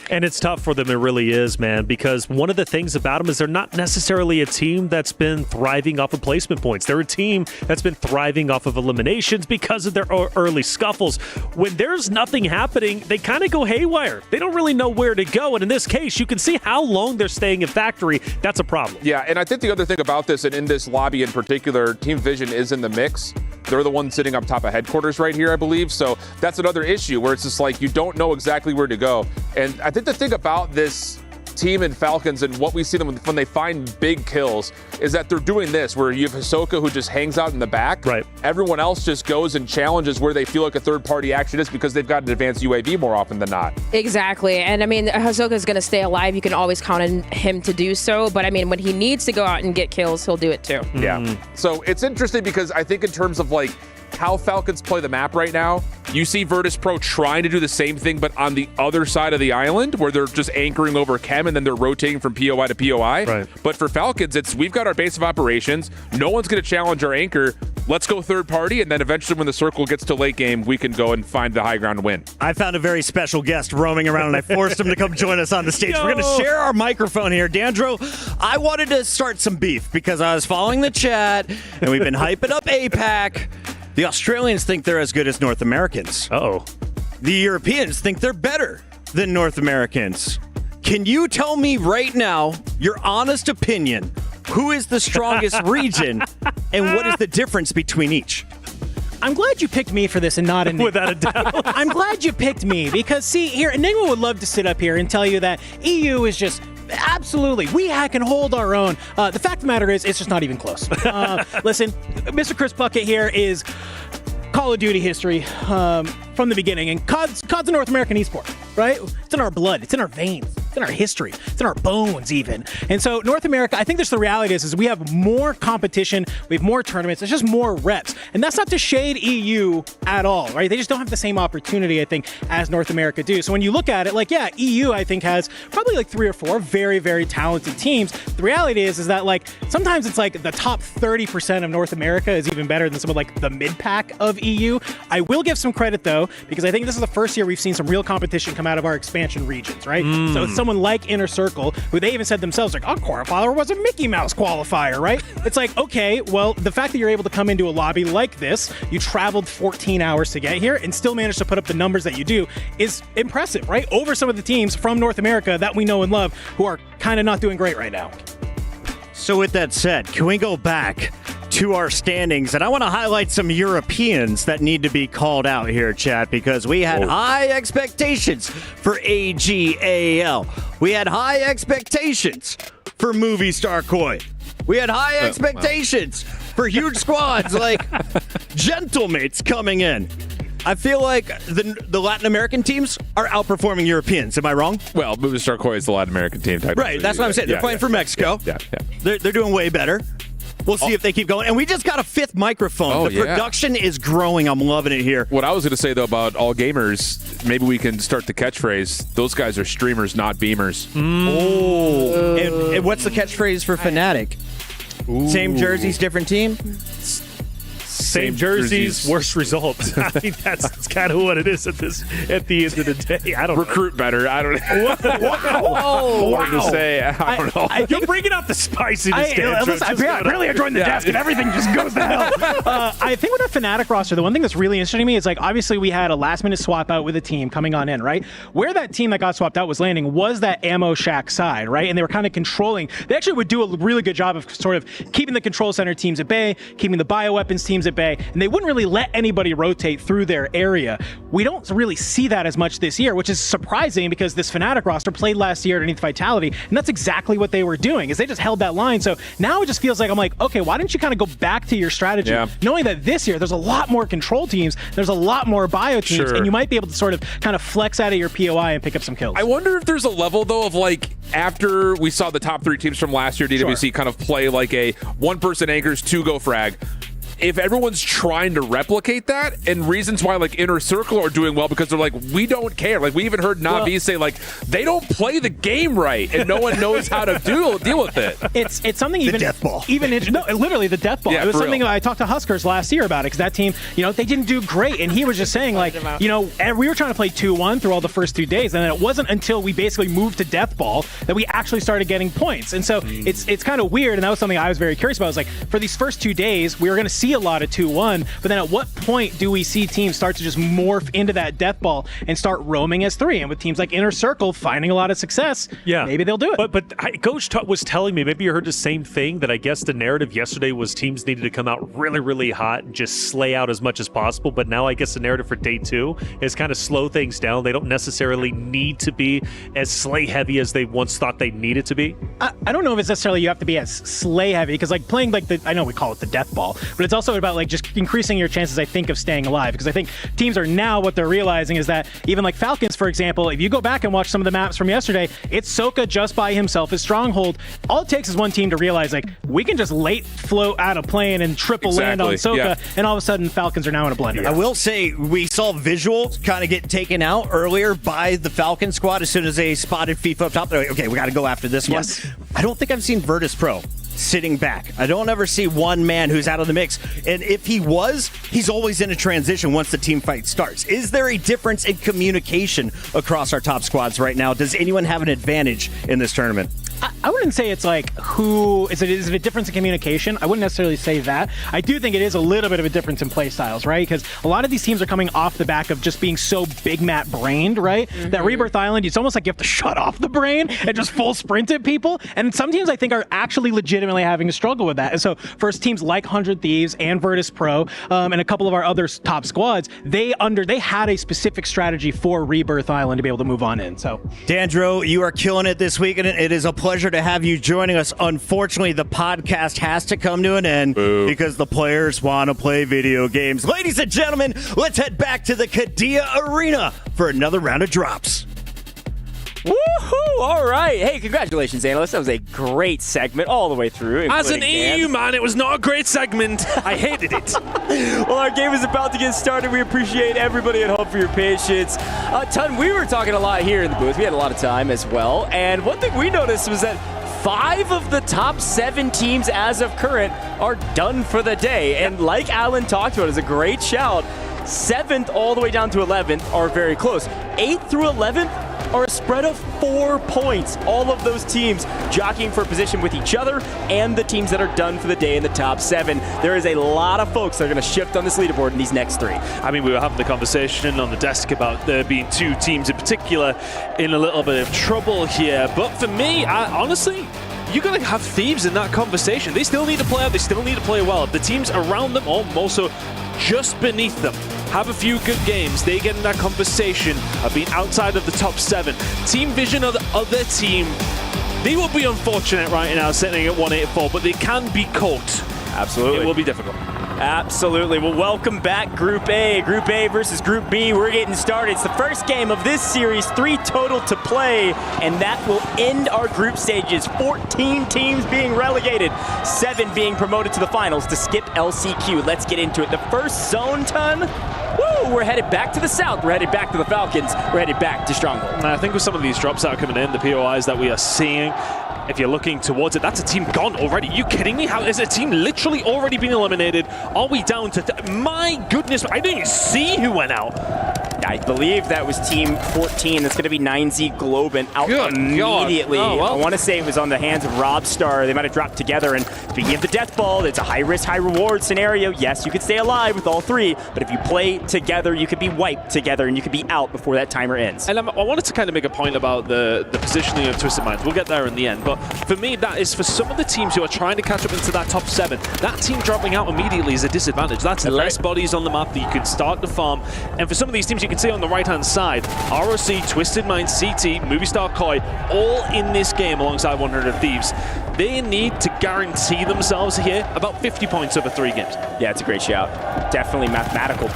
And it's tough for them, it really is, man, because one of the things about them is they're not necessarily a team that's been thriving off of placement points. They're a team that's been thriving off of eliminations because of their early scuffles. When there's nothing happening, they kind of go haywire. They don't really know where to go, and in this case, you can see how long they're staying in Factory. That's a problem. Yeah, and I think the other thing about this, and in this lobby in particular, Team Vision is in the mix. They're the ones sitting up top of headquarters right here, I believe. So that's another issue where it's just like you don't know exactly where to go. And I think the thing about this team in Falcons and what we see them when they find big kills is that they're doing this, where you have Hisoka who just hangs out in the back. Right. Everyone else just goes and challenges where they feel like a third-party action is because they've got an advanced UAV more often than not. Exactly. And I mean, Hisoka is going to stay alive. You can always count on him to do so. But I mean, when he needs to go out and get kills, he'll do it too. Yeah. So it's interesting because I think in terms of like how Falcons play the map right now, you see Virtus.pro trying to do the same thing, but on the other side of the island, where they're just anchoring over Chem and then they're rotating from POI to POI. Right. But for Falcons, it's we've got our base of operations. No one's going to challenge our anchor. Let's go third party, and then eventually when the circle gets to late game, we can go and find the high ground win. I found a very special guest roaming around, and I forced him to come join us on the stage. We're going to share our microphone here. Dandro, I wanted to start some beef because I was following the chat, and we've been hyping up APAC. The Australians think they're as good as North Americans. Uh-oh. The Europeans think they're better than North Americans. Can you tell me right now your honest opinion? Who is the strongest region, and what is the difference between each? I'm glad you picked me for this and not Enigma. Without a doubt. I'm glad you picked me because, see, here, Enigma would love to sit up here and tell you that EU is just absolutely, we can hold our own. The fact of the matter is, it's just not even close. Listen, Mr. Chris Bucket here is Call of Duty history from the beginning, and COD's a North American esport, right? It's in our blood, it's in our veins, it's in our history, it's in our bones even. And so North America, I think that's the reality is we have more competition, we have more tournaments, there's just more reps. And that's not to shade EU at all, right? They just don't have the same opportunity, I think, as North America do. So when you look at it, like, yeah, EU, I think, has probably like 3 or 4 very, very talented teams. The reality is that, like, sometimes it's like the top 30% of North America is even better than some of like the mid-pack of EU. I will give some credit though, because I think this is the first year we've seen some real competition come out of our expansion regions, right? So it's someone like Inner Circle, who they even said themselves, like, our qualifier was a Mickey Mouse qualifier, right? It's like, okay, well, the fact that you're able to come into a lobby like this, you traveled 14 hours to get here and still managed to put up the numbers that you do is impressive, right? Over some of the teams from North America that we know and love who are kind of not doing great right now. So with that said, can we go back to our standings? And I want to highlight some Europeans that need to be called out here, chat, because we had high expectations for AG.AL. We had high expectations for Movie Star Koi. We had high expectations for huge squads like Gentlemates coming in. I feel like the Latin American teams are outperforming Europeans. Am I wrong? Well, Movie Star Koi is the Latin American team. Right, that's what I'm saying. They're playing for Mexico. They're doing way better. We'll see if they keep going. And we just got a 5th microphone. The production is growing. I'm loving it here. What I was going to say, though, about all gamers, maybe we can start the catchphrase, those guys are streamers, not beamers. Oh. And what's the catchphrase for Fnatic? Same jerseys, different team? Same jerseys, worse results. I think that's kind of what it is at the end of the day. I don't recruit better. I don't know. Wow. To say, I don't know. You're bringing out the spiciness. I really joined the desk and everything just goes to hell. I think with the Fnatic roster, the one thing that's really interesting to me is like obviously we had a last minute swap out with a team coming on in, right? Where that team that got swapped out was landing was that ammo shack side, right? And they were kind of controlling. They actually would do a really good job of sort of keeping the control center teams at bay, keeping the bioweapons teams at bay, and they wouldn't really let anybody rotate through their area. We don't really see that as much this year, which is surprising because this Fnatic roster played last year underneath Vitality, and that's exactly what they were doing, is they just held that line. So now it just feels like I'm like, okay, why didn't you kind of go back to your strategy, knowing that this year there's a lot more control teams, there's a lot more bio teams, and you might be able to sort of kind of flex out of your POI and pick up some kills. I wonder if there's a level, though, of like, after we saw the top 3 teams from last year, DWC kind of play like a 1-person anchors, 2-go frag. If everyone's trying to replicate that, and reasons why like Inner Circle are doing well because they're like, we don't care. Like we even heard Navi say like they don't play the game right, and no one knows how to deal with it. It's something even the death ball. Literally the death ball. Yeah, it was for something real. I talked to Huskers last year about it because that team, they didn't do great, and he was just saying like, and we were trying to play 2-1 through all the first 2 days, and then it wasn't until we basically moved to death ball that we actually started getting points. And so it's kind of weird, and that was something I was very curious about. I was like, for these first 2 days, we were going to see a lot of 2-1. But then at what point do we see teams start to just morph into that death ball and start roaming as 3? And with teams like Inner Circle finding a lot of success, maybe they'll do it. But Coach was telling me, maybe you heard the same thing, that I guess the narrative yesterday was teams needed to come out really, really hot and just slay out as much as possible. But now I guess the narrative for day 2 is kind of slow things down. They don't necessarily need to be as slay heavy as they once thought they needed to be. I don't know if it's necessarily you have to be as slay heavy, because like playing like I know we call it the death ball, but it's also about like just increasing your chances, I think, of staying alive. Because I think teams are now, what they're realizing is that even like Falcons, for example, if you go back and watch some of the maps from yesterday, it's Soka just by himself, his stronghold. All it takes is one team to realize like we can just late float out a plane and triple land on Soka, and all of a sudden Falcons are now in a blender. I will say we saw visuals kind of get taken out earlier by the Falcon squad as soon as they spotted FIFA up top. They're like, okay, we got to go after this one. I don't think I've seen Virtus.pro sitting back. I don't ever see one man who's out of the mix. And if he was, he's always in a transition once the team fight starts. Is there a difference in communication across our top squads right now? Does anyone have an advantage in this tournament? I wouldn't say it's like is it a difference in communication? I wouldn't necessarily say that. I do think it is a little bit of a difference in play styles, right? Because a lot of these teams are coming off the back of just being so big map brained, right? That Rebirth Island, it's almost like you have to shut off the brain and just full sprint at people. And some teams I think are actually legitimately having to struggle with that. And so first teams like 100 Thieves and Virtus.pro and a couple of our other top squads, they had a specific strategy for Rebirth Island to be able to move on in. So Dandro, you are killing it this week, and it is a pleasure to have you joining us. Unfortunately, the podcast has to come to an end because the players want to play video games. Ladies and gentlemen, let's head back to the Kadia Arena for another round of drops. Woohoo! All right. Hey, congratulations, analysts. That was a great segment all the way through. As an EU man, it was not a great segment. I hated it. Well, our game is about to get started. We appreciate everybody at home for your patience. We were talking a lot here in the booth. We had a lot of time as well. And one thing we noticed was that 5 of the top 7 teams as of current are done for the day. And like Alan talked about, it's a great shout. 7th all the way down to 11th are very close. 8th through 11th are a spread of 4 points. All of those teams jockeying for position with each other and the teams that are done for the day in the top 7. There is a lot of folks that are going to shift on this leaderboard in these next 3. I mean, we were having the conversation on the desk about there being 2 teams in particular in a little bit of trouble here. But for me, honestly, you're going to have Thieves in that conversation. They still need to play out. They still need to play well. The teams around them, or also just beneath them, have a few good games. They get in that conversation of being outside of the top 7. Team vision of the other team, they will be unfortunate right now sitting at 184, but they can be caught. Absolutely. It will be difficult. Absolutely. Well, welcome back, Group A. Group A versus Group B. We're getting started. It's the first game of this series, 3 total to play, and that will end our group stages. 14 teams being relegated, 7 being promoted to the finals to skip LCQ. Let's get into it. The first zone ton. Woo! We're headed back to the south. We're headed back to the Falcons. We're headed back to Stronghold. And I think with some of these drops that are coming in, the POIs that we are seeing, if you're looking towards it, that's a team gone already. Are you kidding me? How is a team literally already been eliminated? Are we down to... My goodness, I didn't even see who went out. I believe that was team 14. That's going to be 9Z Globin out immediately. Oh, well. I want to say it was on the hands of Robstar. They might have dropped together. And speaking of the death ball, it's a high-risk, high-reward scenario. Yes, you could stay alive with all 3, but if you play together, you could be wiped together, and you could be out before that timer ends. And I wanted to kind of make a point about the positioning of Twisted Minds. We'll get there in the end. But for me, that is for some of the teams who are trying to catch up into that top 7. That team dropping out immediately is a disadvantage. That's less bodies on the map that you can start to farm. And for some of these teams, you can see on the right-hand side, ROC, Twisted Minds, CT, Movie Star Koi, all in this game alongside 100 Thieves. They need to guarantee themselves here about 50 points over 3 games. Yeah, it's a great shout. Definitely mathematical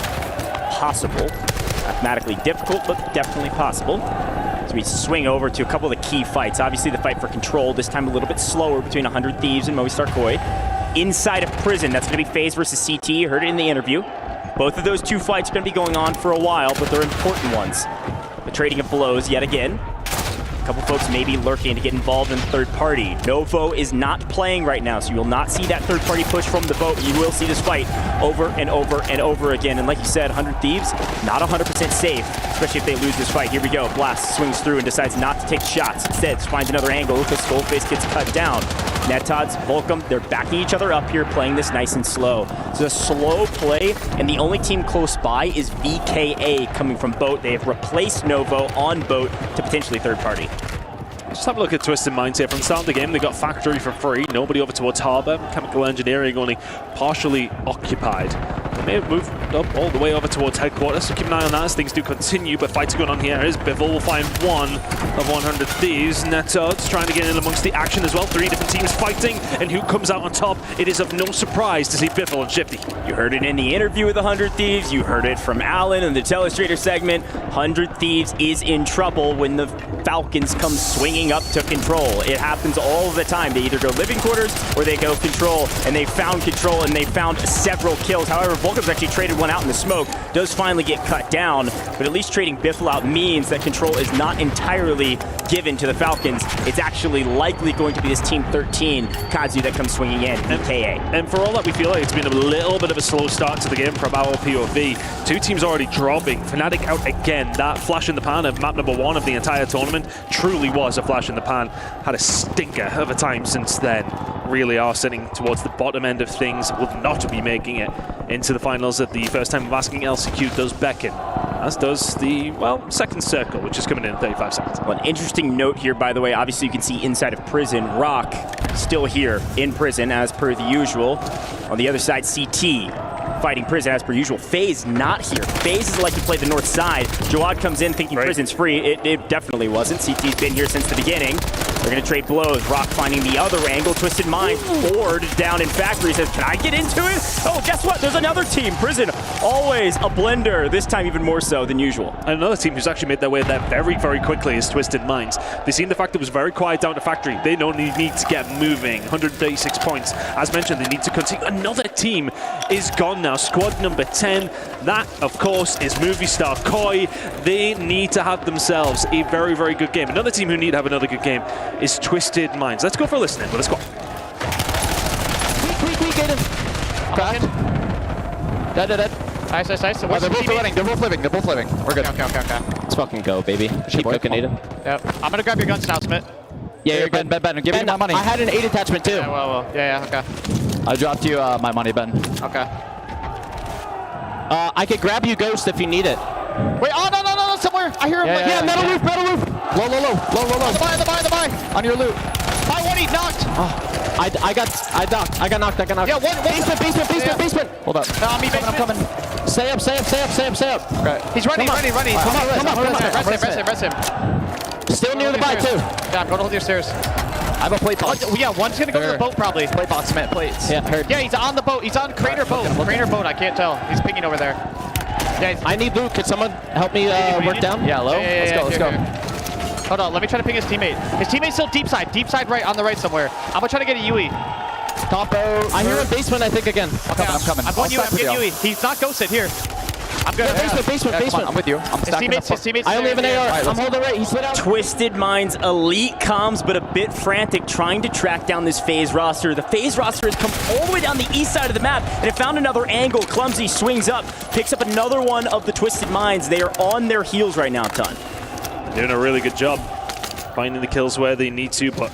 possible. Mathematically difficult, but definitely possible. So we swing over to a couple of the key fights. Obviously the fight for control, this time a little bit slower between 100 Thieves and Movistar Koi. Inside of Prison, that's going to be FaZe versus CT. You heard it in the interview. Both of those 2 fights are going to be going on for a while, but they're important ones. The trading of blows yet again. A couple folks maybe lurking to get involved in third party. Novo is not playing right now, so you will not see that third party push from the boat. You will see this fight over and over and over again. And like you said, 100 Thieves, not 100% safe, especially if they lose this fight. Here we go. Blast swings through and decides not to take shots. Instead, finds another angle because Skullface gets cut down. Netods, Volcom, they're backing each other up here, playing this nice and slow. It's a slow play, and the only team close by is VKA coming from boat. They have replaced Novo on boat to potentially third party. Just have a look at Twisted Minds here. From the start of the game, they got Factory for free. Nobody over towards Harbour. Chemical Engineering only partially occupied. They may have moved up all the way over towards Headquarters, so keep an eye on that as things do continue. But fights going on here. Here's Biffle will find 1 of 100 Thieves. Netods trying to get in amongst the action as well. 3 different teams fighting, and who comes out on top? It is of no surprise to see Biffle and Shifty. You heard it in the interview with 100 Thieves. You heard it from Alan in the Telestrator segment. 100 Thieves is in trouble when the Falcons come swinging up to control. It happens all the time. They either go living quarters or they go control, and they found control and they found several kills. However, Volcom's actually traded one out in the smoke. Does finally get cut down, but at least trading Biffle out means that control is not entirely given to the Falcons. It's actually likely going to be this Team 13 Kazu that comes swinging in, VKA. And for all that we feel like it's been a little bit of a slow start to the game from our POV. 2 teams already dropping. Fnatic out again. That flash in the pan of map number 1 of the entire tournament truly was a flash in the pan. Had a stinker of a time since then. Really are sitting towards the bottom end of things. Will not be making it into the finals at the first time of asking. LCQ does beckon, as does the, well, second circle, which is coming in 35 seconds. Well, an interesting note here, by the way, obviously you can see inside of Prison, Roc still here in Prison as per the usual. On the other side, CT fighting Prison as per usual. FaZe not here. FaZe is like to play the north side. Jawad comes in thinking Prison's free. It definitely wasn't. CT's been here since the beginning. They're going to trade blows. Roc finding the other angle. Twisted Minds board down in Factory. Says, can I get into it? Oh, guess what? There's another team. Prison, always a blender. This time even more so than usual. And another team who's actually made their way there very, very quickly is Twisted Minds. They've seen the fact that it was very quiet down to Factory. They don't need to get moving. 136 points. As mentioned, they need to continue. Another team is gone now. Squad number 10. That, of course, is Movie Star Koi. They need to have themselves a very, very good game. Another team who need to have another good game is Twisted Minds. Let's go for a listen in with a squad. Quick, get him. Cracked. Dead. Nice. They're both living. They're both living. We're good. Okay. Let's fucking go, baby. Keep cooking, Aiden. Yep. I'm gonna grab your guns now, Smith. Yeah, you're good. Ben. Give me my money. I had an 8 attachment too. Yeah, well. Yeah, okay. I dropped you my money, Ben. Okay. I could grab you, Ghost, if you need it. Wait, oh, no, somewhere. I hear him. Yeah, metal roof. Low. On the buy. On your loot. I want, he knocked. Oh, I got knocked. Yeah, one. Basement. Hold up. No, I'm coming. Stay up. Right. He's running. Come on. Rest him. Still near the bike too. Yeah, I'm going to hold your stairs. I have a plate box. Yeah, one's gonna go to the boat probably. Plate box, cement plates. Yeah, heard. Yeah, he's on the boat. He's on Crater boat. Crater boat. I can't tell. He's pinging over there. Yeah, I need loot. Could someone help me work down? Yeah, low. Let's go. Hold on, let me try to ping his teammate. His teammate's still deep side right, on the right somewhere. I'm gonna try to get a UE. Top boat. I hear a basement, I think, again. I'm coming. I'm getting UE. He's not ghosted. Here. I'm good. Basement. I'm with you. I'm stacking his teammates. I only have an AR. I'm holding right. He slid out. Twisted Minds elite comms, but a bit frantic trying to track down this FaZe roster. The FaZe roster has come all the way down the east side of the map, and it found another angle. Clumsy swings up, picks up another one of the Twisted Minds. They are on their heels right now, Ton. Doing a really good job finding the kills where they need to, but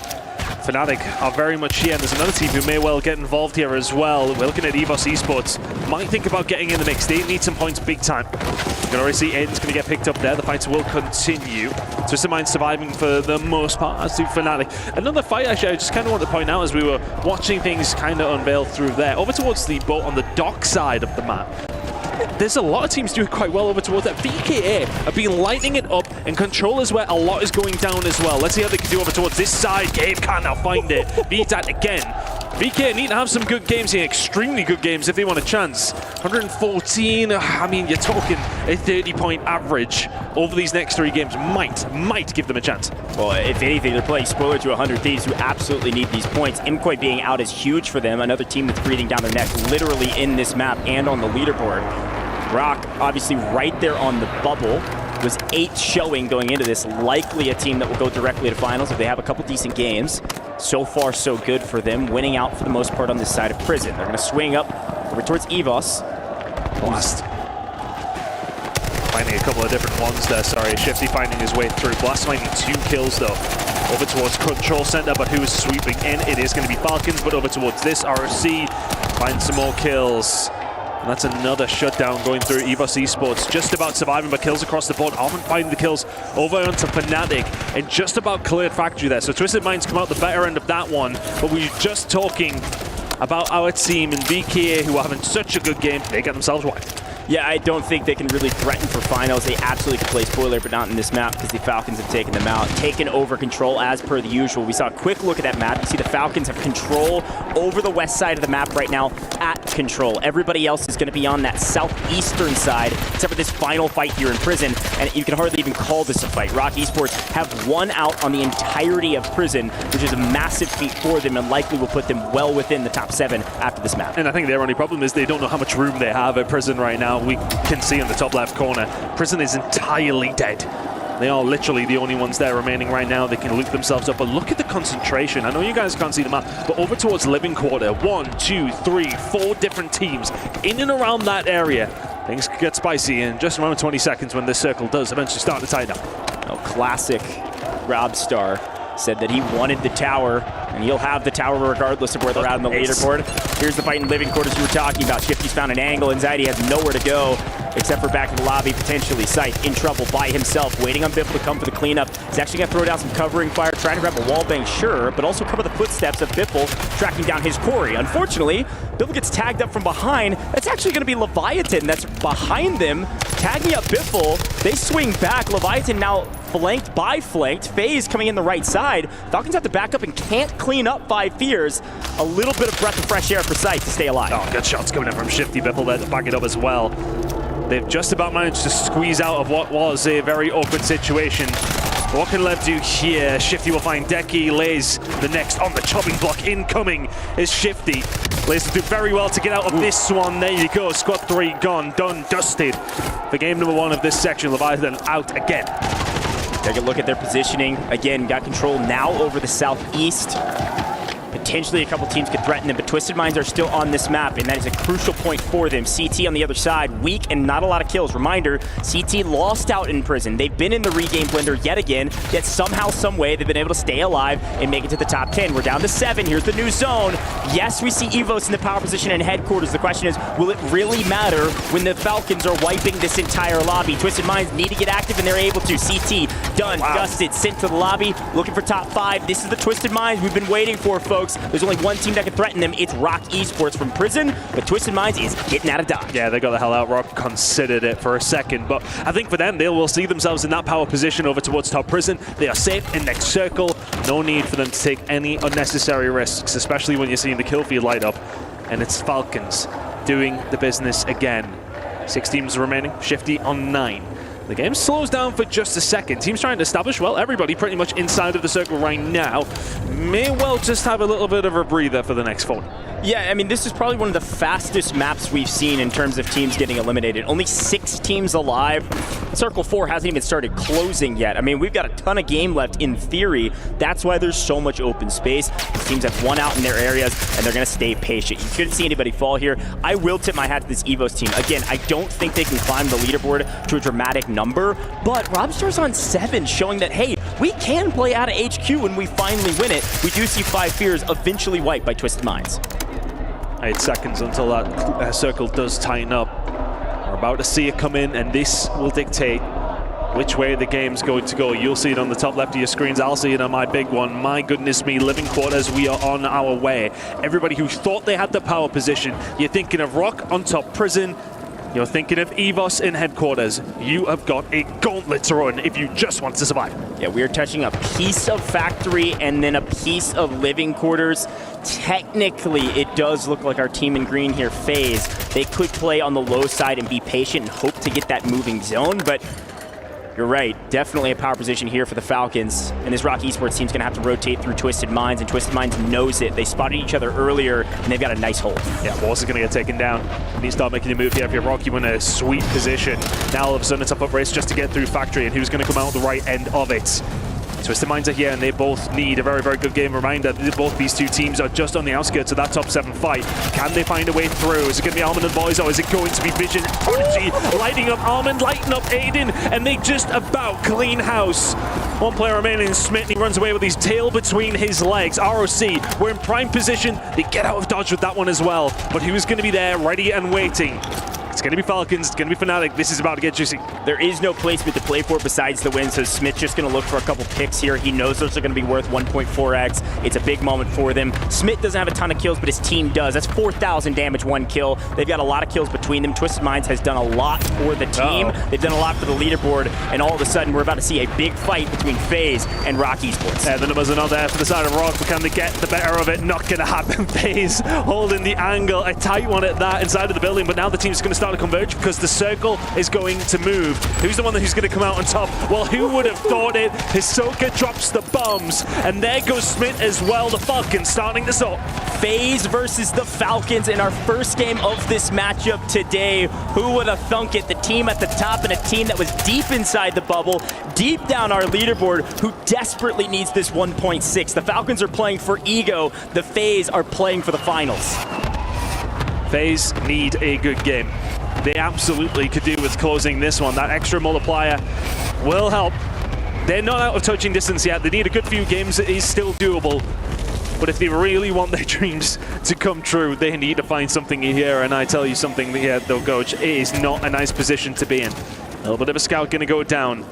Fnatic are very much here, and there's another team who may well get involved here as well. We're looking at EWC Esports. Might think about getting in the mix. They need some points big time. You can already see Aiden's going to get picked up there. The fights will continue. Twisted Minds surviving for the most part, as do Fnatic. Another fight, actually, I just kind of want to point out as we were watching things kind of unveil through there. Over towards the boat on the dock side of the map. There's a lot of teams doing quite well over towards that. VKA have been lighting it up, and Control is where a lot is going down as well. Let's see how they can do over towards this side. Gabe can't now find it. VTAT again. VK need to have some good games here, extremely good games if they want a chance. 114, I mean, you're talking a 30-point average over these next 3 games might give them a chance. Well, if anything, they're playing spoiler to 100 Thieves, who absolutely need these points. Enko being out is huge for them. Another team that's breathing down their neck, literally in this map and on the leaderboard. Roc, obviously right there on the bubble, was 8th showing going into this. Likely a team that will go directly to finals if they have a couple decent games. So far, so good for them, winning out for the most part on this side of Prison. They're going to swing up over towards EVOS. Blast. Finding a couple of different ones there, sorry. Shifty finding his way through. Blast finding 2 kills though. Over towards Control Center, but who is sweeping in? It is going to be Falcons, but over towards this, ROC finds some more kills. And that's another shutdown going through EWC Esports. Just about surviving, but kills across the board. Alvin finding the kills over onto Fnatic and just about cleared Factory there. So Twisted Minds come out the better end of that one. But we were just talking about our team and VKA, who are having such a good game. They get themselves wiped. Yeah, I don't think they can really threaten for finals. They absolutely can play spoiler, but not in this map because the Falcons have taken them out, taken over control as per the usual. We saw a quick look at that map. You see the Falcons have control over the west side of the map right now at control. Everybody else is going to be on that southeastern side, except for this final fight here in Prison, and you can hardly even call this a fight. Roc Esports have won out on the entirety of Prison, which is a massive feat for them and likely will put them well within the top 7 after this map. And I think their only problem is they don't know how much room they have at Prison right now. We can see in the top left corner, Prison is entirely dead. They are literally the only ones there remaining right now. They can loot themselves up, but look at the concentration. I know you guys can't see the map, but over towards Living Quarter, 1, 2, 3, 4 different teams in and around that area. Things could get spicy in just around 20 seconds when this circle does eventually start to tighten up. Oh, classic Robstar said that he wanted the tower, and he'll have the tower regardless of where they're at on the leaderboard. Here's the fight in Living Quarters you were talking about. Shifty's found an angle. Anxiety has nowhere to go except for back in the lobby, potentially. Scythe in trouble by himself, waiting on Biffle to come for the cleanup. He's actually going to throw down some covering fire, trying to grab a wallbang, sure, but also cover the footsteps of Biffle tracking down his quarry. Unfortunately, Biffle gets tagged up from behind. That's actually going to be Leviathan that's behind them, tagging up Biffle. They swing back. Leviathan now flanked by flanked. FaZe coming in the right side. Falcons have to back up and can't clean up by Fears. A little bit of breath of fresh air for Scythe to stay alive. Oh, good shots coming in from Shifty. Biffle there to back it up as well. They've just about managed to squeeze out of what was a very awkward situation. What can Lev do here? Shifty will find Decky. Lays the next on the chopping block. Incoming is Shifty. Lays will do very well to get out of this one. There you go. Squad 3 gone, done, dusted. For game number 1 of this section, Leviathan out again. Take a look at their positioning. Again, got control now over the southeast. Potentially a couple teams could threaten them, but Twisted Minds are still on this map, and that is a crucial point for them. CT on the other side, weak and not a lot of kills. Reminder, CT lost out in Prison. They've been in the regame blender yet again, yet somehow, some way, they've been able to stay alive and make it to the top 10. We're down to 7. Here's the new zone. Yes, we see EVOS in the power position in headquarters. The question is, will it really matter when the Falcons are wiping this entire lobby? Twisted Minds need to get active, and they're able to. CT Done, dusted, sent to the lobby, looking for top 5. This is the Twisted Minds we've been waiting for, folks. There's only one team that can threaten them. It's Roc Esports from prison, but Twisted Minds is getting out of Dodge. Yeah, they got the hell out. Roc considered it for a second, but I think for them, they will see themselves in that power position over towards top prison. They are safe in next circle. No need for them to take any unnecessary risks, especially when you're seeing the kill feed light up. And it's Falcons doing the business again. 6 teams remaining, Shifty on 9. The game slows down for just a second. Teams trying to establish, well, everybody pretty much inside of the circle right now. May well just have a little bit of a breather for the next 40. Yeah, I mean, this is probably one of the fastest maps we've seen in terms of teams getting eliminated. Only 6 teams alive. Circle 4 hasn't even started closing yet. I mean, we've got a ton of game left in theory. That's why there's so much open space. These teams have won out in their areas, and they're going to stay patient. You shouldn't see anybody fall here. I will tip my hat to this EVOS team. Again, I don't think they can climb the leaderboard to a dramatic number, but Robster's on 7, showing that, hey, we can play out of HQ when we finally win it. We do see 5 Fears eventually wiped by Twisted Minds. 8 seconds until that circle does tighten up. We're about to see it come in, and this will dictate which way the game's going to go. You'll see it on the top left of your screens. I'll see it on my big one. My goodness me, living quarters, we are on our way. Everybody who thought they had the power position, you're thinking of Roc on top prison. You're thinking of EVOS in headquarters. You have got a gauntlet to run if you just want to survive. Yeah, we're touching a piece of factory and then a piece of living quarters. Technically, it does look like our team in green here, FaZe. They could play on the low side and be patient and hope to get that moving zone, but you're right, definitely a power position here for the Falcons. And this Roc Esports team's gonna have to rotate through Twisted Minds, and Twisted Minds knows it. They spotted each other earlier, and they've got a nice hold. Yeah, Wars is gonna get taken down. You need to start making a move here. If you're Roc, you're in a sweet position. Now all of a sudden it's a foot race just to get through factory, and who's gonna come out the right end of it? Twisted Minds are here, and they both need a very, very good game. Reminder, both these two teams are just on the outskirts of that top 7 fight. Can they find a way through? Is it going to be Almond and Boys, or is it going to be Vision Prodigy lighting up Almond, lighting up Aiden, and they just about clean house. 1 player remaining, Smith, he runs away with his tail between his legs. ROC, we're in prime position. They get out of dodge with that one as well. But who's going to be there, ready and waiting? It's going to be Falcons, it's going to be Fnatic. This is about to get juicy. There is no placement to play for besides the win, so Smith's just going to look for a couple picks here. He knows those are going to be worth 1.4x. It's a big moment for them. Smith doesn't have a ton of kills, but his team does. That's 4,000 damage, 1 kill. They've got a lot of kills between them. Twisted Minds has done a lot for the team. They've done a lot for the leaderboard, and all of a sudden we're about to see a big fight between FaZe and Roc Esports. Yeah, the numbers are not there for the side of Roc, but can they get the better of it? Not going to happen. FaZe holding the angle, a tight one at that inside of the building, but now the team's going to start to converge because the circle is going to move. Who's the one who's going to come out on top? Well, who would have thought it? Hisoka drops the bombs, and there goes Smith as well. The Falcons starting this up. FaZe versus the Falcons in our first game of this matchup today. Who would have thunk it? The team at the top and a team that was deep inside the bubble, deep down our leaderboard, who desperately needs this 1.6. The Falcons are playing for ego. The FaZe are playing for the finals. FaZe need a good game. They absolutely could do with closing this one. That extra multiplier will help. They're not out of touching distance yet. They need a good few games. It is still doable. But if they really want their dreams to come true, they need to find something here. And I tell you something here, though, Coach, it is not a nice position to be in. A little bit of a scout going to go down.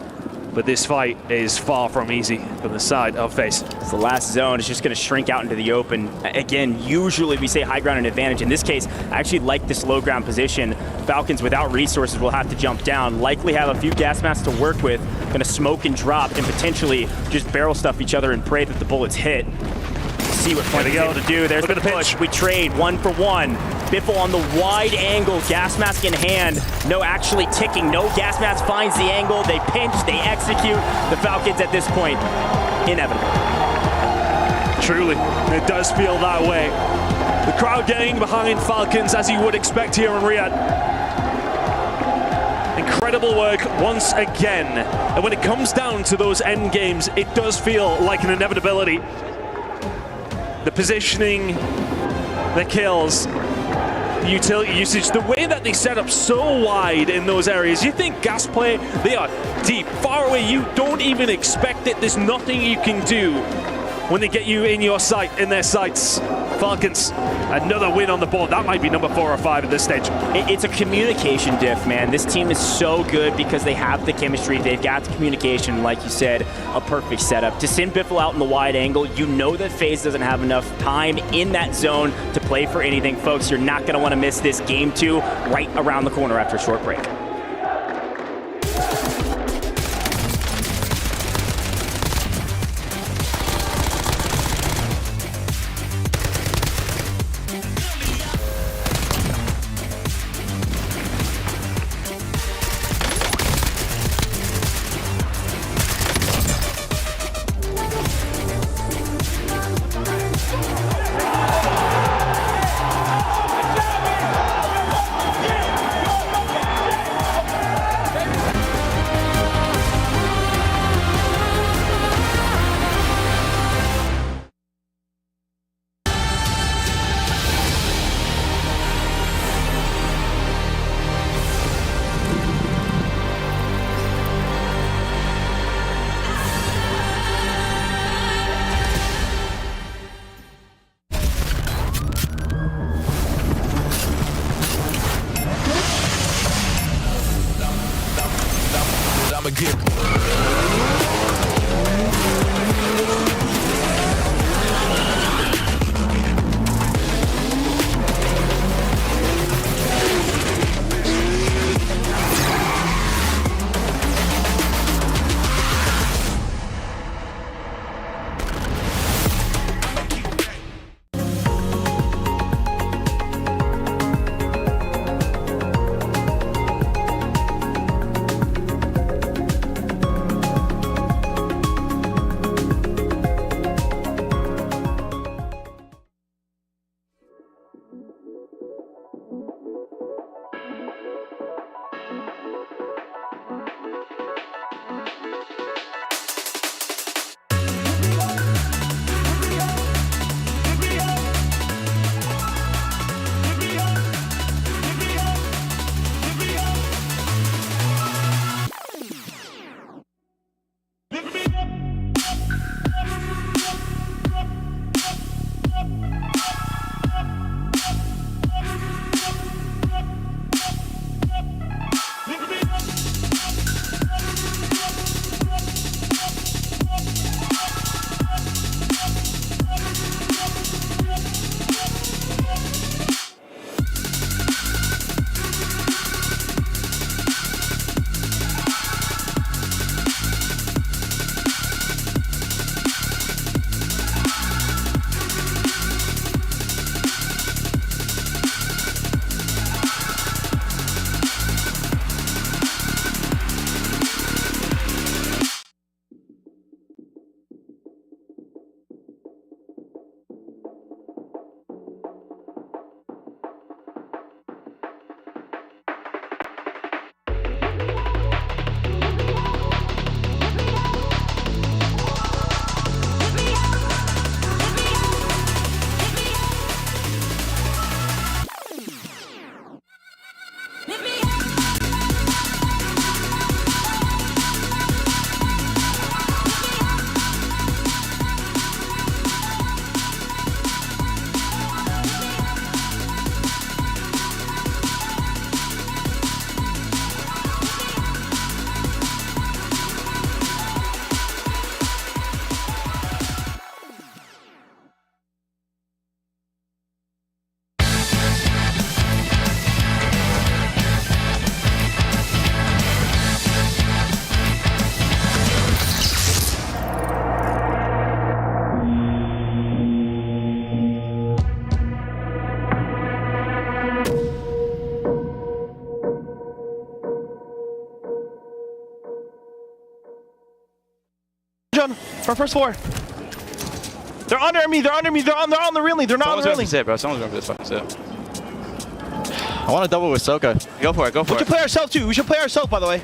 But this fight is far from easy from the side of FaZe. It's the last zone. It's just going to shrink out into the open. Again, usually we say high ground and advantage. In this case, I actually like this low ground position. Falcons without resources will have to jump down. Likely have a few gas masks to work with. Going to smoke and drop and potentially just barrel stuff each other and pray that the bullets hit. See what Point is able to do. There's the push. We trade 1 for 1. Biffle on the wide angle, gas mask in hand. No actually ticking, no gas mask finds the angle. They pinch, they execute. The Falcons at this point, inevitable. Truly, it does feel that way. The crowd getting behind Falcons as you would expect here in Riyadh. Incredible work once again. And when it comes down to those end games, it does feel like an inevitability. The positioning, the kills, the utility usage, the way that they set up so wide in those areas. You think gas play, they are deep, far away. You don't even expect it. There's nothing you can do when they get you in your sight, in their sights. Falcons, another win on the board. That might be number 4 or 5 at this stage. It's a communication diff, man. This team is so good because they have the chemistry. They've got the communication, like you said, a perfect setup. To send Biffle out in the wide angle, you know that FaZe doesn't have enough time in that zone to play for anything. Folks, you're not going to want to miss this game 2 right around the corner after a short break. John, from first floor. They're under me. They're under me. They're on the real lane. They're not on the real lane. Sit, bro. Someone's going for this fucking sit. I want to double with Soka. Go for it. Go for it. We should play ourselves too. We should play ourselves, by the way.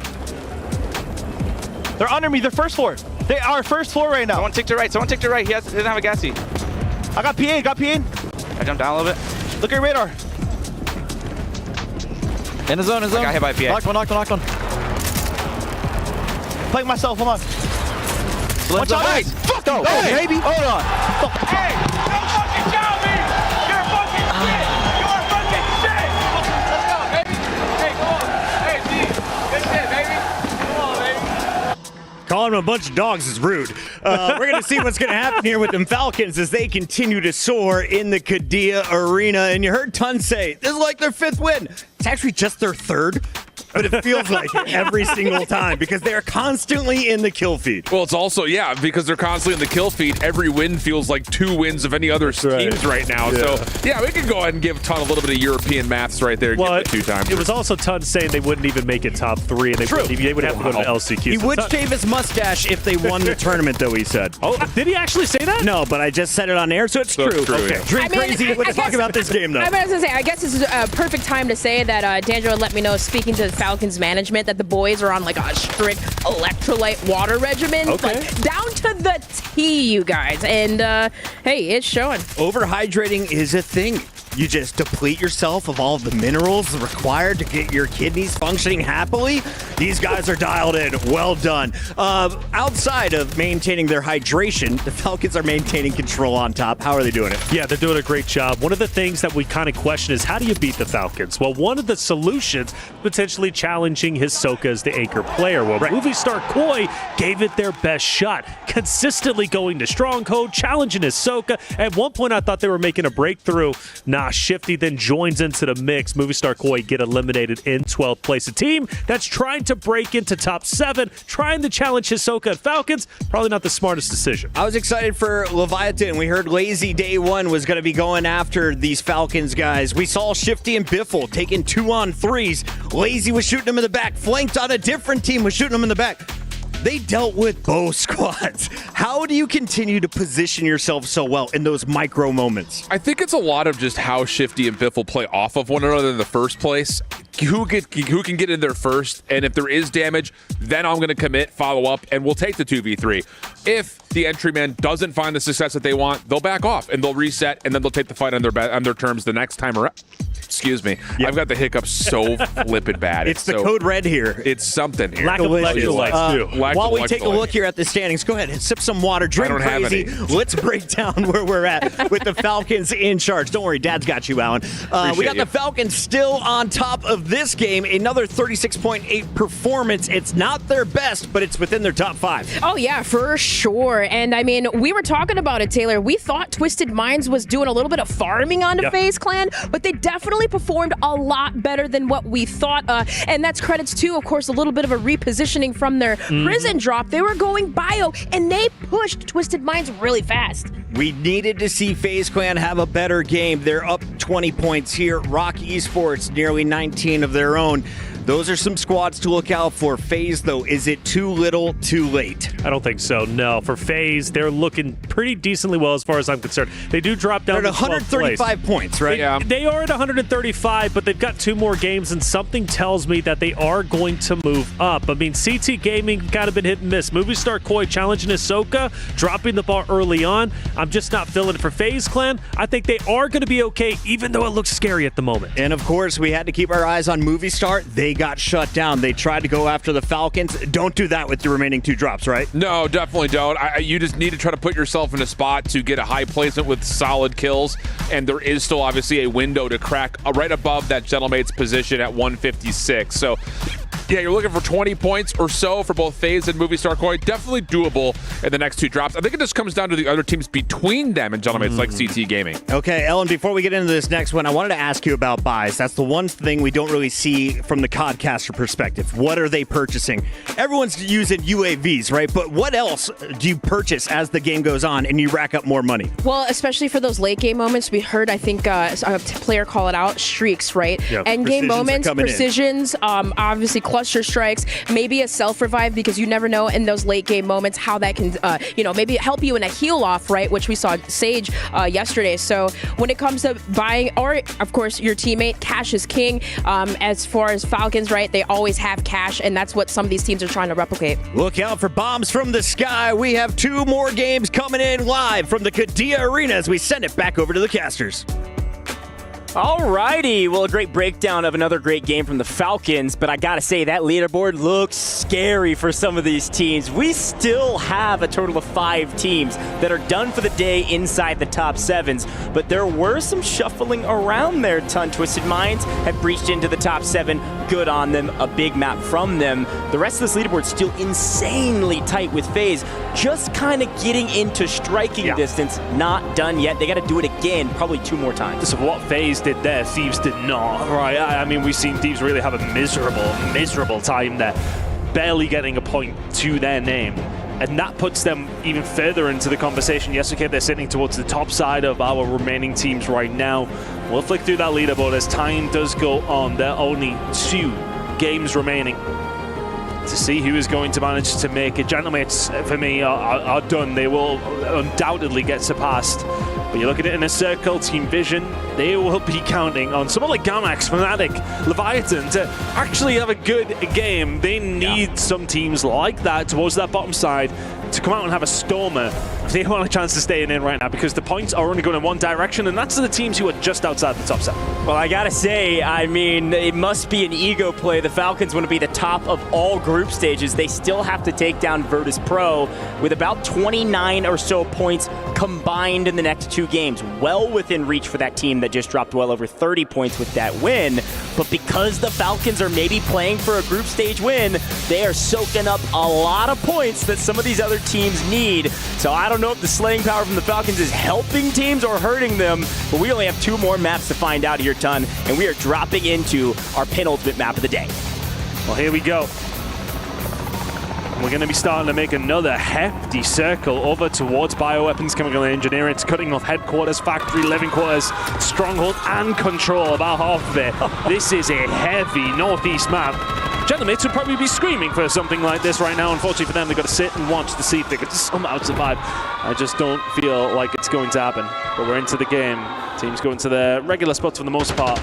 They're under me. They're first floor. They are first floor right now. Someone tick to right. Someone tick to right. He doesn't have a gassy. I got PA. Got PA. I jumped down a little bit. Look at your radar. In the zone. I got hit by PA. Knocked one. Playing myself. Hold on. Watch out. Nice. Fuck go. Hey, baby. Hold on. Hey, don't fucking tell me. them a bunch of dogs is rude. We're going to see what's going to happen here with them Falcons as they continue to soar in the Qiddiya Arena. And you heard Tun say, this is like their 5th win. It's actually just their 3rd. But it feels like it every single time because they're constantly in the kill feed. Well, it's also, because they're constantly in the kill feed, every win feels like 2 wins of any other teams right now. Yeah. So, we can go ahead and give Ton a little bit of European maths right there. Well, give it 2 times. It was also Ton saying they wouldn't even make it top 3, and they would have to go to LCQ. He So would Tun- shave his mustache if they won the tournament, though, he said. Oh, did he actually say that? No, but I just said it on air, so it's true. Okay. Drink crazy. Let's talk about this game, though. I was going to say, I guess this is a perfect time to say that D'Angelo let me know, speaking to the Falcons management, that the boys are on like a strict electrolyte water regimen. Okay. Like, down to the T, you guys. And, hey, it's showing. Overhydrating is a thing. You just deplete yourself of all the minerals required to get your kidneys functioning happily. These guys are dialed in. Well done. Outside of maintaining their hydration, the Falcons are maintaining control on top. How are they doing it? Yeah, they're doing a great job. One of the things that we kind of question is, how do you beat the Falcons? Well, one of the solutions, potentially challenging Hisoka as the anchor player. Well, Movie Star Koi gave it their best shot, consistently going to Stronghold, challenging Hisoka. At one point, I thought they were making a breakthrough. Shifty then joins into the mix. Movie Star Koi get eliminated in 12th place. A team that's trying to break into top 7, trying to challenge Hisoka and Falcons, probably not the smartest decision. I was excited for Leviathan. We heard Lazy Day 1 was going to be going after these Falcons guys. We saw Shifty and Biffle taking 2-on-3s. Lazy was shooting them in the back. Flanked on a different team was shooting them in the back. They dealt with both squads. How do you continue to position yourself so well in those micro moments? I think it's a lot of just how Shifty and Biffle play off of one another in the first place. Who can get in there first, and if there is damage, then I'm going to commit, follow up, and we'll take the 2v3. If the entry man doesn't find the success that they want, they'll back off, and they'll reset, and then they'll take the fight on their terms the next time around. Excuse me. Yep. I've got the hiccups so flippin' bad. It's the code red here. It's something here. Lack of electrolytes, too. While we take a look here at the standings, go ahead and sip some water, drink crazy. Let's break down where we're at with the Falcons in charge. Don't worry, Dad's got you, Alan. We got the Falcons still on top of this game. Another 36.8 performance. It's not their best, but it's within their top 5. Oh, yeah, for sure. And, I mean, we were talking about it, Taylor. We thought Twisted Minds was doing a little bit of farming onto FaZe Clan, but they definitely performed a lot better than what we thought. And that's credits to, of course, a little bit of a repositioning from their prison drop. They were going bio, and they pushed Twisted Minds really fast. We needed to see FaZe Clan have a better game. They're up 20 points here. Roc Esports, nearly 19 of their own. Those are some squads to look out for. FaZe, though, is it too little, too late? I don't think so, no. For FaZe, they're looking pretty decently well as far as I'm concerned. They do drop down They're at to 135 points, right? Yeah. They are at 135, but they've got 2 more games, and something tells me that they are going to move up. I mean, CT Gaming kind of been hit and miss. Movie Star Koi challenging Hisoka, dropping the ball early on. I'm just not feeling it for FaZe Clan. I think they are going to be okay, even though it looks scary at the moment. And, of course, we had to keep our eyes on Movie Star. They got shut down. They tried to go after the Falcons. Don't do that with the remaining 2 drops, right? No, definitely don't. You just need to try to put yourself in a spot to get a high placement with solid kills, and there is still obviously a window to crack right above that gentlemate's position at 156. So yeah, you're looking for 20 points or so for both FaZe and Movie Star Koi. Definitely doable in the next 2 drops. I think it just comes down to the other teams between them and gentlemates like CT Gaming. Okay, Ellen, before we get into this next one, I wanted to ask you about buys. That's the one thing we don't really see from the CODcaster perspective. What are they purchasing? Everyone's using UAVs, right? But what else do you purchase as the game goes on and you rack up more money? Well, especially for those late game moments, we heard, I think, a player call it out, streaks, right? Yep. End game moments, precisions, in. Obviously cluster strikes, maybe a self-revive, because you never know in those late game moments how that can, maybe help you in a heal off, right? Which we saw Sage yesterday. So when it comes to buying, or of course your teammate, cash is king. As far as Falcons, right? They always have cash, and that's what some of these teams are trying to replicate. Look out for bombs from the sky. We have 2 more games coming in live from the Qiddiya Arena as we send it back over to the casters. Alrighty, well, a great breakdown of another great game from the Falcons, but I gotta say, that leaderboard looks scary for some of these teams. We still have a total of 5 teams that are done for the day inside the top 7s, but there were some shuffling around there. Twisted Minds have breached into the top 7. good on them, a big map from them. The rest of this leaderboard still insanely tight with FaZe, just kind of getting into striking distance. Not done yet. They got to do it again, probably 2 more times. So what FaZe did there, Thieves did not, right? I mean, we've seen Thieves really have a miserable time there, barely getting a point to their name. And that puts them even further into the conversation. Yes, okay, they're sitting towards the top side of our remaining teams right now. We'll flick through that leaderboard as time does go on. There are only 2 games remaining to see who is going to manage to make it. Gentlemates, for me, are done. They will undoubtedly get surpassed. But you look at it in a circle, Team Vision, they will be counting on someone like Gamax, Fnatic, Leviathan to actually have a good game. They need some teams like that towards that bottom side to come out and have a stormer if they want a chance to stay in right now, because the points are only going in one direction, and that's the teams who are just outside the top 7. Well, I gotta say, I mean, it must be an ego play. The Falcons want to be the top of all group stages. They still have to take down Virtus.pro with about 29 or so points combined in the next 2 games. Well within reach for that team that just dropped well over 30 points with that win. But because the Falcons are maybe playing for a group stage win, they are soaking up a lot of points that some of these other teams need. So I don't know if the slaying power from the Falcons is helping teams or hurting them, but we only have 2 more maps to find out here, Ton, and we are dropping into our penultimate map of the day. Well, here we go. We're going to be starting to make another hefty circle over towards bioweapons, chemical engineering. It's cutting off headquarters, factory, living quarters, stronghold, and control, about half of it. This is a heavy northeast map. Gentlemen, would probably be screaming for something like this right now. Unfortunately for them, they've got to sit and watch to see if they could somehow survive. I just don't feel like it's going to happen. But we're into the game. Teams go into their regular spots for the most part.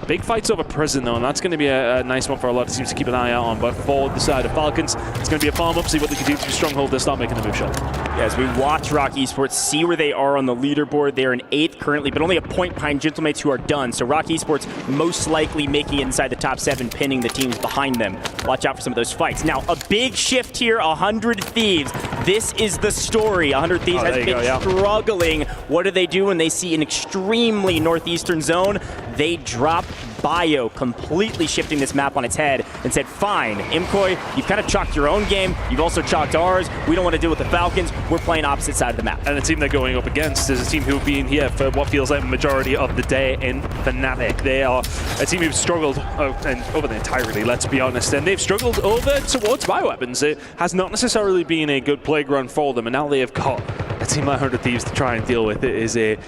Big fights over prison, though, and that's going to be a nice one for a lot of teams to keep an eye out on. But for the side of Falcons, it's going to be a farm up, see what they can do to Stronghold. They'll start making the move shot. Yeah, as we watch Roc Esports, see where they are on the leaderboard. They're in 8th currently, but only a point behind Gentlemates, who are done. So Roc Esports most likely making it inside the top 7, pinning the teams behind them. Watch out for some of those fights. Now, a big shift here, 100 Thieves. This is the story. 100 Thieves has been struggling. What do they do when they see an extremely northeastern zone? They drop Bio, completely shifting this map on its head, and said, fine, Imkoy, you've kind of chalked your own game, you've also chalked ours, we don't want to deal with the Falcons, we're playing opposite side of the map. And the team they're going up against is a team who have been here for what feels like the majority of the day in Fnatic. They are a team who've struggled over the entirety, let's be honest, and they've struggled over towards bioweapons. It has not necessarily been a good playground for them, and now they have got a team like 100 Thieves to try and deal with. It is a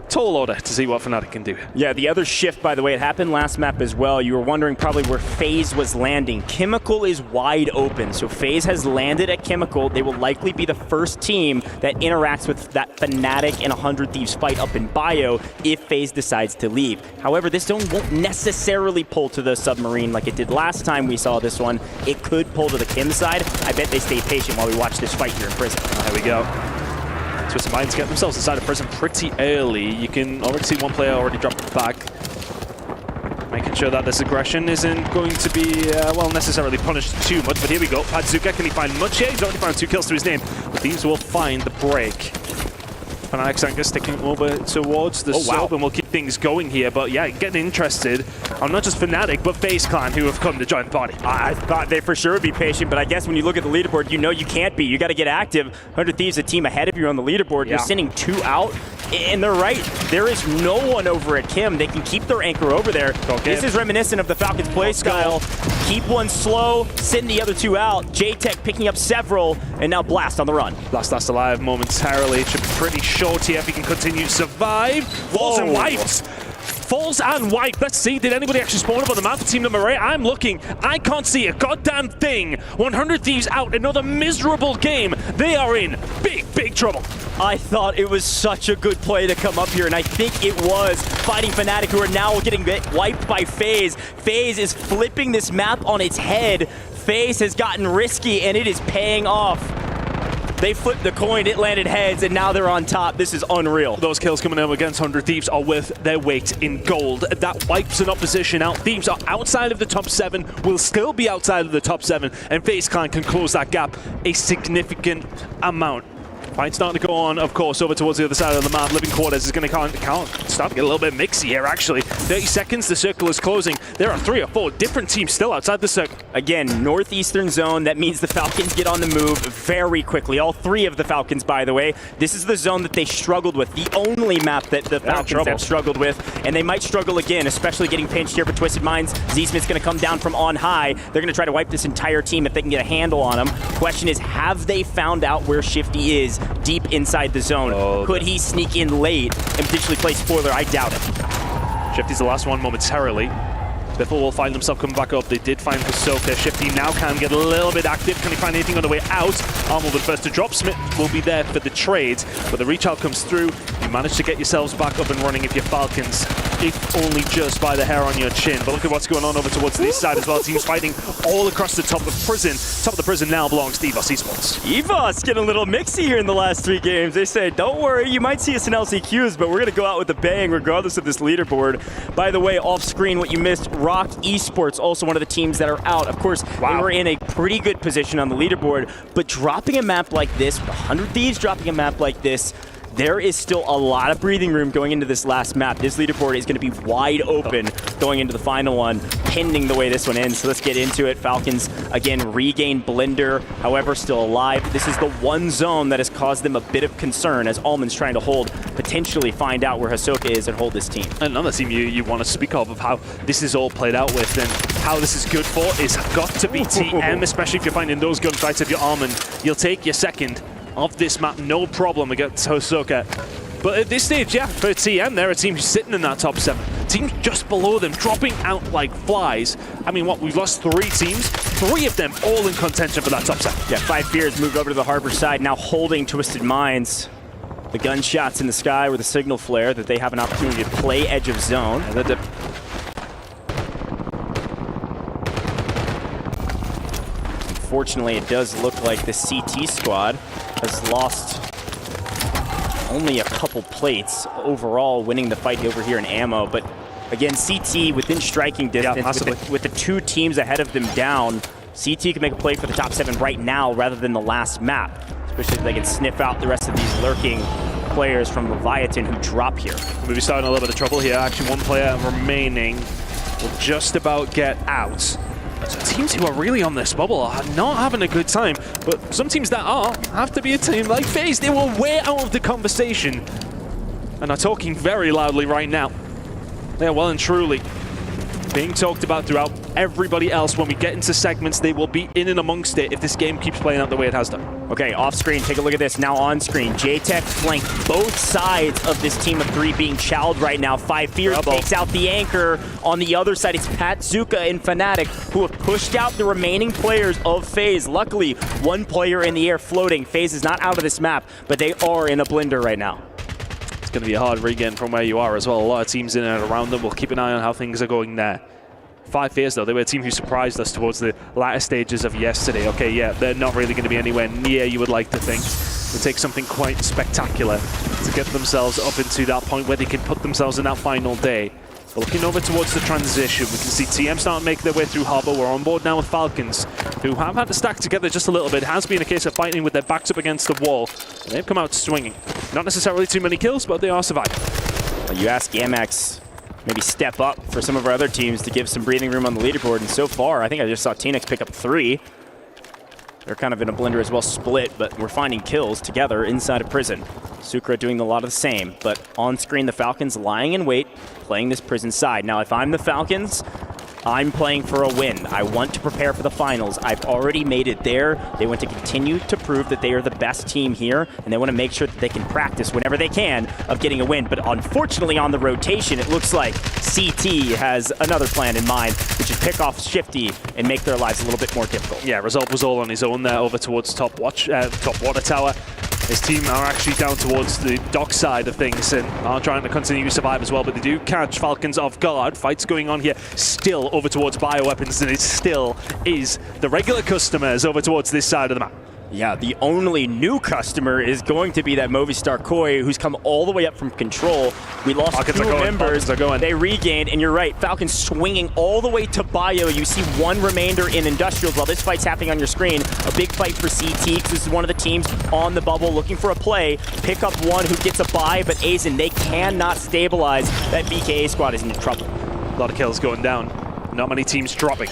tall order to see what Fnatic can do. Yeah, the other shift, by the way, it happened last map as well. You were wondering probably where FaZe was landing. Chemical is wide open, so FaZe has landed at Chemical. They will likely be the first team that interacts with that Fnatic and 100 Thieves fight up in Bio if FaZe decides to leave. However, this zone won't necessarily pull to the submarine like it did last time we saw this one. It could pull to the Kim side. I bet they stay patient while we watch this fight here in prison. There we go. Twisted Minds get themselves inside of prison pretty early. You can already see one player already drop back, making sure that this aggression isn't going to be, well, necessarily punished too much. But here we go. Padzuka, can he find much here? He's already found 2 kills to his name. But Thieves will find the break. Fnatic Sanka sticking over towards the sub, and we'll keep things going here. But yeah, getting interested on not just Fnatic, but FaZe Clan, who have come to join the party. I thought they for sure would be patient, but I guess when you look at the leaderboard, you know you can't be. You got to get active. 100 Thieves, a team ahead of you on the leaderboard. You're sending 2 out, and they're right. There is no one over at Kim. They can keep their anchor over there. This is reminiscent of the Falcons' play style. Keep one slow, send the other 2 out. J-Tech picking up several, and now Blast on the run. Blast alive momentarily. It should be pretty short here if he can continue to survive. Falls and wipes. Falls and wipe. Let's see, did anybody actually spawn up on the map for team number 8? I'm looking. I can't see a goddamn thing. 100 Thieves out. Another miserable game. They are in big trouble. I thought it was such a good play to come up here, and I think it was. Fighting Fnatic, who are now getting wiped by FaZe. FaZe is flipping this map on its head. FaZe has gotten risky, and it is paying off. They flipped the coin, it landed heads, and now they're on top. This is unreal. Those kills coming up against 100 Thieves are worth their weight in gold. That wipes an opposition out. Thieves are outside of the top 7, will still be outside of the top 7, and FaZe Clan can close that gap a significant amount. Fight starting to go on, of course, over towards the other side of the map. Living Quarters is going to start to get a little bit mixy here, actually. 30 seconds, the circle is closing. There are 3 or 4 different teams still outside the circle. Again, northeastern zone. That means the Falcons get on the move very quickly. All 3 of the Falcons, by the way. This is the zone that they struggled with, the only map that the Falcons have struggled with, and they might struggle again, especially getting pinched here for Twisted Minds. Z-Smith's going to come down from on high. They're going to try to wipe this entire team if they can get a handle on him. Question is, have they found out where Shifty is deep inside the zone? Could he sneak in late and potentially play spoiler? I doubt it. Shifty's the last one momentarily. Biffle will find himself coming back up. They did find Hisoka. Shifty now can get a little bit active. Can he find anything on the way out? Arm will be first to drop. Smith will be there for the trades, but the reach out comes through. You manage to get yourselves back up and running if you're Falcons, if only just by the hair on your chin. But look at what's going on over towards this side as well. Teams fighting all across the top of prison. Top of the prison now belongs to EVOS Esports. EVOS getting a little mixy here in the last 3 games. They say, don't worry, you might see us in LCQs, but we're going to go out with a bang regardless of this leaderboard. By the way, off screen, what you missed, Roc Esports, also one of the teams that are out. Of course, they were in a pretty good position on the leaderboard, but dropping a map like this, 100 Thieves dropping a map like this, there is still a lot of breathing room going into this last map. This leaderboard is going to be wide open going into the final one, pending the way this one ends. So let's get into it. Falcons, again, regain Blender, however, still alive. This is the one zone that has caused them a bit of concern as Almond's trying to hold, potentially find out where Hisoka is and hold this team. Another team you want to speak of how this is all played out with and how this is good for is got to be TM, especially if you're finding those gunfights. If you're Almond, you'll take your second of this map, no problem against Hisoka. But at this stage, yeah, for TM, they're a team sitting in that top 7. Teams just below them, dropping out like flies. I mean, what, we've lost 3 teams, 3 of them all in contention for that top 7. Yeah, 5 Fears moved over to the harbor side, now holding Twisted Minds. The gunshots in the sky with a signal flare that they have an opportunity to play edge of zone. And unfortunately, it does look like the CT squad has lost only a couple plates overall, winning the fight over here in ammo. But again, CT within striking distance, with the 2 teams ahead of them down, CT can make a play for the top 7 right now rather than the last map, especially if they can sniff out the rest of these lurking players from Leviathan who drop here. We'll be starting a little bit of trouble here. Actually, 1 player remaining will just about get out. So teams who are really on this bubble are not having a good time, but some teams that have to be a team like FaZe. They were way out of the conversation and are talking very loudly right now. They're well and truly being talked about throughout everybody else. When we get into segments, they will be in and amongst it if this game keeps playing out the way it has done. Okay, off screen, take a look at this. Now on screen, J-Tech flank both sides of this team of 3 being chowed right now. 5 Fears takes out the anchor. On the other side, it's Patzuka and Fnatic who have pushed out the remaining players of FaZe. Luckily, 1 player in the air floating. FaZe is not out of this map, but they are in a blender right now. It's going to be a hard regain from where you are as well. A lot of teams in and around them. We'll keep an eye on how things are going there. 5 Fears, though, they were a team who surprised us towards the latter stages of yesterday. Okay, yeah, they're not really going to be anywhere near you would like to think. It would take something quite spectacular to get themselves up into that point where they can put themselves in that final day. But looking over towards the transition, we can see TM starting to make their way through Harbor. We're on board now with Falcons, who have had to stack together just a little bit. It has been a case of fighting with their backs up against the wall. They've come out swinging. Not necessarily too many kills, but they are surviving. Well, you ask Gamex, maybe step up for some of our other teams to give some breathing room on the leaderboard. And so far, I think I just saw T-Nex pick up 3. They're kind of in a blender as well, split, but we're finding kills together inside of prison. Sukra doing a lot of the same, but on screen, the Falcons lying in wait, playing this prison side. Now, if I'm the Falcons, I'm playing for a win. I want to prepare for the finals. I've already made it there. They want to continue to prove that they are the best team here, and they want to make sure that they can practice whenever they can of getting a win. But unfortunately, on the rotation, it looks like CT has another plan in mind, which is pick off Shifty and make their lives a little bit more difficult. Yeah, Result was all on his own there over towards top water tower. His team are actually down towards the dock side of things and are trying to continue to survive as well, but they do catch Falcons off guard. Fights going on here still over towards bioweapons, and it still is the regular customers over towards this side of the map. Yeah, the only new customer is going to be that Movistar Koi, who's come all the way up from control. We lost Falcons two are going, members. Falcons are going. They regained, and you're right, Falcons swinging all the way to Bio. You see one remainder in Industrials while this fight's happening on your screen. A big fight for CT, because this is one of the teams on the bubble looking for a play. Pick up one who gets a buy, but Azen, they cannot stabilize. That VKA squad is in trouble. A lot of kills going down. Not many teams dropping.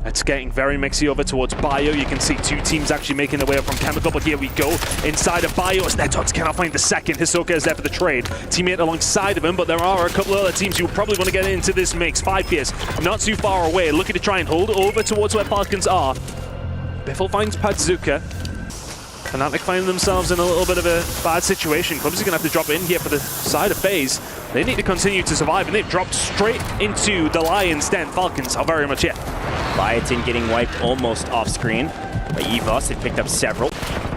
It's getting very mixy over towards Bio. You can see two teams actually making their way up from Chemical, but here we go. Inside of Bio, as Netox cannot find the second. Hisoka is there for the trade. Teammate alongside of him, but there are a couple of other teams who probably want to get into this mix. 5Ps, not too far away, looking to try and hold over towards where Falcons are. Biffle finds Padzuka. Fnatic find themselves in a little bit of a bad situation. Clubsy's going to have to drop in here for the side of FaZe. They need to continue to survive, and they've dropped straight into the Lion's Den. Falcons are very much here. Biotin getting wiped almost off screen by Evos. They picked up several.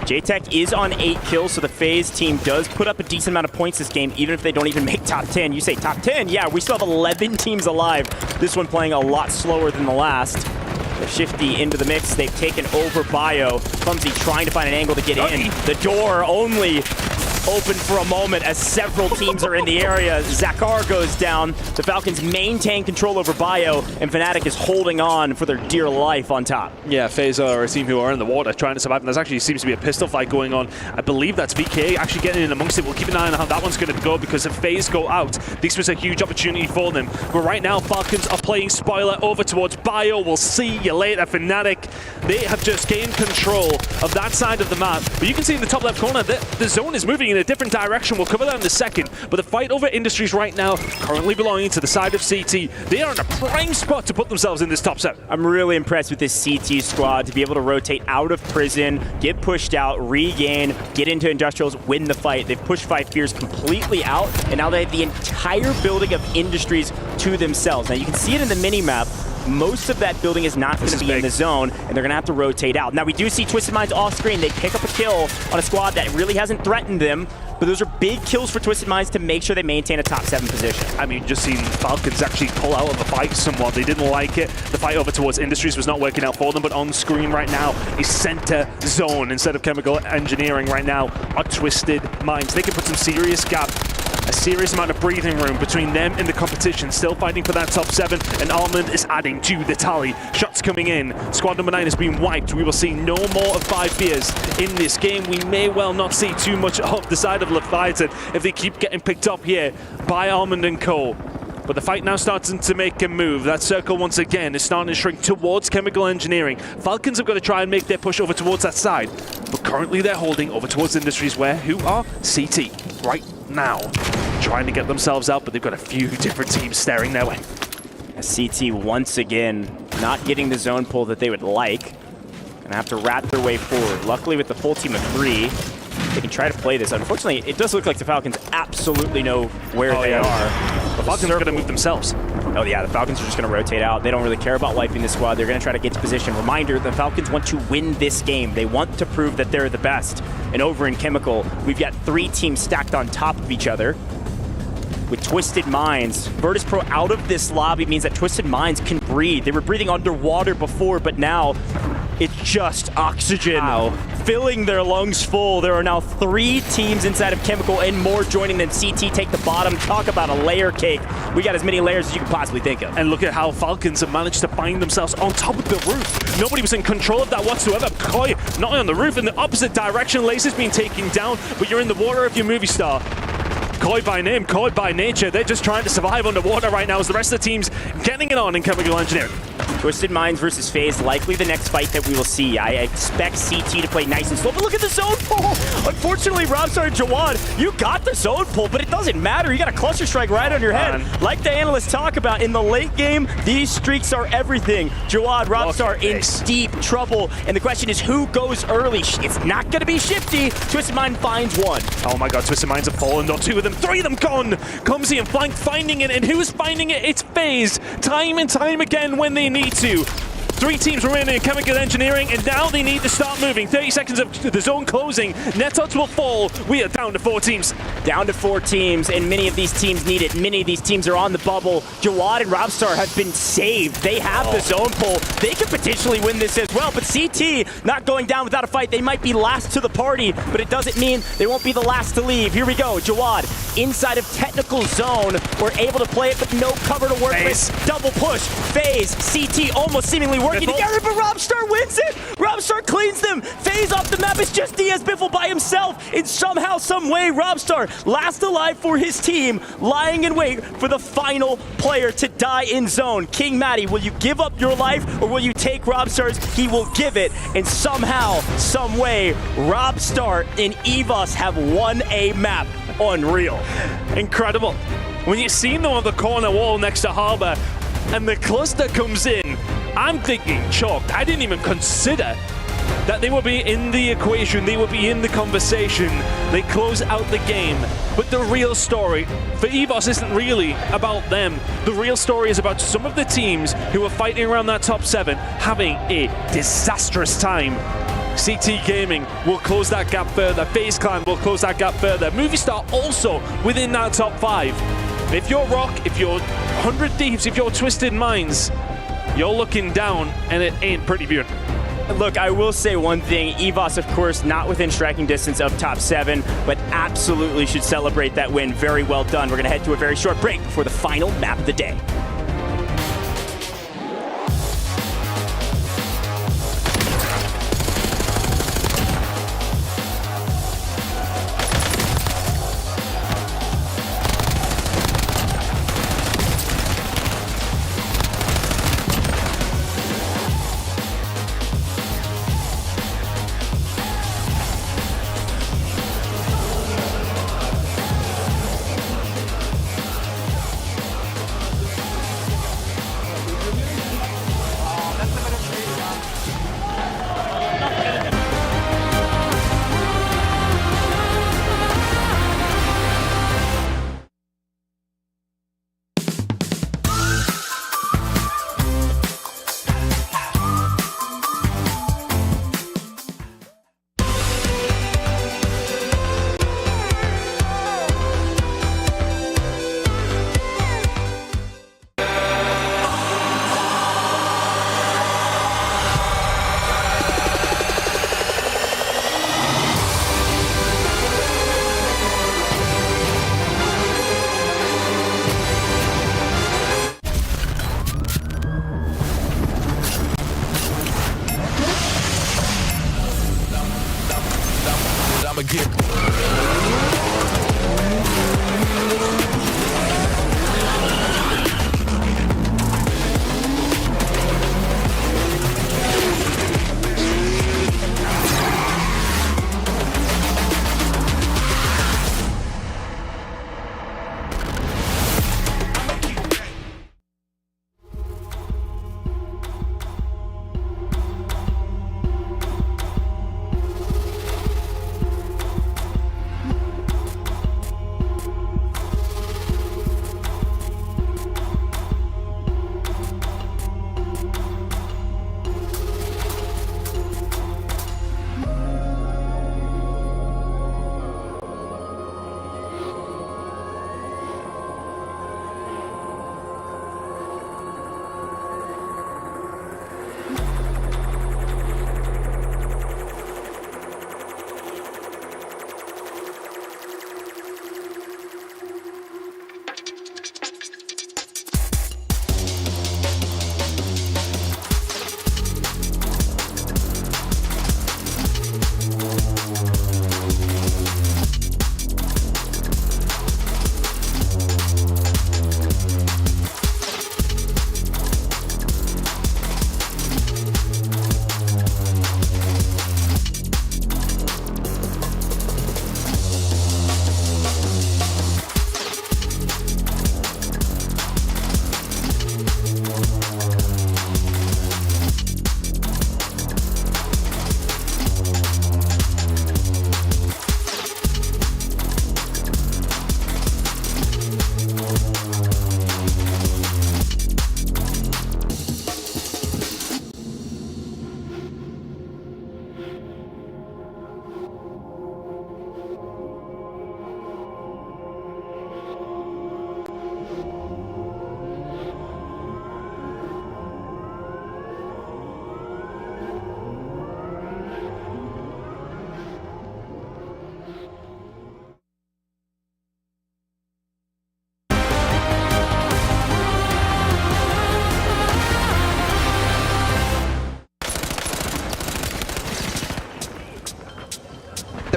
J-Tech is on 8 kills, so the FaZe team does put up a decent amount of points this game, even if they don't even make top 10. You say top 10? Yeah, we still have 11 teams alive. This one playing a lot slower than the last. They're Shifty into the mix. They've taken over Bio. Clumsy trying to find an angle to get in. The door only open for a moment as several teams are in the area. Zakar goes down. The Falcons maintain control over Bio, and Fnatic is holding on for their dear life on top. Yeah, FaZe are a team who are in the water trying to survive, and there actually seems to be a pistol fight going on. I believe that's VK actually getting in amongst it. We'll keep an eye on how that one's going to go, because if FaZe go out, this was a huge opportunity for them. But right now, Falcons are playing spoiler over towards Bio. We'll see you later, Fnatic. They have just gained control of that side of the map. But you can see in the top left corner that the zone is moving in a different direction. We'll cover that in a second. But the fight over Industries right now, currently belonging to the side of CT. They are in a prime spot to put themselves in this top 7. I'm really impressed with this CT squad to be able to rotate out of prison, get pushed out, regain, get into Industrials, win the fight. They've pushed 5 Fears completely out, and now they have the entire building of Industries to themselves. Now you can see it in the mini-map. Most of that building is not going to be in the zone, and they're going to have to rotate out. Now, we do see Twisted Minds off screen. They pick up a kill on a squad that really hasn't threatened them, but those are big kills for Twisted Minds to make sure they maintain a top 7 position. I mean, just seen Falcons actually pull out of the fight somewhat. They didn't like it. The fight over towards Industries was not working out for them, but on screen right now is center zone instead of chemical engineering right now are Twisted Minds. They can put some serious gap, a serious amount of breathing room between them and the competition, still fighting for that top 7, and Almond is adding to the tally. Shots coming in. Squad number 9 has been wiped. We will see no more of 5 Fears in this game. We may well not see too much of the side of Leviathan if they keep getting picked up here by Almond and Co. But the fight now starting to make a move. That circle once again is starting to shrink towards chemical engineering. Falcons have got to try and make their push over towards that side, but currently they're holding over towards Industries, who are CT right now, trying to get themselves out, but they've got a few different teams staring their way. CT once again not getting the zone pull that they would like. Gonna have to rat their way forward. Luckily with the full team of 3, they can try to play this. Unfortunately, it does look like the Falcons absolutely know where they are. The Falcons are going to move themselves. Oh yeah, the Falcons are just going to rotate out. They don't really care about wiping the squad. They're going to try to get to position. Reminder, the Falcons want to win this game. They want to prove that they're the best. And over in Chemical, we've got 3 teams stacked on top of each other with Twisted Minds. Virtus.pro out of this lobby means that Twisted Minds can breathe. They were breathing underwater before, but now it's just oxygen. Wow. Filling their lungs full. There are now 3 teams inside of Chemical and more joining them. CT take the bottom. Talk about a layer cake. We got as many layers as you can possibly think of. And look at how Falcons have managed to find themselves on top of the roof. Nobody was in control of that whatsoever. Koi not on the roof, in the opposite direction. Lace is being taken down, but you're in the water of your movie star. Koi by name, Koi by nature. They're just trying to survive underwater right now as the rest of the team's getting it on in chemical engineering. Twisted Minds versus FaZe, likely the next fight that we will see. I expect CT to play nice and slow, but look at the zone pull! Unfortunately, Robstar and Jawad, you got the zone pull, but it doesn't matter. You got a cluster strike right on your head. Like the analysts talk about, in the late game, these streaks are everything. Jawad, Robstar in deep trouble, and the question is who goes early? It's not going to be Shifty. Twisted Mind finds one. Oh my god, Twisted Minds have fallen, though. 2 of them, 3 of them gone! Clumsy and Flank finding it, and who's finding it? It's FaZe, time and time again when they need to. 3 teams remaining in chemical engineering, and now they need to start moving. 30 seconds of the zone closing. Netots will fall. We are down to 4 teams. Down to 4 teams, and many of these teams need it. Many of these teams are on the bubble. Jawad and Robstar have been saved. They have the zone pull. They could potentially win this as well, but CT not going down without a fight. They might be last to the party, but it doesn't mean they won't be the last to leave. Here we go. Jawad inside of technical zone. We're able to play it, but no cover to work with. Double push. FaZe. CT almost seemingly working together, but Robstar wins it. Robstar cleans them. FaZe off the map. It's just Diaz Biffle by himself. And somehow, some way, Robstar last alive for his team, lying in wait for the final player to die in zone. King Matty, will you give up your life or will you take Robstar's? He will give it, and somehow, some way, Robstar and EVOS have won a map. Unreal. Incredible. When you see them on the corner wall next to Harbor and the cluster comes in, I'm thinking chalked. I didn't even consider that they would be in the equation, they would be in the conversation. They close out the game. But the real story for EVOS isn't really about them. The real story is about some of the teams who are fighting around that top 7 having a disastrous time. CT Gaming will close that gap further. FaZe Clan will close that gap further. Movistar also within that top 5. If you're Roc, if you're 100 Thieves, if you're Twisted Minds, you're looking down and it ain't pretty good. Look, I will say one thing. EVOS, of course, not within striking distance of top 7, but absolutely should celebrate that win. Very well done. We're going to head to a very short break before the final map of the day.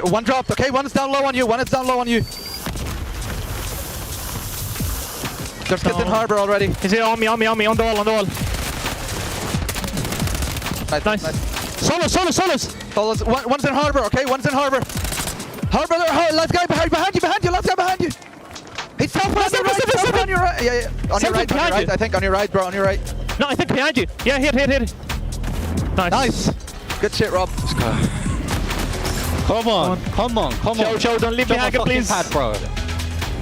One dropped. Okay, one is down low on you. There's kids in harbor already. He's here on me, on the wall, Nice. Solos. One's in harbor, okay? One's in harbor. Harbor there. Last guy behind you. Last guy behind you. He's top on your right. Yeah. On your right. I think on your right, bro. On your right. No, I think behind you. Yeah, hit. Nice. Good shit, Rob. Come on. Show, don't leave me hanging, please. Pad, bro.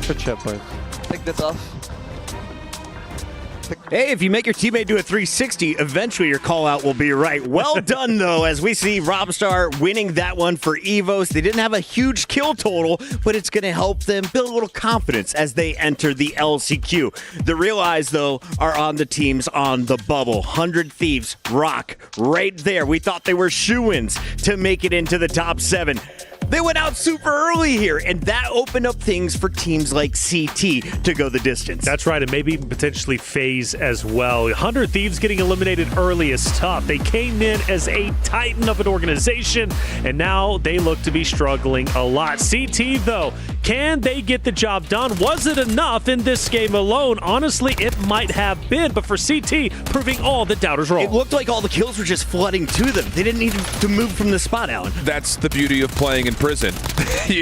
Good shit, boys. Take this off. Hey, if you make your teammate do a 360, eventually your call out will be right. Well done, though, as we see Robstar winning that one for Evos. They didn't have a huge kill total, but it's going to help them build a little confidence as they enter the LCQ. The real eyes, though, are on the teams on the bubble. 100 Thieves, Roc, right there. We thought they were shoo-ins to make it into the top 7. They went out super early here, and that opened up things for teams like CT to go the distance. That's right, and maybe even potentially FaZe as well. 100 Thieves getting eliminated early is tough. They came in as a titan of an organization, and now they look to be struggling a lot. CT, though, can they get the job done? Was it enough in this game alone? Honestly, it might have been, but for CT, proving all the doubters wrong. It looked like all the kills were just flooding to them. They didn't need to move from the spot, Alan. That's the beauty of playing in prison.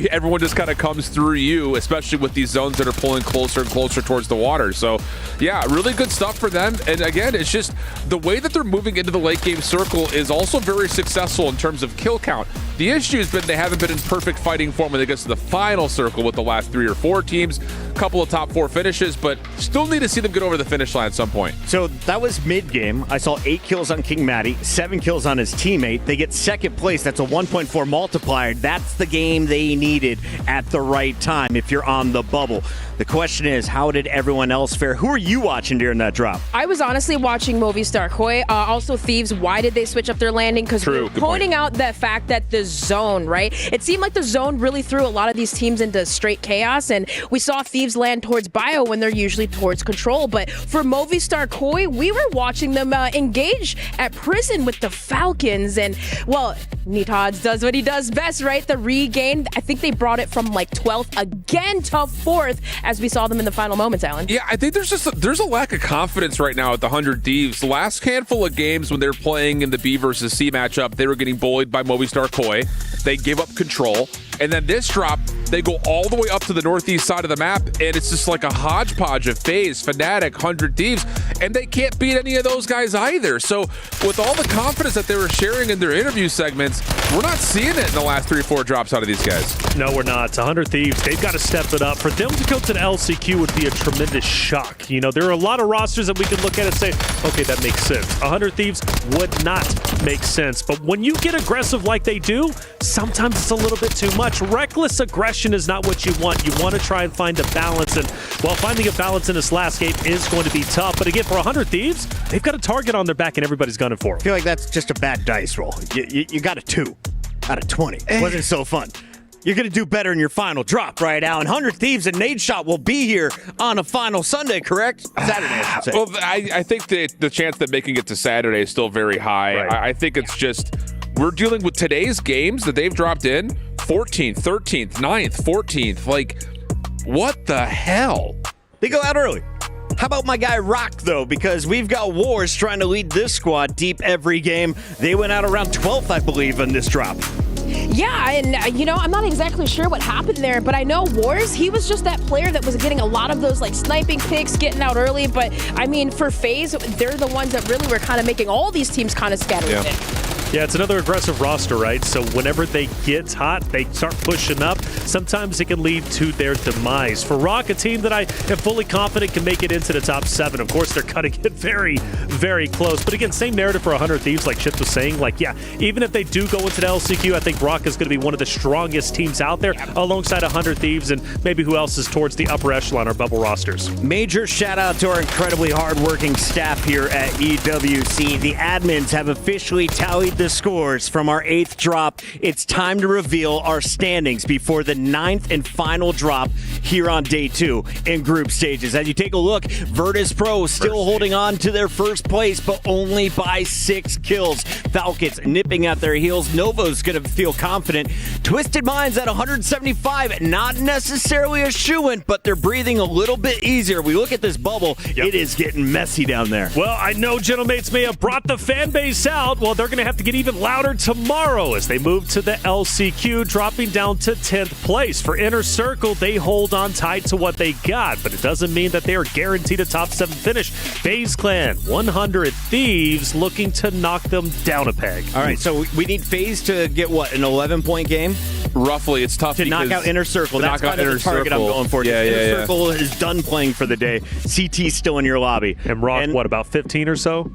Everyone just kind of comes through you, especially with these zones that are pulling closer and closer towards the water. So, yeah, really good stuff for them. And again, it's just the way that they're moving into the late game circle is also very successful in terms of kill count. The issue has been they haven't been in perfect fighting form when they get to the final circle with the last 3 or 4 teams. A couple of top 4 finishes, but still need to see them get over the finish line at some point. So that was mid-game. I saw 8 kills on King Matty, 7 kills on his teammate. They get second place. That's a 1.4 multiplier. That's the game they needed at the right time if you're on the bubble. The question is, how did everyone else fare? Who are you watching during that drop? I was honestly watching Movistar Koi. Also, Thieves, why did they switch up their landing? Because we're pointing out the fact that the zone, right? It seemed like the zone really threw a lot of these teams into straight chaos, and we saw Thieves land towards bio when they're usually towards control. But for Movistar Koi, we were watching them engage at prison with the Falcons, and, well, Nitods does what he does best, right? The regain. I think they brought it from like 12th again to 4th as we saw them in the final moments, Alan. Yeah, I think there's a lack of confidence right now at the 100 Thieves. The last handful of games when they're playing in the B versus C matchup, they were getting bullied by Movistar Koi. They gave up control. And then this drop, they go all the way up to the northeast side of the map, and it's just like a hodgepodge of FaZe, Fnatic, 100 Thieves, and they can't beat any of those guys either. So with all the confidence that they were sharing in their interview segments, we're not seeing it in the last 3 or 4 drops out of these guys. No, we're not. 100 Thieves, they've got to step it up. For them to go to the LCQ would be a tremendous shock. You know, there are a lot of rosters that we can look at and say, okay, that makes sense. 100 Thieves would not make sense. But when you get aggressive like they do, sometimes it's a little bit too much. Reckless aggression is not what you want. You want to try and find a balance. And, well, finding a balance in this last game is going to be tough. But again, for 100 Thieves, they've got a target on their back and everybody's gunning for them. I feel like that's just a bad dice roll. You got a 2 out of 20. Wasn't so fun. You're going to do better in your final drop, right, Alan? 100 Thieves and Nade Shot will be here on a final Sunday, correct? Saturday, I should say. Well, I think the chance that making it to Saturday is still very high. Right. I think it's just we're dealing with today's games that they've dropped in 14th, 13th, 9th, 14th. Like, what the hell? They go out early. How about my guy Roc, though? Because we've got Wars trying to lead this squad deep every game. They went out around 12th, I believe, in this drop. Yeah, and, you know, I'm not exactly sure what happened there, but I know Wars, he was just that player that was getting a lot of those, like, sniping picks, getting out early. But, I mean, for FaZe, they're the ones that really were kind of making all these teams kind of scattered a bit. Yeah, it's another aggressive roster, right? So whenever they get hot, they start pushing up. Sometimes it can lead to their demise. For Roc, a team that I am fully confident can make it into the top 7. Of course, they're cutting it very, very close. But again, same narrative for 100 Thieves, like Chip was saying. Like, yeah, even if they do go into the LCQ, I think Roc is going to be one of the strongest teams out there alongside 100 Thieves and maybe who else is towards the upper echelon or bubble rosters. Major shout out to our incredibly hardworking staff here at EWC. The admins have officially tallied the the scores from our 8th drop, it's time to reveal our standings before the 9th and final drop here on day 2 in group stages. As you take a look, Virtus.pro still holding on to their first place, but only by 6 kills. Falcons nipping at their heels. Novo's going to feel confident. Twisted Minds at 175, not necessarily a shoo-in, but they're breathing a little bit easier. We look at this bubble, it is getting messy down there. Well, I know Gentlemates may have brought the fan base out. Well, they're going to have to get even louder tomorrow as they move to the LCQ, dropping down to 10th place. For Inner Circle, they hold on tight to what they got, but it doesn't mean that they are guaranteed a top 7 finish. FaZe Clan, 100 Thieves, looking to knock them down a peg. All right, so we need FaZe to get, what, an 11-point game? Roughly, it's tough to knock out Inner Circle. That's kind of the target I'm going for. Inner Circle is done playing for the day. CT's still in your lobby. And Roc, what, about 15 or so?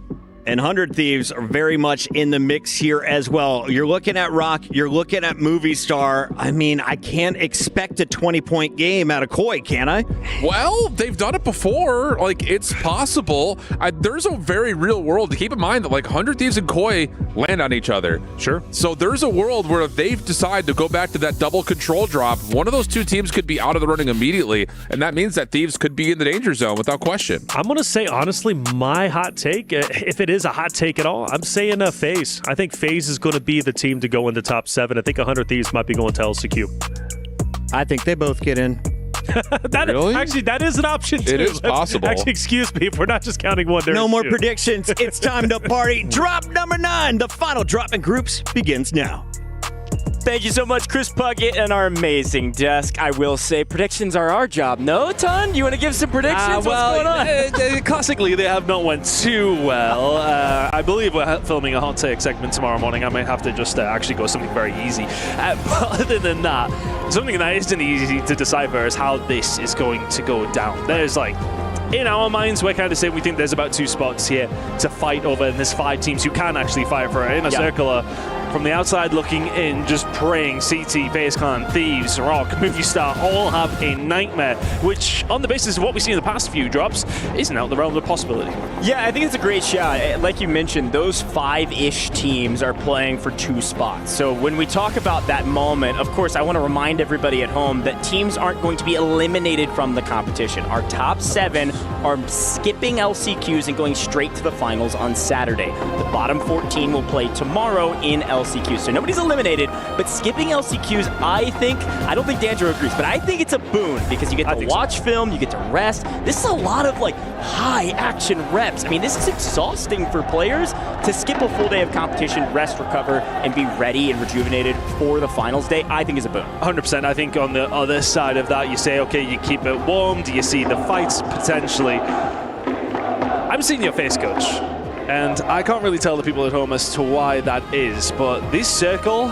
And 100 Thieves are very much in the mix here as well. You're looking at Roc, you're looking at Movie Star. I mean, I can't expect a 20-point game out of Koi, can I? Well, they've done it before. Like, it's possible. There's a very real world to keep in mind that, like, 100 Thieves and Koi land on each other. Sure. So there's a world where if they've decided to go back to that double control drop, one of those two teams could be out of the running immediately, and that means that Thieves could be in the danger zone without question. I'm going to say, honestly, my hot take, if it is a hot take at all, I'm saying FaZe. I think FaZe is going to be the team to go into top 7. I think 100 Thieves might be going to LCQ. I think they both get in. Really? Actually, that is an option too. It is possible. Actually, excuse me if we're not just counting one. No more predictions. It's time to party. Drop number 9. The final drop in groups begins now. Thank you so much, Chris Puckett, and our amazing desk. I will say predictions are our job. No, Ton? You want to give some predictions? Well, what's going on? Classically, they have not went too well. I believe we're filming a hot take segment tomorrow morning. I might have to just actually go something very easy. But other than that, something that isn't easy to decipher is how this is going to go down. There's like, in our minds, we're kind of saying we think there's about 2 spots here to fight over, and there's 5 teams who can actually fight for it. In a circular, from the outside looking in, just praying, CT, FaZe Clan, Thieves, Roc, Movie Star all have a nightmare, which, on the basis of what we've seen in the past few drops, isn't out the realm of possibility. Yeah, I think it's a great shot. Like you mentioned, those 5-ish teams are playing for 2 spots. So when we talk about that moment, of course, I want to remind everybody at home that teams aren't going to be eliminated from the competition. Our top 7 are skipping LCQs and going straight to the finals on Saturday. The bottom 14 will play tomorrow in LCQ. So nobody's eliminated, but skipping LCQs, I don't think D'Angelo agrees, but I think it's a boon because you get to watch film, you get to rest. This is a lot of like high action reps. I mean, this is exhausting for players to skip a full day of competition, rest, recover, and be ready and rejuvenated for the finals day. I think is a boon. 100%. I think on the other side of that, you say, okay, you keep it warm. Do you see the fights potentially? I'm seeing your face, coach. And I can't really tell the people at home as to why that is, but this circle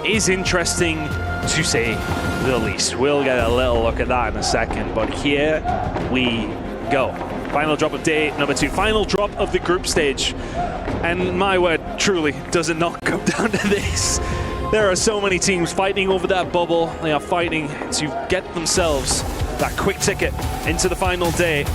is interesting to say the least. We'll get a little look at that in a second, but here we go. Final drop of day number 2, final drop of the group stage. And my word, truly, does it not come down to this? There are so many teams fighting over that bubble. They are fighting to get themselves that quick ticket into the final day.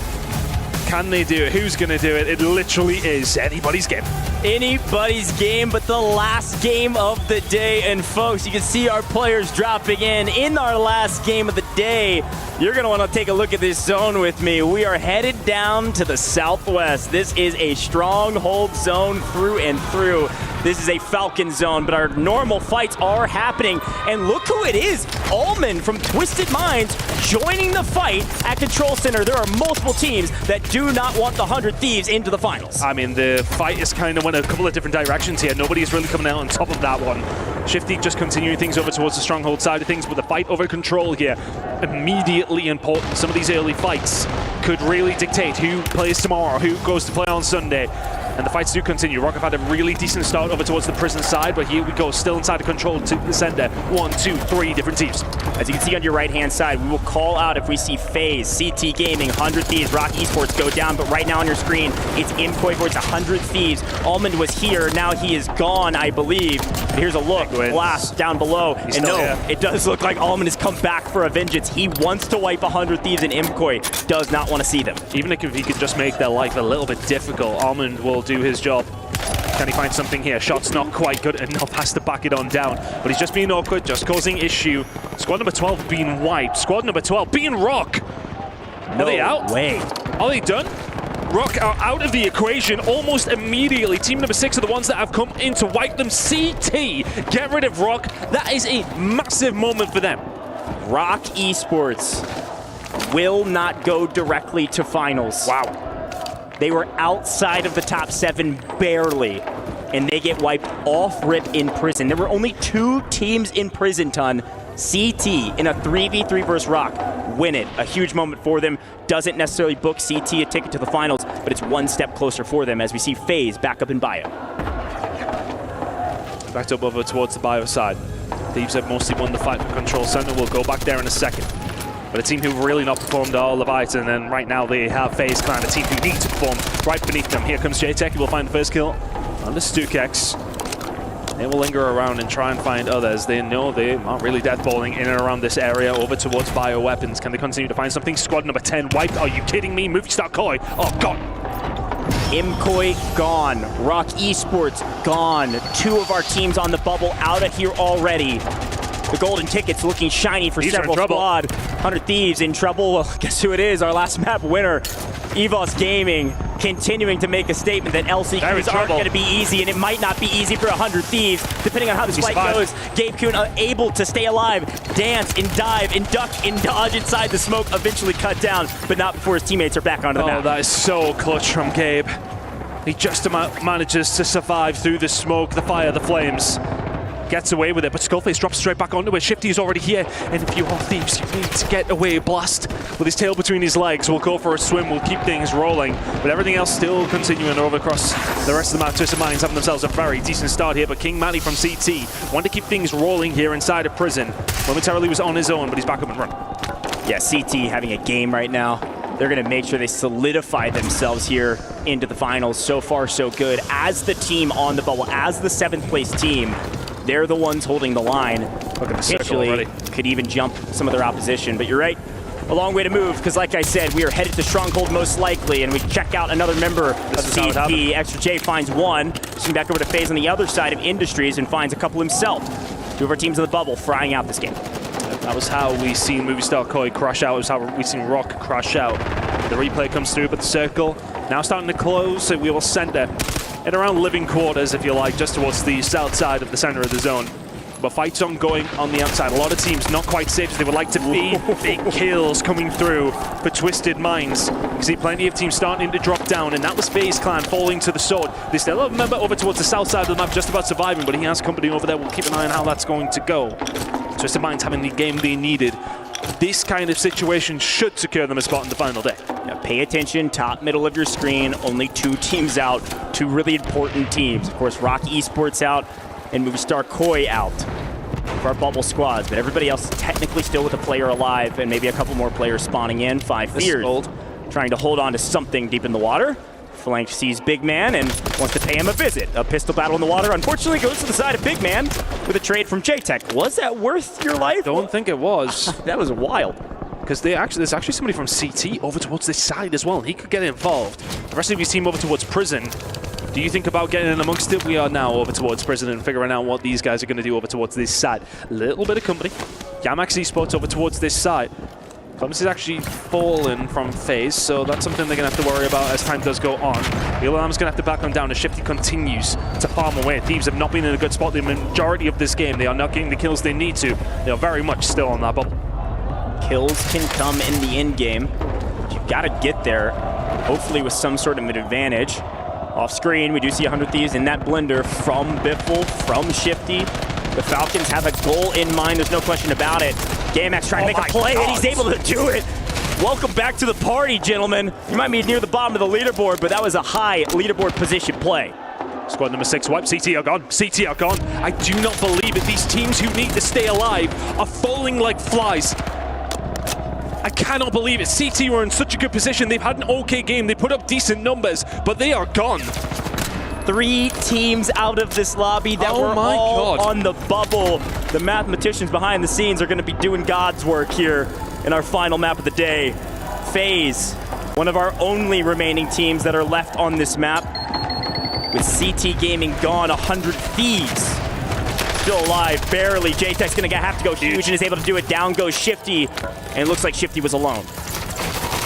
Can they do it? Who's going to do it? It literally is anybody's game. Anybody's game, but the last game of the day. And folks, you can see our players dropping in our last game of the day. You're going to want to take a look at this zone with me. We are headed down to the southwest. This is a stronghold zone through and through. This is a Falcon zone, but our normal fights are happening. And look who it is. Almond from Twisted Minds joining the fight at Control Center. There are multiple teams that do not want the 100 Thieves into the finals. I mean, the fight is kind of went a couple of different directions here. Nobody's really coming out on top of that one. Shifty just continuing things over towards the Stronghold side of things, but the fight over Control here, immediately important. Some of these early fights could really dictate who plays tomorrow, who goes to play on Sunday. And the fights do continue. Roc have had a really decent start over towards the prison side, but here we go, still inside the Control to the center. 1, 2, 3 different teams. As you can see on your right-hand side, we will call out if we see FaZe, CT Gaming, 100 Thieves, Roc Esports go down, but right now on your screen, it's Enko for it's 100 Thieves. Almond was here, now he is gone, I believe. But here's a look, blast down below, and no, it does look like Almond has come back for a vengeance. He wants to wipe 100 Thieves, and Enko does not want to see them. Even if he could just make their life a little bit difficult, Almond will do his job. Can he find something here? Shot's not quite good enough, has to back it on down. But he's just being awkward, just causing issue. Squad number 12 being wiped. Squad number 12 being Roc. Are they out? Way. Are they done? Roc are out of the equation almost immediately. Team number 6 are the ones that have come in to wipe them. CT, get rid of Roc. That is a massive moment for them. Roc Esports will not go directly to finals. Wow. They were outside of the top 7 barely, and they get wiped off rip in prison. There were only 2 teams in prison, Ton. CT in a 3v3 versus Roc. Win it. A huge moment for them. Doesn't necessarily book CT a ticket to the finals, but it's one step closer for them as we see FaZe back up in bio. Backed up over towards the bio side. Thieves have mostly won the fight for control center. We'll go back there in a second. But a team who've really not performed all Leviathan, and right now they have FaZe Clan, a team who need to perform right beneath them. Here comes J-Tech, he will find the first kill under Stukex. They will linger around and try and find others. They know they are really deathballing in and around this area over towards bioweapons. Can they continue to find something? Squad number 10 wiped. Are you kidding me? Movie star Koi. Oh, God. Imkoi gone. Roc Esports gone. 2 of our teams on the bubble out of here already. The golden ticket's looking shiny for several squad. 100 Thieves in trouble. Well, guess who it is? Our last map winner. EVOS Gaming continuing to make a statement that LCQs aren't going to be easy, and it might not be easy for 100 Thieves, depending on how this fight goes. Gabe Kuhn able to stay alive, dance and dive and duck and dodge inside the smoke, eventually cut down, but not before his teammates are back onto the map. Oh, that is so clutch from Gabe. He just manages to survive through the smoke, the fire, the flames. Gets away with it, but Skullface drops straight back onto it. Shifty is already here, and if you are Thieves, you need to get away. Blast with his tail between his legs will go for a swim, will keep things rolling, but everything else still continuing over across the rest of the map. Twisted Minds having themselves a very decent start here, but King Manny from CT wanted to keep things rolling here inside of prison. Momentarily was on his own, but he's back up and running. Yeah, CT having a game right now. They're going to make sure they solidify themselves here into the finals. So far, so good. As the team on the bubble, as the 7th place team, they're the ones holding the line. Look at the circle already. Could even jump some of their opposition. But you're right, a long way to move, because like I said, we are headed to Stronghold most likely, and we check out another member of CT. Extra J finds one. Swing back over to FaZe on the other side of Industries and finds a couple himself. 2 of our teams in the bubble frying out this game. That was how we seen Movie Star Koi crash out. It was how we seen Roc crash out. The replay comes through, but the circle now starting to close, so we will center at around living quarters, if you like, just towards the south side of the center of the zone. But fights ongoing on the outside. A lot of teams not quite safe as they would like to be. Big kills coming through for Twisted Minds. You see plenty of teams starting to drop down, and that was FaZe Clan falling to the sword. They still have a member over towards the south side of the map just about surviving, but he has company over there. We'll keep an eye on how that's going to go. Twisted Minds having the game they needed. This kind of situation should secure them a spot in the final day. Yeah, pay attention, top middle of your screen, only 2 teams out, 2 really important teams. Of course, Roc Esports out and Movie Star Koi out for our bubble squads, but everybody else technically still with a player alive and maybe a couple more players spawning in. 5 Fears trying to hold on to something deep in the water. Flank sees Big Man and wants to pay him a visit. A pistol battle in the water unfortunately goes to the side of Big Man with a trade from J-Tech. Was that worth your life? Don't think it was. That was wild. Because there's actually somebody from CT over towards this side as well. He could get involved. The rest of his team over towards prison. Do you think about getting in amongst it? We are now over towards prison and figuring out what these guys are going to do over towards this side. A little bit of company. Yamax Esports over towards this side. Clemens is actually fallen from FaZe, so that's something they're going to have to worry about as time does go on. The Alarm's going to have to back them down as Shifty continues to farm away. Thieves have not been in a good spot the majority of this game. They are not getting the kills they need to. They are very much still on that bubble. Kills can come in the end game. You've got to get there, hopefully with some sort of an advantage. Off screen, we do see 100 Thieves in that blender from Biffle, from Shifty. The Falcons have a goal in mind, there's no question about it. GameX trying to make a play, and he's able to do it. Welcome back to the party, gentlemen. You might be near the bottom of the leaderboard, but that was a high leaderboard position play. Squad number 6 wipe. CT are gone. CT are gone. I do not believe it. These teams who need to stay alive are falling like flies. I cannot believe it. CT were in such a good position. They've had an okay game. They put up decent numbers, but they are gone. 3 teams out of this lobby that were all on the bubble. The mathematicians behind the scenes are going to be doing God's work here in our final map of the day. FaZe, one of our only remaining teams that are left on this map. with CT Gaming gone. 100 Thieves still alive, barely. J-Tech's gonna have to go huge and is able to do it. Down goes Shifty, and it looks like Shifty was alone.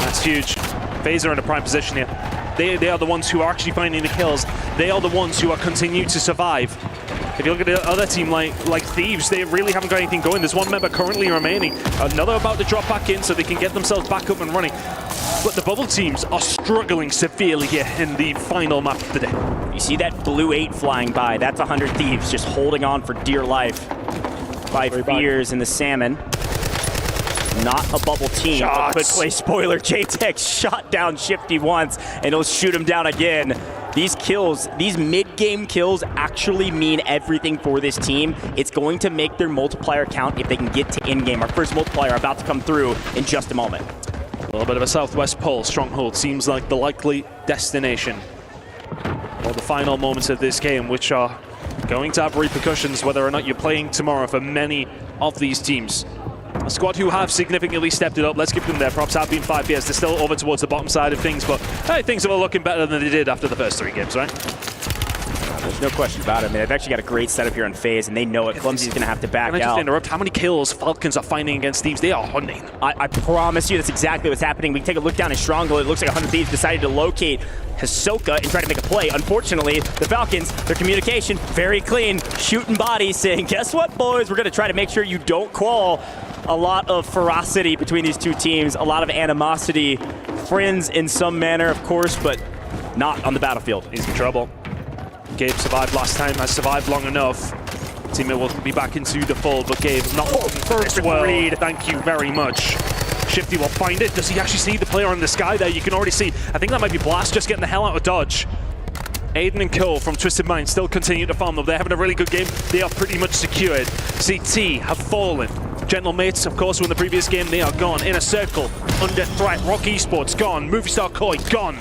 That's huge. FaZe are in a prime position here. They are the ones who are actually finding the kills. They are the ones who are continuing to survive. If you look at the other team like Thieves, they really haven't got anything going. There's one member currently remaining. Another about to drop back in so they can get themselves back up and running. But the bubble teams are struggling severely here in the final map of the day. You see that blue 8 flying by. That's 100 Thieves just holding on for dear life. By Fears in the Salmon. Not a bubble team, but could play spoiler. J-Tech shot down Shifty once, and he'll shoot him down again. These kills, these mid-game kills actually mean everything for this team. It's going to make their multiplier count if they can get to in-game. Our first multiplier about to come through in just a moment. A little bit of a southwest pole. Stronghold seems like the likely destination for the final moments of this game, which are going to have repercussions whether or not you're playing tomorrow for many of these teams. A squad who have significantly stepped it up. Let's give them their props. Have been 5 years. They're still over towards the bottom side of things, but hey, things are looking better than they did after the first 3 games, right? There's no question about it. I mean, they've actually got a great setup here on FaZe, and they know it. Clumsy's going to have to back out. Can I just interrupt? How many kills Falcons are finding against Thieves? They are hunting. I promise you that's exactly what's happening. We take a look down in Stronghold. It looks like 100 Thieves decided to locate Hisoka and try to make a play. Unfortunately, the Falcons, their communication, very clean. Shooting bodies, saying, guess what, boys? We're going to try to make sure you don't qual. A lot of ferocity between these two teams, a lot of animosity. Friends in some manner, of course, but not on the battlefield. He's in trouble. Gabe survived last time, has survived long enough. Teammate will be back into the fold, but Gabe not first read. Thank you very much. Shifty will find it. Does he actually see the player in the sky there? You can already see. I think that might be Blast just getting the hell out of dodge. Aiden and Cole from Twisted Mind still continue to farm them. They're having a really good game. They are pretty much secured. CT have fallen. Gentle Mates, of course, were in the previous game. They are gone. Inner Circle, under threat. Roc Esports, gone. Movie Star Koi, gone.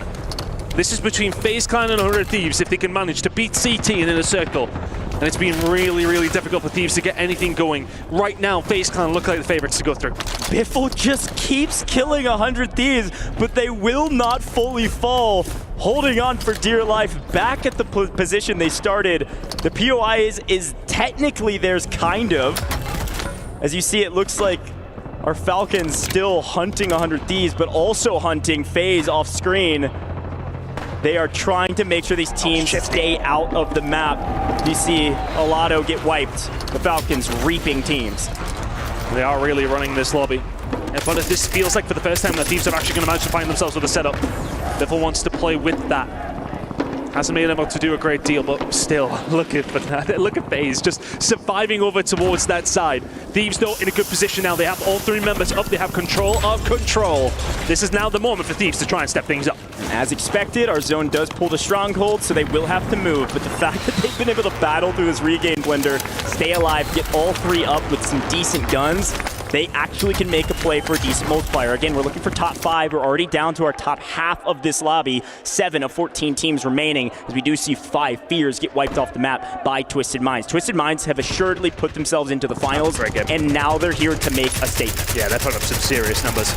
This is between FaZe Clan and 100 Thieves if they can manage to beat CT in Inner Circle. And it's been really, really difficult for Thieves to get anything going. Right now, FaZe Clan look like the favorites to go through. Biffle just keeps killing 100 Thieves, but they will not fully fall. Holding on for dear life, back at the position they started. The POI is technically theirs, kind of. As you see, it looks like our Falcons still hunting 100 Thieves, but also hunting FaZe off screen. They are trying to make sure these teams stay out of the map. You see Alado get wiped. The Falcons reaping teams. They are really running this lobby. But this feels like for the first time that Thieves are actually going to manage to find themselves with a setup. Biffle wants to play with that. Hasn't been able to do a great deal, but still, look at FaZe just surviving over towards that side. Thieves, though, in a good position now. They have all 3 members up. They have control of control. This is now the moment for Thieves to try and step things up. As expected, our zone does pull the Stronghold, so they will have to move. But the fact that they've been able to battle through this regain blender, stay alive, get all 3 up with some decent guns, they actually can make a play for a decent multiplier. Again, we're looking for top 5. We're already down to our top half of this lobby. 7 of 14 teams remaining, as we do see 5 Fears get wiped off the map by Twisted Minds. Twisted Minds have assuredly put themselves into the finals, and now they're here to make a statement. Yeah, they're putting up some serious numbers.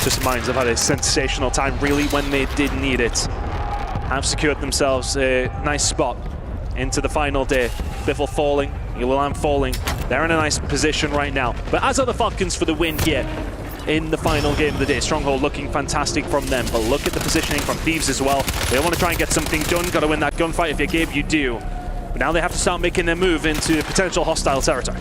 Twisted Minds have had a sensational time, really, when they did need it. Have secured themselves a nice spot into the final day. Biffle falling, Yulilam falling. They're in a nice position right now. But as are the Falcons for the win here in the final game of the day. Stronghold looking fantastic from them. But look at the positioning from Thieves as well. They want to try and get something done. Got to win that gunfight. If you're Gabe, you do. But now they have to start making their move into potential hostile territory.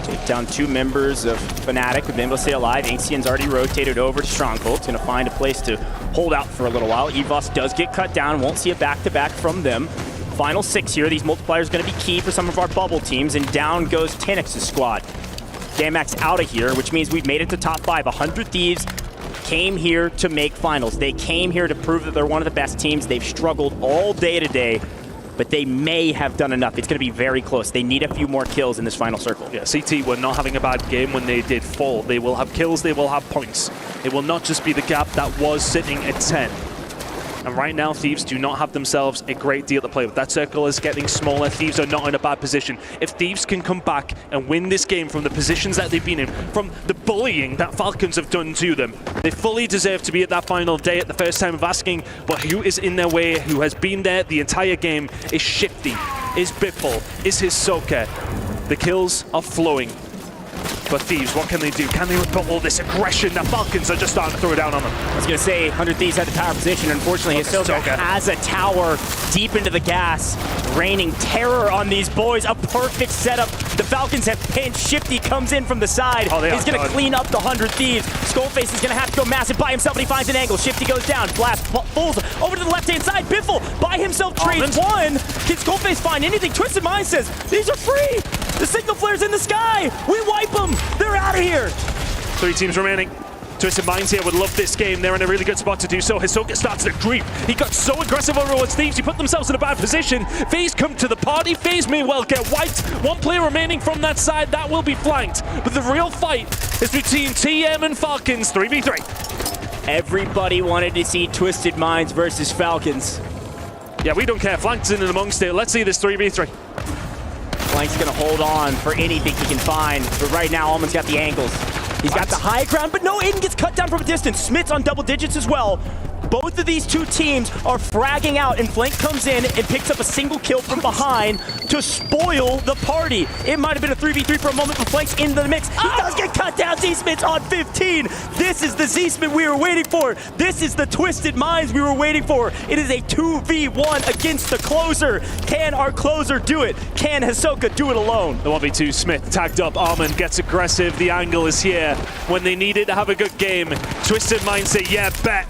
Take down 2 members of Fnatic who've been able to stay alive. Ancien's already rotated over to Stronghold. It's going to find a place to hold out for a little while. Evos does get cut down. Won't see a back-to-back from them. Final 6 here. These multipliers are going to be key for some of our bubble teams. And down goes Tenix's squad. Damax out of here, which means we've made it to top 5. 100 Thieves came here to make finals. They came here to prove that they're one of the best teams. They've struggled all day today, but they may have done enough. It's going to be very close. They need a few more kills in this final circle. Yeah, CT were not having a bad game when they did fall. They will have kills, they will have points. It will not just be the gap that was sitting at 10. And right now, Thieves do not have themselves a great deal to play with. That circle is getting smaller. Thieves are not in a bad position. If Thieves can come back and win this game from the positions that they've been in, from the bullying that Falcons have done to them, they fully deserve to be at that final day at the first time of asking. But who is in their way, who has been there the entire game, is Shifty, is Biffle, is Hisoka. The kills are flowing. But Thieves, what can they do? Can they repel all this aggression that Falcons are just starting to throw down on them? I was going to say, 100 Thieves had the tower position. Unfortunately, Hisoka has a tower deep into the gas, raining terror on these boys. A perfect setup. The Falcons have pinched. Shifty comes in from the side. He's going to clean up the 100 Thieves. Skullface is going to have to go massive by himself, but he finds an angle. Shifty goes down. Blast falls over to the left-hand side. Biffle by himself trades one. Can Skullface find anything? Twisted Mind says, these are free. The signal flare's in the sky. We wipe them. They're out of here. 3 teams remaining. Twisted Minds here would love this game. They're in a really good spot to do so. Hisoka starts to creep. He got so aggressive over towards Thieves. He put themselves in a bad position. FaZe come to the party. FaZe may well get wiped. 1 player remaining from that side. That will be flanked. But the real fight is between TM and Falcons 3v3. Everybody wanted to see Twisted Minds versus Falcons. Yeah, we don't care. Flank's in and amongst it. Let's see this 3v3. Flank's gonna hold on for anything he can find, but right now Almond's got the angles. He's got the high ground, but no, Aiden gets cut down from a distance. Smith's on double digits as well. Both of these two teams are fragging out, and Flank comes in and picks up a single kill from behind to spoil the party. It might have been a 3v3 for a moment, but Flank's in the mix. He does get cut down. Z-Smith's on 15. This is the Z-Smith we were waiting for. This is the Twisted Minds we were waiting for. It is a 2v1 against the closer. Can our closer do it? Can Hisoka do it alone? The 1v2, Smith tagged up. Almond gets aggressive. The angle is here. When they need it to have a good game, Twisted Minds say, yeah, bet.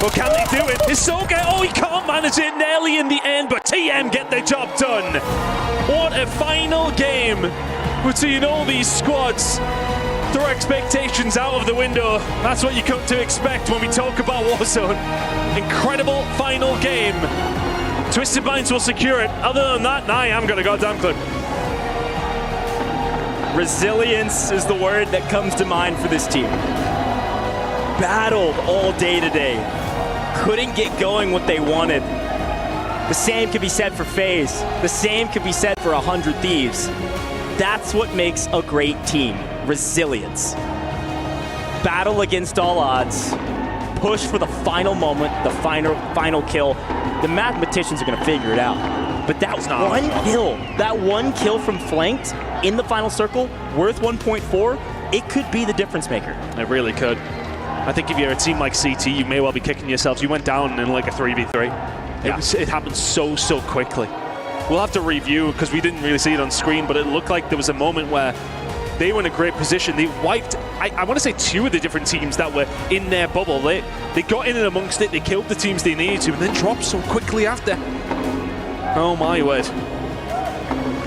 Well, can they do it? Hisoka, oh, he can't manage it nearly in the end, but TM get the job done. What a final game between all these squads. Throw expectations out of the window. That's what you come to expect when we talk about Warzone. Incredible final game. Twisted Minds will secure it. Other than that, I am going to goddamn clip. Resilience is the word that comes to mind for this team. Battled all day today. Couldn't get going what they wanted. The same could be said for FaZe. The same could be said for 100 Thieves. That's what makes a great team. Resilience. Battle against all odds. Push for the final moment, the final kill. The mathematicians are going to figure it out. But that was that one kill from Flanked in the final circle, worth 1.4, it could be the difference maker. It really could. I think if you're a team like CT, you may well be kicking yourselves. You went down in like a 3v3. Yeah. It happened so quickly. We'll have to review because we didn't really see it on screen, but it looked like there was a moment where they were in a great position. They wiped, I want to say 2 of the different teams that were in their bubble. They got in and amongst it, they killed the teams they needed to, and then dropped so quickly after. Oh my word.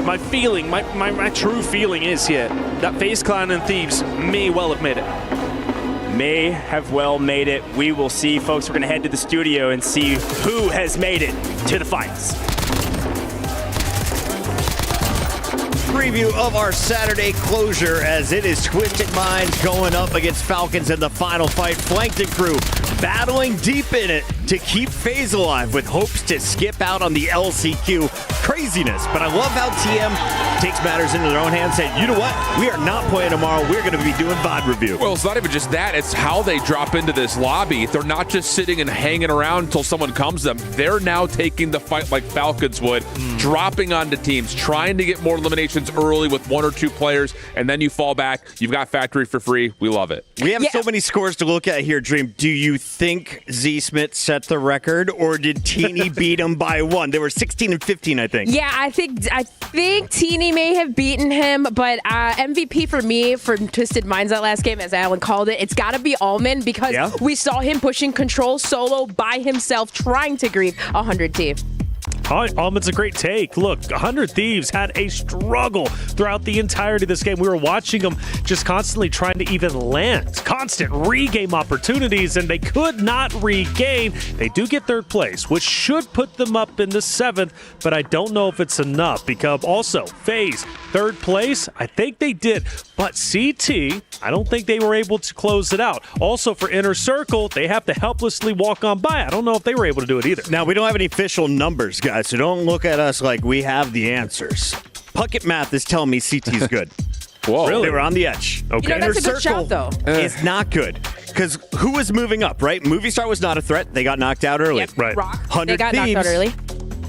My feeling, my true feeling is here that FaZe Clan and Thieves may well have made it. May have well made it. We will see, folks. We're going to head to the studio and see who has made it to the finals. Preview of our Saturday closure as it is Twisted Minds going up against Falcons in the final fight. Flanked and crew battling deep in it to keep FaZe alive with hopes to skip out on the LCQ. Craziness, but I love how TM takes matters into their own hands, saying, you know what, we are not playing tomorrow, we're going to be doing VOD review. Well, it's not even just that, it's how they drop into this lobby. They're not just sitting and hanging around until someone comes to them. They're now taking the fight like Falcons would, dropping onto teams, trying to get more eliminations early with 1 or 2 players, and then you fall back. You've got Factory for free. We love it. We have so many scores to look at here, Dream. Do you think Z-Smith set the record, or did Teeny beat him by 1? They were 16 and 15, I think. Yeah, I think Teeny may have beaten him, but MVP for me from Twisted Minds that last game, as Alan called it, it's got to be Almond because we saw him pushing control solo by himself, trying to grief 100 team. It's a great take. Look, 100 Thieves had a struggle throughout the entirety of this game. We were watching them just constantly trying to even land constant regame opportunities, and they could not regain. They do get third place, which should put them up in the 7th, but I don't know if it's enough because also FaZe, third place, I think they did, but CT, I don't think they were able to close it out. Also for Inner Circle, they have to helplessly walk on by. I don't know if they were able to do it either. Now, we don't have any official numbers, guys, so don't look at us like we have the answers. Puckett Math is telling me CT's good. Whoa. Really? They were on the edge. Okay. You know, that's a good shout, though. Is not good. Because who was moving up, right? Movie Star was not a threat. They got knocked out early. Yep. Right. Roc, 100 they got Thieves, knocked out early.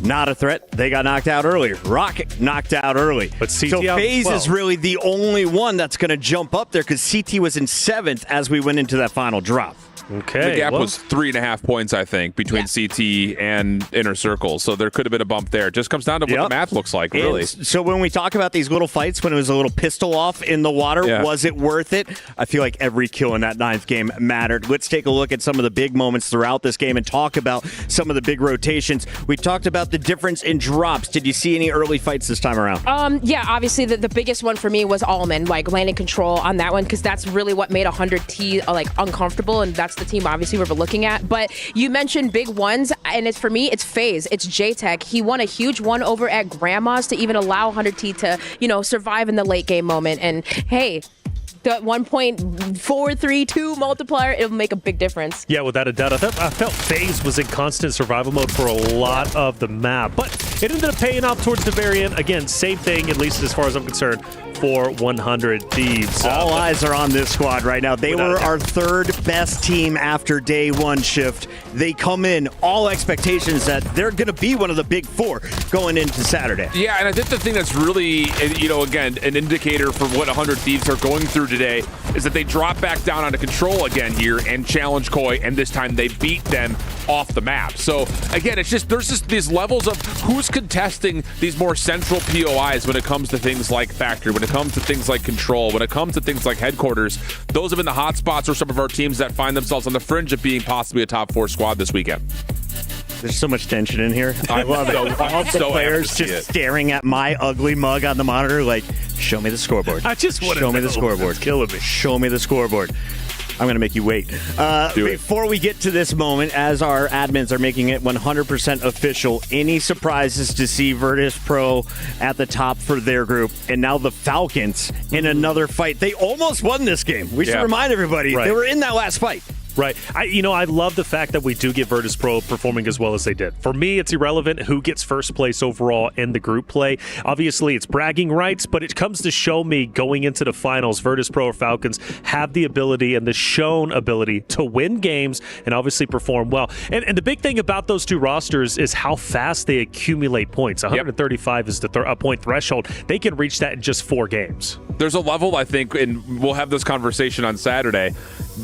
Not a threat. They got knocked out early. Roc knocked out early. But CT so FaZe well. is really the only one that's going to jump up there because CT was in 7th as we went into that final drop. Okay. The gap was 3.5 points, I think, between CT and Inner Circle. So there could have been a bump there. It just comes down to what the math looks like, really. And so when we talk about these little fights, when it was a little pistol off in the water, was it worth it? I feel like every kill in that 9th game mattered. Let's take a look at some of the big moments throughout this game and talk about some of the big rotations. We talked about the difference in drops. Did you see any early fights this time around? Yeah, obviously the biggest one for me was Almond, like landing control on that one, because that's really what made 100T like uncomfortable, and that's the team obviously we're looking at. But you mentioned big ones, and it's for me, it's FaZe. It's J-Tech. He won a huge one over at Grandma's to even allow 100T to, you know, survive in the late game moment. And hey, the 1.432 multiplier, it'll make a big difference. Yeah, without a doubt. I felt FaZe was in constant survival mode for a lot of the map, but it ended up paying off towards the very end. Again, same thing, at least as far as I'm concerned, for 100 Thieves. All eyes are on this squad right now. They were our 3rd best team after day 1 shift. They come in, all expectations that they're going to be one of the big 4 going into Saturday. Yeah, and I think the thing that's really, you know, again, an indicator for what 100 Thieves are going through today is that they drop back down onto control again here and challenge Koi, and this time they beat them off the map. So again, it's just, there's just these levels of who's contesting these more central POIs when it comes to things like Factory, when it comes to things like Control, when it comes to things like Headquarters. Those have been the hot spots or some of our teams that find themselves on the fringe of being possibly a top 4 squad this weekend. There's so much tension in here. I love it. All the players just staring at my ugly mug on the monitor like, show me the scoreboard. I just want to show me the scoreboard. It's killing me. Show me the scoreboard. I'm going to make you wait. Before we get to this moment, as our admins are making it 100% official, any surprises to see Virtus.pro at the top for their group, and now the Falcons in another fight. They almost won this game. We should remind everybody, they were in that last fight. Right. I love the fact that we do get Virtus.pro performing as well as they did. For me, it's irrelevant who gets first place overall in the group play. Obviously, it's bragging rights, but it comes to show me going into the finals, Virtus.pro or Falcons have the ability and the shown ability to win games and obviously perform well. And the big thing about those two rosters is how fast they accumulate points. 135 is the point threshold. They can reach that in just 4 games. There's a level, I think, and we'll have this conversation on Saturday.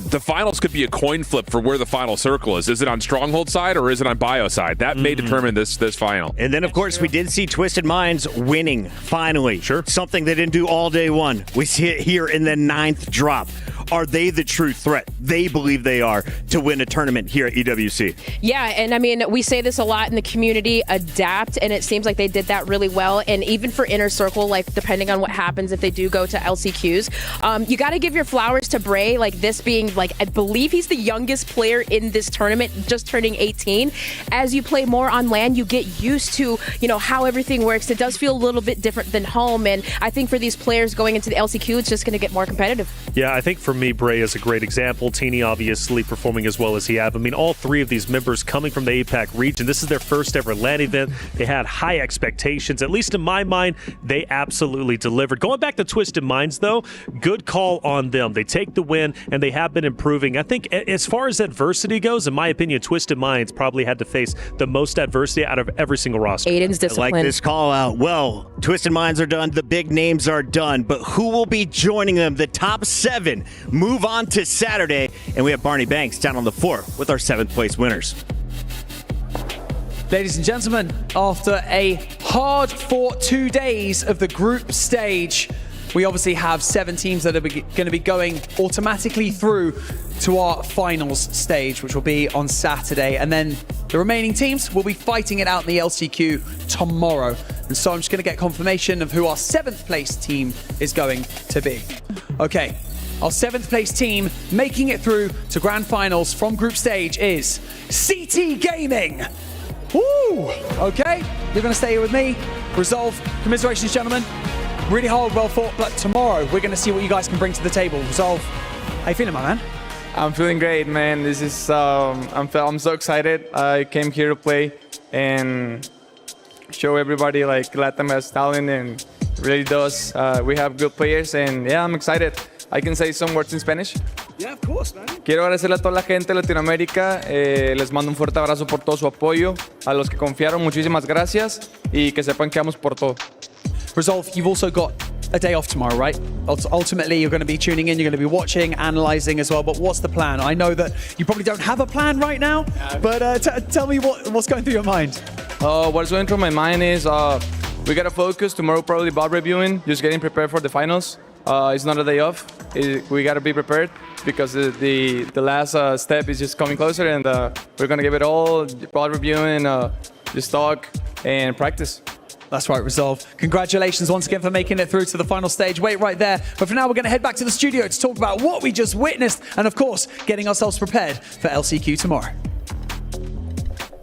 The finals could be a coin flip for where the final circle is. Is it on Stronghold side or is it on Bio side? That may determine this final. And then, of course, we did see Twisted Minds winning, finally. Sure. Something they didn't do all day 1. We see it here in the 9th drop. Are they the true threat? They believe they are to win a tournament here at EWC. Yeah, and I mean, we say this a lot in the community, adapt, and it seems like they did that really well. And even for Inner Circle, like depending on what happens if they do go to LCQs, you got to give your flowers to Bray, like this being, like, I believe he's the youngest player in this tournament, just turning 18. As you play more on LAN, you get used to, you know, how everything works. It does feel a little bit different than home, and I think for these players going into the LCQ, it's just going to get more competitive. Yeah, I think for me, Bray is a great example. Teeny obviously performing as well as he have. I mean, all 3 of these members coming from the APAC region. This is their first ever LAN event. They had high expectations. At least in my mind, they absolutely delivered. Going back to Twisted Minds, though, good call on them. They take the win, and they have been improving. I think as far as adversity goes, in my opinion, Twisted Minds probably had to face the most adversity out of every single roster. Aiden's discipline. I like this call out. Well, Twisted Minds are done. The big names are done. But who will be joining them? The top 7 move on to Saturday, and we have Barney Banks down on the 4 with our 7th place winners. Ladies and gentlemen, after a hard-fought 2 days of the group stage, we obviously have 7 teams that are going to be going automatically through to our finals stage, which will be on Saturday. And then The remaining teams will be fighting it out in the LCQ tomorrow. And so I'm just going to get confirmation of who our 7th place team is going to be. Okay, our 7th place team making it through to grand finals from group stage is CT Gaming. Woo! Okay, you're going to stay here with me. Resolve, commiserations, gentlemen. Really hard, well fought, but tomorrow we're going to see what you guys can bring to the table. Resolve, how you feeling, my man? I'm feeling great, man. This is I'm so excited. I came here to play and show everybody like Latam has talent and really does. We have good players and yeah, I'm excited. I can say some words in Spanish. Yeah, of course, man. Quiero agradecerle a toda la gente de Latinoamérica. Les mando un fuerte abrazo por todo su apoyo. A los que confiaron, muchísimas gracias y que sepan que vamos por todo. Resolve, you've also got a day off tomorrow, right? Ultimately, you're going to be tuning in, you're going to be watching, analyzing as well, but what's the plan? I know that you probably don't have a plan right now, but tell me what's going through your mind. What's going through my mind is we got to focus. Tomorrow probably bot reviewing, just getting prepared for the finals. It's not a day off. We got to be prepared because the last step is just coming closer and we're going to give it all, bot reviewing, just talk and practice. That's right, Resolve. Congratulations once again for making it through to the final stage. Wait right there. But for now, we're going to head back to the studio to talk about what we just witnessed and, of course, getting ourselves prepared for LCQ tomorrow.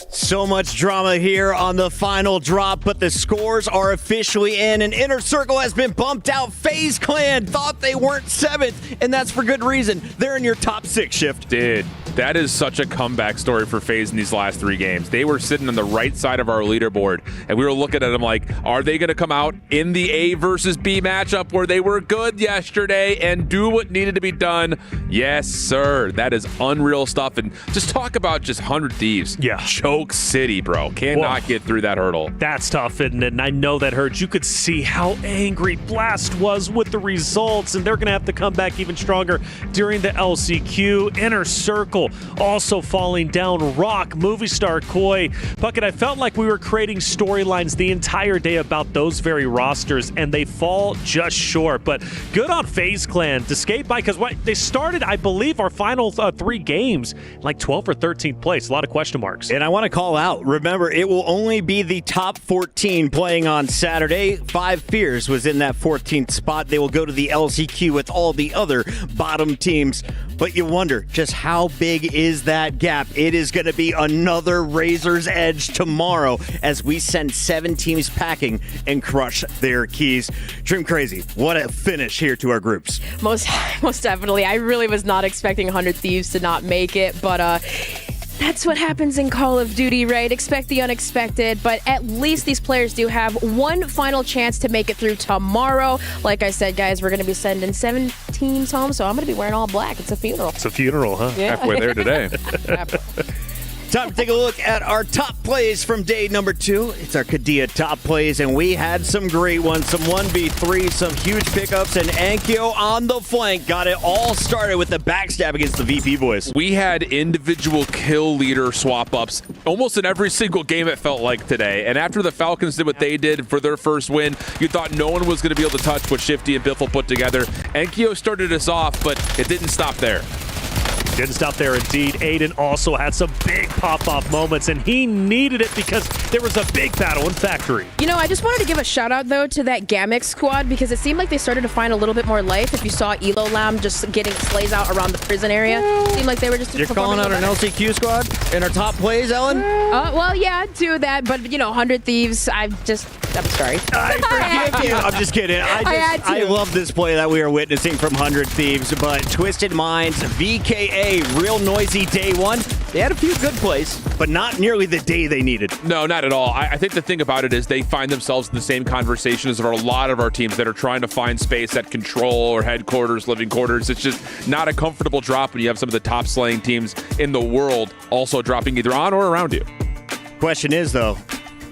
So much drama here on the final drop, but the scores are officially in, and Inner Circle has been bumped out. FaZe Clan thought they weren't 7th, and that's for good reason. They're in your top 6 shift. Dude, that is such a comeback story for FaZe in these last 3 games. They were sitting on the right side of our leaderboard, and we were looking at them like, are they going to come out in the A versus B matchup where they were good yesterday and do what needed to be done? Yes, sir. That is unreal stuff. And just talk about just 100 Thieves. Yeah. Choke City, bro. Cannot get through that hurdle. That's tough, isn't it? And I know that hurts. You could see how angry Blast was with the results, and they're going to have to come back even stronger during the LCQ. Inner Circle also falling down. Roc, Movie Star, Koi. Puckett, I felt like we were creating storylines the entire day about those very rosters, and they fall just short. But good on FaZe Clan to skate by, because they started, I believe, our final 3 games like 12th or 13th place. A lot of question marks. And I want to call out, remember, it will only be the top 14 playing on Saturday. 5 Fears was in that 14th spot. They will go to the LCQ with all the other bottom teams. But you wonder just how big is that gap? It is going to be another razor's edge tomorrow as we send 7 teams packing and crush their keys. Dream Crazy, what a finish here to our groups. Most definitely. I really was not expecting 100 Thieves to not make it, but that's what happens in Call of Duty, right? Expect the unexpected, but at least these players do have one final chance to make it through tomorrow. Like I said, guys, we're going to be sending 7 teams home, so I'm going to be wearing all black. It's a funeral. It's a funeral, huh? Yeah. Halfway there today. Time to take a look at our top plays from day number 2. It's our Kadia top plays, and we had some great ones, some 1v3, some huge pickups, and Enko on the flank got it all started with the backstab against the VP boys. We had individual kill leader swap-ups almost in every single game, it felt like, today. And after the Falcons did what they did for their first win, you thought no one was going to be able to touch what Shifty and Biffle put together. Enko started us off, but it didn't stop there. Didn't stop there, indeed. Aiden also had some big pop-off moments, and he needed it because there was a big battle in Factory. You know, I just wanted to give a shout-out, though, to that Gamix squad, because it seemed like they started to find a little bit more life. If you saw Elo Lam just getting slays out around the prison area, it seemed like they were just You're calling out an LCQ squad in our top plays, Ellen? Well, yeah, do that, but, you know, 100 Thieves, I'm sorry. I forgive you. I'm just kidding. I love this play that we are witnessing from 100 Thieves, but Twisted Minds, VKA, real noisy day 1. They had a few good plays, but not nearly the day they needed. No, not at all. I think the thing about it is they find themselves in the same conversation as a lot of our teams that are trying to find space at control or headquarters, living quarters. It's just not a comfortable drop when you have some of the top slaying teams in the world also dropping either on or around you. Question is, though,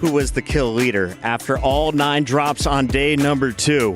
who was the kill leader after all 9 drops on day number 2?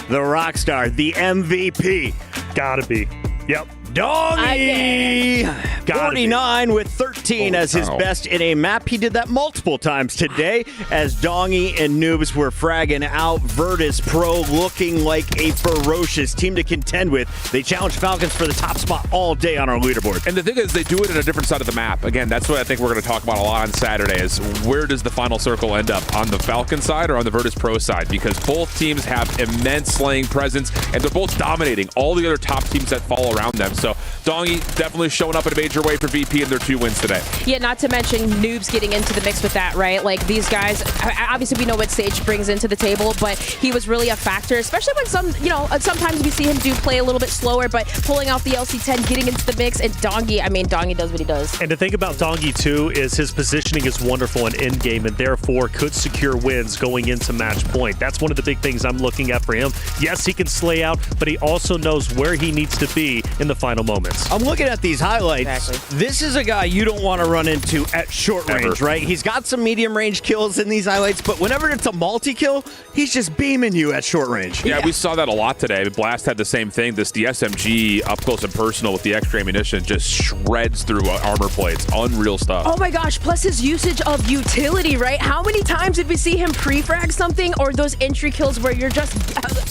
The Rockstar, the MVP. Gotta be. Yep. Doggy! 49 with 13 as his best in a map. He did that multiple times today as Dongy and Noobs were fragging out. Virtus.pro looking like a ferocious team to contend with. They challenged Falcons for the top spot all day on our leaderboard. And the thing is, they do it in a different side of the map. Again, that's what I think we're going to talk about a lot on Saturday is where does the final circle end up? On the Falcon side or on the Virtus.pro side? Because both teams have immense slaying presence and they're both dominating all the other top teams that fall around them. So Dongy definitely showing up in a major way for VP in their 2 wins today. Yeah, not to mention Noobs getting into the mix with that, right? Like these guys, obviously we know what Sage brings into the table, but he was really a factor, especially when sometimes we see him play a little bit slower, but pulling out the LC10, getting into the mix, and Dongy, I mean, Dongy does what he does. And the thing about Dongy too is his positioning is wonderful in end game and therefore could secure wins going into match point. That's one of the big things I'm looking at for him. Yes, he can slay out, but he also knows where he needs to be in the final moments. I'm looking at these highlights. Exactly. This is a guy you don't want to run into at short range, right? He's got some medium range kills in these highlights, but whenever it's a multi-kill, he's just beaming you at short range. Yeah, we saw that a lot today. Blast had the same thing. The SMG up close and personal with the extra ammunition just shreds through armor plates. Unreal stuff. Oh my gosh, plus his usage of utility, right? How many times did we see him pre-frag something or those entry kills where you're just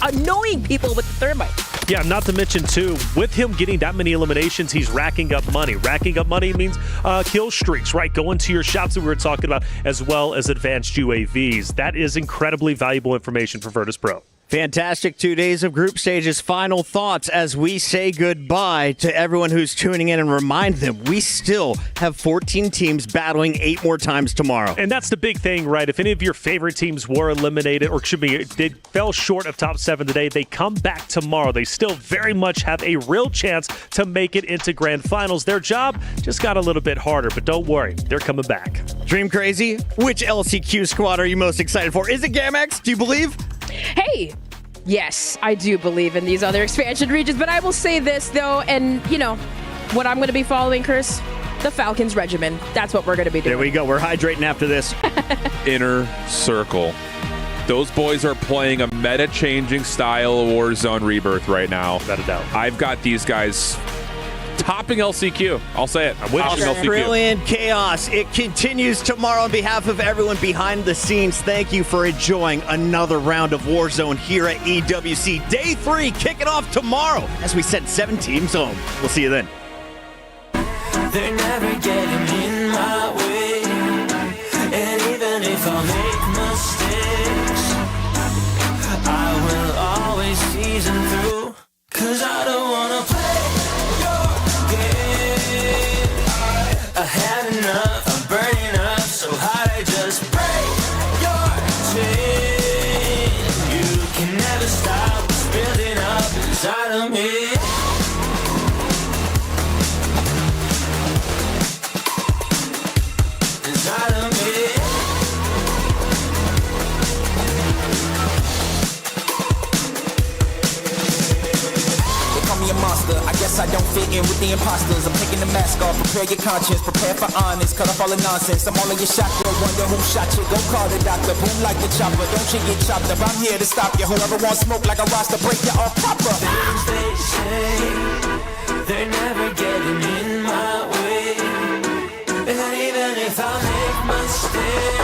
annoying people with the thermite? Yeah, not to mention too, with him getting that many eliminations, he's racking up money. Racking up money means kill streaks, right? Going to your shops that we were talking about, as well as advanced UAVs. That is incredibly valuable information for Virtus.pro. Fantastic 2 days of group stages. Final thoughts as we say goodbye to everyone who's tuning in and remind them we still have 14 teams battling 8 more times tomorrow. And that's the big thing, right? If any of your favorite teams were eliminated or they fell short of top 7 today, they come back tomorrow. They still very much have a real chance to make it into grand finals. Their job just got a little bit harder, but don't worry, they're coming back. Dream Crazy, which LCQ squad are you most excited for? Is it Gamex? Do you believe? Hey, yes, I do believe in these other expansion regions, but I will say this, though, and, you know, what I'm going to be following, Chris? The Falcons regimen. That's what we're going to be doing. There we go. We're hydrating after this. Inner Circle. Those boys are playing a meta-changing style of Warzone Rebirth right now. Without a doubt. I've got these guys topping LCQ. I'll say it. I'm with you. Brilliant chaos. It continues tomorrow on behalf of everyone behind the scenes. Thank you for enjoying another round of Warzone here at EWC. Day 3 kicking off tomorrow as we send 7 teams home. We'll see you then. They're never getting in my way. And even if I make mistakes, I will always season through. 'Cause I don't wanna play your game. I had enough, I'm burning up so hot I just break your chain. You can never stop what's building up inside of me. I guess I don't fit in with the imposters. I'm taking the mask off, prepare your conscience, prepare for honest, cut off all the nonsense. I'm all in your shot, girl, wonder who shot you. Go call the doctor, boom like the chopper. Don't you get chopped up, I'm here to stop you. Whoever wants smoke like a roster, break you off proper. Things they say, they're never getting in my way. And even if I make mistakes,